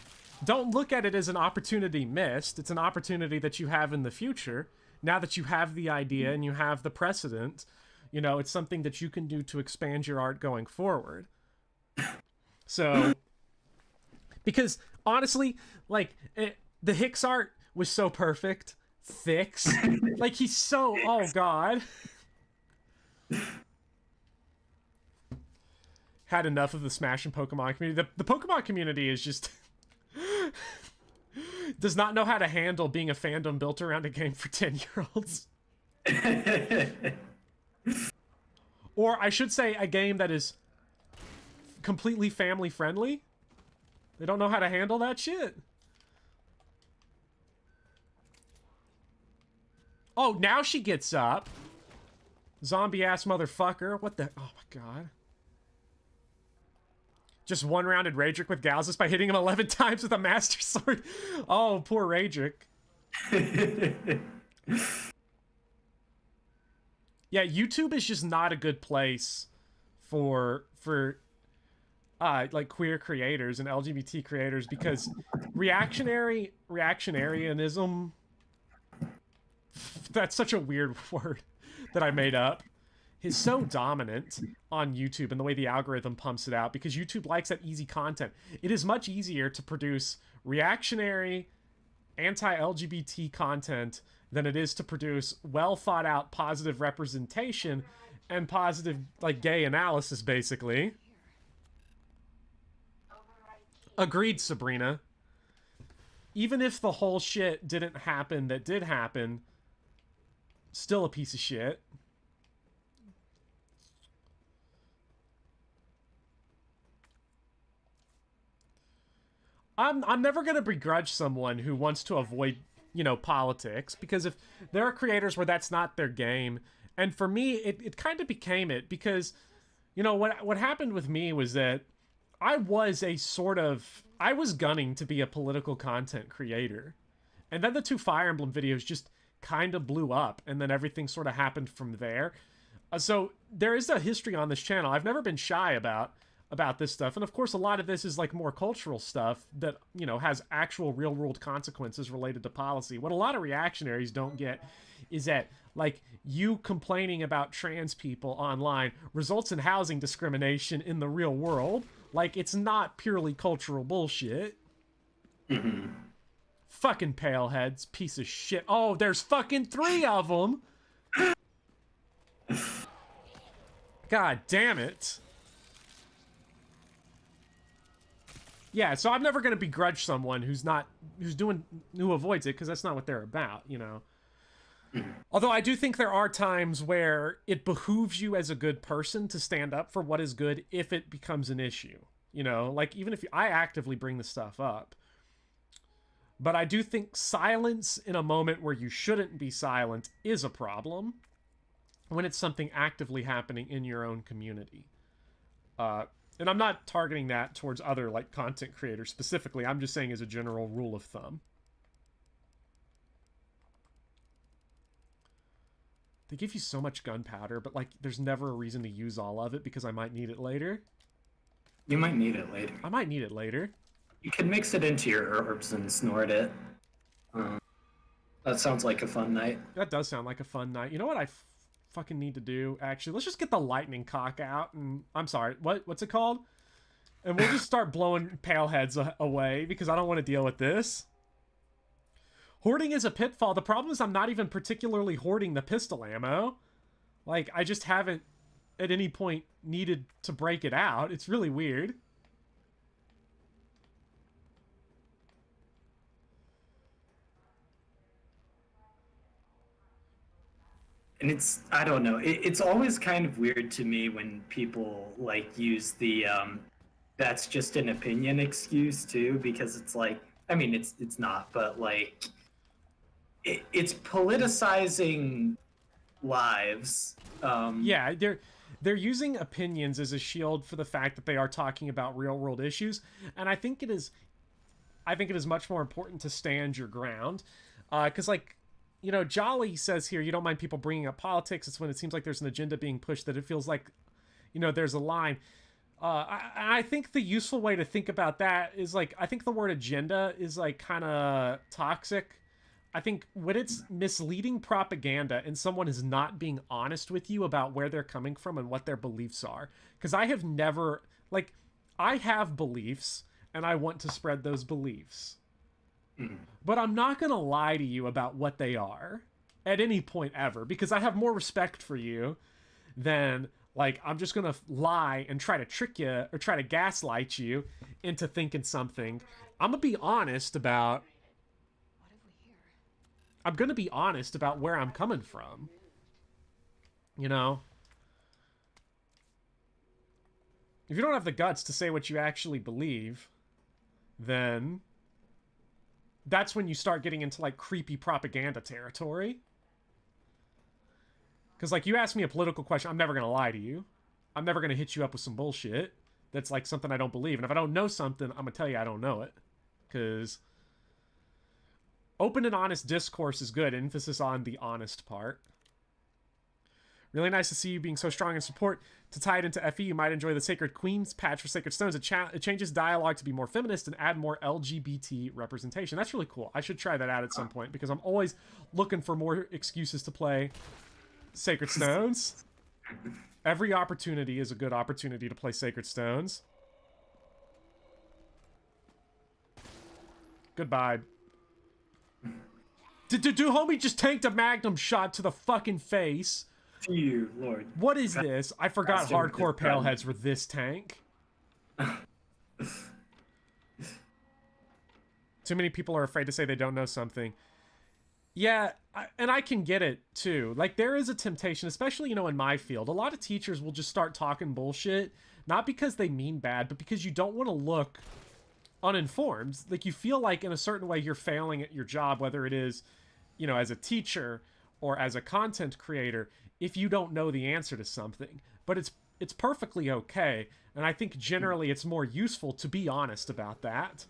Speaker 1: look at it as an opportunity missed. It's an opportunity that you have in the future. Now that you have the idea and you have the precedent, you know, it's something that you can do to expand your art going forward. So, because honestly, like, the Hicks art was so perfect. Thix. Like, he's so... Oh, God. Had enough of the Smash and Pokemon community. The Pokemon community is just... Does not know how to handle being a fandom built around a game for 10-year-olds. Or I should say a game that is completely family friendly. They don't know how to handle that shit. Oh, now she gets up. Zombie ass motherfucker. What the? Oh my god. Just one-rounded Raedric with Galzus by hitting him 11 times with a Master Sword. Oh, poor Raedric. Yeah, YouTube is just not a good place for like queer creators and LGBT creators because reactionarianism, that's such a weird word that I made up, is so dominant on YouTube and the way the algorithm pumps it out because YouTube likes that easy content. It is much easier to produce reactionary, anti-LGBT content than it is to produce well thought out positive representation and positive like gay analysis, basically. Agreed, Sabrina. Even if the whole shit didn't happen that did happen, still a piece of shit. I'm never going to begrudge someone who wants to avoid, you know, politics, because if there are creators where that's not their game, and for me, it kind of became it, because, you know, what happened with me was that I was gunning to be a political content creator. And then the 2 Fire Emblem videos just kind of blew up, and then everything sort of happened from there. So there is a history on this channel. I've never been shy about this stuff. And of course, a lot of this is like more cultural stuff that, you know, has actual real world consequences related to policy. What a lot of reactionaries don't get is that, like, you complaining about trans people online results in housing discrimination in the real world. Like, it's not purely cultural bullshit.
Speaker 9: Mm-hmm.
Speaker 1: Fucking paleheads, piece of shit. Oh, there's fucking 3 of them. God damn it. Yeah, so I'm never going to begrudge someone who avoids it, because that's not what they're about, you know. Although I do think there are times where it behooves you as a good person to stand up for what is good if it becomes an issue. You know, like, even if I actively bring the stuff up. But I do think silence in a moment where you shouldn't be silent is a problem when it's something actively happening in your own community. And I'm not targeting that towards other, like, content creators specifically. I'm just saying as a general rule of thumb. They give you so much gunpowder, but, like, there's never a reason to use all of it because I might need it later.
Speaker 9: You might need it later.
Speaker 1: I might need it later.
Speaker 9: You can mix it into your herbs and snort it. That sounds like a fun night.
Speaker 1: That does sound like a fun night. You know what I fucking need to do, actually? Let's just get the lightning cock out and... I'm sorry, what's it called? And we'll just start blowing paleheads away, because I don't want to deal with this. Hoarding is a pitfall. The problem is I'm not even particularly hoarding the pistol ammo. Like, I just haven't at any point needed to break it out. It's really weird.
Speaker 9: And I don't know, it's always kind of weird to me when people, like, use the, that's just an opinion excuse, too, because it's like, I mean, it's not, but, like, it's politicizing lives.
Speaker 1: Yeah, they're using opinions as a shield for the fact that they are talking about real-world issues, and I think it is much more important to stand your ground, because, like, you know, Jolly says here, you don't mind people bringing up politics. It's when it seems like there's an agenda being pushed that it feels like, you know, there's a line. I think the useful way to think about that is, like, I think the word agenda is, like, kind of toxic. I think when it's misleading propaganda and someone is not being honest with you about where they're coming from and what their beliefs are. Because I have never, like, I have beliefs and I want to spread those beliefs. But I'm not going to lie to you about what they are at any point ever, because I have more respect for you than Like, I'm just gonna lie and try to trick you or try to gaslight you into thinking something. I'm gonna be honest about.
Speaker 2: What have we here?
Speaker 1: I'm gonna be honest about where I'm coming from. You know? If you don't have the guts to say what you actually believe, then that's when you start getting into, like, creepy propaganda territory. Because, like, you ask me a political question, I'm never going to lie to you. I'm never going to hit you up with some bullshit that's, like, something I don't believe. And if I don't know something, I'm going to tell you I don't know it. Because open and honest discourse is good. Emphasis on the honest part. Really nice to see you being so strong in support. To tie it into FE, you might enjoy the Sacred Queens patch for Sacred Stones. It changes dialogue to be more feminist and add more LGBT representation. That's really cool. I should try that out at some point because I'm always looking for more excuses to play Sacred Stones. Every opportunity is a good opportunity to play Sacred Stones. Goodbye. Dude, homie just tanked a magnum shot to the fucking face.
Speaker 9: Dear Lord.
Speaker 1: What is this? I forgot hardcore paleheads were this tank. Too many people are afraid to say they don't know something. Yeah, and I can get it, too. Like, there is a temptation, especially, you know, in my field. A lot of teachers will just start talking bullshit, not because they mean bad, but because you don't want to look uninformed. Like, you feel like, in a certain way, you're failing at your job, whether it is, you know, as a teacher or as a content creator, if you don't know the answer to something. But it's perfectly okay, and I think generally it's more useful to be honest about that.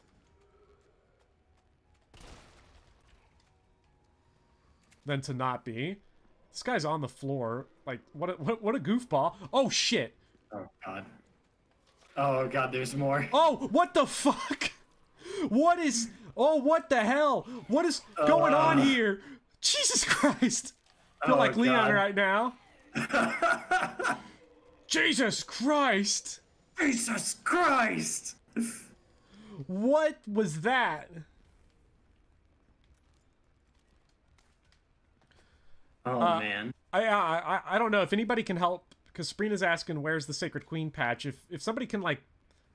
Speaker 1: Than to not be. This guy's on the floor. Like, what a goofball. Oh, shit.
Speaker 9: Oh, God. Oh, God, there's more.
Speaker 1: Oh, what the fuck? What is... Oh, what the hell? What is going on here? Jesus Christ. I feel like Leon
Speaker 9: God.
Speaker 1: right now. Jesus Christ.
Speaker 9: Jesus Christ.
Speaker 1: What was that?
Speaker 9: Oh, man.
Speaker 1: I don't know if anybody can help, because Sabrina's asking where's the Sacred Queen patch. If somebody can, like,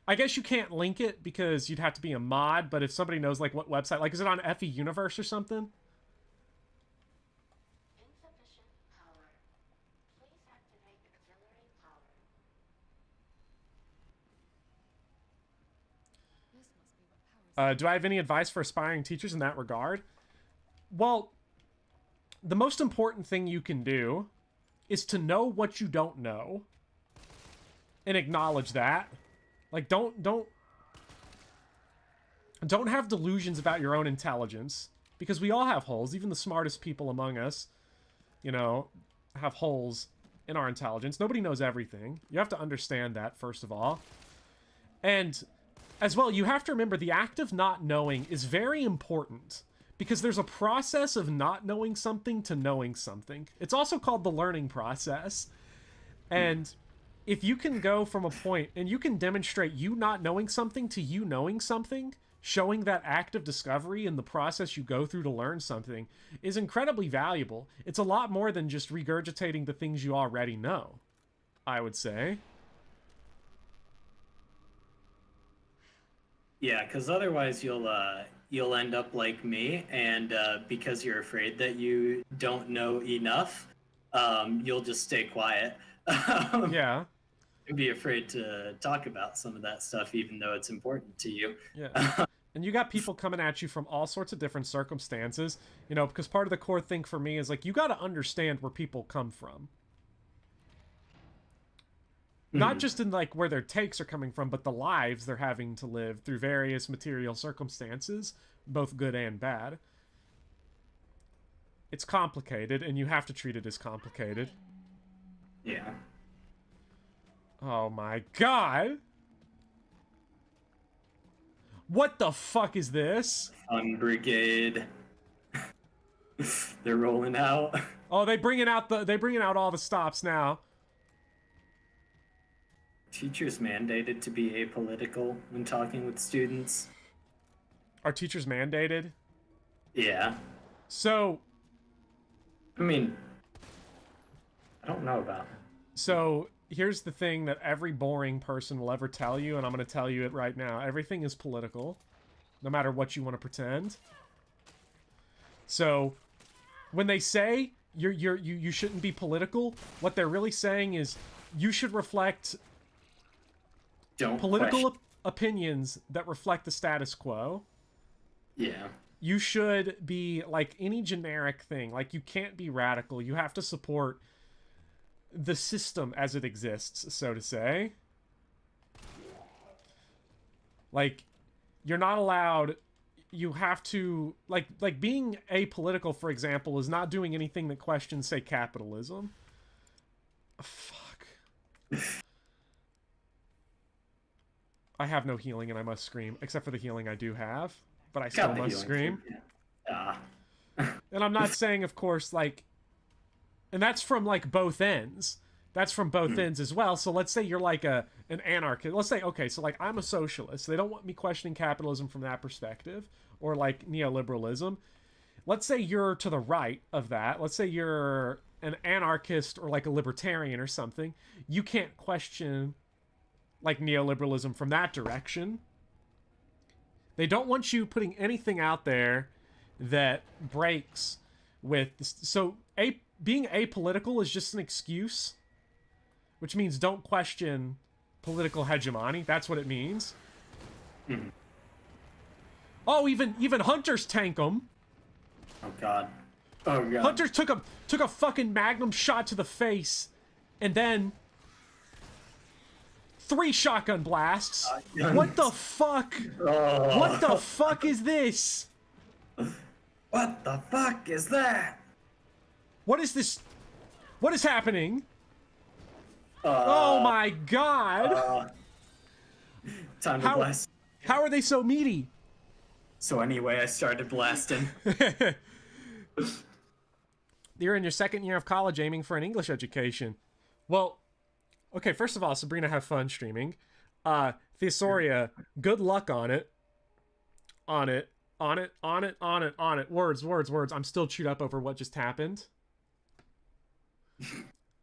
Speaker 1: I guess you can't link it because you'd have to be a mod, but if somebody knows, like, what website, like, is it on FE Universe or something?
Speaker 11: Insufficient power. Please activate auxiliary power.
Speaker 2: This must be what powers.
Speaker 1: Do I have any advice for aspiring teachers in that regard? Well, the most important thing you can do is to know what you don't know and acknowledge that. Like, don't have delusions about your own intelligence, because we all have holes. Even the smartest people among us, you know, have holes in our intelligence. Nobody knows everything. You have to understand that, first of all. And as well, you have to remember the act of not knowing is very important, because there's a process of not knowing something to knowing something. It's also called the learning process. And if you can go from a point and you can demonstrate you not knowing something to you knowing something, showing that act of discovery and the process you go through to learn something is incredibly valuable. It's a lot more than just regurgitating the things you already know, I would say.
Speaker 9: Yeah, because otherwise you'll end up like me, and because you're afraid that you don't know enough, you'll just stay quiet.
Speaker 1: Yeah.
Speaker 9: And be afraid to talk about some of that stuff, even though it's important to you.
Speaker 1: Yeah. And you got people coming at you from all sorts of different circumstances, you know, because part of the core thing for me is, like, you got to understand where people come from. Not just in, like, where their takes are coming from, but the lives they're having to live through various material circumstances, both good and bad. It's complicated, and you have to treat it as complicated.
Speaker 9: Yeah.
Speaker 1: Oh my god! What the fuck is this?
Speaker 9: Fun Brigade. They're rolling out.
Speaker 1: Oh, they bringing out all the stops now.
Speaker 9: Teachers mandated to be apolitical when talking with students.
Speaker 1: Are teachers mandated?
Speaker 9: Yeah.
Speaker 1: So,
Speaker 9: I mean, I don't know about.
Speaker 1: So, here's the thing that every boring person will ever tell you, and I'm going to tell you it right now. Everything is political, no matter what you want to pretend. So, when they say you shouldn't be political, what they're really saying is you should reflect political opinions that reflect the status quo.
Speaker 9: Yeah.
Speaker 1: You should be like any generic thing. Like, you can't be radical. You have to support the system as it exists, so to say. Like, you're not allowed... You have to... Like being apolitical, for example, is not doing anything that questions, say, capitalism. Fuck. I have no healing and I must scream. Except for the healing I do have. But I still must scream. And I'm not saying, of course, like... And that's from, like, both ends. That's from both ends as well. So let's say you're, like, an anarchist. Let's say, okay, so, like, I'm a socialist. They don't want me questioning capitalism from that perspective. Or, like, neoliberalism. Let's say you're to the right of that. Let's say you're an anarchist or, like, a libertarian or something. You can't question, like, neoliberalism from that direction. They don't want you putting anything out there that breaks with... So, being apolitical is just an excuse, which means don't question political hegemony. That's what it means.
Speaker 9: Mm.
Speaker 1: Oh, even hunters tank them.
Speaker 9: Oh god. Oh god.
Speaker 1: Hunters took a fucking magnum shot to the face, and then 3 shotgun blasts. What the fuck?
Speaker 9: Oh.
Speaker 1: What the fuck is this?
Speaker 9: What the fuck is that?
Speaker 1: What is this? What is happening? Oh my god!
Speaker 9: Time to blast.
Speaker 1: How are they so meaty?
Speaker 9: So anyway, I started blasting.
Speaker 1: You're in your 2nd year of college aiming for an English education. Well, okay, first of all, Sabrina, have fun streaming. Thesauria, good luck on it. On it. Words. I'm still chewed up over what just happened.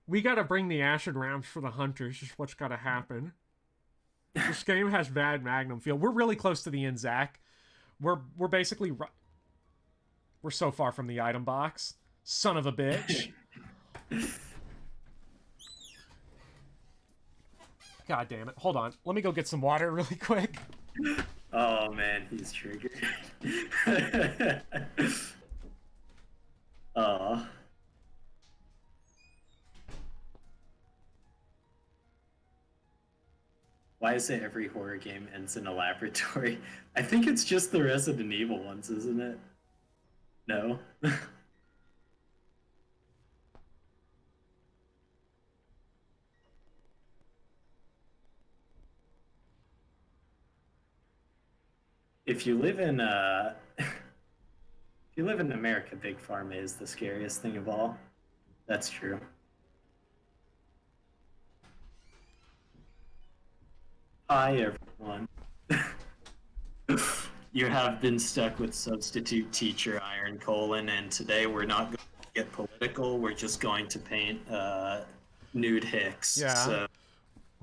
Speaker 1: We gotta bring the acid rounds for the hunters, is what's gotta happen. This game has bad Magnum feel. We're really close to the end, Zach. We're basically... We're so far from the item box. Son of a bitch. God damn it. Hold on. Let me go get some water really quick.
Speaker 9: Oh man, he's triggered. Oh. Why is it every horror game ends in a laboratory? I think it's just the Resident Evil ones, isn't it? No? If you live in if you live in America, Big Pharma is the scariest thing of all. That's true. Hi everyone. You have been stuck with substitute teacher Iron Colon, and today we're not going to get political. We're just going to paint nude Hicks.
Speaker 1: Yeah.
Speaker 9: So,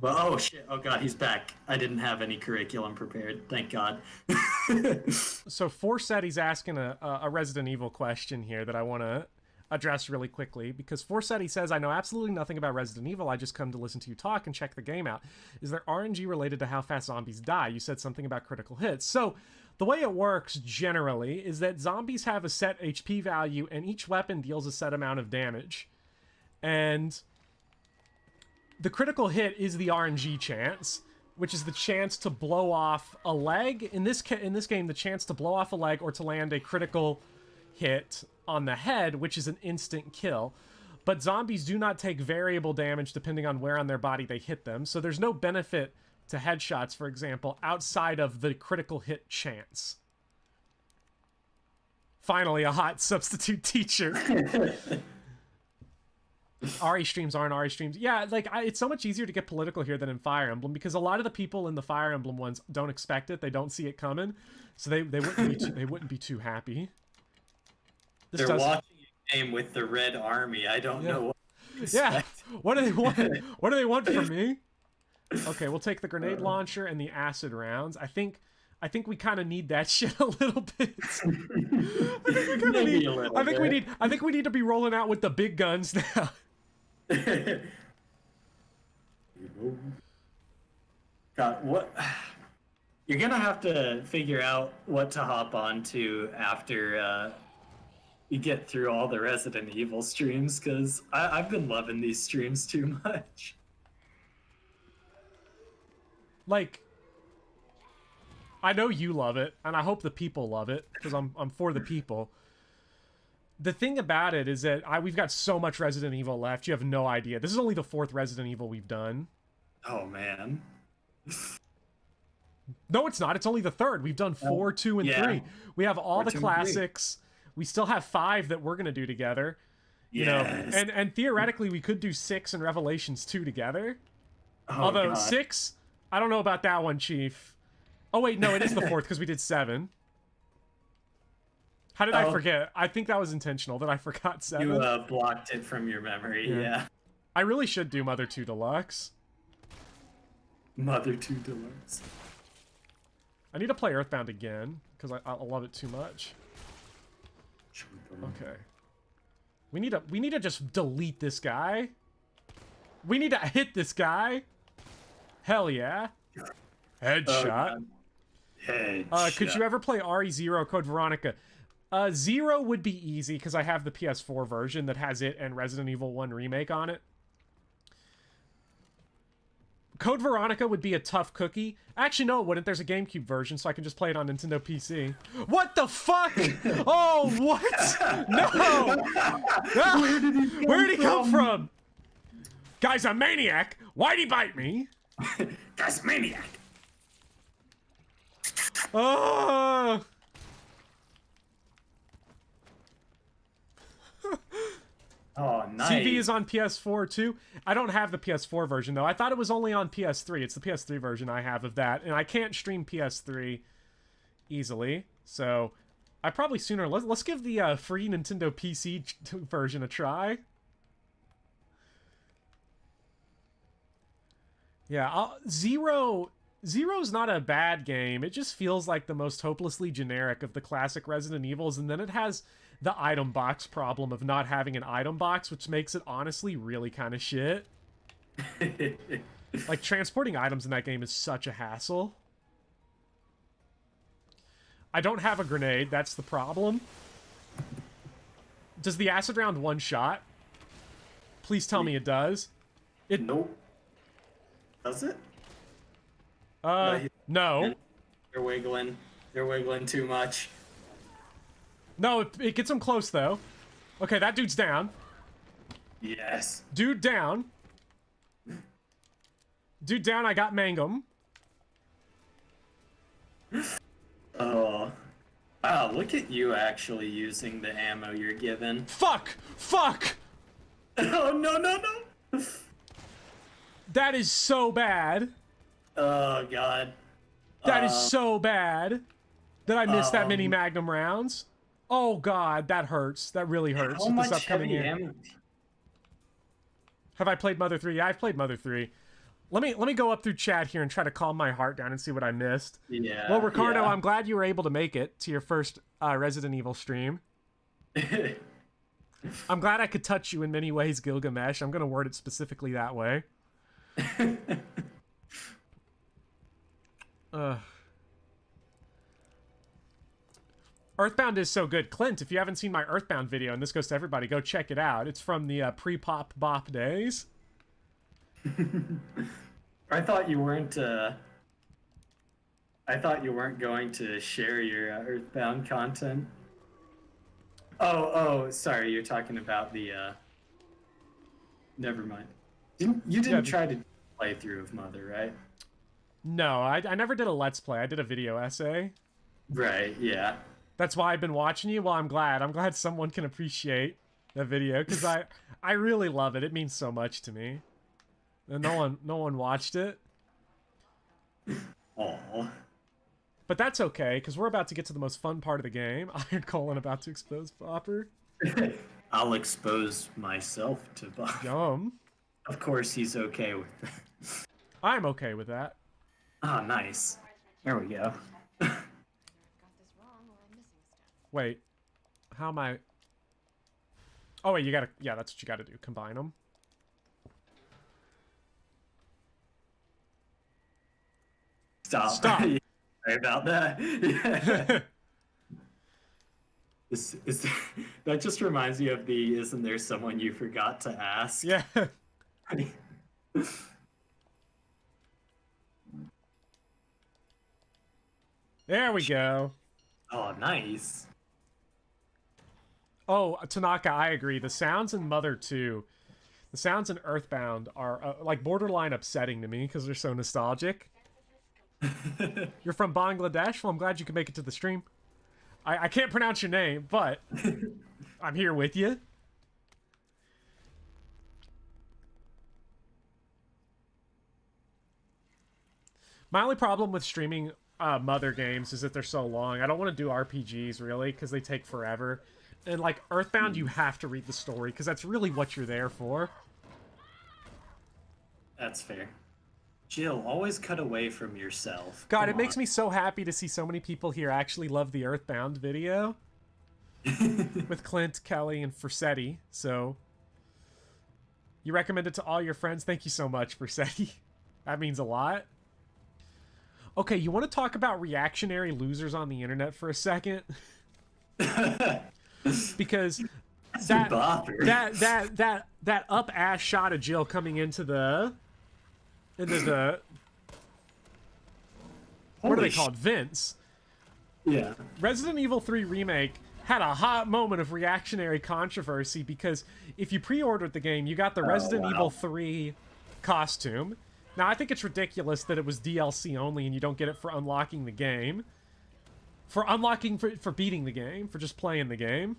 Speaker 9: well, oh shit! Oh god, he's back. I didn't have any curriculum prepared. Thank God.
Speaker 1: So Forsetti's asking a Resident Evil question here that I want to address really quickly, because Forsetti says, I know absolutely nothing about Resident Evil. I just come to listen to you talk and check the game out. Is there RNG related to how fast zombies die? You said something about critical hits. So the way it works generally is that zombies have a set HP value and each weapon deals a set amount of damage. And the critical hit is the RNG chance, which is the chance to blow off a leg. In this game, the chance to blow off a leg or to land a critical hit on the head, which is an instant kill. But zombies do not take variable damage depending on where on their body they hit them, so there's no benefit to headshots, for example, outside of the critical hit chance. Finally, a hot substitute teacher. RE streams aren't RE streams. Yeah, like, it's so much easier to get political here than in Fire Emblem, because a lot of the people in the Fire Emblem ones don't expect it. They don't see it coming, so they wouldn't be too happy.
Speaker 9: They're watching a game with the Red Army. I don't know what
Speaker 1: Yeah. What do they want? What do they want from me? Okay, we'll take the grenade launcher and the acid rounds. I think we kind of need that shit a little bit.
Speaker 9: Maybe a little bit.
Speaker 1: I think we need to be rolling out with the big guns now.
Speaker 9: God, what? You're gonna have to figure out what to hop on to after you get through all the Resident Evil streams, because I've been loving these streams too much.
Speaker 1: Like, I know you love it, and I hope the people love it, because I'm for the people. The thing about it is that we've got so much Resident Evil left, you have no idea. This is only the 4th Resident Evil we've done.
Speaker 9: Oh, man.
Speaker 1: No, it's not. It's only the 3rd. We've done 4, 2, and 3. We have all the classics. We still have 5 that we're going to do together. You know, and theoretically, we could do 6 and Revelations 2 together. Although,
Speaker 9: God.
Speaker 1: 6, I don't know about that one, Chief. Oh, wait, no, it is the 4th, because we did 7. How did I forget? I think that was intentional, that I forgot 7.
Speaker 9: You blocked it from your memory, yeah.
Speaker 1: I really should do Mother 2 Deluxe.
Speaker 9: Mother 2 Deluxe.
Speaker 1: I need to play Earthbound again, because I love it too much. Okay. We need to just delete this guy. We need to hit this guy. Hell yeah. Headshot.
Speaker 9: Headshot.
Speaker 1: Could you ever play RE0 Code Veronica? 0 would be easy, because I have the PS4 version that has it and Resident Evil 1 Remake on it. Code Veronica would be a tough cookie. Actually, no, it wouldn't. There's a GameCube version, so I can just play it on Nintendo PC. What the fuck? Oh, what? No! Where did he come from? Guy's a maniac. Why'd he bite me?
Speaker 9: Guy's a maniac.
Speaker 1: Oh!
Speaker 9: Oh, nice.
Speaker 1: CV is on PS4 too. I don't have the PS4 version though. I thought it was only on PS3. It's the PS3 version I have of that, and I can't stream PS3 easily. So I probably sooner. Let's give the free Nintendo PC version a try. Yeah, Zero's not a bad game. It just feels like the most hopelessly generic of the classic Resident Evils, and then it has the item box problem of not having an item box, which makes it honestly really kind of shit. Like, transporting items in that game is such a hassle. I don't have a grenade, that's the problem. Does the acid round one shot? Please tell me it does.
Speaker 9: Nope. Does it?
Speaker 1: No.
Speaker 9: They're wiggling. They're wiggling too much.
Speaker 1: No, it gets him close, though. Okay, that dude's down.
Speaker 9: Yes.
Speaker 1: Dude down. Dude down, I got Mangum.
Speaker 9: Oh. Wow, look at you actually using the ammo you're given.
Speaker 1: Fuck! Fuck!
Speaker 9: Oh, no, no, no!
Speaker 1: That is so bad.
Speaker 9: Oh, God.
Speaker 1: That is so bad that I missed that many Magnum rounds. Oh, God, that hurts. That really hurts.
Speaker 9: How
Speaker 1: with this
Speaker 9: much
Speaker 1: upcoming
Speaker 9: heavy
Speaker 1: year.
Speaker 9: ammo?
Speaker 1: Have I played Mother 3? Yeah, I've played Mother 3. Let me go up through chat here and try to calm my heart down and see what I missed.
Speaker 9: Yeah.
Speaker 1: Well, Ricardo,
Speaker 9: yeah.
Speaker 1: I'm glad you were able to make it to your first Resident Evil stream. I'm glad I could touch you in many ways, Gilgamesh. I'm going to word it specifically that way. Earthbound is so good. Clint, if you haven't seen my Earthbound video, and this goes to everybody, go check it out. It's from the pre-pop bop days.
Speaker 9: I thought you weren't going to share your Earthbound content. Oh, sorry, you're talking about the never mind. You didn't try to play through of Mother, right?
Speaker 1: No, I never did a Let's Play. I did a video essay.
Speaker 9: Right, yeah.
Speaker 1: That's why I've been watching you. Well, I'm glad. I'm glad someone can appreciate that video, because I really love it. It means so much to me. And no one watched it.
Speaker 9: Aww.
Speaker 1: But that's okay, because we're about to get to the most fun part of the game. Iron Colon about to expose Popper.
Speaker 9: I'll expose myself to Bob.
Speaker 1: Yum.
Speaker 9: Of course, he's okay with that.
Speaker 1: I'm okay with that.
Speaker 9: Oh, nice. There we go.
Speaker 2: Got this wrong or I'm missing a step.
Speaker 1: Wait. How am I... Oh, wait, you gotta... Yeah, that's what you gotta do. Combine them.
Speaker 9: Stop.
Speaker 1: Sorry
Speaker 9: about that. Yeah. Is that just reminds me of the "Isn't there someone you forgot to ask?"
Speaker 1: Yeah. There we go.
Speaker 9: Oh, nice.
Speaker 1: Oh, Tanaka, I agree. The sounds in Mother 2, the sounds in Earthbound are like borderline upsetting to me because they're so nostalgic. You're from Bangladesh? Well, I'm glad you could make it to the stream. I can't pronounce your name, but I'm here with you. My only problem with streaming Mother games is that they're so long. I don't want to do RPGs, really, because they take forever. And, like, Earthbound, you have to read the story, because that's really what you're there for.
Speaker 9: That's fair. Jill, always cut away from yourself.
Speaker 1: God,
Speaker 9: Come
Speaker 1: it makes
Speaker 9: on.
Speaker 1: me so happy to see so many people here actually love the Earthbound video. With Clint, Kelly, and Forsetti, so... You recommend it to all your friends? Thank you so much, Forsetti. That means a lot. Okay, you want to talk about reactionary losers on the internet for a second? Because that up ass shot of Jill coming into the what are they called? Vents.
Speaker 9: Yeah.
Speaker 1: Resident Evil 3 Remake had a hot moment of reactionary controversy because if you pre-ordered the game, you got the Resident Evil 3 costume. Now, I think it's ridiculous that it was DLC only and you don't get it for unlocking the game. For beating the game, for just playing the game.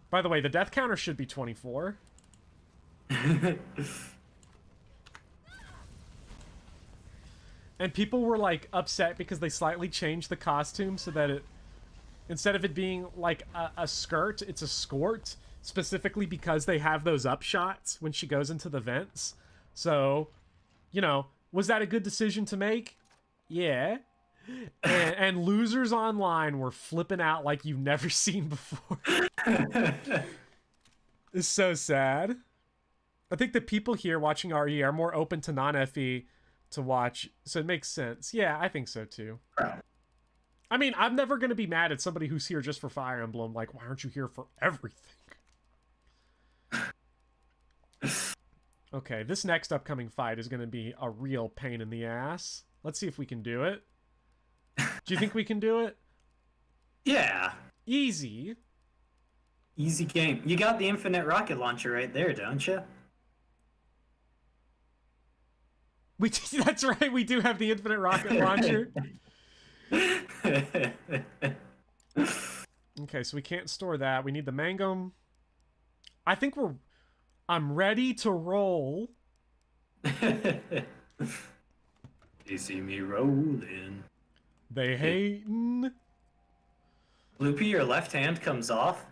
Speaker 1: By the way, the death counter should be 24. And people were, like, upset because they slightly changed the costume so that it... Instead of it being, like, a skirt, it's a skort. Specifically because they have those upshots when she goes into the vents. So, you know, was that a good decision to make? Yeah. And losers online were flipping out like you've never seen before. It's so sad. I think the people here watching RE are more open to non-FE to watch, so it makes sense. Yeah, I think so too. I mean, I'm never going to be mad at somebody who's here just for Fire Emblem. Like, why aren't you here for everything? Okay, this next upcoming fight is going to be a real pain in the ass. Let's see if we can do it. Do you think we can do it?
Speaker 9: Yeah.
Speaker 1: Easy.
Speaker 9: Easy game. You got the infinite rocket launcher right there, don't you?
Speaker 1: That's right, we do have the infinite rocket launcher. Okay, so we can't store that. We need the mangum. I think I'm ready to roll.
Speaker 9: They see me rolling.
Speaker 1: They hatin'.
Speaker 9: Loopy, your left hand comes off.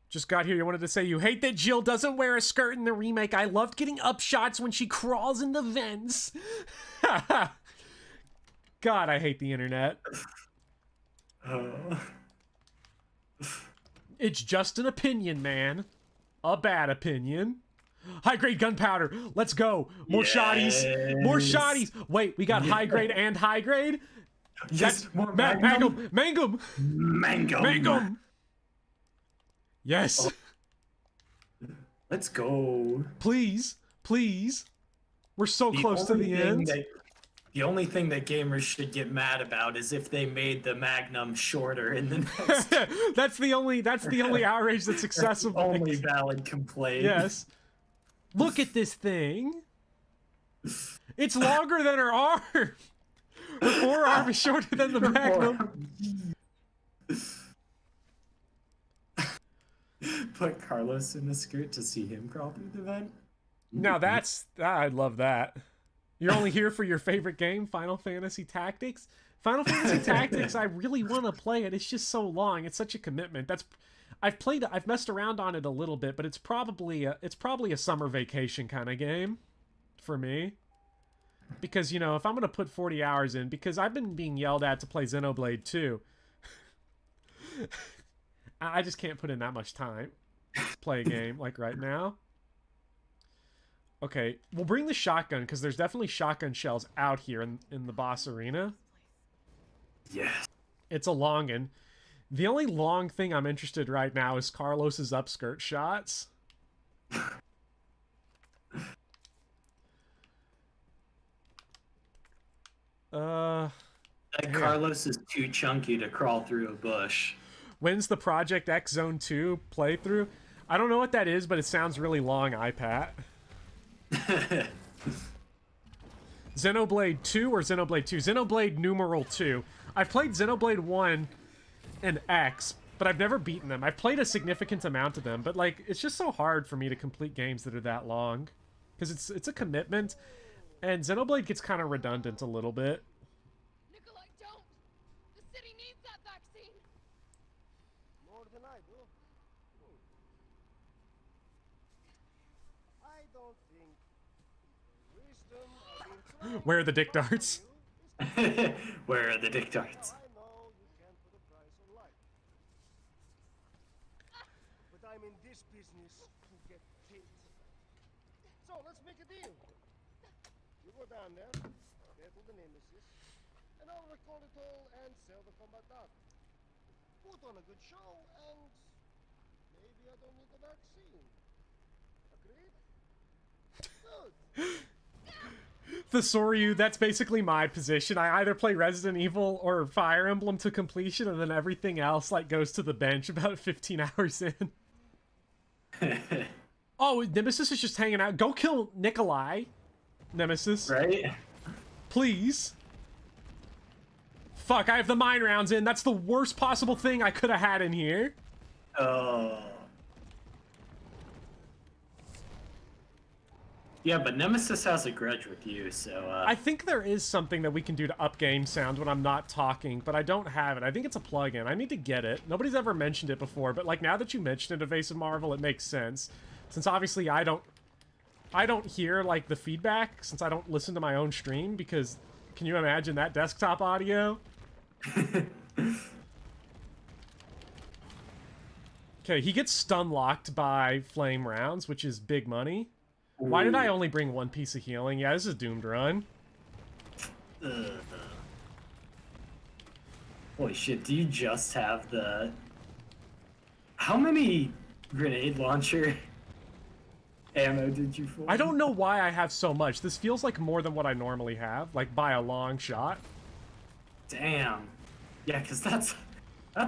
Speaker 1: Just got here. You wanted to say you hate that Jill doesn't wear a skirt in the remake. I loved getting upshots when she crawls in the vents. God, I hate the internet. It's just an opinion, man. A bad opinion. High-grade gunpowder. Let's go. More shotties. More shotties. Wait, we got high-grade and high-grade?
Speaker 9: Yes, more
Speaker 1: Mangum. Mangum.
Speaker 9: Mangum.
Speaker 1: Mangum. Yes.
Speaker 9: Let's go.
Speaker 1: Please. Please. We're so close to the end.
Speaker 9: The only thing that gamers should get mad about is if they made the Magnum shorter in the next.
Speaker 1: That's the only outrage that's accessible.
Speaker 9: Only valid complaint.
Speaker 1: Yes. Look at this thing. It's longer than her arm. Her forearm is shorter than the Magnum.
Speaker 9: Put Carlos in the skirt to see him crawl through the vent.
Speaker 1: Now I'd love that. You're only here for your favorite game, Final Fantasy Tactics? Final Fantasy Tactics, I really want to play it. It's just so long. It's such a commitment. I've messed around on it a little bit, but it's probably a summer vacation kind of game for me. Because, you know, if I'm going to put 40 hours in, because I've been being yelled at to play Xenoblade 2. I just can't put in that much time to play a game like right now. Okay, we'll bring the shotgun, because there's definitely shotgun shells out here in the boss arena.
Speaker 9: Yes.
Speaker 1: It's a longin. The only long thing I'm interested right now is Carlos's upskirt shots.
Speaker 9: Carlos is too chunky to crawl through a bush.
Speaker 1: When's the Project X Zone 2 playthrough? I don't know what that is, but it sounds really long, iPad. Xenoblade 2 or Xenoblade 2? Xenoblade numeral 2. I've played Xenoblade 1 and X, but I've never beaten them. I've played a significant amount of them, but like it's just so hard for me to complete games that are that long. Because it's a commitment, and Xenoblade gets kind of redundant a little bit.
Speaker 2: Nikolai, don't! The city needs that vaccine!
Speaker 7: More than I do. I don't think wisdom I've been trying
Speaker 1: Where are the dick darts?
Speaker 9: Where are the dick darts?
Speaker 7: I know you can't put a price on life. But I'm in this business to get killed. So let's make a deal. You go down there, battle the Nemesis, and I'll record it all and sell the combat art. Put on a good show, and maybe I don't need the vaccine. Agreed? Good.
Speaker 1: Thesaurus, that's basically my position. I either play Resident Evil or Fire Emblem to completion, and then everything else like goes to the bench about 15 hours in. Oh, Nemesis is just hanging out. Go kill Nikolai, Nemesis.
Speaker 9: Right?
Speaker 1: Please. Fuck, I have the mine rounds in. That's the worst possible thing I could have had in here.
Speaker 9: Oh. Yeah, but Nemesis has a grudge with you, so...
Speaker 1: I think there is something that we can do to up game sound when I'm not talking, but I don't have it. I think it's a plugin. I need to get it. Nobody's ever mentioned it before, but like now that you mentioned it, Evasive Marvel, it makes sense. Since obviously I don't hear like the feedback, since I don't listen to my own stream, because can you imagine that desktop audio? Okay, he gets stun locked by flame rounds, which is big money. Why did I only bring one piece of healing? Yeah, this is a doomed run.
Speaker 9: Holy shit, do you just have the... How many grenade launcher ammo did you find?
Speaker 1: I don't know why I have so much. This feels like more than what I normally have, like by a long shot.
Speaker 9: Damn. Yeah, because that's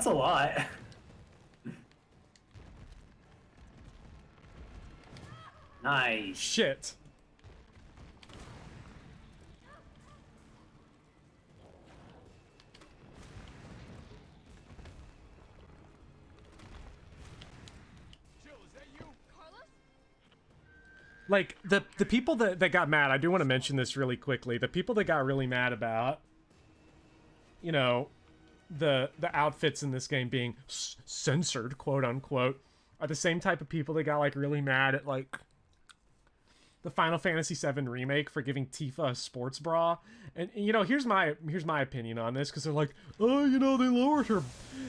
Speaker 9: a lot. Nice.
Speaker 1: Shit. Like, the people that got mad, I do want to mention this really quickly. The people that got really mad about, you know, the outfits in this game being censored, quote unquote, are the same type of people that got, like, really mad at, like, the Final Fantasy VII Remake for giving Tifa a sports bra. And you know, here's my opinion on this, because they're like, oh, you know, they lowered her,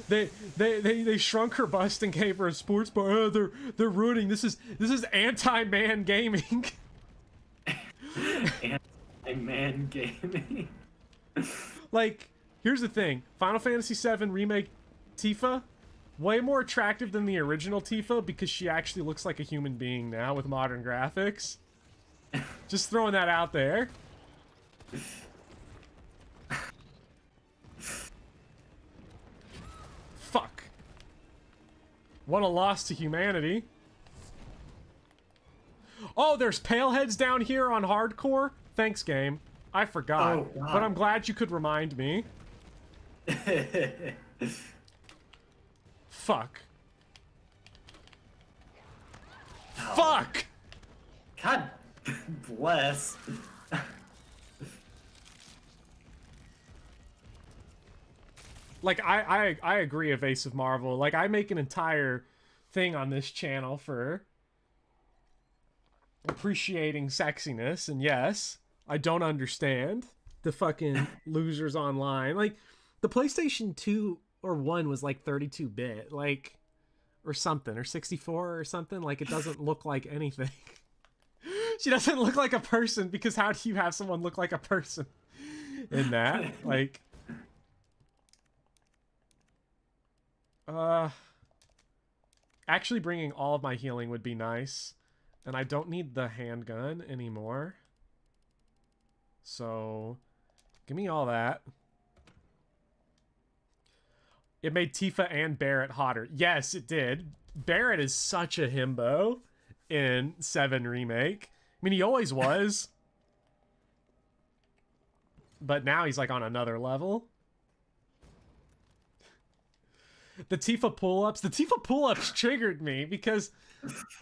Speaker 1: they shrunk her bust and gave her a sports bra. Oh, they're ruining this is anti-man gaming.
Speaker 9: Anti-man gaming.
Speaker 1: Like, here's the thing: Final Fantasy VII Remake Tifa, way more attractive than the original Tifa because she actually looks like a human being now with modern graphics. Just throwing that out there. Fuck. What a loss to humanity. Oh, there's paleheads down here on hardcore? Thanks, game. I forgot.
Speaker 9: Oh, wow.
Speaker 1: But I'm glad you could remind me. Fuck.
Speaker 9: Ow.
Speaker 1: Fuck!
Speaker 9: God bless.
Speaker 1: like I agree, Evasive Marvel. Like, I make an entire thing on this channel for appreciating sexiness, and yes, I don't understand the fucking losers online. Like, the PlayStation 2 or 1 was like 32-bit, like, or something, or 64 or something. Like, it doesn't look like anything. She doesn't look like a person, because how do you have someone look like a person in that? Like, actually bringing all of my healing would be nice, and I don't need the handgun anymore, so give me all that. It made Tifa and Barrett hotter. Yes, it did. Barrett is such a himbo in 7 Remake. I mean, he always was, but now he's like on another level. The Tifa pull-ups triggered me, because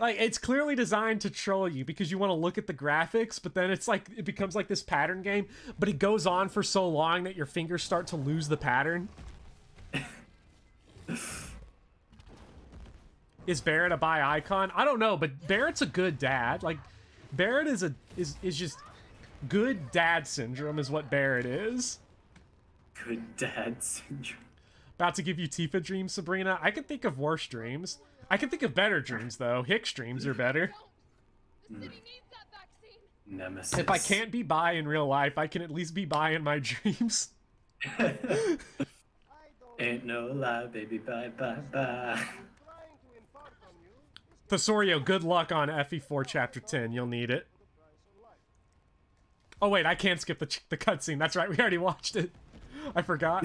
Speaker 1: like, it's clearly designed to troll you, because you want to look at the graphics, but then it's like, it becomes like this pattern game, but it goes on for so long that your fingers start to lose the pattern. Is Barrett a bi icon? I don't know, but Barrett's a good dad. Like, Barrett is just good dad syndrome is what Barrett is.
Speaker 9: Good dad syndrome.
Speaker 1: About to give you Tifa dreams, Sabrina. I can think of worse dreams. I can think of better dreams, though. Hicks dreams are better.
Speaker 9: Nemesis.
Speaker 1: If I can't be bi in real life, I can at least be bi in my dreams.
Speaker 9: Ain't no lie, baby. Bye, bye, bye.
Speaker 1: Thesaurio, good luck on FE4 Chapter 10. You'll need it. Oh, wait, I can't skip the cutscene. That's right, we already watched it. I forgot.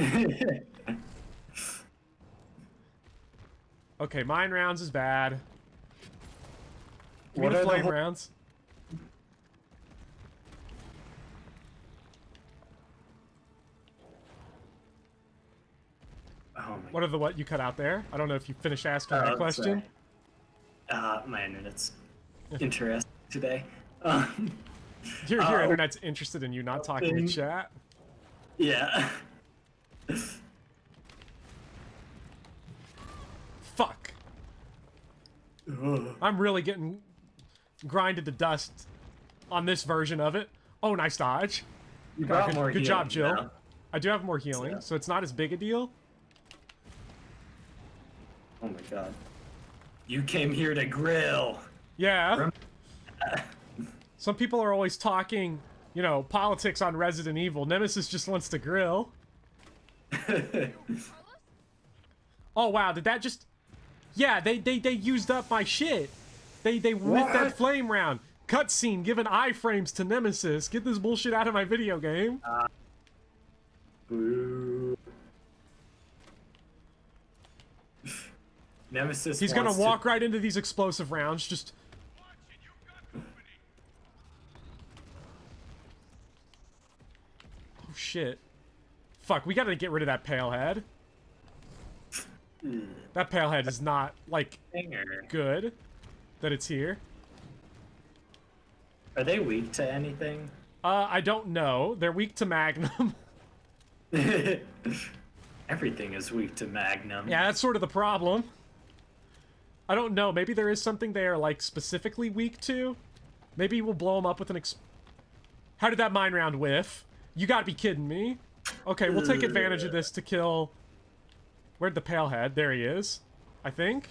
Speaker 1: Okay, mine rounds is bad. Give me the flame rounds.
Speaker 9: Oh my.
Speaker 1: What are the what you cut out there? I don't know if you finished asking that question.
Speaker 9: My internet's interesting today.
Speaker 1: Your internet's interested in you not talking in chat.
Speaker 9: Yeah.
Speaker 1: Fuck. I'm really getting grinded to dust on this version of it. Oh, nice dodge.
Speaker 9: You got more
Speaker 1: good job, Jill.
Speaker 9: now.
Speaker 1: I do have more healing, so it's not as big a deal.
Speaker 9: Oh my god. You came here to grill.
Speaker 1: Yeah. Some people are always talking, you know, politics on Resident Evil. Nemesis just wants to grill. Oh wow, did that just... Yeah, they used up my shit. They whipped that flame round. Cutscene giving iframes to Nemesis. Get this bullshit out of my video game.
Speaker 9: Boo. Nemesis.
Speaker 1: He's gonna walk right into these explosive rounds. Just... Oh shit. Fuck, we gotta get rid of that pale head. That pale head is not, like, good that it's here.
Speaker 9: Are they weak to anything?
Speaker 1: I don't know. They're weak to Magnum.
Speaker 9: Everything is weak to Magnum.
Speaker 1: Yeah, that's sort of the problem. I don't know. Maybe there is something they are, like, specifically weak to. Maybe we'll blow them up with an How did that mine round whiff? You gotta be kidding me. Okay, we'll take advantage of this to kill... Where'd the pale head? There he is. I think.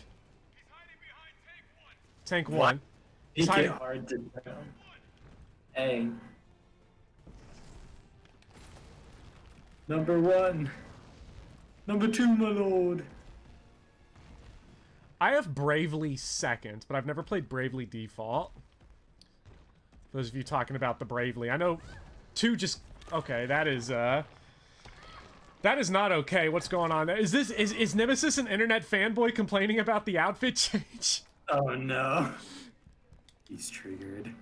Speaker 3: He's hiding behind
Speaker 1: Tank
Speaker 9: What?
Speaker 1: 1.
Speaker 9: He's
Speaker 1: hiding...
Speaker 9: hard to tell. Hey. Number 1. Number 2, my lord.
Speaker 1: I have Bravely second, but I've never played Bravely Default. Those of you talking about the Bravely. I know 2 just... Okay, that is not okay. What's going on there? Is Nemesis an internet fanboy complaining about the outfit change?
Speaker 9: Oh no. He's triggered.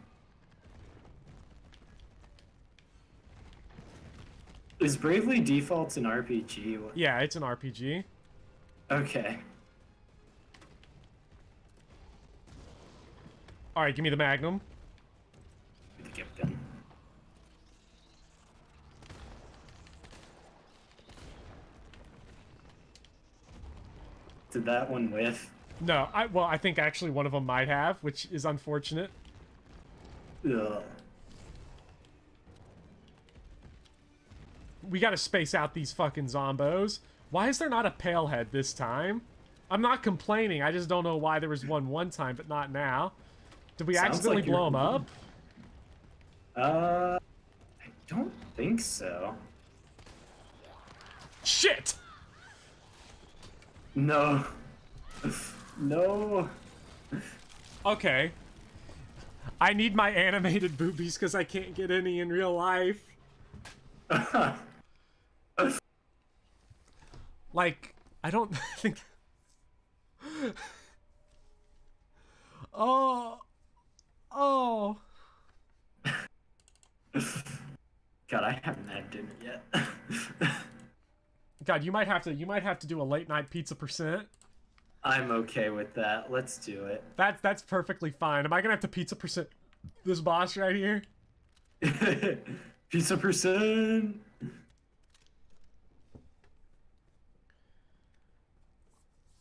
Speaker 9: Is Bravely Default's an RPG?
Speaker 1: Yeah, it's an RPG.
Speaker 9: Okay.
Speaker 1: Alright, give me the Magnum.
Speaker 9: The gift gun. Did that one whiff?
Speaker 1: No, I think actually one of them might have, which is unfortunate.
Speaker 9: Ugh.
Speaker 1: We gotta space out these fucking zombos. Why is there not a pale head this time? I'm not complaining, I just don't know why there was one time, but not now. Did we
Speaker 9: Sounds
Speaker 1: accidentally
Speaker 9: like
Speaker 1: blow
Speaker 9: you're-
Speaker 1: him up?
Speaker 9: I don't think so.
Speaker 1: Shit!
Speaker 9: No. No.
Speaker 1: Okay. I need my animated boobies because I can't get any in real life. Like, I don't think... Oh. Oh.
Speaker 9: God, I haven't had dinner yet.
Speaker 1: God, you might have to do a late night pizza %.
Speaker 9: I'm okay with that. Let's do it.
Speaker 1: That's perfectly fine. Am I gonna have to pizza % this boss right here?
Speaker 9: Pizza %.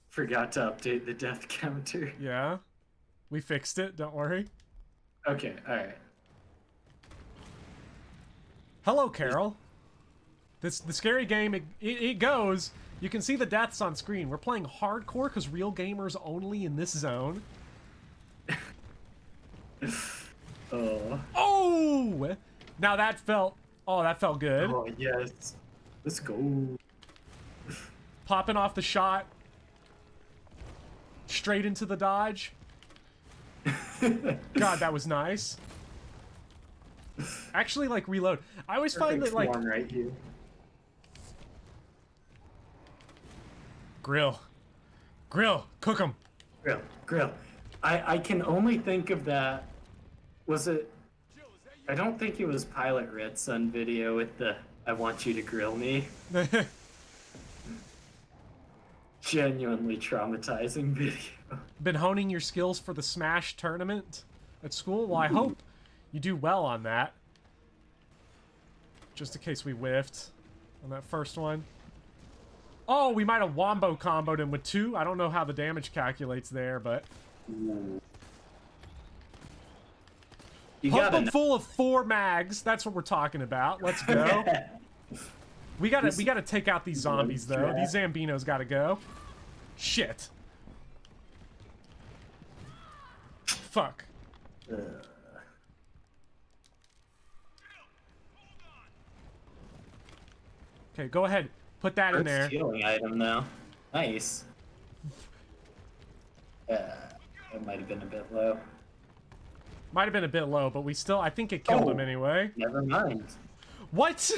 Speaker 9: Forgot to update the death counter.
Speaker 1: Yeah. We fixed it, don't worry.
Speaker 9: Okay, alright.
Speaker 1: Hello, Carol. The scary game, it goes. You can see the deaths on screen. We're playing hardcore because real gamers only in this zone.
Speaker 9: Oh.
Speaker 1: Oh! Now that felt good.
Speaker 9: Oh, yes. Let's go.
Speaker 1: Popping off the shot. Straight into the dodge. God, that was nice. Actually, like, reload. I always find that, like...
Speaker 9: One right here.
Speaker 1: Grill. Cook them.
Speaker 9: Grill. I can only think of that. Was it... I don't think it was Pilot Ritz on video with the I want you to grill me. Genuinely traumatizing video.
Speaker 1: Been honing your skills for the Smash tournament at school? Well, I hope you do well on that. Just in case we whiffed on that first one. Oh, we might have wombo comboed him with 2. I don't know how the damage calculates there, but... Pump him full of 4 mags. That's what we're talking about. Let's go. We gotta take out these zombies, though. These Zambinos gotta go. Shit. Fuck. Okay, go ahead. Put that in there.
Speaker 9: Healing item, though. Nice. It might have been a bit low.
Speaker 1: Might have been a bit low, but we still... I think it killed him anyway.
Speaker 9: Never mind.
Speaker 1: What?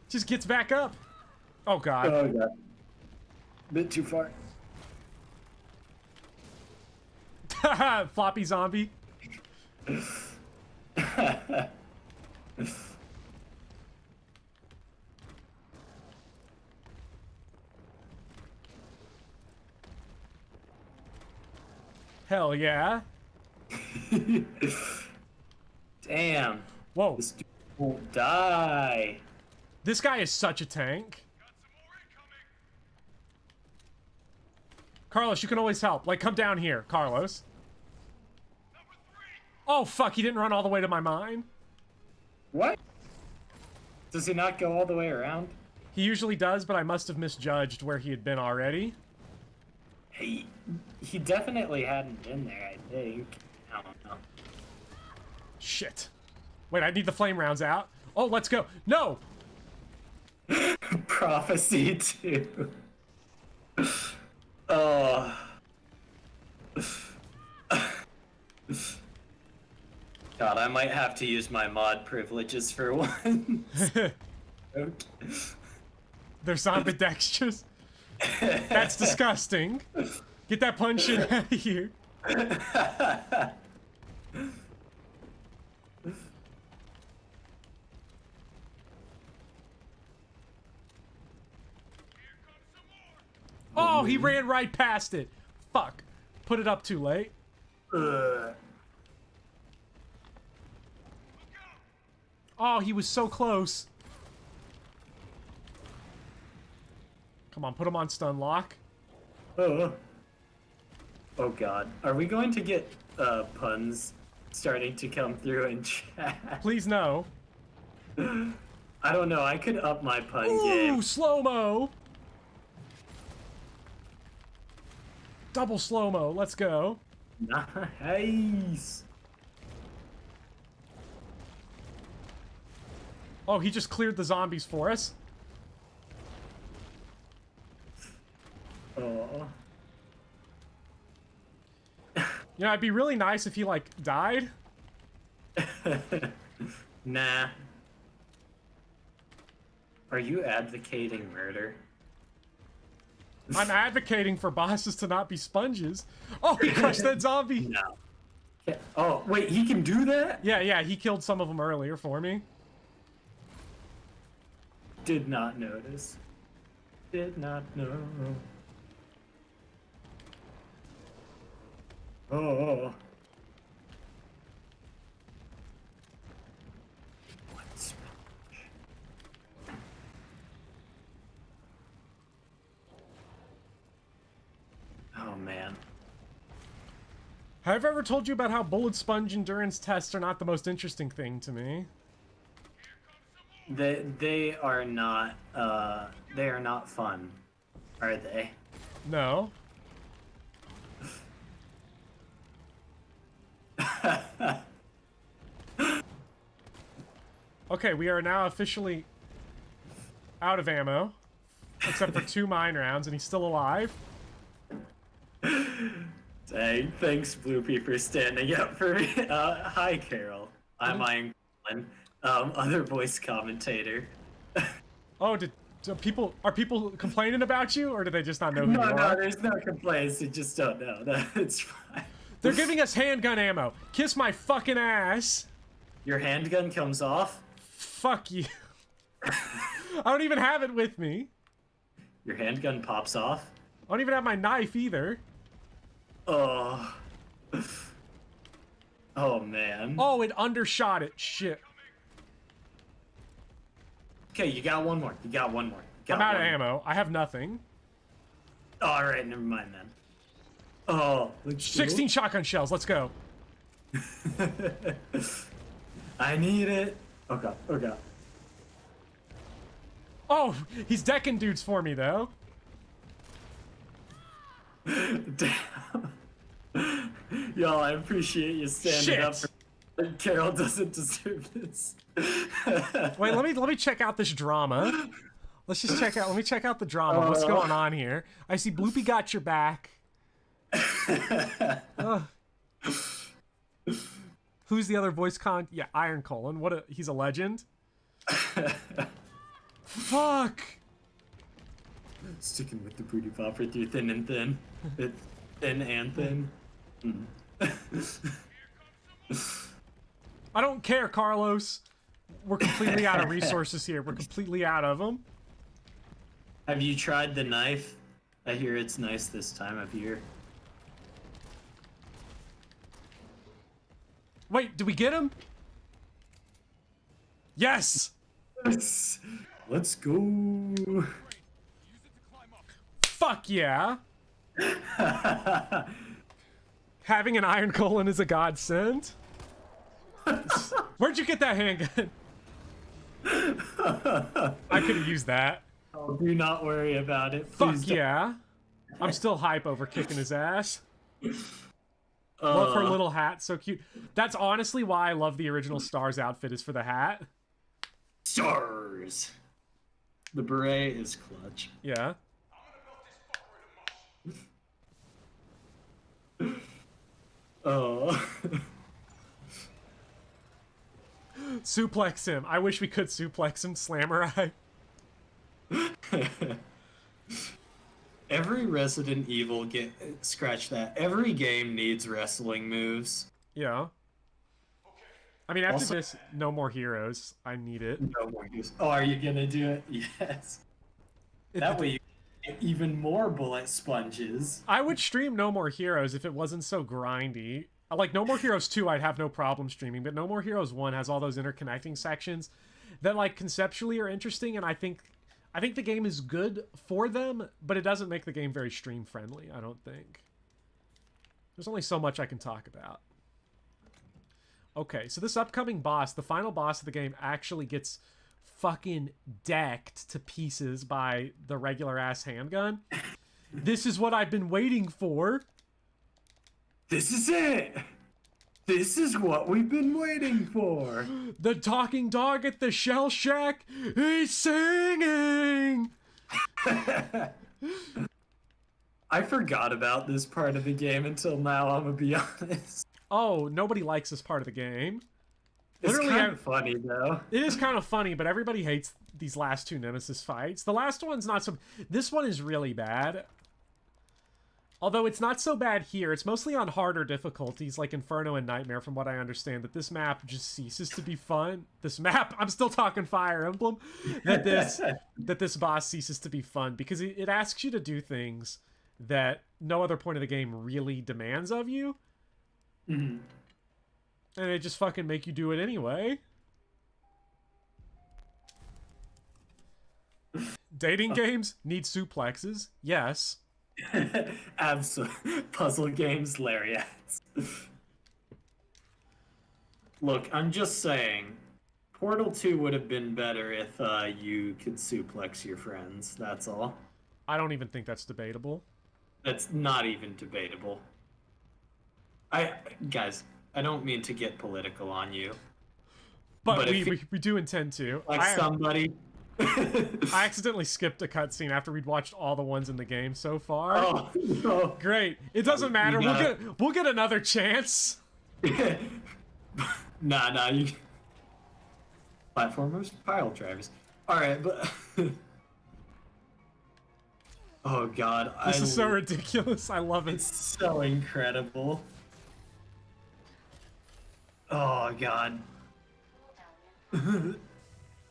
Speaker 1: Just gets back up. Oh, God.
Speaker 9: Oh, God. Bit too far.
Speaker 1: Floppy zombie. Hell yeah.
Speaker 9: Damn.
Speaker 1: Whoa.
Speaker 9: This dude won't die.
Speaker 1: This guy is such a tank. Carlos, you can always help. Like, come down here, Carlos. Oh, fuck, he didn't run all the way to my mine.
Speaker 9: What? Does he not go all the way around?
Speaker 1: He usually does, but I must have misjudged where he had been already.
Speaker 9: He definitely hadn't been there, I think. I don't know.
Speaker 1: Shit. Wait, I need the flame rounds out. Oh, let's go. No!
Speaker 9: Prophecy 2. Oh. God, I might have to use my mod privileges for once. Okay.
Speaker 1: They're zombie dextras. That's disgusting. Get that punch in out of here. Oh, he ran right past it. Fuck. Put it up too late. Oh, he was so close. Come on, put him on stun lock.
Speaker 9: Oh. Oh god. Are we going to get puns starting to come through in chat?
Speaker 1: Please no.
Speaker 9: I don't know. I could up my pun game.
Speaker 1: Ooh, slow-mo. Double slow-mo. Let's go.
Speaker 9: Nice.
Speaker 1: Oh, he just cleared the zombies for us.
Speaker 9: Oh.
Speaker 1: You know, it'd be really nice if he, like, died.
Speaker 9: Nah. Are you advocating murder?
Speaker 1: I'm advocating for bosses to not be sponges. Oh, he crushed that zombie.
Speaker 9: No. Oh, wait, he can do that?
Speaker 1: Yeah, he killed some of them earlier for me.
Speaker 9: Did not notice. Did not know. Oh. What's... Oh, man.
Speaker 1: Have I ever told you about how bullet sponge endurance tests are not the most interesting thing to me?
Speaker 9: They are not fun, are they?
Speaker 1: No. Okay, we are now officially out of ammo, except for 2 mine rounds, and he's still alive.
Speaker 9: Dang, thanks, Bloopy, for standing up for me. Hi, Carol. I'm Iron Colin, other voice commentator.
Speaker 1: Oh, are people complaining about you, or do they just not know who you are?
Speaker 9: No, there's no complaints. They just don't know. It's fine.
Speaker 1: They're giving us handgun ammo. Kiss my fucking ass.
Speaker 9: Your handgun comes off?
Speaker 1: Fuck you. I don't even have it with me.
Speaker 9: Your handgun pops off?
Speaker 1: I don't even have my knife either.
Speaker 9: Oh. Oh, man.
Speaker 1: Oh, it undershot it. Shit.
Speaker 9: Okay, you got one more. You got one more.
Speaker 1: I'm out of ammo. I have nothing.
Speaker 9: Alright, never mind then. Oh,
Speaker 1: 16 shotgun shells. Let's go.
Speaker 9: I need it. Oh god. Oh god.
Speaker 1: Oh, he's decking dudes for me though.
Speaker 9: Damn. Y'all, I appreciate you standing up. Carol doesn't deserve this.
Speaker 1: Wait, let me check out this drama. Let's just check out. Let me check out the drama. What's going on here? I see Bloopy got your back. Who's the other voice Yeah, Iron Colin. He's a legend. Fuck.
Speaker 9: Sticking with the booty popper through thin and thin. Thin and thin.
Speaker 1: I don't care, Carlos. We're completely out of resources here. We're completely out of them.
Speaker 9: Have you tried the knife? I hear it's nice this time of year.
Speaker 1: Wait, did we get him? Yes!
Speaker 9: Let's go.
Speaker 1: Fuck yeah! Having an Iron Colon is a godsend. Where'd you get that handgun? I could have used that.
Speaker 9: Oh, do not worry about it.
Speaker 1: Fuck yeah. I'm still hype over kicking his ass. Love her little hat, so cute. That's honestly why I love the original Stars outfit, is for the hat.
Speaker 9: Stars! The beret is clutch.
Speaker 1: Yeah.
Speaker 9: Oh.
Speaker 1: Suplex him. I wish we could suplex him, Slammerai.
Speaker 9: Every Resident Evil scratch that. Every game needs wrestling moves.
Speaker 1: Yeah. I mean, after this, no more heroes. I need it.
Speaker 9: No more heroes. Oh, are you gonna do it? Yes. That way you get even more bullet sponges.
Speaker 1: I would stream No More Heroes if it wasn't so grindy. Like, No More Heroes 2, I'd have no problem streaming, but No More Heroes 1 has all those interconnecting sections that, like, conceptually are interesting, and I think I think the game is good for them, but it doesn't make the game very stream friendly, I don't think. There's only so much I can talk about. Okay, so this upcoming boss, the final boss of the game, actually gets fucking decked to pieces by the regular ass handgun. This is what I've been waiting for.
Speaker 9: This is it. This is what we've been waiting for.
Speaker 1: The talking dog at the Shell Shack, he's singing.
Speaker 9: I forgot about this part of the game until now, I'm gonna be honest.
Speaker 1: Oh, nobody likes this part of the game.
Speaker 9: It's
Speaker 1: Literally,
Speaker 9: kind of funny, though.
Speaker 1: It is kind of funny, but everybody hates these last two Nemesis fights. The last one's not so... This one is really bad. Although it's not so bad here. It's mostly on harder difficulties, like Inferno and Nightmare, from what I understand, that this map just ceases to be fun. This map... I'm still talking Fire Emblem. That this boss ceases to be fun, because it asks you to do things that no other point of the game really demands of you.
Speaker 9: Mm-hmm.
Speaker 1: And they just fucking make you do it anyway. Dating games need suplexes. Yes.
Speaker 9: Absolutely. Puzzle games, lariats. Look, I'm just saying, Portal 2 would have been better if you could suplex your friends. That's all.
Speaker 1: I don't even think that's debatable.
Speaker 9: That's not even debatable. Guys, I don't mean to get political on you.
Speaker 1: But we do intend to.
Speaker 9: Like somebody...
Speaker 1: I accidentally skipped a cutscene after we'd watched all the ones in the game so far.
Speaker 9: Oh, no.
Speaker 1: Great. It doesn't matter. We'll get another chance.
Speaker 9: Nah, you... Platformers? Pile drivers. Alright, but... Oh god,
Speaker 1: this is so ridiculous. I love it.
Speaker 9: It's so incredible. Oh god.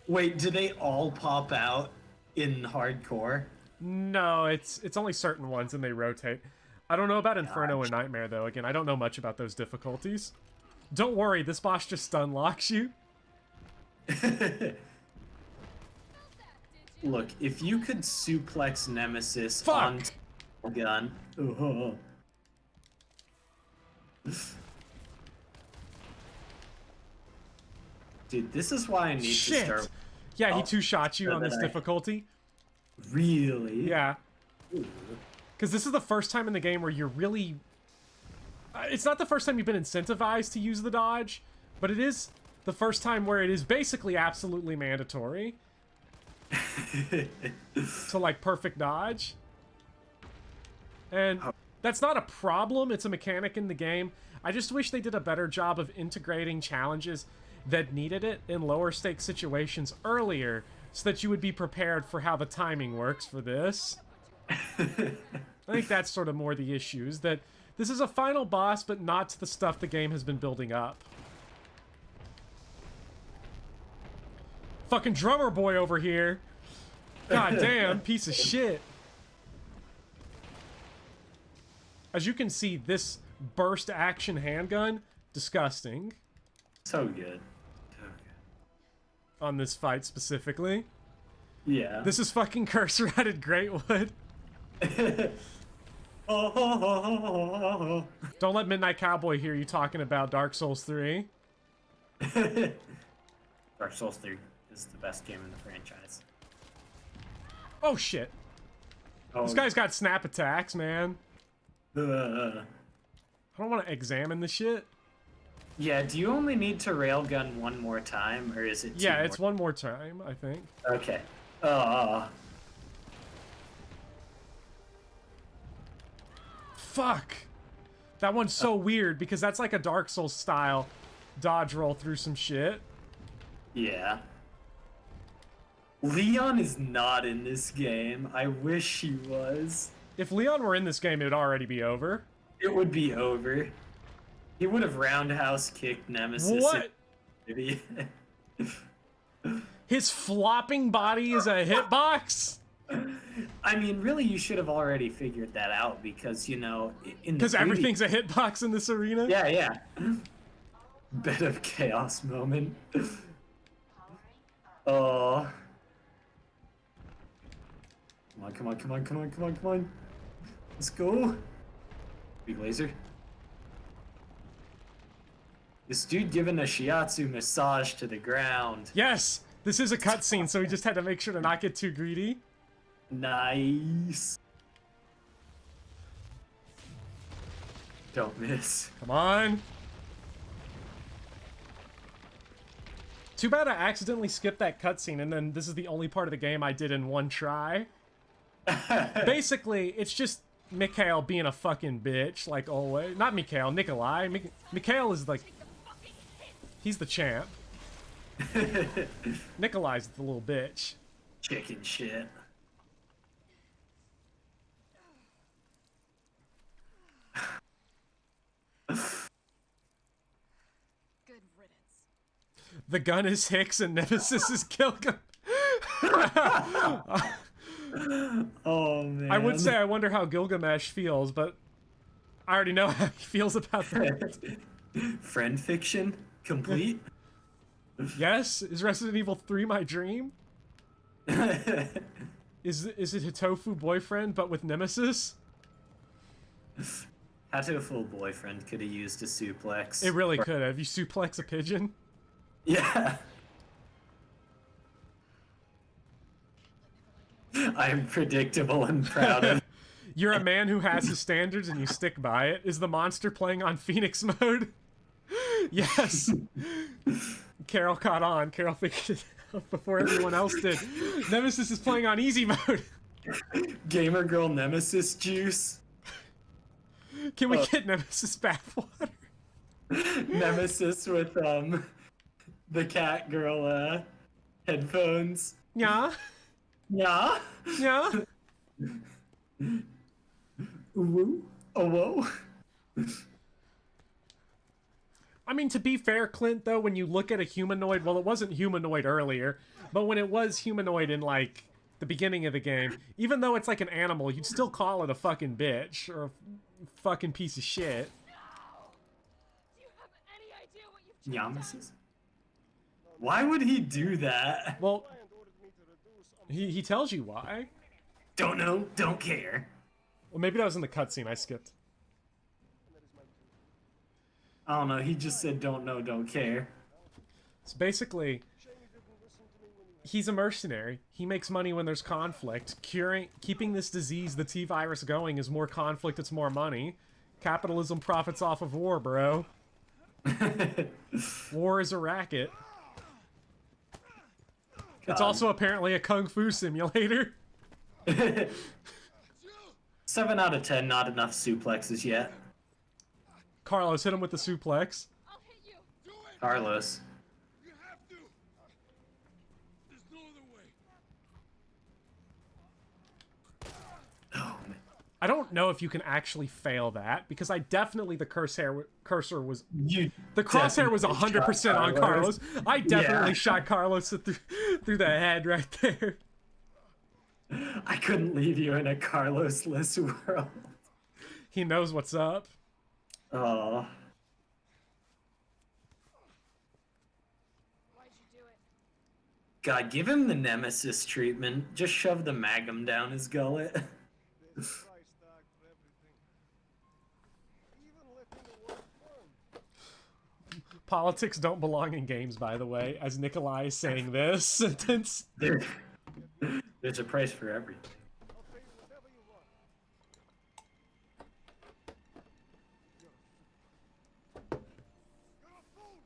Speaker 9: Wait, do they all pop out in hardcore?
Speaker 1: No, it's only certain ones and they rotate. I don't know about Inferno and Nightmare though. Again, I don't know much about those difficulties. Don't worry, this boss just stun locks you.
Speaker 9: Look, if you could suplex Nemesis
Speaker 1: Fuck.
Speaker 9: on a gun. Oh. Dude, this is why I need to start.
Speaker 1: Yeah, he two-shot you on this difficulty.
Speaker 9: Really?
Speaker 1: Yeah. Because this is the first time in the game where you're really... it's not the first time you've been incentivized to use the dodge, but it is the first time where it is basically absolutely mandatory to, like, perfect dodge. And that's not a problem. It's a mechanic in the game. I just wish they did a better job of integrating challenges that needed it in lower stakes situations earlier so that you would be prepared for how the timing works for this. I think that's sort of more the issues, that this is a final boss, but not to the stuff the game has been building up. Fucking drummer boy over here. God damn, piece of shit. As you can see, this burst action handgun, disgusting.
Speaker 9: So good.
Speaker 1: On this fight specifically.
Speaker 9: Yeah.
Speaker 1: This is fucking cursor-added Greatwood. Don't let Midnight Cowboy hear you talking about Dark Souls 3.
Speaker 9: Dark Souls 3 is the best game in the franchise.
Speaker 1: Oh shit. This guy's got snap attacks, man. I don't want to examine the shit.
Speaker 9: Yeah, do you only need to railgun one more time, or is it two
Speaker 1: Yeah,
Speaker 9: more?
Speaker 1: it's one more time, I think.
Speaker 9: Okay.
Speaker 1: Fuck! That one's so weird, because that's like a Dark Souls style dodge roll through some shit.
Speaker 9: Yeah. Leon is not in this game. I wish he was.
Speaker 1: If Leon were in this game, it would already be over.
Speaker 9: It would be over. He would have roundhouse kicked Nemesis.
Speaker 1: What? His flopping body is a hitbox?
Speaker 9: I mean, really, you should have already figured that out because, you know,
Speaker 1: because everything's a hitbox in this arena?
Speaker 9: Yeah. Bed of chaos moment. Oh. Come on, come on, come on, come on, come on, come on. Let's go. Big laser. This dude giving a shiatsu massage to the ground.
Speaker 1: Yes! This is a cutscene, so we just had to make sure to not get too greedy.
Speaker 9: Nice. Don't miss.
Speaker 1: Come on. Too bad I accidentally skipped that cutscene, and then this is the only part of the game I did in one try. Basically, it's just Mikhail being a fucking bitch, like always. Not Mikhail, Nikolai. Mikhail is like... He's the champ. Nikolai's the little bitch.
Speaker 9: Chicken shit.
Speaker 2: Good riddance.
Speaker 1: The gun is Hicks and Nemesis is Gilgam.
Speaker 9: Oh man.
Speaker 1: I would say I wonder how Gilgamesh feels, but I already know how he feels about that.
Speaker 9: Friend fiction complete.
Speaker 1: Yes? Is Resident Evil 3 my dream? Is it Hitofu boyfriend, but with Nemesis?
Speaker 9: Hatoful boyfriend could have used a suplex.
Speaker 1: It really could have. You suplex a pigeon?
Speaker 9: Yeah. I'm predictable and proud of.
Speaker 1: You're a man who has his standards and you stick by it. Is the monster playing on Phoenix mode? Yes. Carol caught on. Carol figured it out before everyone else did. Nemesis is playing on easy mode.
Speaker 9: Gamer girl Nemesis juice.
Speaker 1: Can we get Nemesis bathwater?
Speaker 9: Nemesis with the cat girl headphones.
Speaker 1: Yeah.
Speaker 9: Yeah.
Speaker 1: Yeah.
Speaker 9: Woo. Oh whoa.
Speaker 1: I mean, to be fair, Clint, though, when you look at a humanoid, well, it wasn't humanoid earlier, but when it was humanoid in, like, the beginning of the game, even though it's like an animal, you'd still call it a fucking bitch, or a fucking piece of shit.
Speaker 2: Do you have any idea what you've just
Speaker 9: Nemesis? Why would he do that?
Speaker 1: Well, he tells you why.
Speaker 9: Don't know, don't care.
Speaker 1: Well, maybe that was in the cutscene I skipped.
Speaker 9: I don't know, he just said don't know, don't care.
Speaker 1: So basically, he's a mercenary. He makes money when there's conflict. Keeping this disease, the T-virus, going is more conflict, it's more money. Capitalism profits off of war, bro. War is a racket. It's also apparently a kung fu simulator.
Speaker 9: 7 out of 10, not enough suplexes yet.
Speaker 1: Carlos, hit him with the suplex.
Speaker 2: I'll hit you.
Speaker 9: Carlos.
Speaker 3: You have to. There's no other way.
Speaker 9: Oh, man.
Speaker 1: I don't know if you can actually fail that, because the crosshair was
Speaker 9: You
Speaker 1: the crosshair was
Speaker 9: definitely
Speaker 1: 100%
Speaker 9: shot
Speaker 1: on Carlos. I definitely
Speaker 9: Yeah.
Speaker 1: shot Carlos through the head right there.
Speaker 9: I couldn't leave you in a Carlos-less world.
Speaker 1: He knows what's up.
Speaker 9: Oh.
Speaker 2: Why'd you do it?
Speaker 9: God, give him the Nemesis treatment. Just shove the Magnum down his gullet.
Speaker 3: There's a price tag for everything. Even letting the world burn.
Speaker 1: Politics don't belong in games, by the way, as Nikolai is saying this sentence.
Speaker 9: There's a price for everything.
Speaker 3: I'll pay you whatever you want. You're a fool.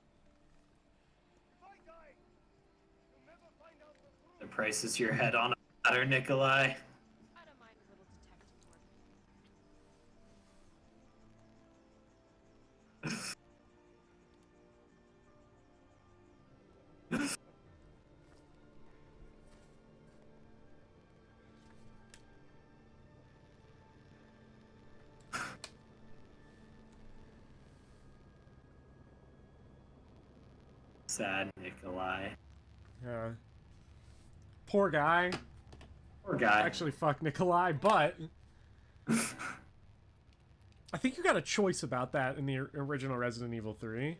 Speaker 3: If I die, you'll never find out the truth.
Speaker 9: The price is your head on a platter, Nikolai.
Speaker 2: I don't mind a little detective work.
Speaker 9: Sad Nikolai.
Speaker 1: Yeah. Poor guy.
Speaker 9: Poor guy.
Speaker 1: Actually, fuck Nikolai, but I think you got a choice about that in the original Resident Evil 3.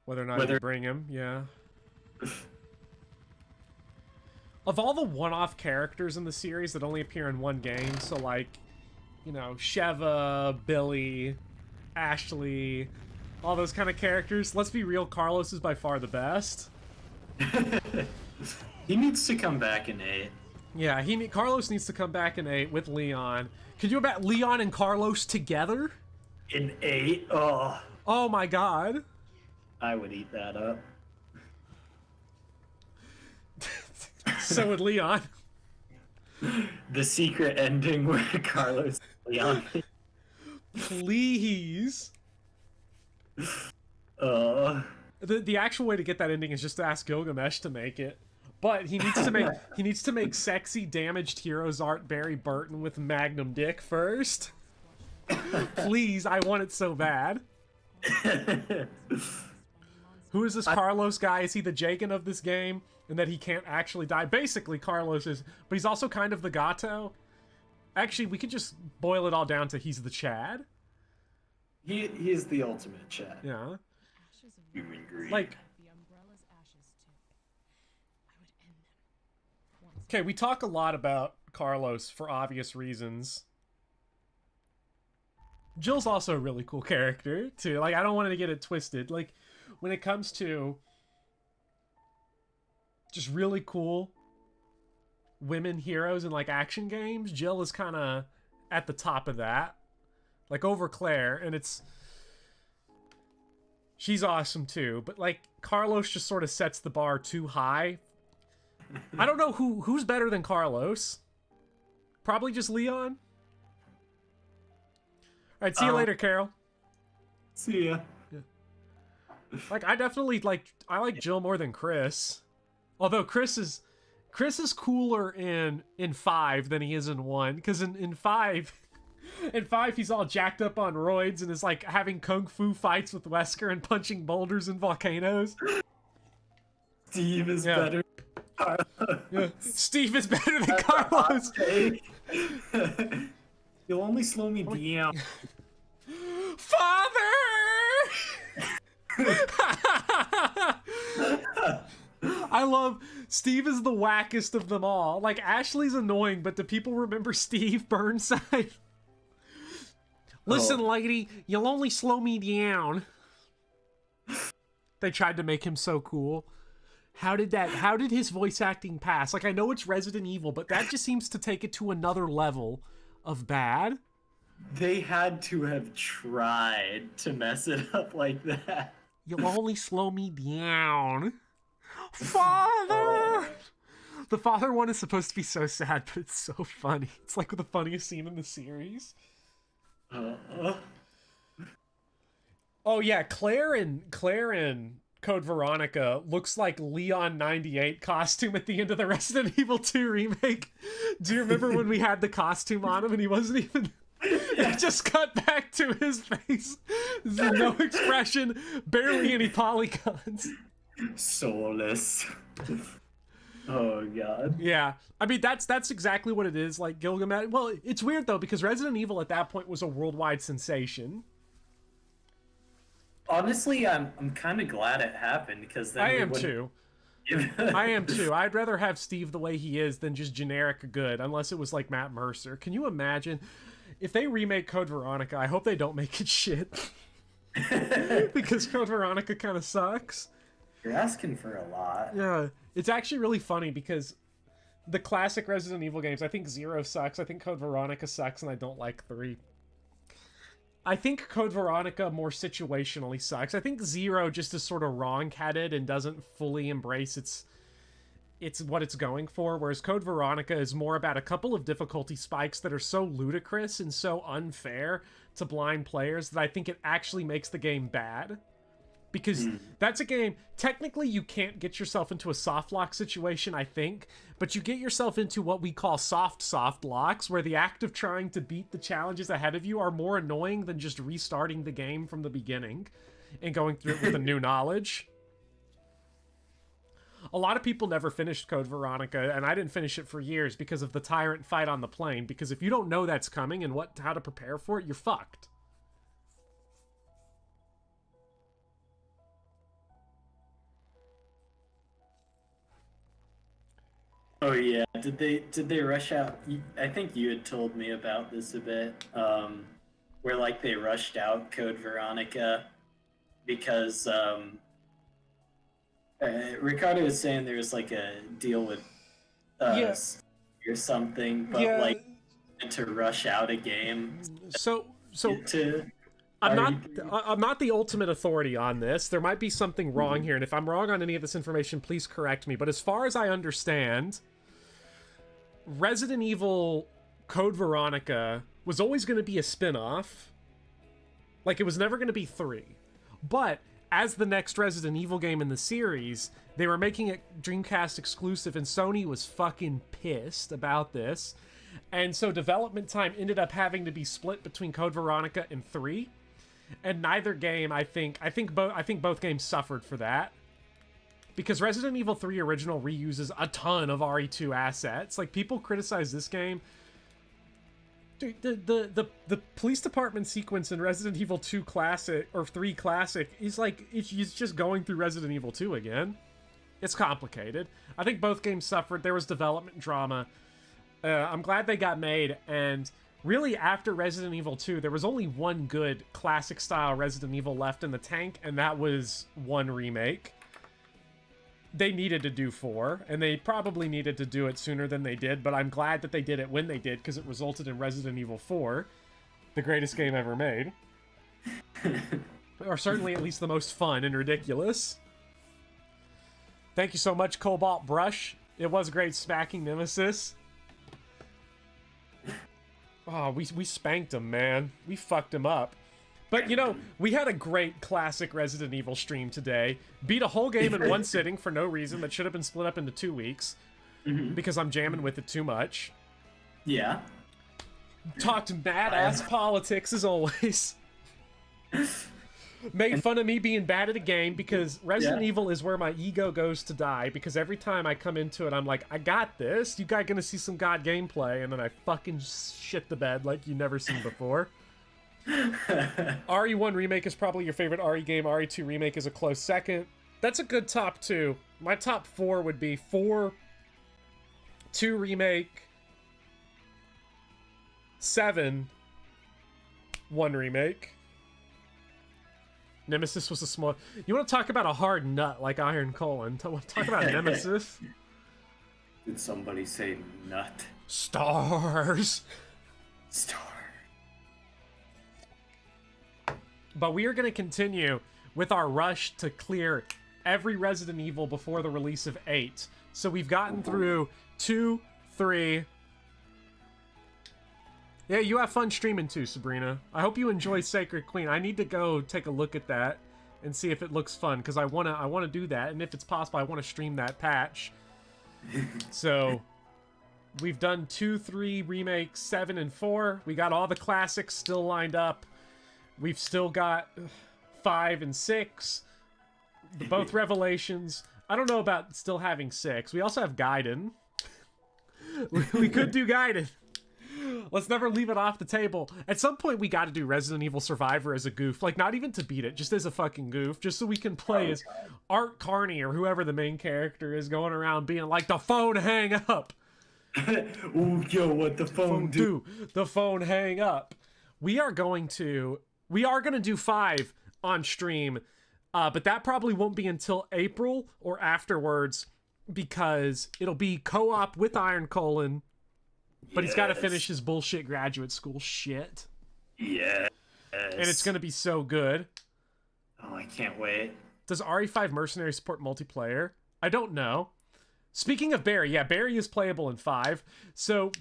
Speaker 1: Whether or not you bring him, yeah. Of all the one-off characters in the series that only appear in one game, so like, you know, Sheva, Billy, Ashley, all those kind of characters, let's be real, Carlos is by far the best.
Speaker 9: He needs to come back in 8.
Speaker 1: Yeah, Carlos needs to come back in 8 with Leon. Could you imagine Leon and Carlos together?
Speaker 9: In 8? Oh.
Speaker 1: Oh my god.
Speaker 9: I would eat that up.
Speaker 1: So would Leon.
Speaker 9: The secret ending where Carlos and Leon.
Speaker 1: Please. The actual way to get that ending is just to ask Gilgamesh to make it. But he needs to make sexy damaged heroes art Barry Burton with Magnum Dick first. Please, I want it so bad. Who is this Carlos guy? Is he the Jagan of this game? And that he can't actually die? Basically, Carlos is, but he's also kind of the Gato. Actually, we could just boil it all down to he's the Chad.
Speaker 9: He is the ultimate Chad.
Speaker 1: Yeah.
Speaker 9: Human greed.
Speaker 1: Like,
Speaker 2: The umbrella's ashes too. I would end them.
Speaker 1: okay, we talk a lot about Carlos for obvious reasons. Jill's also a really cool character, too. Like, I don't want to get it twisted. Like, when it comes to just really cool women heroes in, like, action games, Jill is kind of at the top of that. Like, over Claire, and it's... She's awesome, too. But, like, Carlos just sort of sets the bar too high. I don't know who's better than Carlos. Probably just Leon. Alright, see you later, Carol.
Speaker 9: See ya.
Speaker 1: Yeah. Like, I definitely, I like Jill more than Chris. Although Chris is cooler in 5 than he is in 1. Because in 5... In 5, he's all jacked up on roids and is, like, having kung fu fights with Wesker and punching boulders in volcanoes.
Speaker 9: Steve is better than Carlos.
Speaker 1: Yeah. Steve is better than Carlos.
Speaker 9: You'll only slow me down.
Speaker 1: Father! I love... Steve is the wackest of them all. Like, Ashley's annoying, but do people remember Steve Burnside? Listen, lady, you'll only slow me down. They tried to make him so cool. How did his voice acting pass? Like, I know it's Resident Evil, but that just seems to take it to another level of bad.
Speaker 9: They had to have tried to mess it up like that.
Speaker 1: You'll only slow me down. Father! The father one is supposed to be so sad, but it's so funny. It's like the funniest scene in the series. Oh yeah, Claire in Code Veronica looks like Leon 98 costume at the end of the Resident Evil 2 remake. Do you remember when we had the costume on him and he wasn't even... It just cut back to his face. No expression, barely any polygons.
Speaker 9: Soulless. Oh god.
Speaker 1: Yeah, I mean that's exactly what it is. Like Gilgamesh. Well, it's weird though because Resident Evil at that point was a worldwide sensation.
Speaker 9: Honestly, I'm kind of glad it happened because then
Speaker 1: I am too. I am too. I'd rather have Steve the way he is than just generic good, unless it was like Matt Mercer. Can you imagine if they remake Code Veronica? I hope they don't make it shit because Code Veronica kind of sucks.
Speaker 9: You're asking for a lot.
Speaker 1: Yeah. It's actually really funny because the classic Resident Evil games, I think 0 sucks, I think Code Veronica sucks, and I don't like 3. I think Code Veronica more situationally sucks. I think 0 just is sort of wrong-headed and doesn't fully embrace its what it's going for, whereas Code Veronica is more about a couple of difficulty spikes that are so ludicrous and so unfair to blind players that I think it actually makes the game bad. Because that's a game, technically you can't get yourself into a soft lock situation, I think, but you get yourself into what we call soft locks, where the act of trying to beat the challenges ahead of you are more annoying than just restarting the game from the beginning and going through it with the new knowledge. A lot of people never finished Code Veronica, and I didn't finish it for years because of the tyrant fight on the plane, because if you don't know that's coming and how to prepare for it, you're fucked.
Speaker 9: Oh yeah, did they rush out? I think you had told me about this a bit, where like they rushed out Code Veronica because Ricardo was saying there was like a deal with
Speaker 1: Yeah,
Speaker 9: or something, but
Speaker 1: yeah.
Speaker 9: like to rush out a game
Speaker 1: So
Speaker 9: to
Speaker 1: I'm not
Speaker 9: RE3.
Speaker 1: I'm not the ultimate authority on this. There might be something wrong here, and if I'm wrong on any of this information, please correct me. But as far as I understand, Resident Evil Code Veronica was always going to be a spin-off. Like, it was never going to be 3. But as the next Resident Evil game in the series, they were making it Dreamcast exclusive, and Sony was fucking pissed about this. And so development time ended up having to be split between Code Veronica and 3. And neither game, I think both games suffered for that. Because Resident Evil 3 Original reuses a ton of RE2 assets. Like, people criticize this game. Dude, the police department sequence in Resident Evil 2 Classic, or 3 Classic, is like, it's just going through Resident Evil 2 again. It's complicated. I think both games suffered. There was development drama. I'm glad they got made, and really after Resident Evil 2, there was only one good classic-style Resident Evil left in the tank, and that was 1 remake. They needed to do 4, and they probably needed to do it sooner than they did, but I'm glad that they did it when they did, because it resulted in Resident Evil 4, the greatest game ever made. Or certainly at least the most fun and ridiculous. Thank you so much, Cobalt Brush. It was great smacking Nemesis. Oh, we spanked him, man. We fucked him up. But, you know, we had a great classic Resident Evil stream today. Beat a whole game in one sitting for no reason. That should have been split up into 2 weeks. Because I'm jamming with it too much.
Speaker 9: Yeah.
Speaker 1: Talked badass politics as always. Made fun of me being bad at a game because Resident Evil is where my ego goes to die. Because every time I come into it, I'm like, I got this. You guys gonna see some God gameplay. And then I fucking shit the bed like you never seen before. RE1 Remake is probably your favorite RE game. RE2 Remake is a close second. That's a good top 2. My top 4 would be 4, 2 Remake, 7, 1 Remake. Nemesis was a small... You want to talk about a hard nut like Iron Colon? Talk about Nemesis.
Speaker 9: Did somebody say nut?
Speaker 1: Stars.
Speaker 9: Star.
Speaker 1: But we are going to continue with our rush to clear every Resident Evil before the release of 8. So we've gotten through 2, 3... Yeah, you have fun streaming too, Sabrina. I hope you enjoy Sacred Queen. I need to go take a look at that and see if it looks fun, because I wanna do that, and if it's possible, I want to stream that patch. So we've done 2, 3 remakes, 7 and 4. We got all the classics still lined up. We've still got 5 and 6. Both Revelations. I don't know about still having 6. We also have Gaiden. We could do Gaiden. Let's never leave it off the table. At some point, we got to do Resident Evil Survivor as a goof. Like, not even to beat it, just as a fucking goof. Just so we can play as Art Carney or whoever the main character is going around being like, the phone hang up.
Speaker 9: Ooh, yo, what the phone do?
Speaker 1: The phone hang up. We are going to do 5 on stream. But that probably won't be until April or afterwards, because it'll be co-op with Iron Colon. But he's got to finish his bullshit graduate school shit.
Speaker 9: Yes.
Speaker 1: And it's going to be so good.
Speaker 9: Oh, I can't wait.
Speaker 1: Does RE5 Mercenary support multiplayer? I don't know. Speaking of Barry, yeah, Barry is playable in 5. So,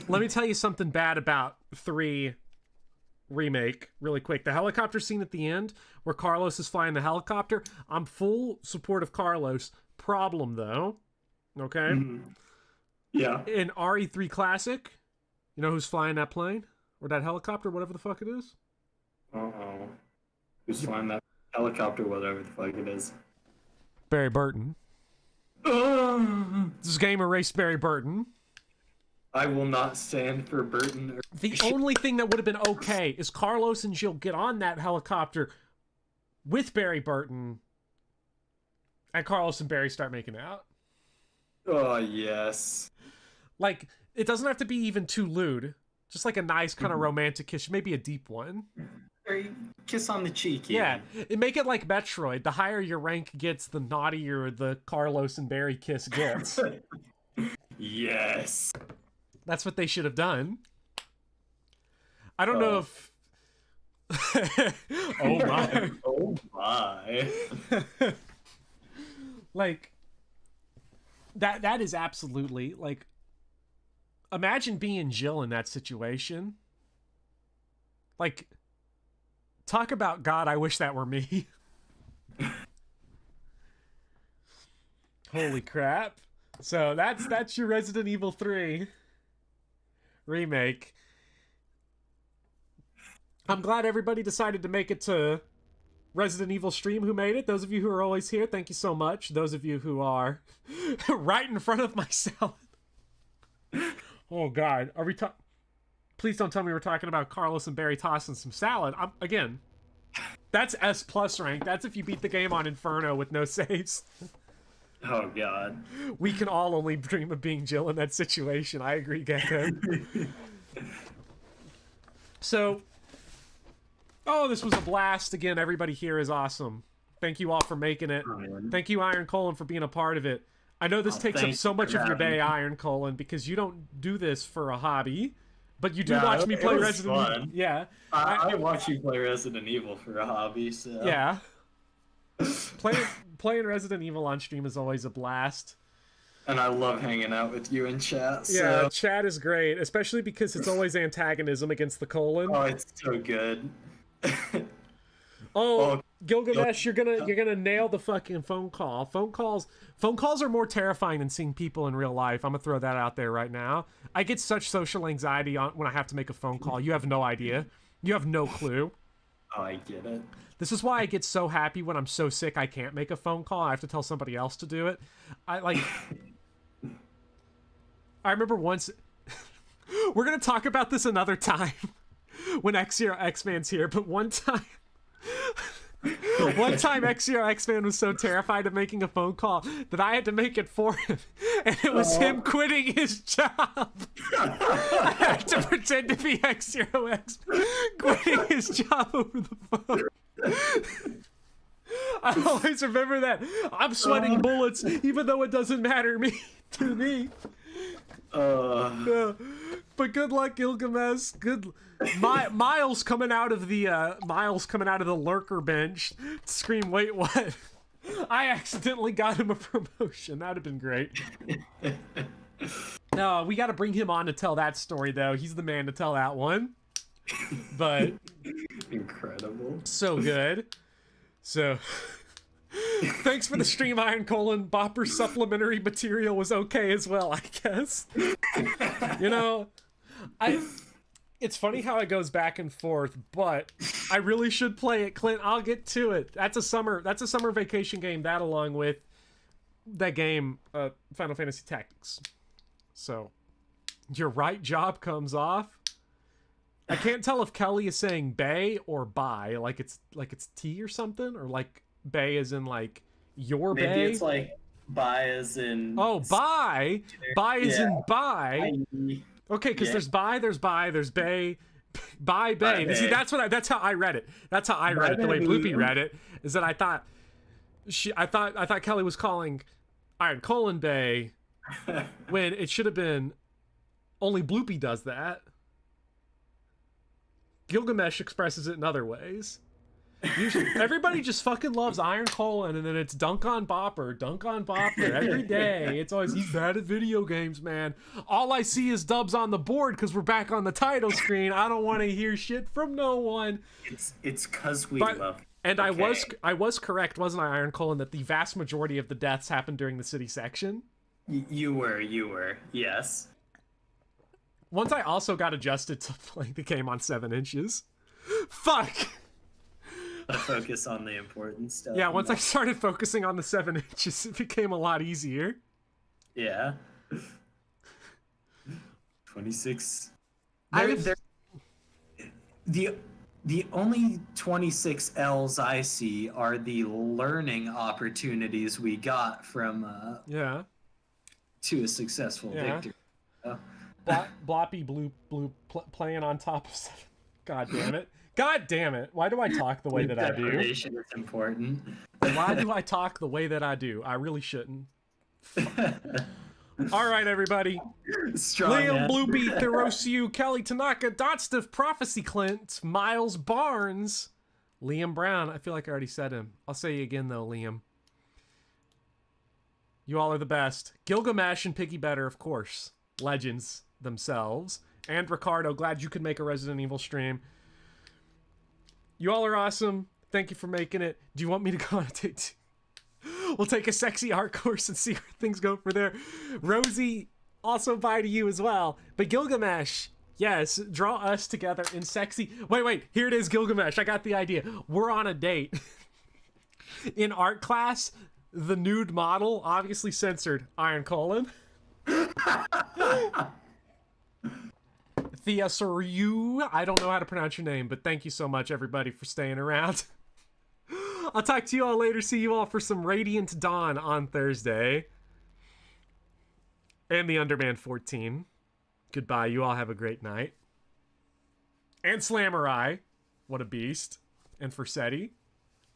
Speaker 1: let me tell you something bad about 3 Remake really quick. The helicopter scene at the end, where Carlos is flying the helicopter, I'm full support of Carlos. Problem, though, okay?
Speaker 9: Yeah.
Speaker 1: In RE3 Classic, you know who's flying that plane? Or that helicopter, whatever the fuck it is?
Speaker 9: Uh-oh. Who's flying that helicopter, whatever the fuck it is?
Speaker 1: Barry Burton. This game erased Barry Burton.
Speaker 9: I will not stand for Burton.
Speaker 1: The only thing that would have been okay is Carlos and Jill get on that helicopter with Barry Burton, and Carlos and Barry start making out.
Speaker 9: Oh yes.
Speaker 1: Like, it doesn't have to be even too lewd. Just like a nice kind of romantic kiss, maybe a deep one.
Speaker 9: Or kiss on the cheek.
Speaker 1: Yeah, it make it like Metroid. The higher your rank gets, the naughtier the Carlos and Barry kiss gets.
Speaker 9: Yes.
Speaker 1: That's what they should have done. I don't know if. Oh my.
Speaker 9: Oh my.
Speaker 1: Like, that is absolutely like. Imagine being Jill in that situation. Like, talk about God, I wish that were me. Holy crap. So that's your Resident Evil 3 remake. I'm glad everybody decided to make it to Resident Evil stream who made it. Those of you who are always here, thank you so much. Those of you who are right in front of my salad. Oh God, are we talking? Please don't tell me we're talking about Carlos and Barry tossing some salad. Again, that's S+ rank. That's if you beat the game on Inferno with no saves.
Speaker 9: Oh God.
Speaker 1: We can all only dream of being Jill in that situation. I agree, Gecko. So, this was a blast. Again, everybody here is awesome. Thank you all for making it. Thank you, Iron Colon, for being a part of it. I know this takes up so much of your day, Iron Colon, because you don't do this for a hobby, but you do watch me play Resident Evil. Yeah.
Speaker 9: I watch you play Resident Evil for a hobby, so.
Speaker 1: Yeah. Playing Resident Evil on stream is always a blast.
Speaker 9: And I love hanging out with you in chat. So.
Speaker 1: Yeah, chat is great, especially because it's always antagonism against the colon.
Speaker 9: Oh, it's so good.
Speaker 1: Gilgamesh, you're gonna nail the fucking phone call. Phone calls are more terrifying than seeing people in real life. I'm gonna throw that out there right now. I get such social anxiety when I have to make a phone call. You have no idea. You have no clue.
Speaker 9: Oh, I get it.
Speaker 1: This is why I get so happy when I'm so sick I can't make a phone call. I have to tell somebody else to do it. I remember once. We're gonna talk about this another time when X-Man's here, but one time X-Man was so terrified of making a phone call that I had to make it for him, and it was him quitting his job. I had to pretend to be X quitting his job over the phone. I always remember that. I'm sweating bullets, even though it doesn't matter to me. But good luck, Gilgamesh. Miles coming out of the lurker bench to scream, "Wait, what?" I accidentally got him a promotion. That'd have been great. No, we got to bring him on to tell that story, though. He's the man to tell that one. But
Speaker 9: incredible,
Speaker 1: so good. So. Thanks for the stream, Iron Colon. Bopper supplementary material was okay as well, I guess. You know, it's funny how it goes back and forth, but I really should play it, Clint. I'll get to it. That's a summer vacation game, that along with that game, Final Fantasy Tactics. So, your right job comes off. I can't tell if Kelly is saying bay or bye, like it's T or something, or like bay as in like your bay.
Speaker 9: Maybe it's like bye as in.
Speaker 1: Oh, bye. Bye as in bye. Okay, because there's bay, bye bay. See, that's how I read it. That's how I read it. The way Bloopy read it is that I thought Kelly was calling Iron Colon Bay when it should have been only Bloopy does that. Gilgamesh expresses it in other ways. Everybody just fucking loves Iron Colon, and then it's dunk on Bopper every day. It's always, he's bad at video games, man. All I see is dubs on the board because we're back on the title screen. I don't want to hear shit from no one.
Speaker 9: It's cause we love.
Speaker 1: And okay. I was correct, wasn't I, Iron Colon, that the vast majority of the deaths happened during the city section?
Speaker 9: You were, yes.
Speaker 1: Once I also got adjusted to playing the game on 7 inches. Fuck!
Speaker 9: Focus on the important stuff.
Speaker 1: Yeah, once I started focusing on the 7 inches, it became a lot easier.
Speaker 9: Yeah. 26. The only 26 L's I see are the learning opportunities we got from to a successful
Speaker 1: Yeah.
Speaker 9: victory. So,
Speaker 1: Bloppy blue playing on top of seven. God damn it. God damn it. Why do I talk the way that I do?
Speaker 9: deprivation is important.
Speaker 1: Why do I talk the way that I do? I really shouldn't. All right, everybody.
Speaker 9: Strong
Speaker 1: Liam
Speaker 9: man.
Speaker 1: Bloopy, Thirosiu, Kelly Tanaka, Dotstiff, Prophecy Clint, Miles Barnes, Liam Brown. I feel like I already said him. I'll say you again, though, Liam. You all are the best. Gilgamesh and Piggy Better, of course. Legends themselves. And Ricardo, glad you could make a Resident Evil stream. You all are awesome. Thank you for making it. Do you want me to go on a date? We'll take a sexy art course and see where things go for there. Rosie, also bye to you as well. But Gilgamesh, yes, draw us together in sexy... Wait, here it is, Gilgamesh. I got the idea. We're on a date. In art class, the nude model, obviously censored, Iron Colon. Thea Soryu, I don't know how to pronounce your name, but thank you so much, everybody, for staying around. I'll talk to you all later. See you all for some Radiant Dawn on Thursday. And the Underman 14. Goodbye. You all have a great night. And Slamurai. What a beast. And Forsetti.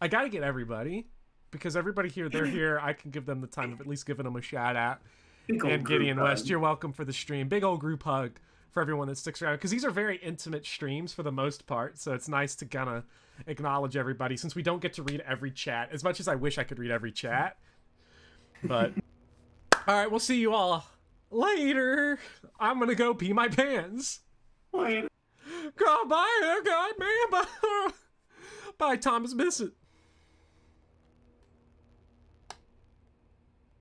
Speaker 1: I gotta get everybody. Because everybody here, they're here. I can give them the time of at least giving them a shout out. And Gideon West, you're welcome for the stream. Big old group hug for everyone that sticks around. Because these are very intimate streams for the most part. So it's nice to kind of acknowledge everybody since we don't get to read every chat. As much as I wish I could read every chat. But, alright, we'll see you all later. I'm going to go pee my pants.
Speaker 9: Later.
Speaker 1: God, bye, God, man. Bye, Thomas Bissett.